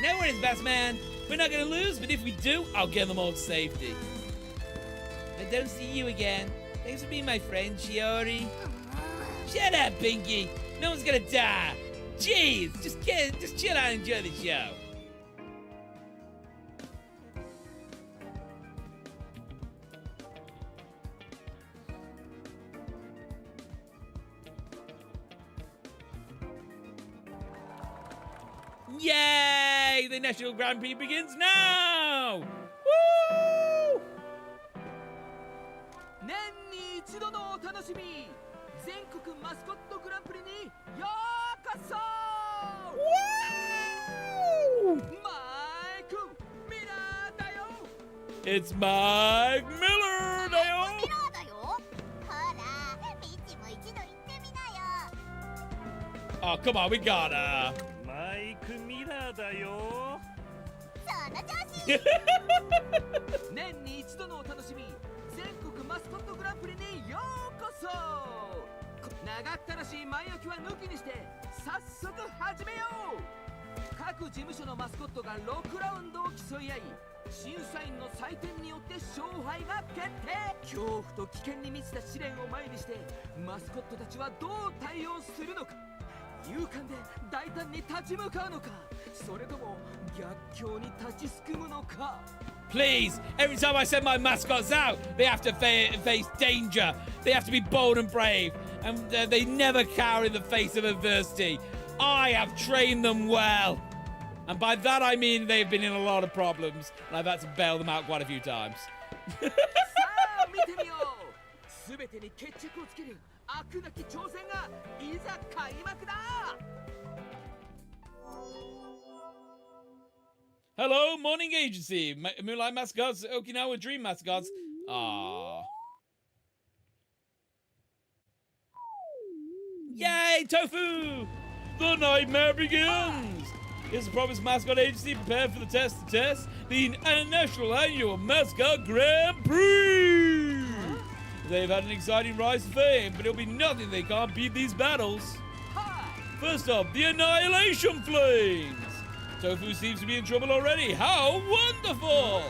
No worries, best man. We're not gonna lose, but if we do, I'll get them all to safety. I don't see you again. Thanks for being my friend, Shiori. Shut up, Pinky. No one's gonna die. Jeez, just chill out and enjoy the show. Yay! The National Grand Prix begins now! Woo! 年に一度のお楽しみ、全国マスコットグランプリにようこそ。マイク・ミラーだよ。 It's Mike Miller だよ。ミラーだよ。ほら、ミッチも一度行ってみなよ。 Oh, come on, we gotta. マイク・ミラーだよ。その調子。年に一度のお楽しみ、全国マスコットグランプリにようこそ。長ったらしい前置きは抜きにして早速始めよう。各事務所のマスコットが6ラウンドを競い合い、審査員の採点によって勝敗が決定。恐怖と危険に満ちた試練を前にしてマスコットたちはどう対応するのか。勇敢で大胆に立ち向かうのか、それとも逆境に立ちすくむのか。 Please, every time I send my mascots out, they have to face danger. They have to be bold and brave, and they never cower in the face of adversity. I have trained them well. And by that I mean they've been in a lot of problems, and I've had to bail them out quite a few times. さあ見てみよう。全てに決着をつける悪なき挑戦がいざ開幕だ。 Hello, Morning Agency. Moonlight Mascots, Okinawa Dream Mascots. Ah. Yay, Tofu! The nightmare begins! Here's the Promise Mascot Agency prepared for the test the National Annual Mascot Grand Prix! They've had an exciting rise to fame, but it'll be nothing they can't beat these battles. First up, the Annihilation Flames! Tofu seems to be in trouble already. How wonderful!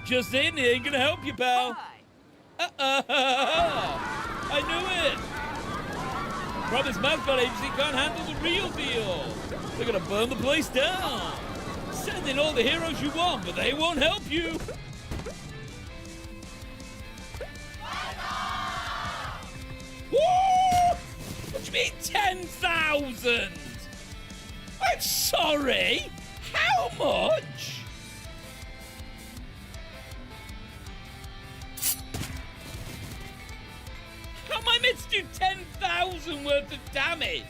Just in, he ain't gonna help you, pal. I knew it! Promise Mascot Agency can't handle the real deal. They're gonna burn the place down. Send in all the heroes you want, but they won't help you. Woo! What do you mean 10,000? I'm sorry. How much? How am I meant to do 10,000 worth of damage?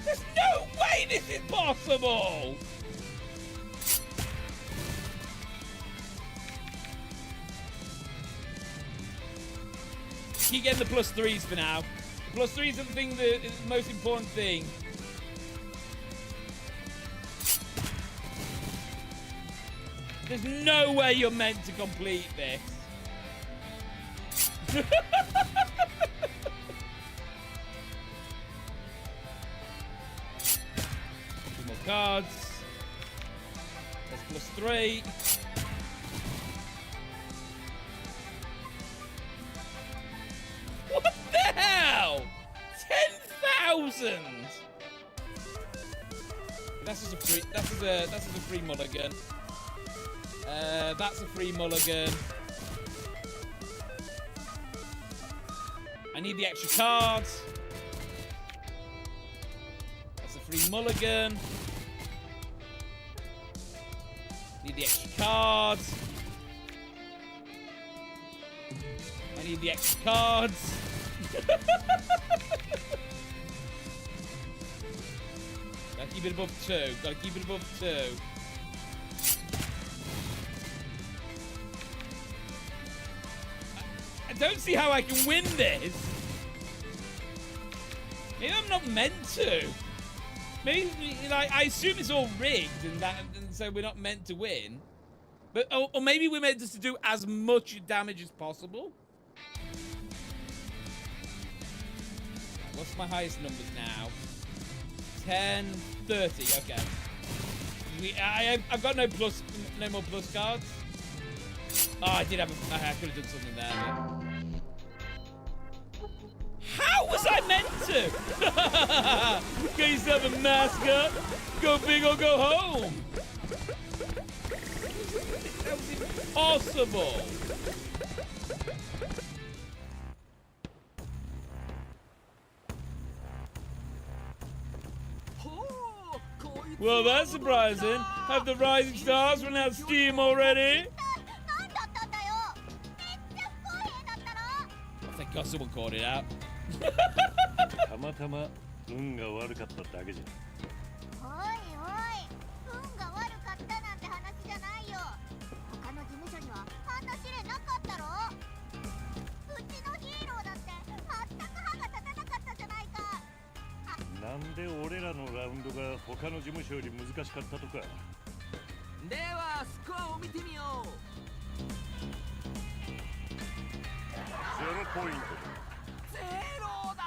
There's no way this is possible! Keep getting the +3s for now. The +3s are the thing that is the most important thing. There's no way you're meant to complete this. Two more cards. That's +3. What the hell? 10,000. That's just a free. That's just a free mulligan. That's a free mulligan. I need the extra cards. That's a free mulligan. Need the extra cards. I need the extra cards. Gotta keep it above 2. Gotta keep it above 2. I don't see how I can win this. Maybe I'm not meant to. Maybe, like, I assume it's all rigged and so we're not meant to win. But or maybe we're meant just to do as much damage as possible. What's my highest numbers now? 10, 30. Okay. I've got no more plus cards. Oh, I did have. I could have done something there. But... How was I meant to? Get yourself a mascot. Go big or go home. That was impossible. Well, that's surprising. Have the rising stars run out of steam already? Oh, thank God someone called it out. たまたま運が悪かっただけじゃ。おいおい、運が悪かったなんて話じゃないよ。他の事務所にはあんな試練なかったろ。うちのヒーローだって全く歯が立たなかったじゃないか。なんで俺ウンドが他の事務所より難しかったとか。ではスコアを見てみよう。0ポイント。ゼロだ。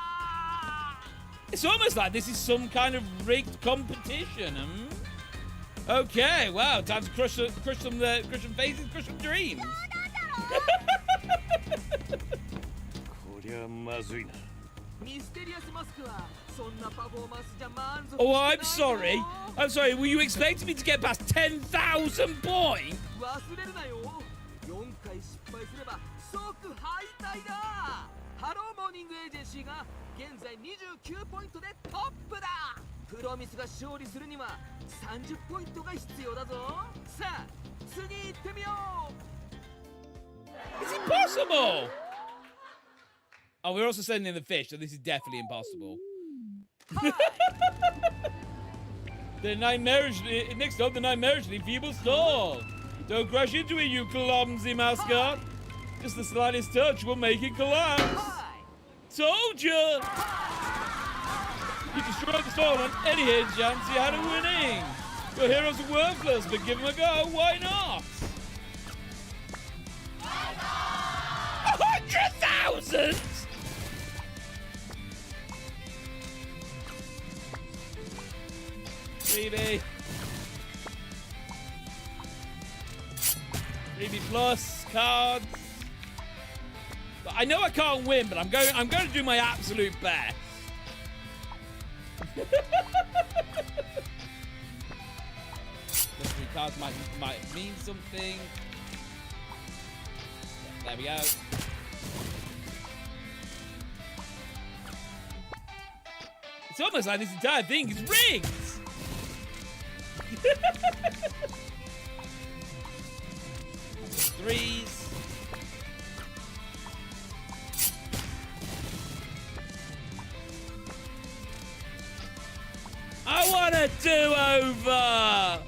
It's almost like this is some kind of rigged competition. Okay, wow, time to crush some faces, crush some dreams. こりゃまずいな。ミステリアスマスクはそんなパフォーマンスじゃ満足。 Oh, I'm sorry. I'm sorry. Were you expecting me to get past 10,000 points? 忘れるなよ。4回失敗すれば即敗退だ。ハローモーニングエージェンシーが現在29ポイントでトップだ。プロミスが勝利するには30ポイントが必要だぞ。さあ、次行ってみよう。 It's impossible. Oh, we're also sending in the fish, so this is definitely impossible. The next up, the nightmarishly feeble stall. Don't crash into it, you clumsy mascot. Just the slightest touch will make it collapse. Told you. You destroyed the stall on any hit chance you had of winning. Your heroes are worthless, but give them a go. Why not? 100,000. Freebie. Freebie plus cards. But I know I can't win, but I'm going to do my absolute best. The 3 cards might mean something. Yeah, there we go. It's almost like this entire thing is rigged. Threes. I want a do-over.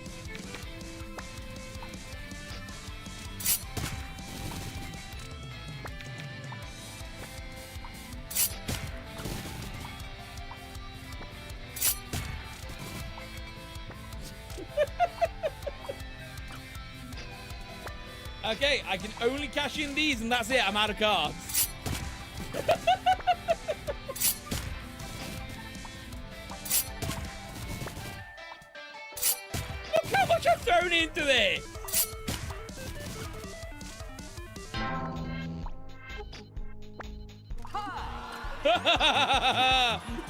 Okay, I can only cash in these and that's it. I'm out of cards. Look how much I've thrown into this.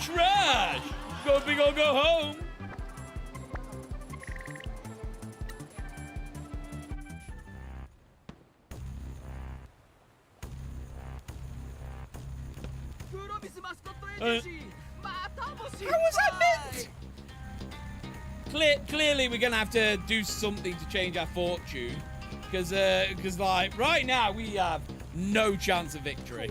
Trash. Go big or go home. How was that meant? Clearly, we're gonna have to do something to change our fortune, because like right now we have no chance of victory.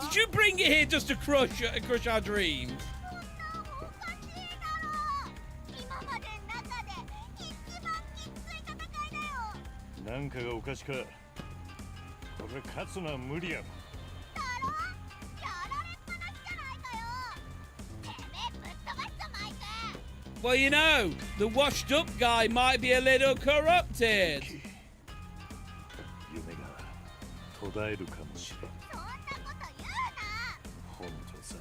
Did you bring it here just to crush our dreams? なんかがおかしか。これ勝つのは無理やろ。 Well, you know, the washed up guy might be a little corrupted. 夢が途絶えるかもしれん。本当さ。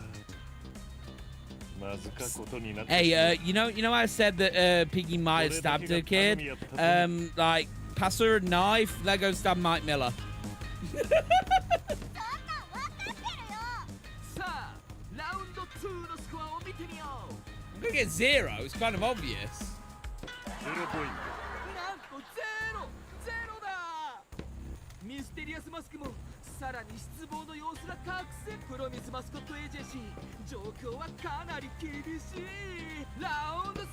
まずかことになって。Hey, you know, I said that Piggy might have stabbed a kid. Like, pass her a knife. Let go stab Mike Miller. I'm gonna get 0. It's kind of obvious. 0 ポイント。なんとゼロだ。ミステリアスマスクもさらに失望の様子が隠せ。プロミスマスコットエージェンシー、状況はかなり厳しい。ラウンド3。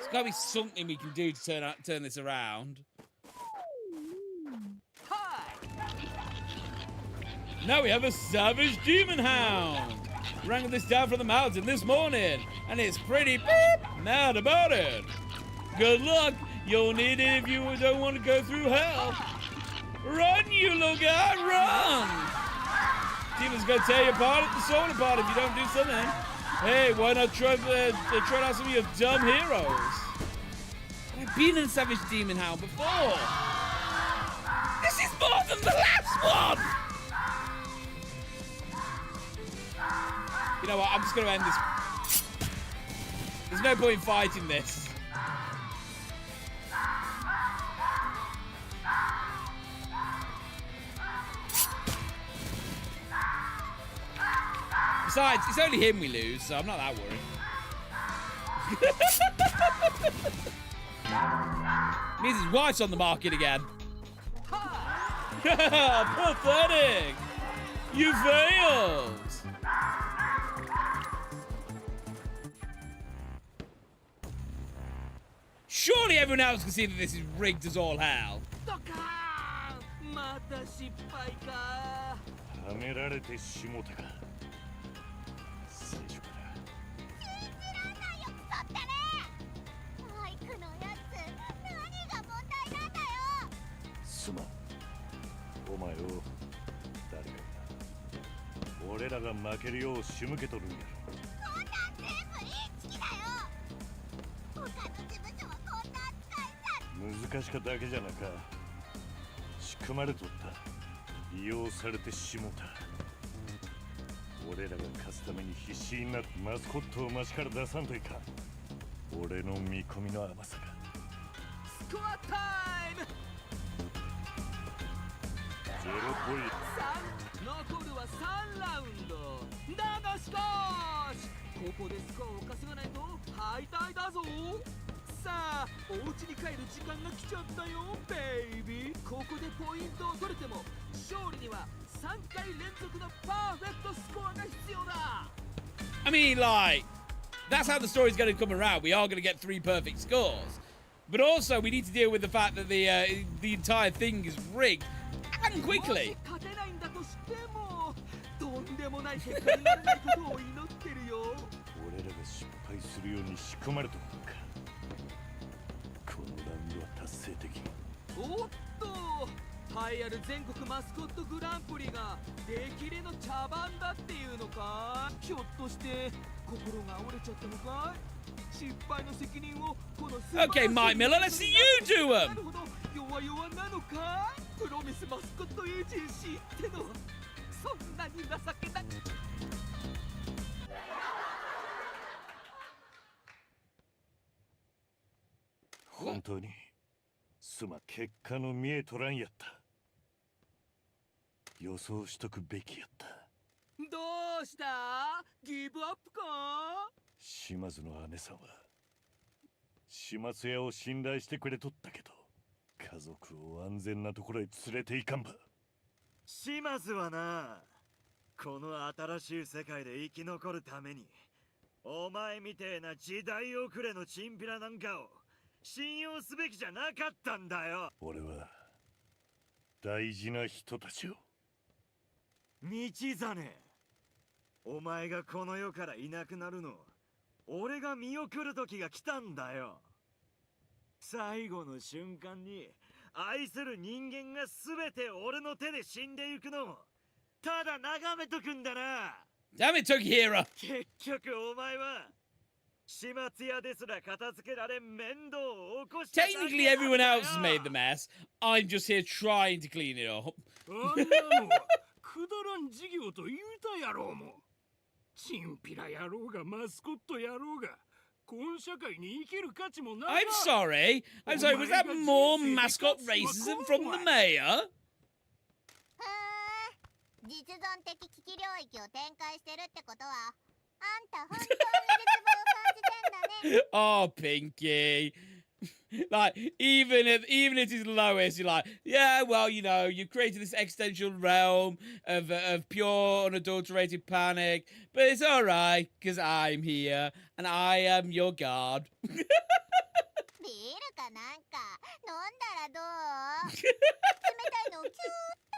There's gotta be something we can do to turn this around. Now we have a savage demon hound. Wrangled this down from the mountain this morning, and it's pretty mad about it. Good luck. You'll need it if you don't want to go through hell. Run, you little guy, run! Demon's gonna tear you apart at the soul apart if you don't do something. Hey, why not try out some of your dumb heroes? I've been in Savage Demon Hound before. This is more than the last one! You know what, I'm just gonna end this. There's no point in fighting this. Besides, it's only him we lose, so I'm not that worried. Means his wife's on the market again. Pathetic! You failed! Surely everyone else can see that this is rigged as all hell. また失敗か。はめられてしもたか。最初から。信じらんないよ、クソってね。バイクのやつ、何が問題なんだよ。すまん。お前を誰かが俺らが負けるよう仕向けとるんやろ。こんなん全部インチキだよ。他の事務所はこんな扱いさ。難しかだけじゃなか。仕組まれとった。利用されてしもた。俺らが勝つために必死になってマスコットを街から出さんといかん。俺の見込みの甘さが。スコアタイム。ゼロポイント。残るは3ラウンドだがしかしここでスコアを稼がないと敗退だぞ。さあお家に帰る時間が来ちゃったよベイビー。ここでポイントを取れても勝利には3回連続のパーフェクトスコアが必要だ。 I mean, like, that's how the story's going to come around. We are going to get 3 perfect scores. But also, we need to deal with the fact that the entire thing is rigged. And quickly. 勝てないんだとしてもとんでもない結果にならないことを祈ってるよ。俺らが失敗するように仕組まれとるのか。このラウンドは達成的。おっと栄えある全国マスコットグランプリが出来れの茶番だっていうのか。ひょっとして心が折れちゃったのかい。失敗の責任をこのスーパー Okay, Mike Miller, let's see you do な them. るほど弱々なのか。プロミスマスコットエージェンシーってのそんなに情けなく。本当にすま結果の見えとらんやった。予想しとくべきやった。どうしたギブアップか。島津の姉さんは始末屋を信頼してくれとったけど家族を安全なところへ連れて行かんば。島津はな、この新しい世界で生き残るためにお前みてえな時代遅れのチンピラなんかを信用すべきじゃなかったんだよ。俺は大事な人たちを。道真、お前がこの世からいなくなるの俺が見送る時が来たんだよ。最後の瞬間に愛する人間が全て俺の手で死んでいくのをただ眺めとくんだな。Damn it, Tokihira. 結局お前は始末屋ですら片付けられ面倒を起こした。 Technically, everyone else has made the mess. I'm just here trying to clean it up. あんなのはくだらん事業と言うたやろうも。チンピラやろうがマスコットやろうがこの社会に生きる価値もない。 I'm sorry. I'm sorry. Was that more mascot racism from the mayor? 実存的危機領域を展開してるってことはあんた本当に絶望を感じてんだね。 Oh, Pinky. Like, even at its lowest, you're like, yeah, well, you know, you've created this existential realm of pure, unadulterated panic, but it's all right, because I'm here, and I am your guard. ビールかなんか飲んだらどう？冷たいのをキューッ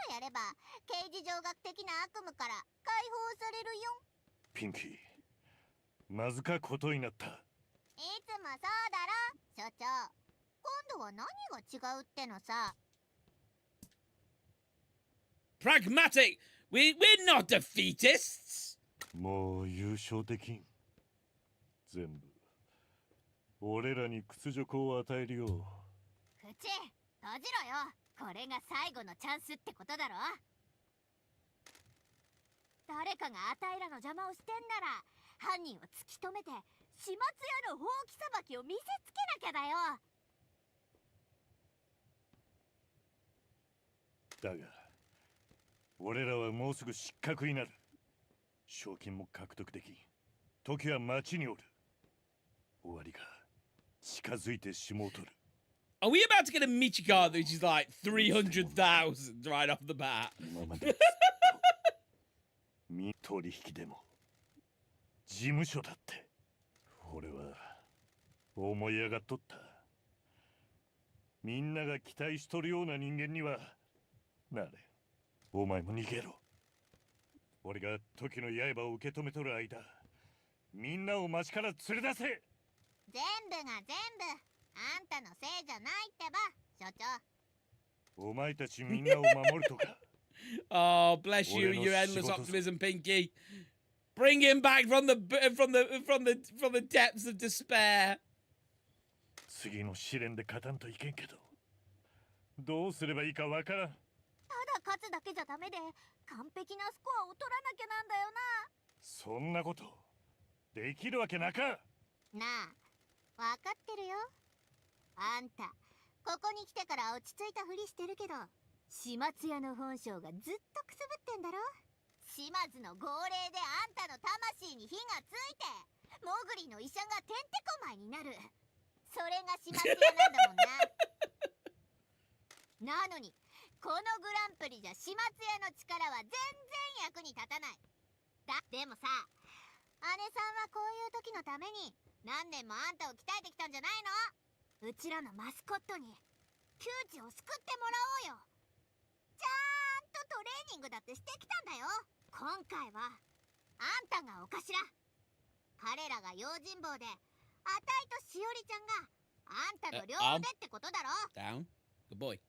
とやれば刑事上学的な悪夢から解放されるよ。ピンキー、まずかことになった。いつもそうだろ、所長。今度は何が違うってのさ。pragmatic. We're not defeatists. もう優勝できん。全部俺らに屈辱を与えるよ。口閉じろよ。これが最後のチャンスってことだろ。誰かがあたいらの邪魔をしてんなら犯人を突き止めて始末屋のほうきさばきを見せつけなきゃだよ。だが俺らはもうすぐ失格になる。賞金も獲得できん。時は町におる。終わりが近づいてしもうとる。 Are we about to get a Michigard which is like 300,000 right off the bat? 今までずっと取引でも事務所だって俺は思い上がっとった。みんなが期待しとるような人間にはなれ。お前も逃げろ。俺が時の刃を受け止めとる間、みんなを町から連れ出せ。全部が全部あんたのせいじゃないってば、所長。お前たちみんなを守るとか。Oh, bless you, your endless optimism, Pinky. Bring him back from the depths of despair. 次の試練で勝たんといけんけど、どうすればいいかわからん。ただ勝つだけじゃダメで、完璧なスコアを取らなきゃなんだよな。そんなことできるわけなか。なあ、わかってるよ。あんた、ここに来てから落ち着いたふりしてるけど、始末屋の本性がずっとくすぶってんだろ。島津の号令であんたの魂に火がついて、モグリの医者がてんてこまいになる。それが始末屋なんだもんな。なのに、このグランプリじゃ始末屋の力は全然役に立たない。でもさ、姉さんはこういう時のために何年もあんたを鍛えてきたんじゃないの？うちらのマスコットに窮地を救ってもらおうよ。ちゃんとトレーニングだってしてきたんだよ。今回はあんたがお頭。彼らが用心棒で、あたいとしおりちゃんがあんたの両腕ってことだろ。Down. Good boy.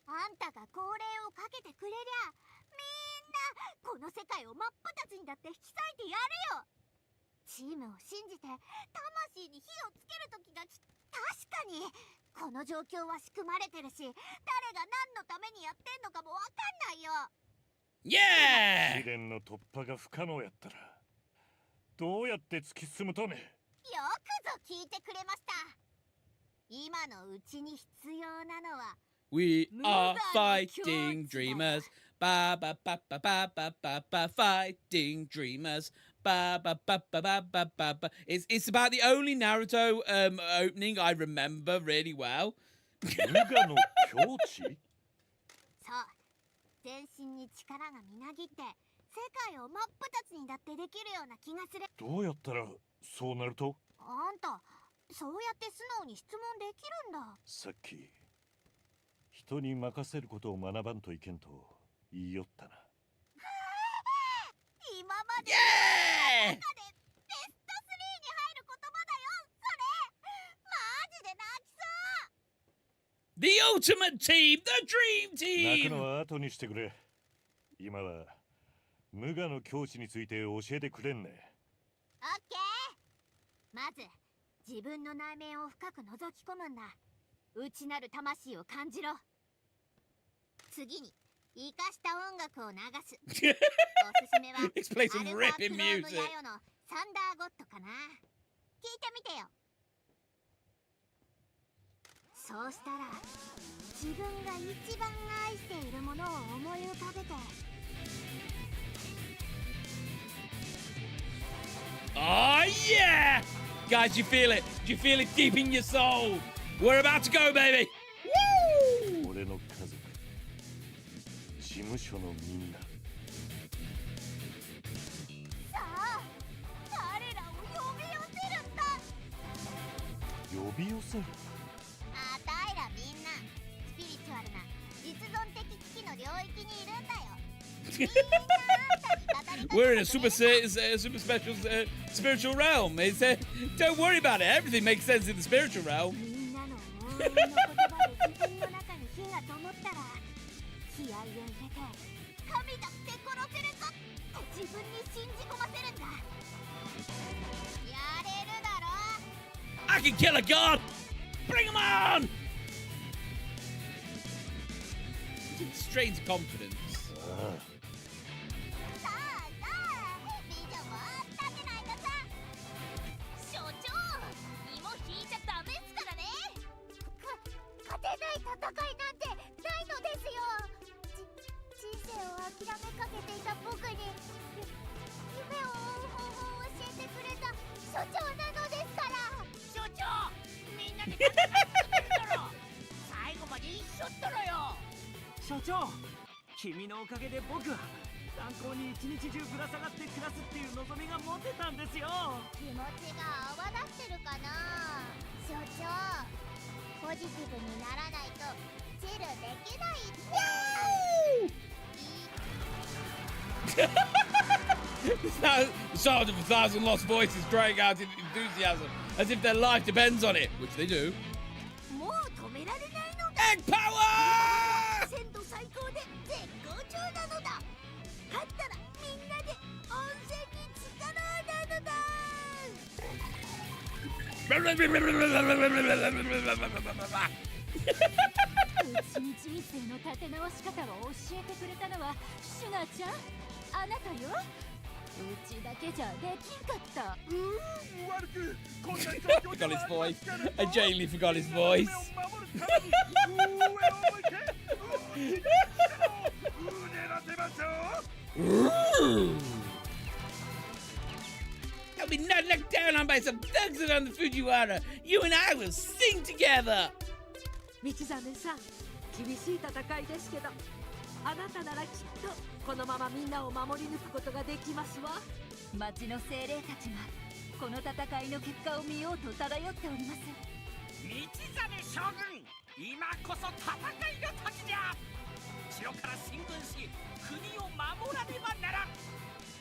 あんたが号令をかけてくれりゃ、みんなこの世界を真っ二つにだって引き裂いてやるよ。チームを信じて魂に火をつける時が確かにこの状況は仕組まれてるし、誰が何のためにやってんのかもわかんないよ。Yeah! 試練の突破が不可能やったらどうやって突き進むとね。よくぞ聞いてくれました。今のうちに必要なのは We are fighting dreamers. Ba ba ba ba ba ba ba ba fighting dreamers. Ba ba ba ba ba ba ba ba. It's about the only Naruto opening I remember really well. 無我の境地？そう。全身に力がみなぎって世界を真っ二つにだってできるような気がする。どうやったらそうなると？あんた、そうやって素直に質問できるんだ。さっき人に任せることを学ばんといけんと言いよったな。今までの中でベスト3に入る言葉だよ。それマジで泣きそう。 The ultimate team, the dream 泣く team. のは後にしてくれ。今は無我の境地について教えてくれんね。オッケー。まず自分の内面を深く覗き込むんだ。内なる魂を感じろ。次に生かした音楽を流す。おすすめはアル Let's play フ some ァ ripping クローム music. ヤヨのサンダーゴッドかな。聞いてみてよ。そうしたら自分が一番愛しているものを思い浮かべて。 Oh yeah! Guys, you feel it? Do you feel it deep in your soul? We're about to go, baby! Woo! 俺の家族、事務所のみんな。さあ、彼らを呼び寄せるんだ。呼び寄せる？あたいらみんなスピリチュアルな実存的危機の領域にいるんだよ。We're in a super special spiritual realm. Don't worry about it. Everything makes sense in the spiritual realm. みんなの応援の言葉で自分の中に火が灯ったら気合を入れて神だって殺せるぞって自分に信じ込ませるんだ。やれるだろ。 I can kill a god! Bring him on! Strains confidence. さあさあ、美女も立てないとさ。所長、芋引いちゃダメっすからね。勝てない戦いなんてないのですよ。人生を諦めかけていた僕に夢を追う方法を教えてくれた所長なのですから。所長、みんなで戦ってるだろ。最後まで一緒っとろよ。所長、君のおかげで僕は炭鉱に一日中ぶら下がって暮らすっていう望みが持てたんですよ。気持ちが泡立ってるかな。所長、ポジティブにならないとチルできないって。The sound of 1,000 lost voices crying out in enthusiasm as if their life depends on it, which they do. もう止められないのだ。 Egg power! 鮮度最高で絶好調なのだ。勝ったらみんなで温泉に浸かろうなのだ。うちに人生の立て直し方を教えてくれたのはシュナちゃん、あなたよ。うちだけじゃできんかった。Forgot his voice. I genuinely forgot his voice. I'll be not knocked down on by some thugs around the Fujiwara. You and I will sing together. 道真さん、厳しい戦いですけど、あなたならきっとこのままみんなを守り抜くことができますわ。町の精霊たちがこの戦いの結果を見ようと漂っております。道真将軍、今こそ戦いの時じゃ。城から進軍し国を守らねばならん。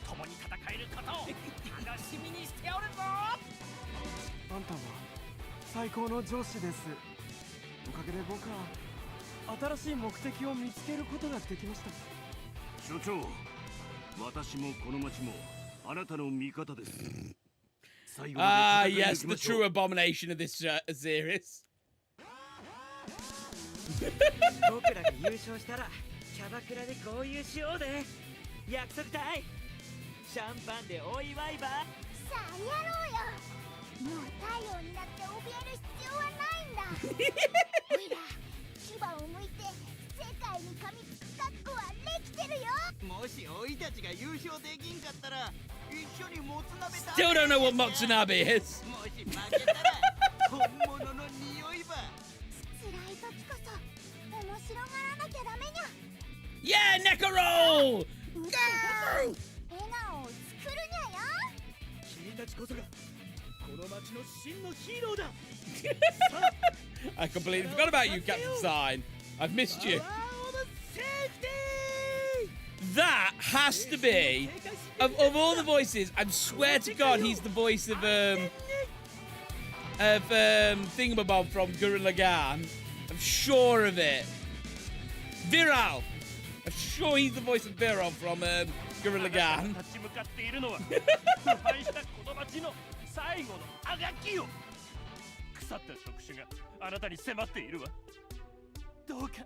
共に戦えることを楽しみにしておるぞ。あんたは最高の上司です。おかげで僕は新しい目的を見つけることができました。所長、私もこの町もあなたの味方です。Ah, yes, the true abomination of this series. 僕らが優勝したらキャバクラで合流しようで。約束たい。シャンパンでお祝いば。さあやろうよ。もう太陽になって怯える必要はないんだ。おいら牙を向いて世界に噛みつく覚悟はできてるよ。もしおいたちが優勝できんかったら一緒にもつ鍋食べ。 Still don't know what Motsunabe is. もし負けたら本物の匂いば。辛い時こそ面白がらなきゃダメにゃ。 Yeah, Nekaro! 笑顔を作るにゃよ。君たちこそがこの町の真のヒーローだ。I completely forgot about you, Captain Sign. I've missed you. That has to be, of all the voices, I swear to God, he's the voice of Thingamabob from Gurren Lagann. I'm sure of it. Viral. I'm sure he's the voice of Viral from Gurren Lagann. 立ち向かっているのは腐敗したこの町の最後のあがきよ。腐った触手があなたに迫っているわ。どうか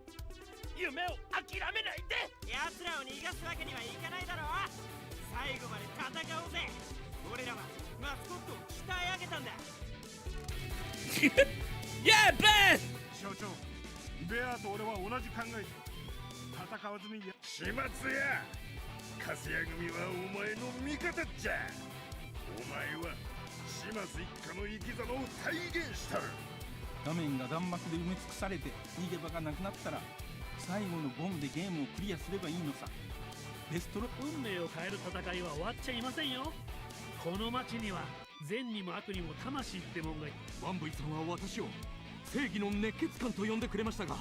夢を諦めないで。奴らを逃がすわけにはいかないだろう。最後まで戦おうぜ。俺らはマスコットを鍛え上げたんだ。Yeah, Beth! 所長、ベアと俺は同じ考えだ。戦わずに始末や。カスヤ組はお前の味方じゃ。お前は島津一家の生き様を体現した。画面が弾幕で埋め尽くされて逃げ場がなくなったら最後のボムでゲームをクリアすればいいのさ。デストロ運命を変える戦いは終わっちゃいませんよ。この町には善にも悪にも魂ってもんがいる。ワンブイさんは私を正義の熱血漢と呼んでくれましたが、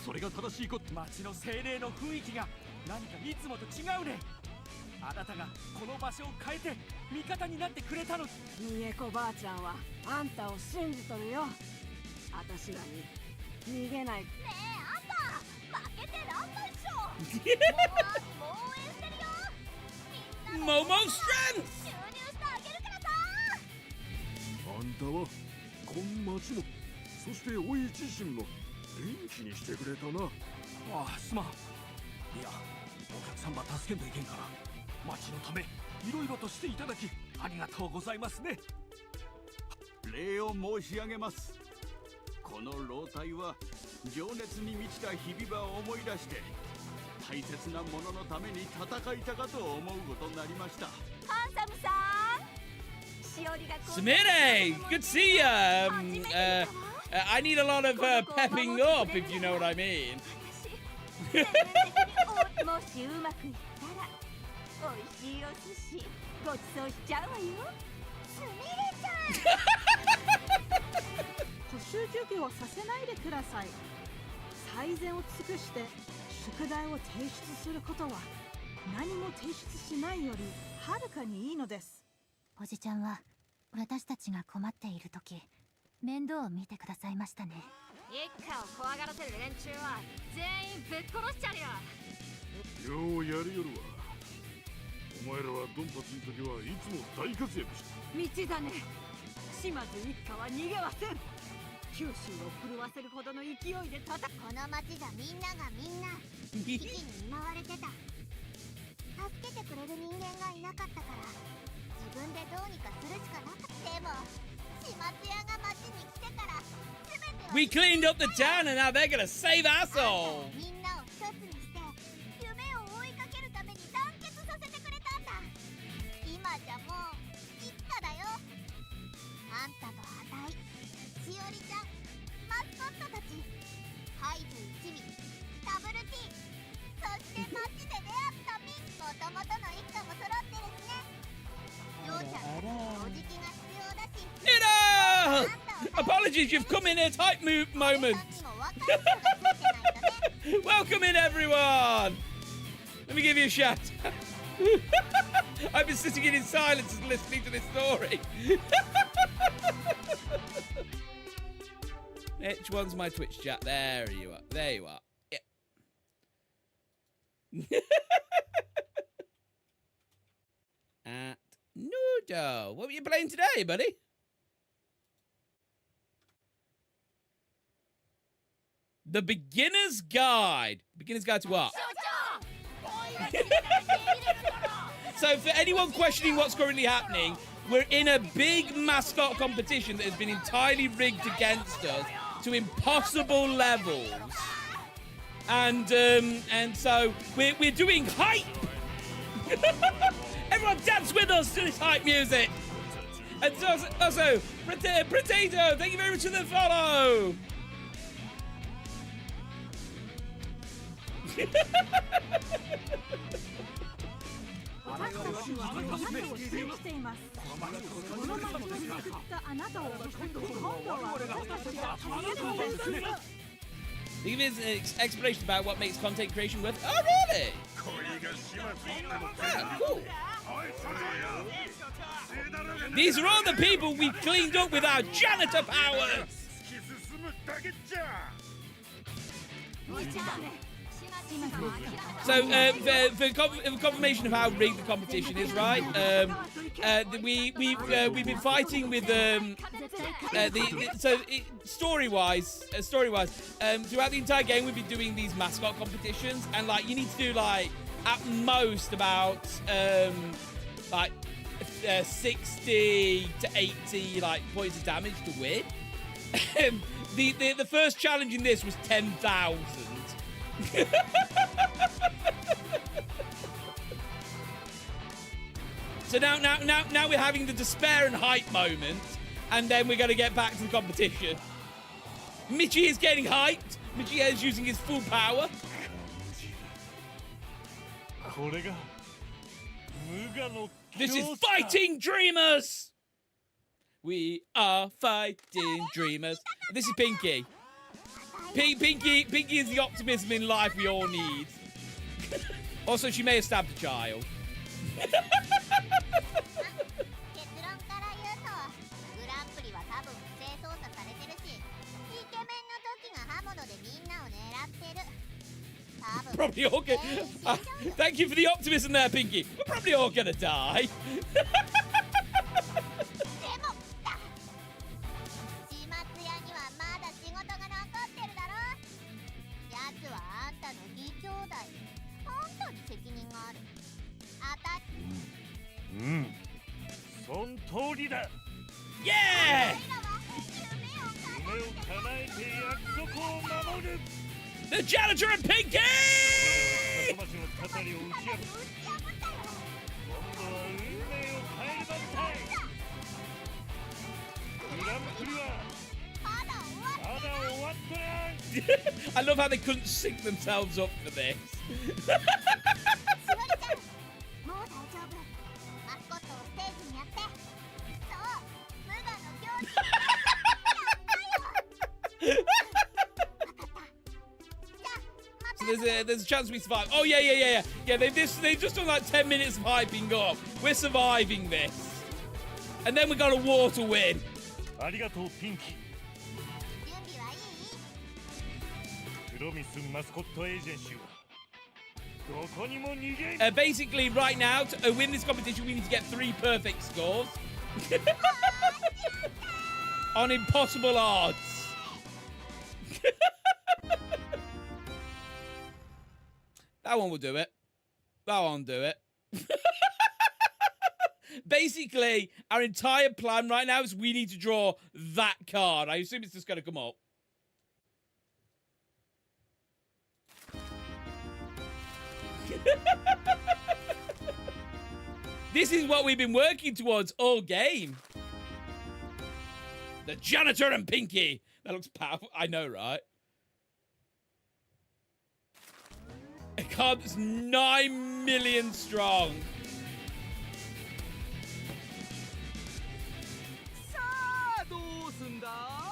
それが正しいこと。町の精霊の雰囲気が何かいつもと違うね。あなたがこの場所を変えて味方になってくれたの。三重子ばあちゃんはあんたを信じとるよ。私らに逃げない。ねえあんた負けてらんないっしょ。Momo strength! あんたはこん町もそしておい自身も元気にしてくれたな。ああ、すまん。いや、お客さんば助けんといけんから町のためいろいろとしていただきありがとうございますね。礼を申し上げます。この老体は情熱に満ちた日々を思い出して大切なもののために戦いたかと思うことになりました。ハンサムさん、しおりが Smitty! Good to see you! I need a lot of pepping up, if you know what I mean. もしうまくいったら美味しいお寿司ごちそうしちゃうわよ。すみれちゃん補習授業させないでください。最善を尽くして宿題を提出することは何も提出しないよりはるかにいいのです。おじちゃんは私たちが困っている時面倒を見てくださいましたね。一家を怖がらせる連中は全員ぶっ殺しちゃうよ。ようやるよるわ。お前らはドンパチの時はいつも大活躍した。道だね。島津一家は逃げません。九州を震わせるほどの勢いでこの町じゃみんながみんな危機に見舞われてた。助けてくれる人間がいなかったから自分でどうにかするしかなかった。でも島津屋が町に来てから全てを We cleaned up the town and now they're gonna save our souls! みんなを一つにして夢を追いかけるために団結させてくれたんだ。今じゃもう一家だよ。あんたとあたい、しおりちゃん、マスコットたち、ハイズ一味、ダブル T、そして町で出会ったミン、もともとの一家も揃ってるしね。ジョーちゃんたちのおじきが必要だし。Nina! Apologies, you've come in a tight moment. Welcome in, everyone. Let me give you a shout. I've been sitting in silence and listening to this story. Which one's my Twitch chat? There you are. There you are. Yeah. At Nudo. What were you playing today, buddy? The Beginner's Guide. Beginner's Guide to what? So for anyone questioning what's currently happening, we're in a big mascot competition that has been entirely rigged against us to impossible levels. And so we're doing hype. Everyone dance with us to this hype music. And also Potato, thank you very much for the follow. Give us an explanation about what makes content creation worth. Oh, really? Ah, cool. These are all the people we've cleaned up with our janitor powers. So, for confirmation of how rigged the competition is, right? We've been fighting with story-wise, throughout the entire game, we've been doing these mascot competitions, and like you need to do like at most about 60 to 80 like points of damage to win. The first challenge in this was 10,000. So now we're having the despair and hype moment, and then we're going to get back to the competition. Michi is getting hyped. Michi is using his full power. This is Fighting Dreamers. We are fighting dreamers. This is Pinky. Pinky is the optimism in life we all need. Also, she may have stabbed a child. Probably probably all gonna... thank you for the optimism there, Pinky. We're probably all gonna die. 始末屋にはまだ仕事が残ってるだろ。奴はあんたの義兄弟。あんたに責任がある。あたっそん通りだ。 Yeah! 夢を叶えて約束を守る。 The janitor and Pinky! 今度は運命を変えるばったい。グランプリはまだ終わってない。 I love how they couldn't sync themselves up for this. もう大丈夫。マスコットをステージにやって。そう無我の境地。 So there's a chance we survive. Oh yeah. They've just done like 10 minutes of hyping up. We're surviving this, and then we got a war to win. ありがとうピンキー。準備はいい？プロミスマスコットエージェンシーはどこにも逃げない。 Basically, right now, to win this competition, we need to get 3 perfect scores on impossible odds. That one will do it. That one will do it. Basically, our entire plan right now is we need to draw that card. I assume it's just going to come up. This is what we've been working towards all game. The janitor and Pinky. That looks powerful. I know, right? A card that's 9 million strong.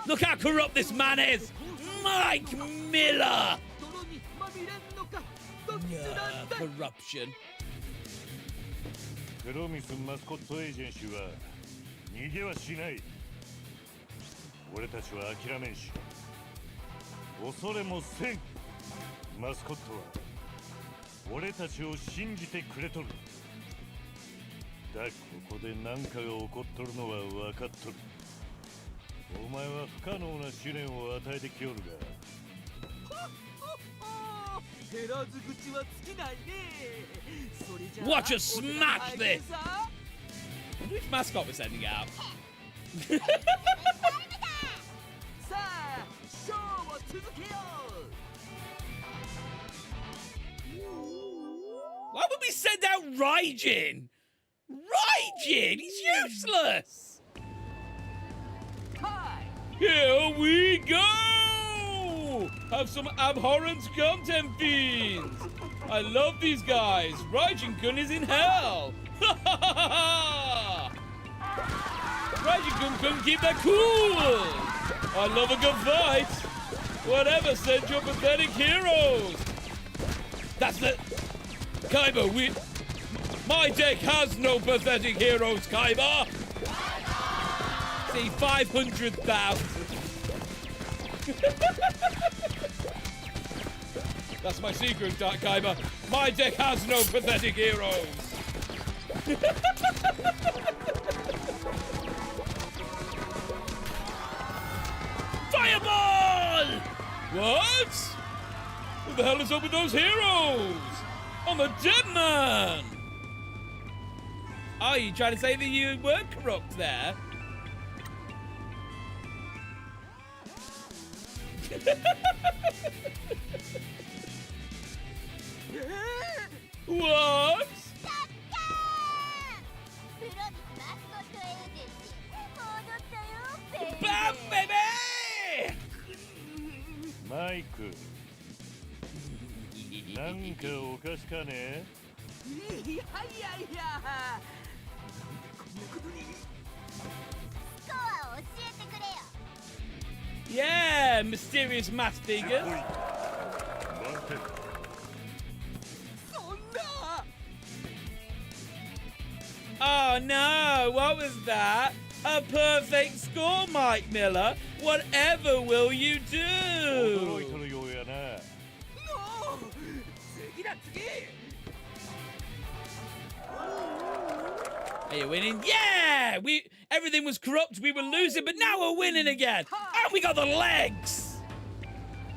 Look how corrupt this man is! Mike Miller! Yeah, corruption. プロミスマスコットエージェンシーは逃げはしない。俺たちは諦めんし、恐れもせん。マスコットは俺たちを信じてくれとる。だ、ここで何かが起こっとるのは分かっとる。お前は不可能な試練を与えてきよるが。減らず口は尽きないね。それじゃあ Watch us smash this! Which mascot we're sending out? さあ、ショーを続けよう。 Why would we send out Raijin? Raijin? He's useless! Here we go! Have some abhorrent content fiends! I love these guys! Raijin-kun is in hell! Raijin-kun couldn't keep that cool! I love a good fight! Whatever, send your pathetic heroes! That's the... Kaiba, we... My deck has no pathetic heroes, Kaiba! See, 500,000. That's my secret, Dark Kaiba. My deck has no pathetic heroes. Fireball! What? What the hell is up with those heroes? I'm a dead man! Oh, you trying to say that you weren't corrupt there? What? Bam, baby! マイク、なんかおかしかね？いやこんなことに。スコアを教えてくれよ。 Yeah, mysterious mass figures. Oh no, what was that? A perfect score, Mike Miller. Whatever will you do? 驚いとるようやな。Are you winning? Yeah! Everything was corrupt, we were losing, but now we're winning again! And we got the legs!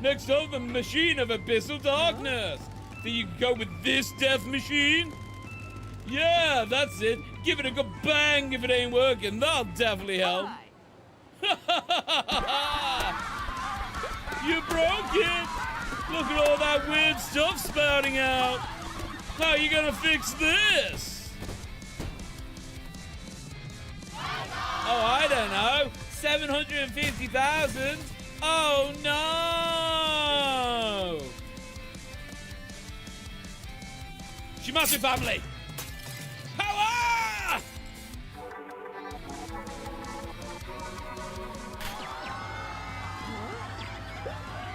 Next up, the machine of abyssal darkness. Think you can go with this death machine? Yeah, that's it. Give it a good bang if it ain't working. That'll definitely help. You broke it! Look at all that weird stuff spouting out. How are you gonna fix this? Oh, I don't know. 750,000? Oh, no! Shimatsu family! Power!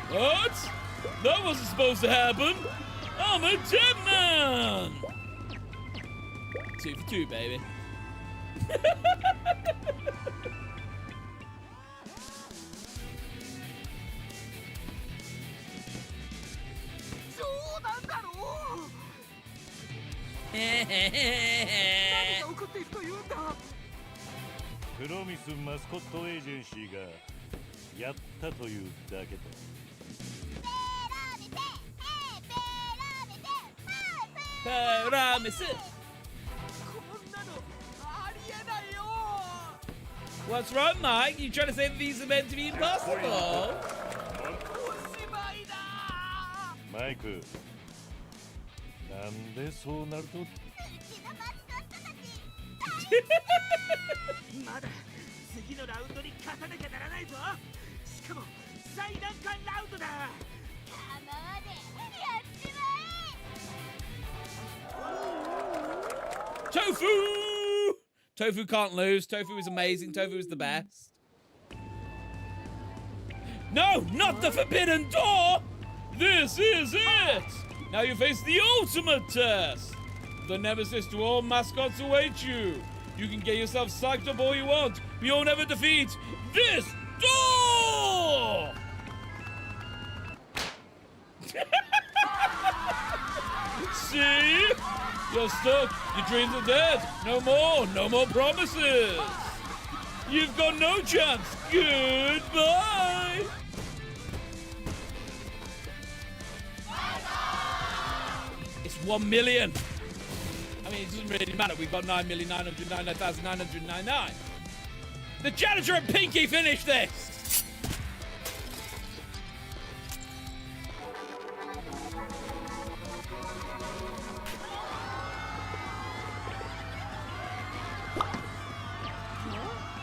What? That wasn't supposed to happen. I'm a dead man! 2 for 2, baby.プロミスマスコットエージェンシーがやったというだけだ。プロミス。 What's wrong, Mike? You trying to say that these are meant to be impossible? マイク、なんでそうなると？まだ次のラウンドに勝たなきゃならないぞ。しかも最難関ラウンドだ。Tofu! Tofu can't lose. Tofu is amazing. Tofu is the best. No, not the forbidden door! This is it! Now you face the ultimate test! The nemesis to all mascots awaits you. You can get yourself psyched up all you want, but you'll never defeat this door! See? You're stuck. Your dreams are dead. No more promises. You've got no chance. Goodbye. It's 1 million. I mean, it doesn't really matter. We've got 9,999,999. The janitor and Pinky finished this.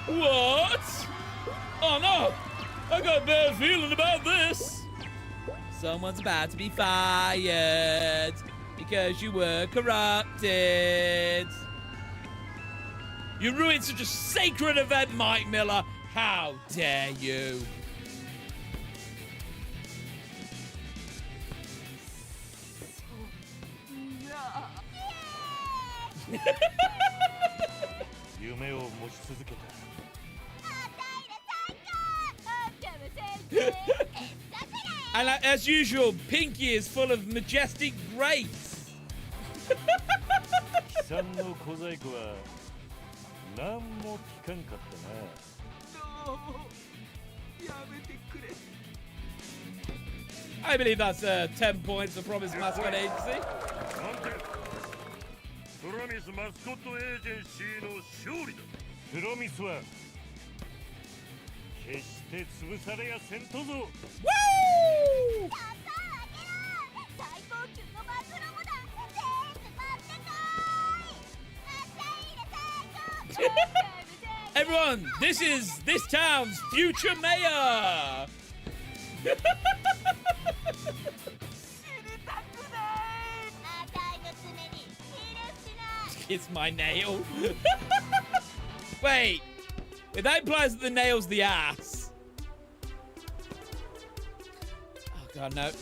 What? Oh no! I got a bad feeling about this. Someone's about to be fired because you were corrupted. You ruined such a sacred event, Mike Miller. How dare you? And as usual, Pinky is full of majestic grace. I believe that's 10 points for Promise Mascot Agency. Promise Mascot Agency の勝利だ。プロミスは決して潰されやせんとぞ。Woo! Everyone, this is this town's future mayor. Kiss my nail. Wait, that implies that the nail's the ass. Oh god, no.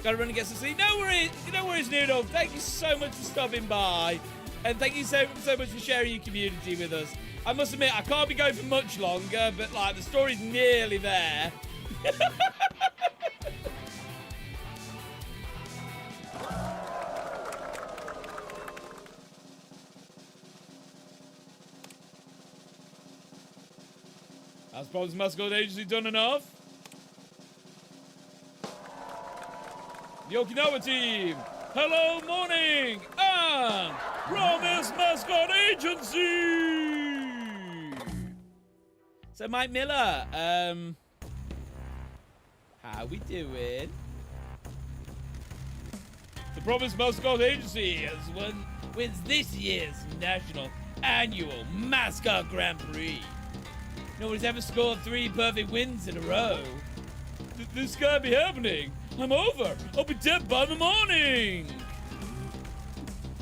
Gotta run and get some sleep. No worries, Noodle. Thank you so much for stopping by. And thank you so much for sharing your community with us. I must admit, I can't be going for much longer, but like the story's nearly there. Has Promise Mascot Agency done enough? The Okinawa team, hello morning, and Promise Mascot Agency! So Mike Miller, how we doing? The Promise Mascot Agency wins this year's National Annual Mascot Grand Prix. No one's ever scored 3 perfect wins in a row. This can't be happening. I'm over. I'll be dead by the morning.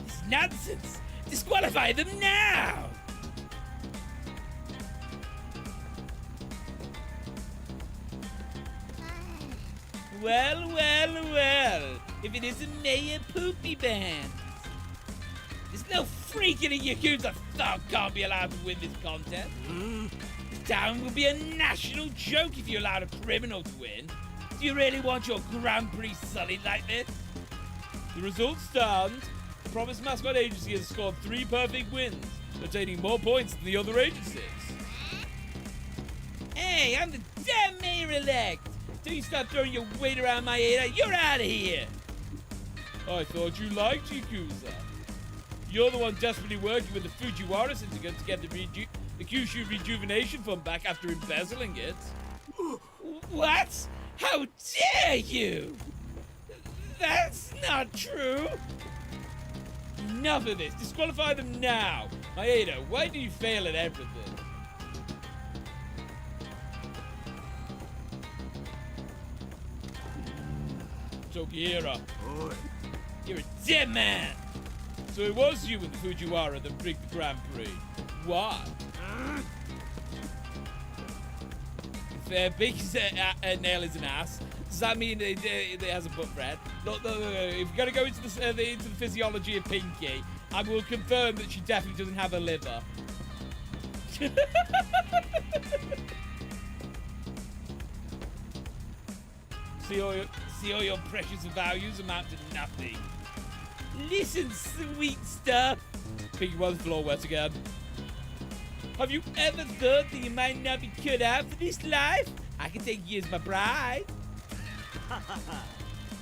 This is nonsense. Disqualify them now. Well, well, well. If it isn't Mayor Poopy Band. There's no freaking Yakuza thug can't be allowed to win this contest. This town will be a national joke if you allowed a criminal to win. Do you really want your Grand Prix sullied like this? The results stand. The Promise Mascot Agency has scored 3 perfect wins, obtaining more points than the other agencies. Hey, I'm the damn mayor-elect! Till you start throwing your weight around my head, you're out of here! I thought you liked Yakuza. You're the one desperately working with the Fujiwara Syndicate to get the Kyushu Rejuvenation Fund back after embezzling it. What? How dare you! That's not true! Enough of this! Disqualify them now! Maeda, why do you fail at everything? Tokihira. You're a dead man! So it was you and the Fujiwara that rigged the Grand Prix. Why? If Baker's nail is an ass, does that mean it has a butt red? Look, if you're going to go into the physiology of Pinky, I will confirm that she definitely doesn't have a liver. See all your precious values amount to nothing. Listen, sweet stuff. Pinky was floor wet again. Have you ever thought that you might not be cut out for this life? I can take you as my bride.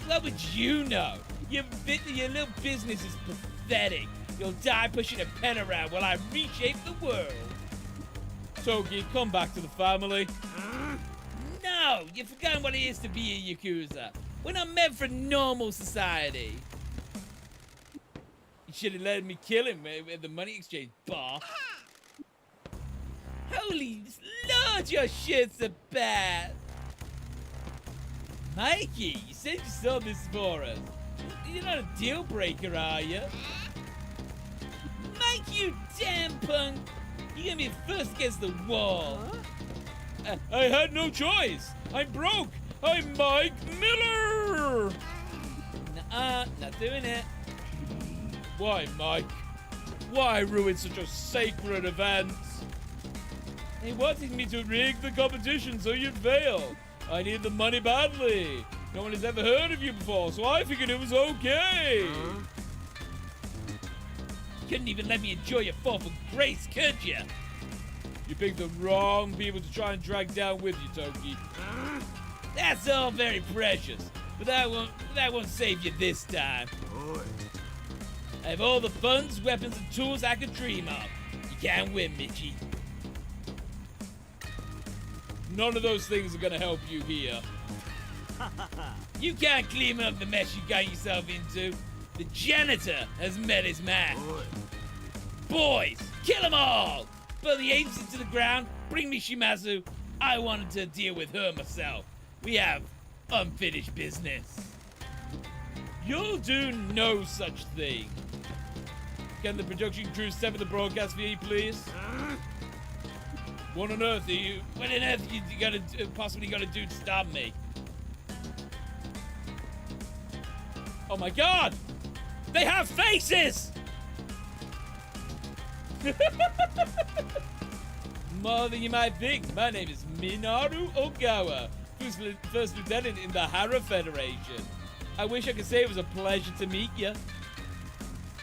What would you know? Your little business is pathetic. You'll die pushing a pen around while I reshape the world. Toki, come back to the family. No, you've forgotten what it is to be a Yakuza. We're not meant for normal society. You should have let me kill him at the money exchange bar. Holy Lord, your shit's a bad. Mikey, you said you saw this for us. You're not a deal breaker, are you? Mike, you damn punk! You're gonna be first against the wall. I had no choice. I'm broke. I'm Mike Miller. Nuh-uh, not doing it. Why, Mike? Why ruin such a sacred event? They wanted me to rig the competition so you'd fail. I need the money badly. No one has ever heard of you before, so I figured it was okay. Couldn't even let me enjoy your fall from grace, could you? You picked the wrong people to try and drag down with you, Toki. That's all very precious, but that won't save you this time. I have all the funds, weapons, and tools I could dream of. You can't win, Michi. None of those things are gonna help you here. You can't clean up the mess you got yourself into. The janitor has met his match. Boys, kill them all! Put the agency to the ground, bring me Shimazu. I wanted to deal with her myself. We have unfinished business. You'll do no such thing. Can the production crew sever the broadcast feed, please? What on earth are you possibly gonna do to stop me? Oh my god! They have faces! More than you might think. My name is Minoru Ogawa, first lieutenant in the Hara Federation. I wish I could say it was a pleasure to meet you.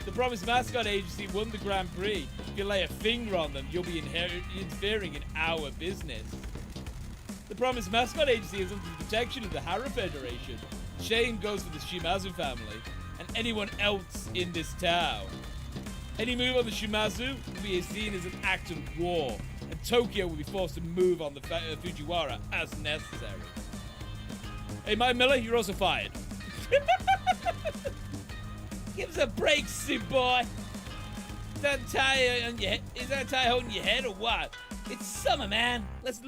The Promise Mascot Agency won the Grand Prix. If you lay a finger on them, you'll be interfering in our business. The Promise Mascot Agency is under the protection of the Hara Federation. Shame goes for the Shimazu family and anyone else in this town. Any move on the Shimazu will be seen as an act of war, and Tokyo will be forced to move on the Fujiwara as necessary. Hey, Mike Miller, you're also fired. Give us a break, Sid boy. Is that tie on your head? Is that tie holding your head or what? It's summer, man. Let's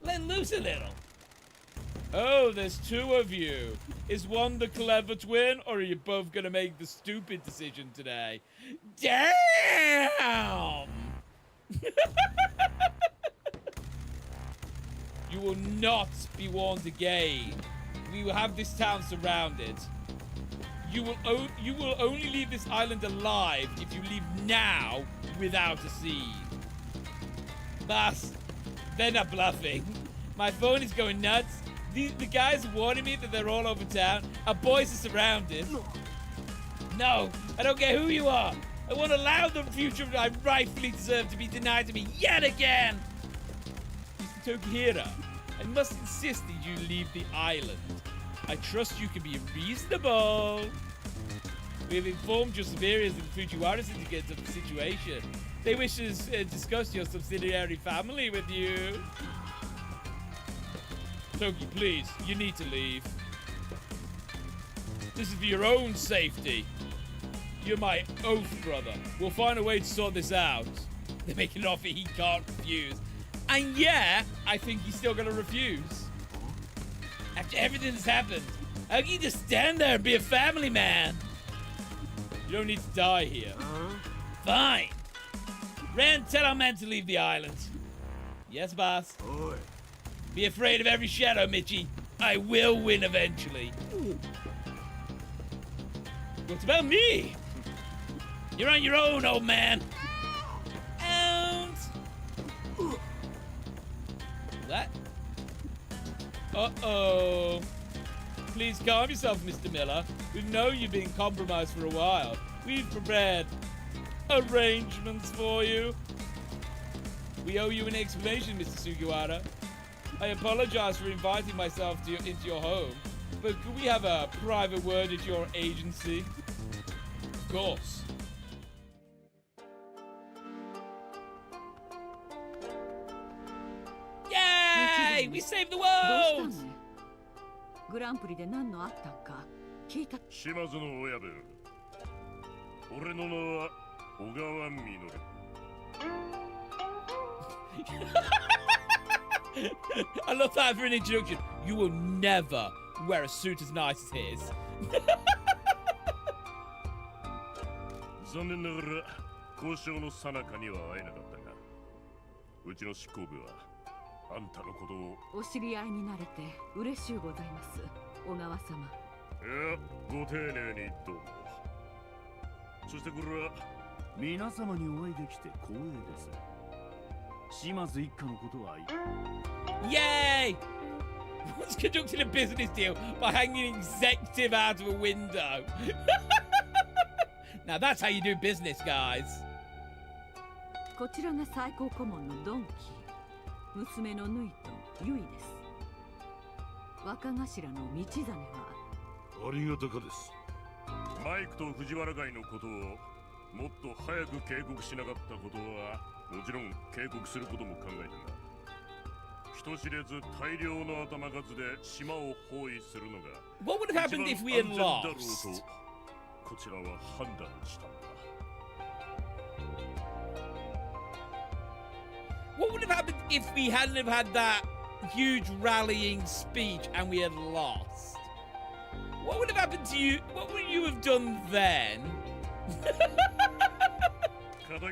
let loose a little. Oh, there's two of you. Is one the clever twin, or are you both gonna make the stupid decision today? Damn! You will not be warned again. We will have this town surrounded. You will only leave this island alive if you leave now without a seed. Boss, they're not bluffing. My phone is going nuts. The guys warning me that they're all over town. Our boys are surrounded. No, I don't care who you are. I won't allow the future I rightfully deserve to be denied to me yet again. Mr. Tokihira, I must insist that you leave the island. I trust you can be reasonable. We have informed your superiors in the Fujiwara syndicate of the situation. They wish to discuss your subsidiary family with you. Toki, please, you need to leave. This is for your own safety. You're my oath brother. We'll find a way to sort this out. They make an offer he can't refuse. And yeah, I think he's still gonna refuse. After everything that's happened, how can you just stand there and be a family man? You don't need to die here. Fine. Ren, tell our men to leave the island. Yes, boss. Oi. Be afraid of every shadow, Mitchie. I will win eventually. What about me? You're on your own, old man. And... What? Uh-oh. Please calm yourself, Mr. Miller. We've known you've been compromised for a while. We've prepared arrangements for you. We owe you an explanation, Mr. Sugiwara. I apologize for inviting myself into your home, but could we have a private word at your agency? Of course. Yay! We saved the world! グランプリで何のあったんか聞いた。島津の親分。俺の名は小川実。I love that for an introduction. You will never wear a suit as nice as his. 残念ながら交渉の最中には会えなかったが、うちの執行部はあんたのことを。お知り合いになれて嬉しゅうございます、小川様。いや、ご丁寧にどうも。そしてこれは皆様にお会いできて光栄です。島津一家のことは。Yay! One's conducting a business deal by hanging an executive out of a window. Now that's how you do business, guys. こちらが最高顧問のドンキー。娘のヌイとユイです。若頭の道真は。ありがたかです。マイクと藤原会のことをもっと早く警告しなかったことはもちろん警告することも考えたが、人知れず大量の頭数で島を包囲するのが What would have happened if we had 一番安全だろう lost? とこちらは判断したんだ。What would have happened if we hadn't have had that huge rallying speech and we had lost? What would have happened to you? What would you have done then? Would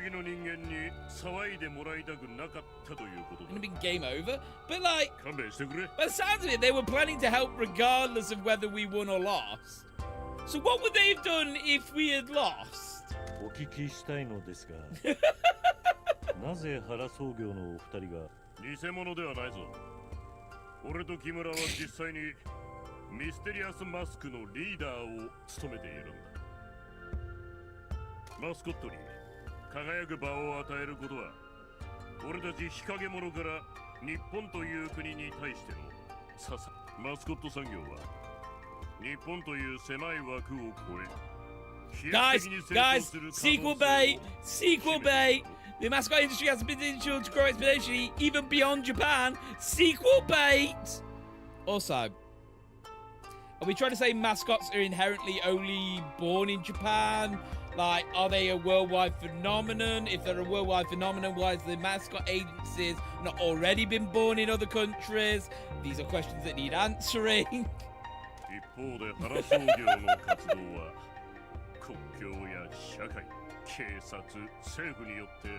have been game over, but like, by the sounds of it, they were planning to help regardless of whether we won or lost. So what would they have done if we had lost? お聞きしたいのですが、なぜ原創業のお二人が偽物ではないぞ。俺と木村は実際にミステリアスマスクのリーダーを務めているんだ。マスコットに輝く場を与えることは俺たち日陰者から日本という国に対してのマスコット産業は日本という狭い枠を超え Guys, sequel bait, sequel bait. The mascot industry has the potential to grow exponentially even beyond Japan. Sequel bait. Also, are we trying to say mascots are inherently only born in Japan? Like, are they a worldwide phenomenon? If they're a worldwide phenomenon, why has the mascot agencies not already been born in other countries? These are questions that need answering. 一方でパラ商業の活動は国境や社会、警察、政府によって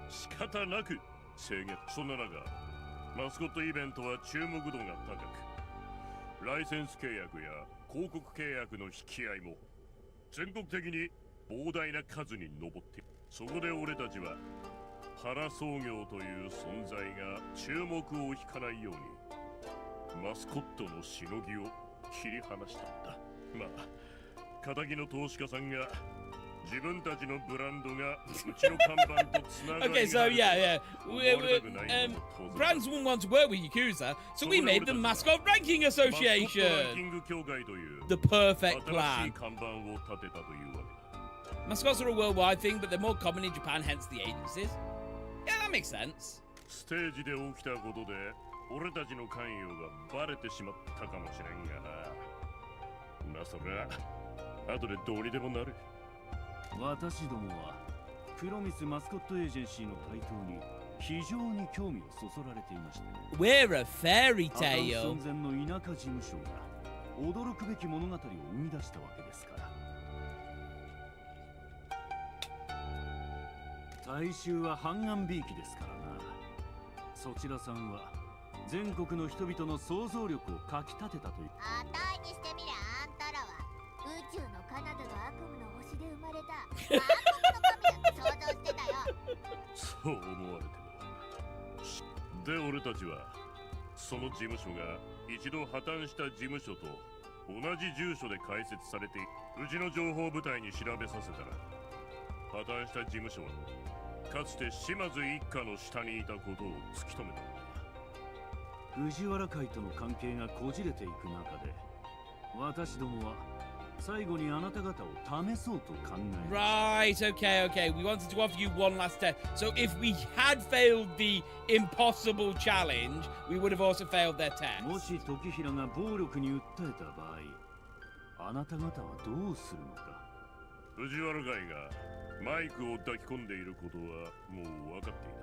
仕方なく制限。そんな中、マスコットイベントは注目度が高く、ライセンス契約や広告契約の引き合いも全国的に膨大な数に上っている。そこで俺たちはパラ商業という存在が注目を引かないようにマスコットのしのぎを切り離したんだ。まあ仇の投資家さんが自分たちのブランドがうちの看板とつながり Okay, so yeah. Brands wouldn't want to work with Yakuza, so we made the Mascot Ranking Association. The perfect plan. Mascots are a worldwide thing, but they're more common in Japan, hence the agencies. Yeah, that makes sense. ステージで起きたことで俺たちの関与がバレてしまったかもしれんがな。まあそれは後でどうにでもなる。私どもはプロミスマスコットエージェンシーの台頭に非常に興味をそそられていました。We're a fairy tale. 寸前の田舎事務所が驚くべき物語を生み出したわけですから。大衆は半眼びいきですからな。そちらさんは全国の人々の想像力をかきたてたという。あたいにしてみりゃあんたらは宇宙の彼方の悪夢の星で生まれた悪夢の神だと想像してたよ。そう思われても。で俺たちはその事務所が一度破綻した事務所と同じ住所で開設されてうちの情報部隊に調べさせたら破綻した事務所はかつて島津一家の下にいたことを突き止めた。藤原会との関係がこじれていく中で私どもは最後にあなた方を試そうと考え。 Right, okay. We wanted to offer you one last test. So if we had failed the impossible challenge, we would have also failed their test. もし時平が暴力に訴えた場合、あなた方はどうするのか。藤原会がマイクを抱き込んでいることはもう分かってい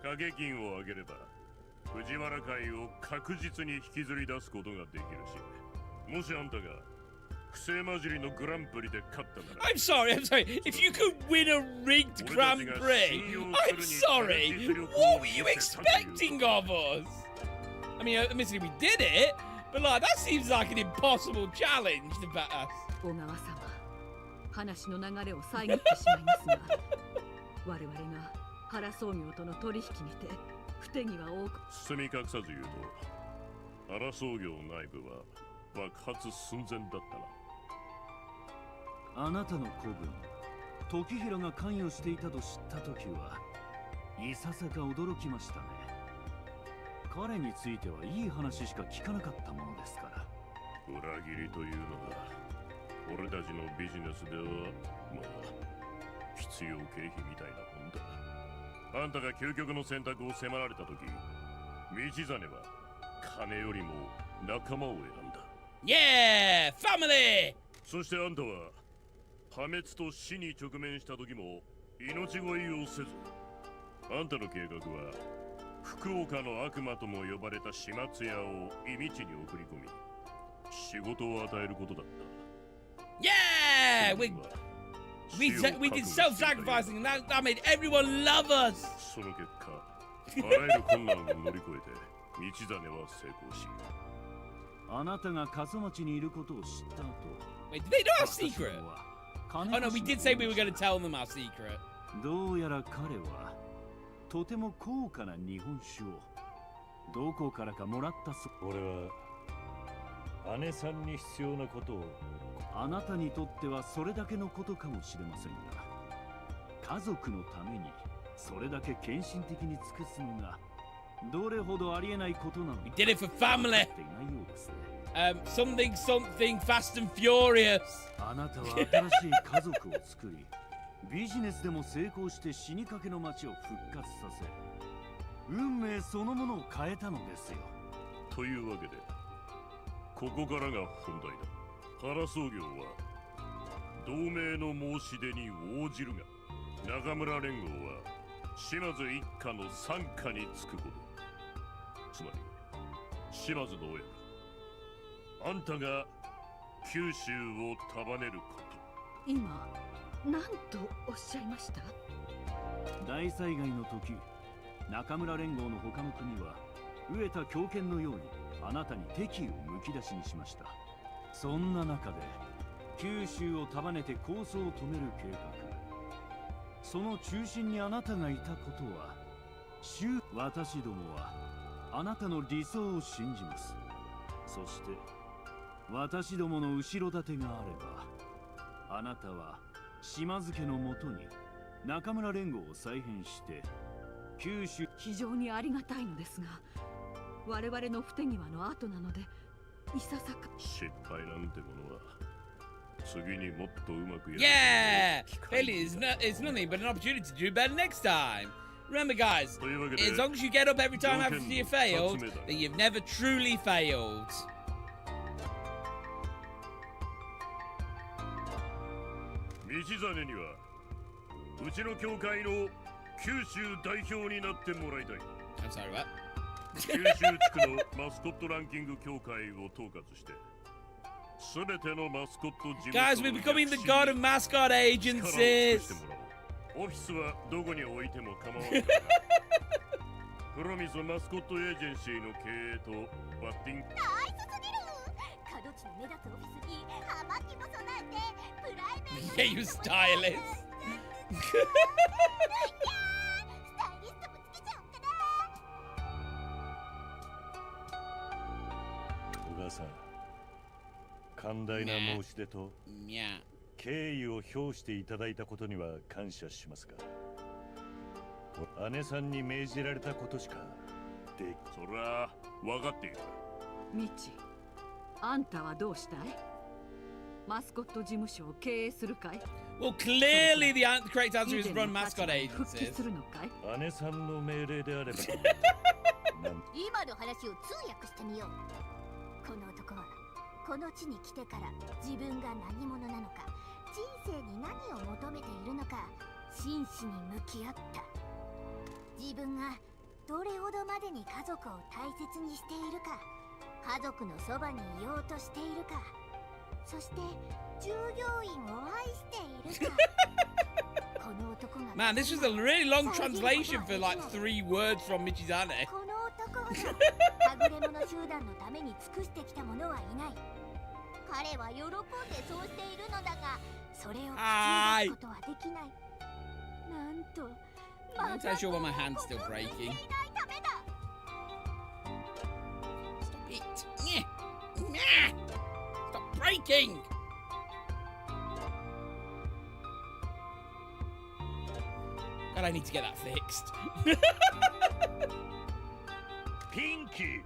た。掛け金を上げれば藤原会を確実に引きずり出すことができるし、もしあんたが不正混じりのグランプリで勝ったなら。 I'm sorry. If you could win a rigged Grand Prix, I'm sorry. What were you expecting of us? I mean, admittedly we did it, but like that seems like an impossible challenge to bet us. 小川様、話の流れを遮ってしまいますが、我々が原創業との取引にて不手際を多く。包み隠さず言うと、原創業内部は爆発寸前だったな。あなたの子分時平が関与していたと知った時はいささか驚きましたね。彼についてはいい話しか聞かなかったものですから。裏切りというのは俺たちのビジネスではまあ必要経費みたいなもんだ。あんたが究極の選択を迫られた時、道真は金よりも仲間を選んだ。 Yeah, family. そしてあんたは破滅と死に直面した時も命乞いをせず、あんたの計画は福岡の悪魔とも呼ばれた始末屋を忌道に送り込み仕事を与えることだった。 Yeah, we did self-sacrificing, and that made everyone love us. その結果、あらゆる困難を乗り越えて道真は成功し、あなたが過疎町にいることを知った後。 Wait, did they know our secret? Oh no, we did say we were going to tell them our secret. どうやら彼はとても高価な日本酒をどこからかもらったそう。俺は姉さんに必要なことを。あなたにとってはそれだけのことかもしれませんが、家族のためにそれだけ献身的に尽くすのがどれほどありえないことなのか We did it for family. 分かっていないようですね。Something fast and furious. あなたは新しい家族を作り、ビジネスでも成功して死にかけの町を復活させ、運命そのものを変えたのですよ。というわけで、ここからが本題だ。原総業は同盟の申し出に応じるが、中村連合は島津一家の傘下につくこと。つまり島津の親、あんたが九州を束ねること。今何とおっしゃいました？大災害の時、中村連合の他の国は飢えた狂犬のようにあなたに敵意をむき出しにしました。そんな中で九州を束ねて抗争を止める計画、その中心にあなたがいたことは、私どもはあなたの理想を信じます。そして私どもの後ろ盾があれば、あなたは島津家のもとに中村連合を再編して九州。非常にありがたいのですが、我々の不手際の後なので、いささか。失敗なんてものは次にもっとうまくやる。Yeah! Failure is nothing but an opportunity to do better next time. Remember, guys, as long as you get up every time after you failed, then you've never truly failed. 道真にはうちの教会の九州代表になってもらいたい。I'm sorry, what? 九州地区のマスコットランキング協会を統括して、すべてのマスコット事務所 Guys, we're becoming the god of mascot agencies. オフィスはどこに置いても構わない。プロミスマスコットエージェンシーの経営とバッティング。ナイスすぎる。角地の目立つオフィスに葉巻も備えてプライベート。Yeah, you stylist. スタイリストもつけちゃおうかな。小川さん、寛大な申し出と敬意を表していただいたことには感謝しますが、姉さんに命じられたことしかでき。そりゃ分かっている。ミチ、あんたはどうしたい？マスコット事務所を経営するかい？ Well, clearly the correct answer is run mascot agencies. 姉さんの命令であれば今の話を通訳してみよう。この男はこの地に来てから自分が何者なのか、人生に何を求めているのか、真摯に向き合った。自分がどれほどまでに家族を大切にしているか、家族のそばにいようとしているか、そして従業員を愛しているか。この男が Man, this was a really long translation for like 3 words from Michizane. この男ほどはぐれ者集団のために尽くしてきた者はいない。彼は喜んでそうしているのだが、それを口に出すことはできない。なんと I'm not sure why my hand's still breaking. Stop it! Stop breaking! God, I need to get that fixed. Pinky!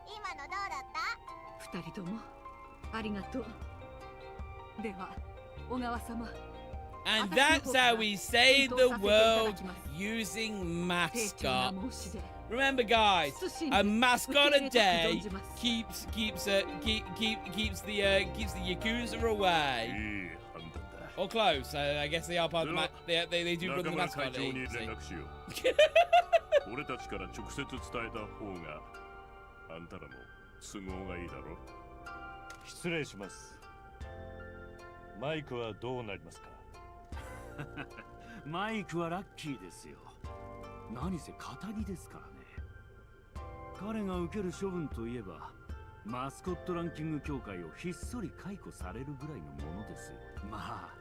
今のどうだった？二人ともありがとう。では、小川様。And that's how we save the world using mascots. Remember, guys, a mascot a day keeps the yakuza away. Or close. So I guess they are part of the they do run the mascot agency. 俺たちから直接伝えた方があんたらも都合がいいだろ。失礼します。マイクはどうなりますか？マイクはラッキーですよ。何せ仇ですからね。彼が受ける処分といえば、マスコットランキング協会をひっそり解雇されるぐらいのものですよ。まあ、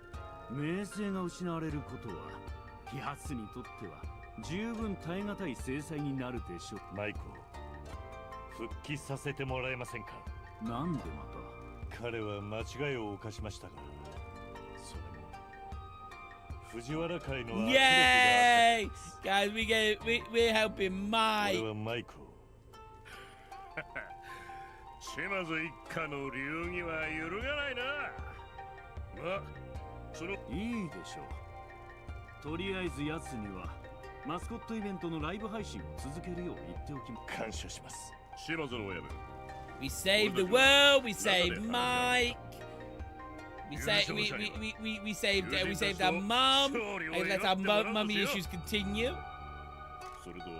名声が失われることは、奴にとっては十分耐え難い制裁になるでしょう。マイクを復帰させてもらえませんか？なんでまた？彼は間違いを犯しましたが、それも藤原会の圧力があったから Yay! です Guys, we're helping Mike. 俺はマイクを島津一家の流儀は揺るがないな。まあ、そのいいでしょう。とりあえず奴にはマスコットイベントのライブ配信を続けるよう言っておきます。感謝します。島津の親分。We saved the world. We saved Mike. We saved our mum. And let our mummy issues continue. それと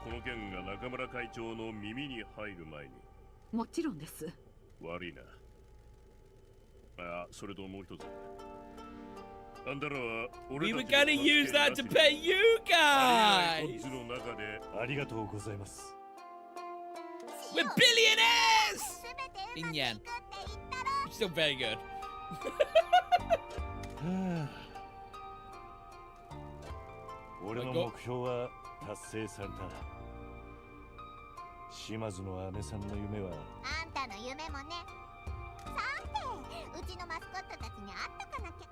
この件が中村会長の耳に入る前に。もちろんです。悪いな。あ、それともう一つ。あんたらは We were gonna use that to pay you guys. の中でありがとうございます。We're billionaires! In yen. Still very good. 俺の目標は達成された。島津の姉さんの夢はあんたの夢もね。さて、うちのマスコットたちに会っとかなきゃ。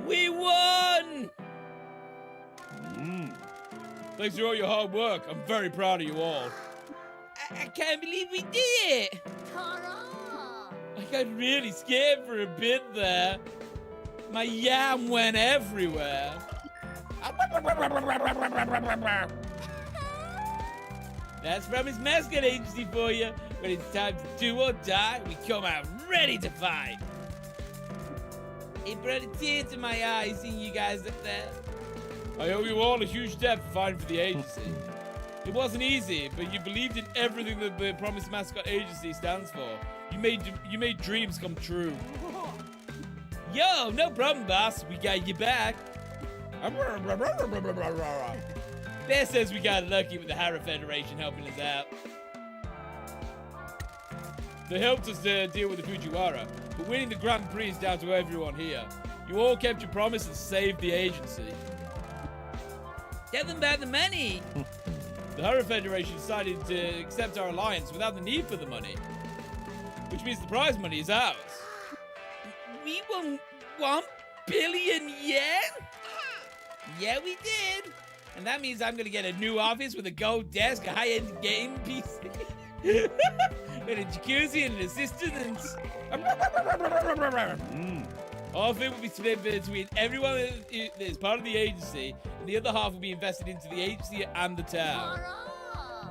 We won! Thanks for all your hard work. I'm very proud of you all. I can't believe we did it! I got really scared for a bit there. My yam went everywhere. That's Promise Mascot Agency for you. When it's time to do or die, we come out ready to fight. It brought a tear to my eyes seeing you guys up there. I owe you all a huge debt for fighting for the agency. It wasn't easy, but you believed in everything that the Promise Mascot Agency stands for. You made dreams come true. Yo, no problem, boss. We got you back. Bear says we got lucky with the Hara Federation helping us out. They helped us deal with the Fujiwara, but winning the Grand Prix is down to everyone here. You all kept your promise and saved the agency. Tell them about the money! The Hara Federation decided to accept our alliance without the need for the money, which means the prize money is ours. We won 1 billion yen? Yeah, we did. And that means I'm gonna get a new office with a gold desk, a high-end game PC, and a jacuzzi and an assistant, and all of it will be split between everyone that is part of the agency, and the other half will be invested into the agency and the town.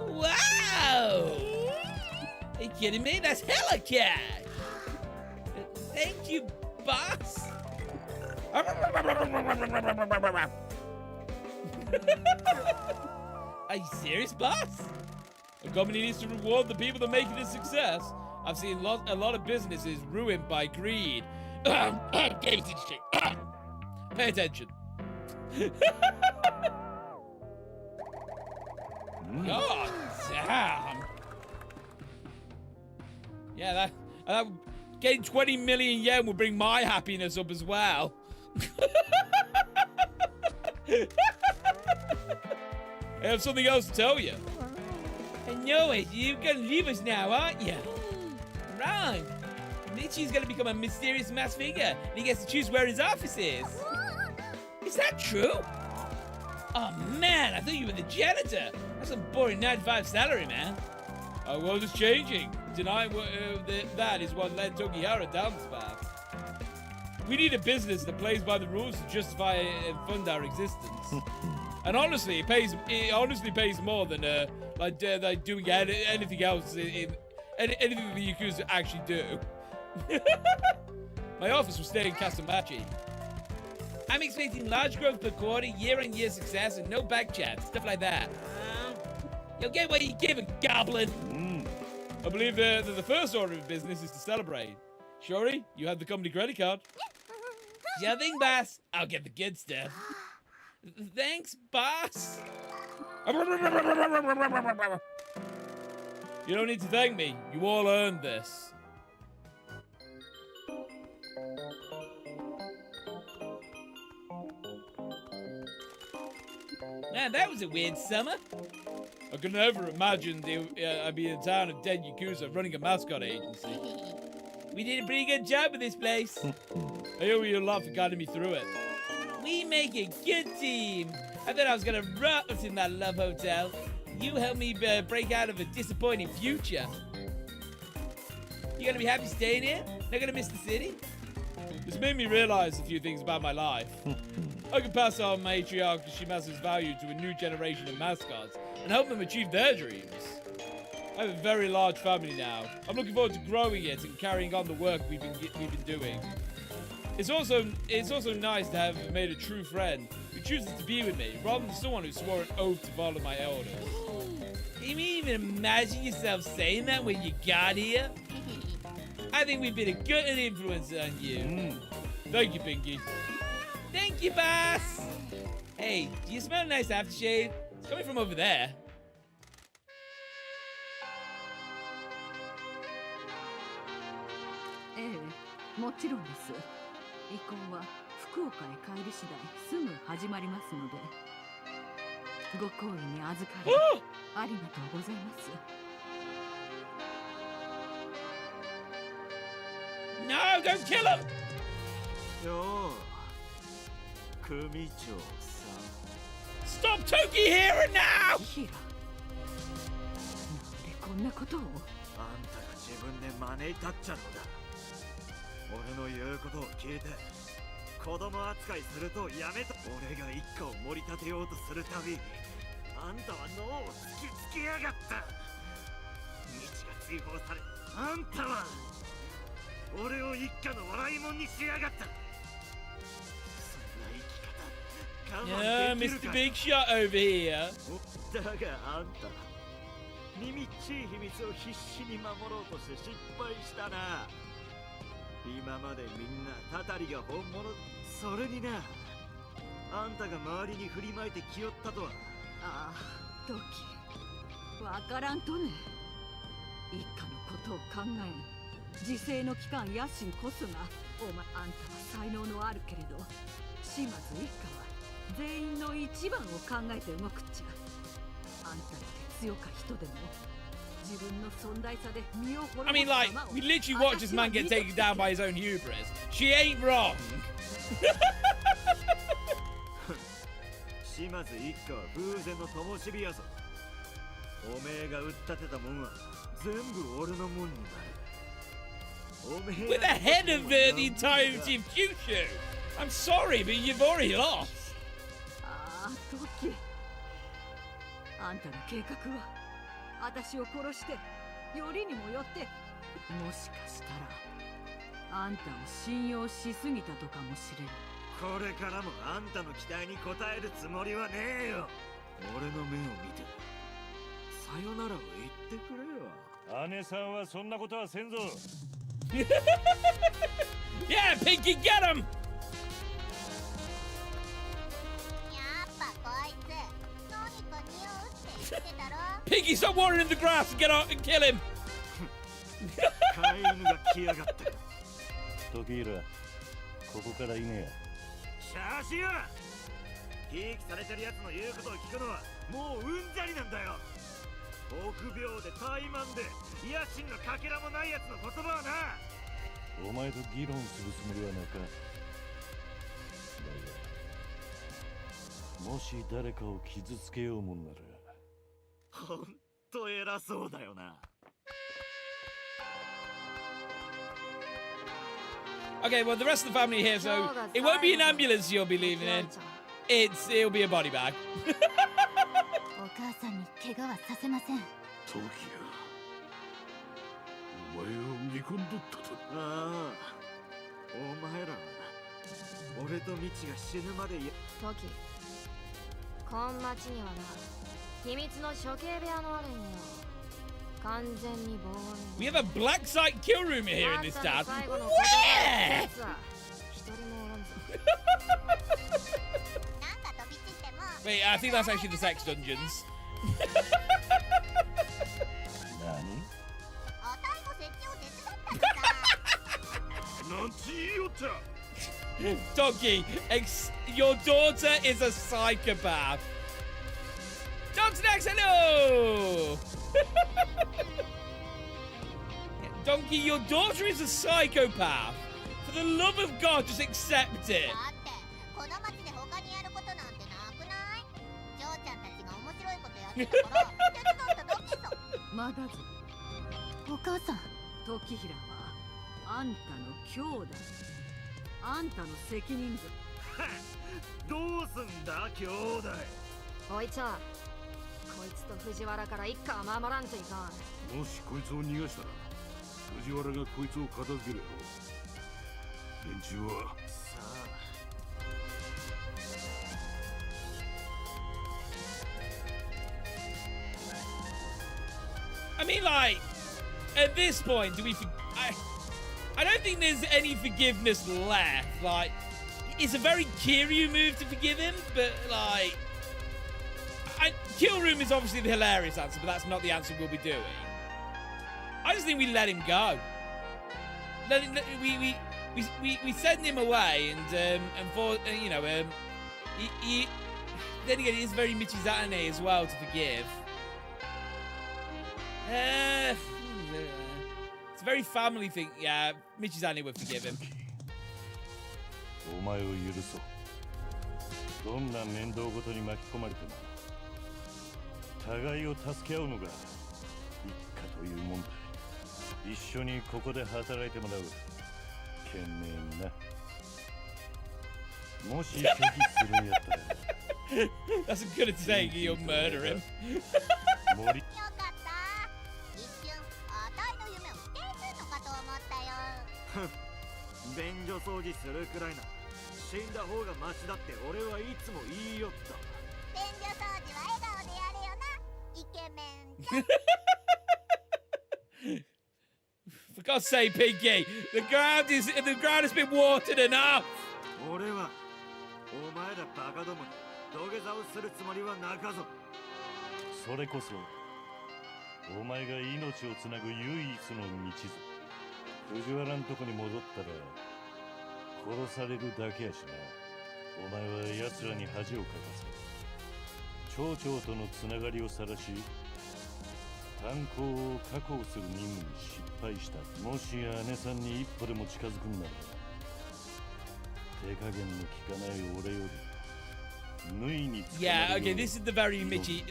Wow! Are you kidding me? That's hella cash! Thank you, boss! Are you serious, boss? A company needs to reward the people that make it a success. I've seen a lot of businesses ruined by greed. Pay attention. God damn. Yeah, that getting 20 million yen will bring my happiness up as well. I have something else to tell you. I know it. You're gonna leave us now, aren't you? Wrong. Michi's gonna become a mysterious mass figure, and he gets to choose where his office is. Is that true? Oh man, I thought you were the janitor. That's a boring 9-to-5 salary, man. Our world is changing. Denying that is what led Tokihara down this path. We need a business that plays by the rules to justify and fund our existence. And honestly, it honestly pays more than like doing anything else in anything the Yakuza actually do. My office will stay in Kasamachi. I'm expecting large growth per quarter, year-on-year success, and no back chat, stuff like that. You'll get what you give, goblin. I believe the first order of business is to celebrate. Shori, you have the company credit card. Sure thing, boss. I'll get the good stuff. Thanks, boss. You don't need to thank me. You all earned this. Man, that was a weird summer. I could never imagine I'd be in a town of dead Yakuza running a mascot agency. We did a pretty good job with this place. I owe you a lot for guiding me through it. We make a good team. I thought I was gonna rot in that love hotel. You helped me break out of a disappointing future. You gonna be happy staying here? Not gonna miss the city? This made me realize a few things about my life. I can pass on matriarch Shimazu's value to a new generation of mascots and help them achieve their dreams. I have a very large family now. I'm looking forward to growing it and carrying on the work we've been doing. It's also nice to have made a true friend who chooses to be with me rather than someone who swore an oath to follow my orders. Can you even imagine yourself saying that when you got here? I think we've been a good influence on you. Thank you, Pinky. Thank you, boss. Hey, do you smell a nice aftershave? It's coming from over there. Eh, もちろんです。移行は福岡へ帰り次第すぐ始まりますので、ご好意に預かりありがとうございます。No, don't kill him! よう、組長さん。Stop Toki here and now! ヒラ、なんでこんなことを？あんたが自分で招いたっちゃろうだ。俺の言うことを聞いて、子供扱いするとやめた。俺が一家を盛り立てようとするたび、あんたは脳を突きつけやがった。道が追放され、あんたは俺を一家の笑いもんにしやがった。そんな生き方、我慢できるか。Mr. Big Shot over here. だがあんた、耳っちい秘密を必死に守ろうとして失敗したな。今までみんなたたりが本物。それにな、あんたが周りに振りまいてきよったとは。ああ、トキ、わからんとね。一家のことを考えん。時世の期間野心こそが、お前あんたは才能のあるけれど、島津一家は全員の一番を考えて動くっちゃ。あんただけ強か人でも自分の尊大さで身を滅ぼす様を。 I mean, like, we literally watched this man get taken down by his own hubris. She ain't wrong. 島津一家は風前の灯火やぞ。おめえが売ったてたもんは全部俺のもんになる。 We're the head of the entirety of Kyushu. I'm sorry, but you've already lost. ああ、トキ。あんたの計画は私を殺してよりにもよってもしかしたらあんたを信用しすぎたとかもしれん。これからもあんたの期待に応えるつもりはねえよ。俺の目を見てさよならを言ってくれよ。姉さんはそんなことはせんぞ。Yeah, Pinky, get him! やっぱこいつ何か匂うって言ってたろ。 Pinky, stop wandering in the grass and get out and kill him! 飼い犬が来やがった。トキーラ、ここからいねえ。シャーシはひいきされてるやつの言うことを聞くのはもううんざりなんだよ。臆病で怠慢で野心のかけらもないやつの言葉はな。お前と議論するつもりはなか。だがもし誰かを傷つけようもんなら。ほんと偉そうだよな。Okay, well, the rest of the family here, so it won't be an ambulance you'll be leaving in. It'll be a body bag. お母さんに怪我はさせません。トキヤ、お前を見込んどったと。ああ、お前らは俺とミチが死ぬまでトキ、こん町にはな秘密の処刑部屋のあるんよ。完全に防音。 We have a black site kill room here in this town. Where? 一人もおらんぞ。 Wait, I think that's actually the sex dungeons. Nani? Doggy, your daughter is a psychopath. Dogs next, hello! Donkey, your daughter is a psychopath. For the love of God, just accept it. だってこの町で他にやることなんてなくない？ジョーちゃんたちが面白いことやってたから手伝っただけさ。まだぞ。お母さん。時平はあんたの兄弟。あんたの責任ぞ。どうすんだ兄弟。おいちゃん、こいつと藤原から一家守らんといかん。もしこいつを逃がしたら藤原がこいつを片付けるやろ。連中はさあ I mean, like, at this point, do we... I don't think there's any forgiveness left. Like, it's a very Kiryu move to forgive him, but, like... Kill Room is obviously the hilarious answer, but that's not the answer we'll be doing. I just think we let him go. We send him away, and for, you know, he then again, it is very Michizane as well to forgive. It's a very family thing. Yeah, Michizane would forgive him. お前を許そう。どんな面倒ごとに巻き込まれても互いを助け合うのが一家というもんだ。一緒にここで働いてもらう。懸命にな。もし拒否するんやったら That's as good as saying you'll murder him. 森よかった。一瞬あたいの夢を否定するのかと思ったよ。便所掃除するくらいな死んだ方がマシだって俺はいつも言いよった。便所掃除は笑顔でやれよな、イケメンちゃん。For God's sake, Pinky, the ground has been watered enough. 俺はお前らバカどもに土下座をするつもりはなかぞ。それこそお前が命をつなぐ唯一の道ぞ。藤原んとこに戻ったら殺されるだけやしな。お前は奴らに恥をかかせ町長とのつながりを晒し炭鉱を確保する任務に失敗した。もし姉さんに一歩でも近づくんなら手加減の効かない俺より Yeah, okay, this is the very Mitchy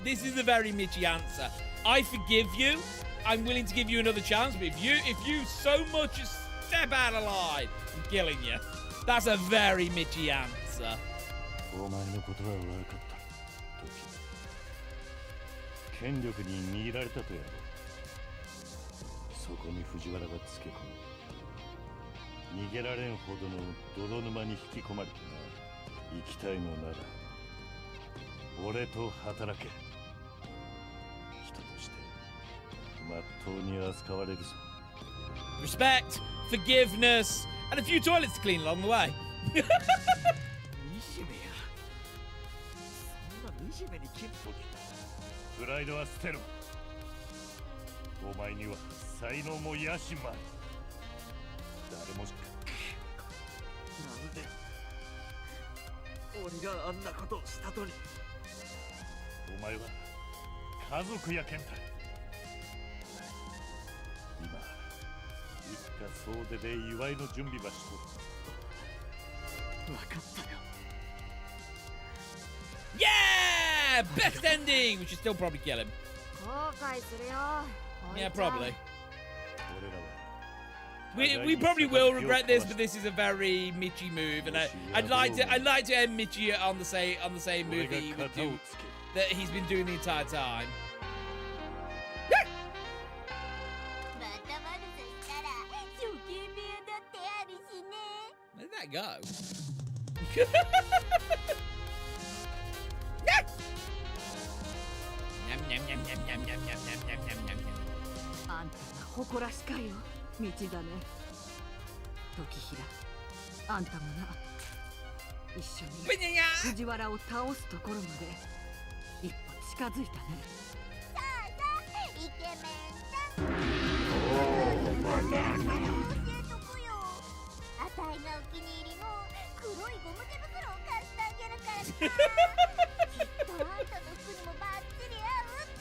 answer. I forgive you. I'm willing to give you another chance, but if you so much as step out of line, I'm killing you. That's a very Mitchy answer. お前のことは分かった。権力に握られたとやろう。そこに藤原がつけ込む。逃げられんほどの泥沼に引き込まれてな。生きたいのなら俺と働け。人としてまっとうに扱われるぞ。 Respect, forgiveness, and a few toilets to clean along the way. 惨めや。そんな惨めに切っとき。プライドは捨てろ。お前には才能も野心もある。誰もなんで俺があんなことをしたとに。お前は家族やけんたい。今一家総出で祝いの準備ばしとる。分かったよ。 Yeah! Best ending! We should still probably kill him. 後悔するよ。 Yeah, probably. 俺らは We probably will regret this, but this is a very Michi move, and I'd like to end Michi on the same move that he's been doing the entire time. またまるとしたら処刑部屋だってあるしね。 Where did that go? あんたが誇らしかよ、道だね。時平、あんたもな、一緒に藤原を倒すところまで一歩近づいたね。さあさあ、イケメンちゃん。教えとくよ。あたいがお気に入りの黒いゴム手袋を貸してあげるからさ。きっとあんたの服にもバッチリ合うって。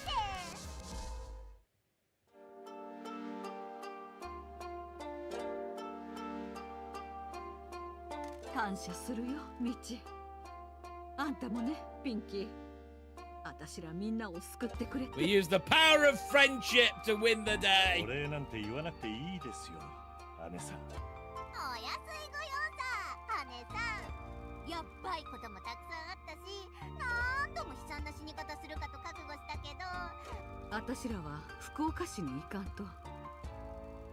感謝するよミチ。あんたもねピンキー。あたしらみんなを救ってくれて。 We use the power of friendship to win the day. お礼なんて言わなくていいですよ、姉さん。お安いご用さ、姉さん。やっばいこともたくさんあったし、何度も悲惨な死に方するかと覚悟したけど、あたしらは福岡市に行かんと。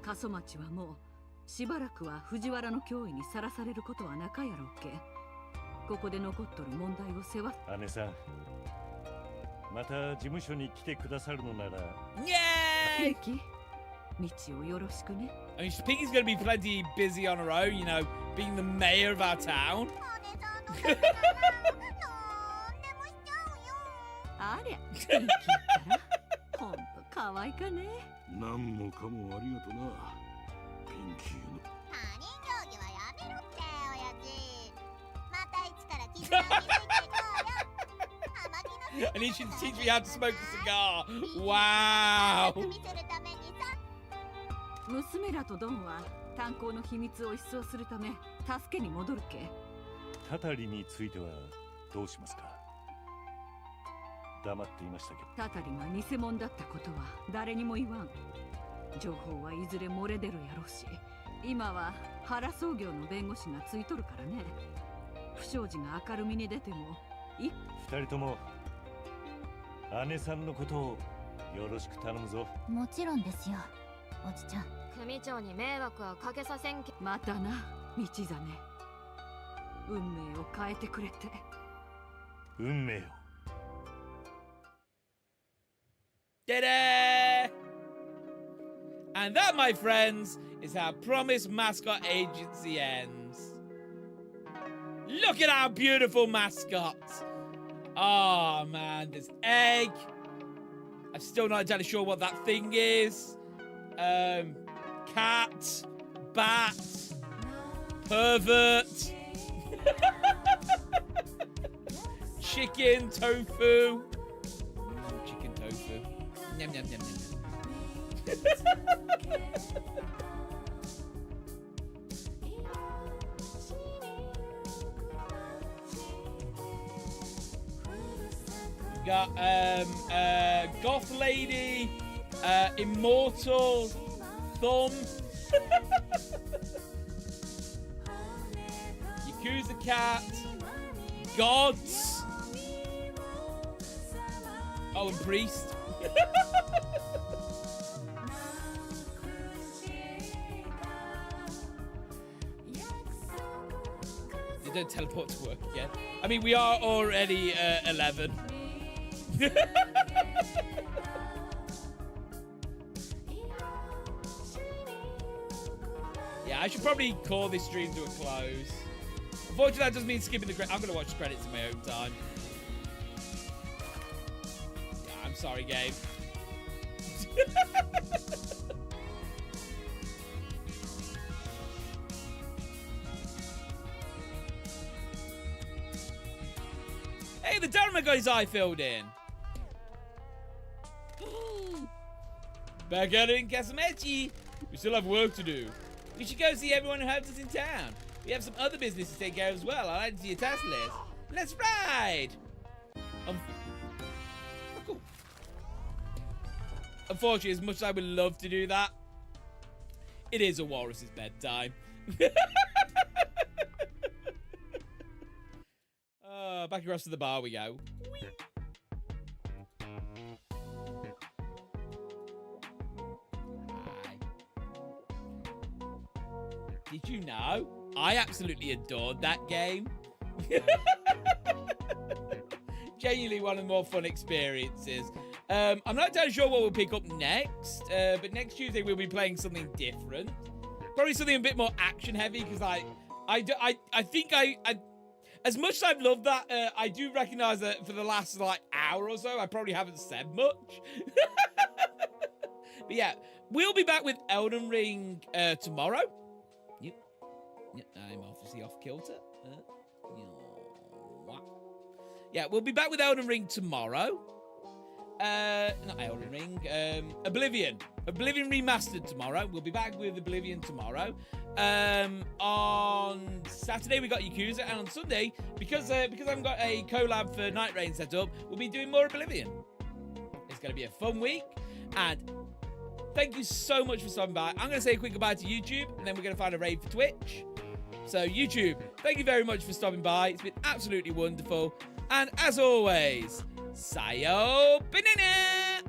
過疎町はもうしばらくは藤原の脅威にさらされることはなかやろうけ。ここで残っとる問題を世話。姉さん、また事務所に来てくださるのなら。Yay! ピンキー、道をよろしくね。I mean, Pinky's going to be plenty busy on her own, you know, being the mayor of our town. ありゃ、ピンキーったらほんと可愛いかね。何もかもありがとな、ピンキーの。他人行儀はやめろって親父。また一から絆を築いていこうよ。 I need you to teach me how to smoke a cigar. Wow. 見せるためにさ。娘らとドンは炭鉱の秘密を一掃するため助けに戻るけ。タタリについてはどうしますか。黙っていましたけど。タタリが偽物だったことは誰にも言わん。情報はいずれ漏れ出るやろうし、今は原総業の弁護士がついとるからね。不祥事が明るみに出てもいい。二人とも姉さんのことをよろしく頼むぞ。もちろんですよ、おじちゃん。組長に迷惑はかけさせんけ。またな、道真。運命を変えてくれて。運命を。Ta-da! And that, my friends, is how Promise Mascot Agency ends. Look at our beautiful mascots. Oh, man, there's egg. I'm still not entirely sure what that thing is. Cat, bat, pervert, chicken, tofu. Chicken tofu. Yum, yum, yum, yum. Got goth lady, immortal, thumb, Yakuza cat, gods. Oh, and priest. You don't teleport to work again. I mean, we are already 11. Yeah, I should probably call this stream to a close. Unfortunately, that doesn't mean skipping the credits. I'm going to watch the credits in my own time. Yeah, I'm sorry, Gabe. Hey, the Dharma got his eye filled in. Back at it in Casamechi. We still have work to do. We should go see everyone who helped us in town. We have some other business to take care of as well. I'll add it to your task list. Let's ride! Oh, cool. Unfortunately, as much as I would love to do that, it is a walrus's bedtime. Back across to the bar we go. Did you know? I absolutely adored that game. Genuinely one of the more fun experiences. I'm not entirely sure what we'll pick up next, but next Tuesday we'll be playing something different. Probably something a bit more action heavy, because I think as much as I've loved that, I do recognise that for the last hour or so, I probably haven't said much. But yeah, we'll be back with Elden Ring tomorrow. Yep, I'm obviously off kilter. Yeah, we'll be back with Elden Ring tomorrow. not Elden Ring, Oblivion Remastered tomorrow. We'll be back with Oblivion tomorrow. On Saturday we got Yakuza, and on Sunday, because I haven't got a collab for Night Rain set up, we'll be doing more Oblivion. It's going to be a fun week, and thank you so much for stopping by. I'm going to say a quick goodbye to YouTube, and then we're going to find a raid for Twitch. So YouTube, thank you very much for stopping by. It's been absolutely wonderful. And as always, Sayonara!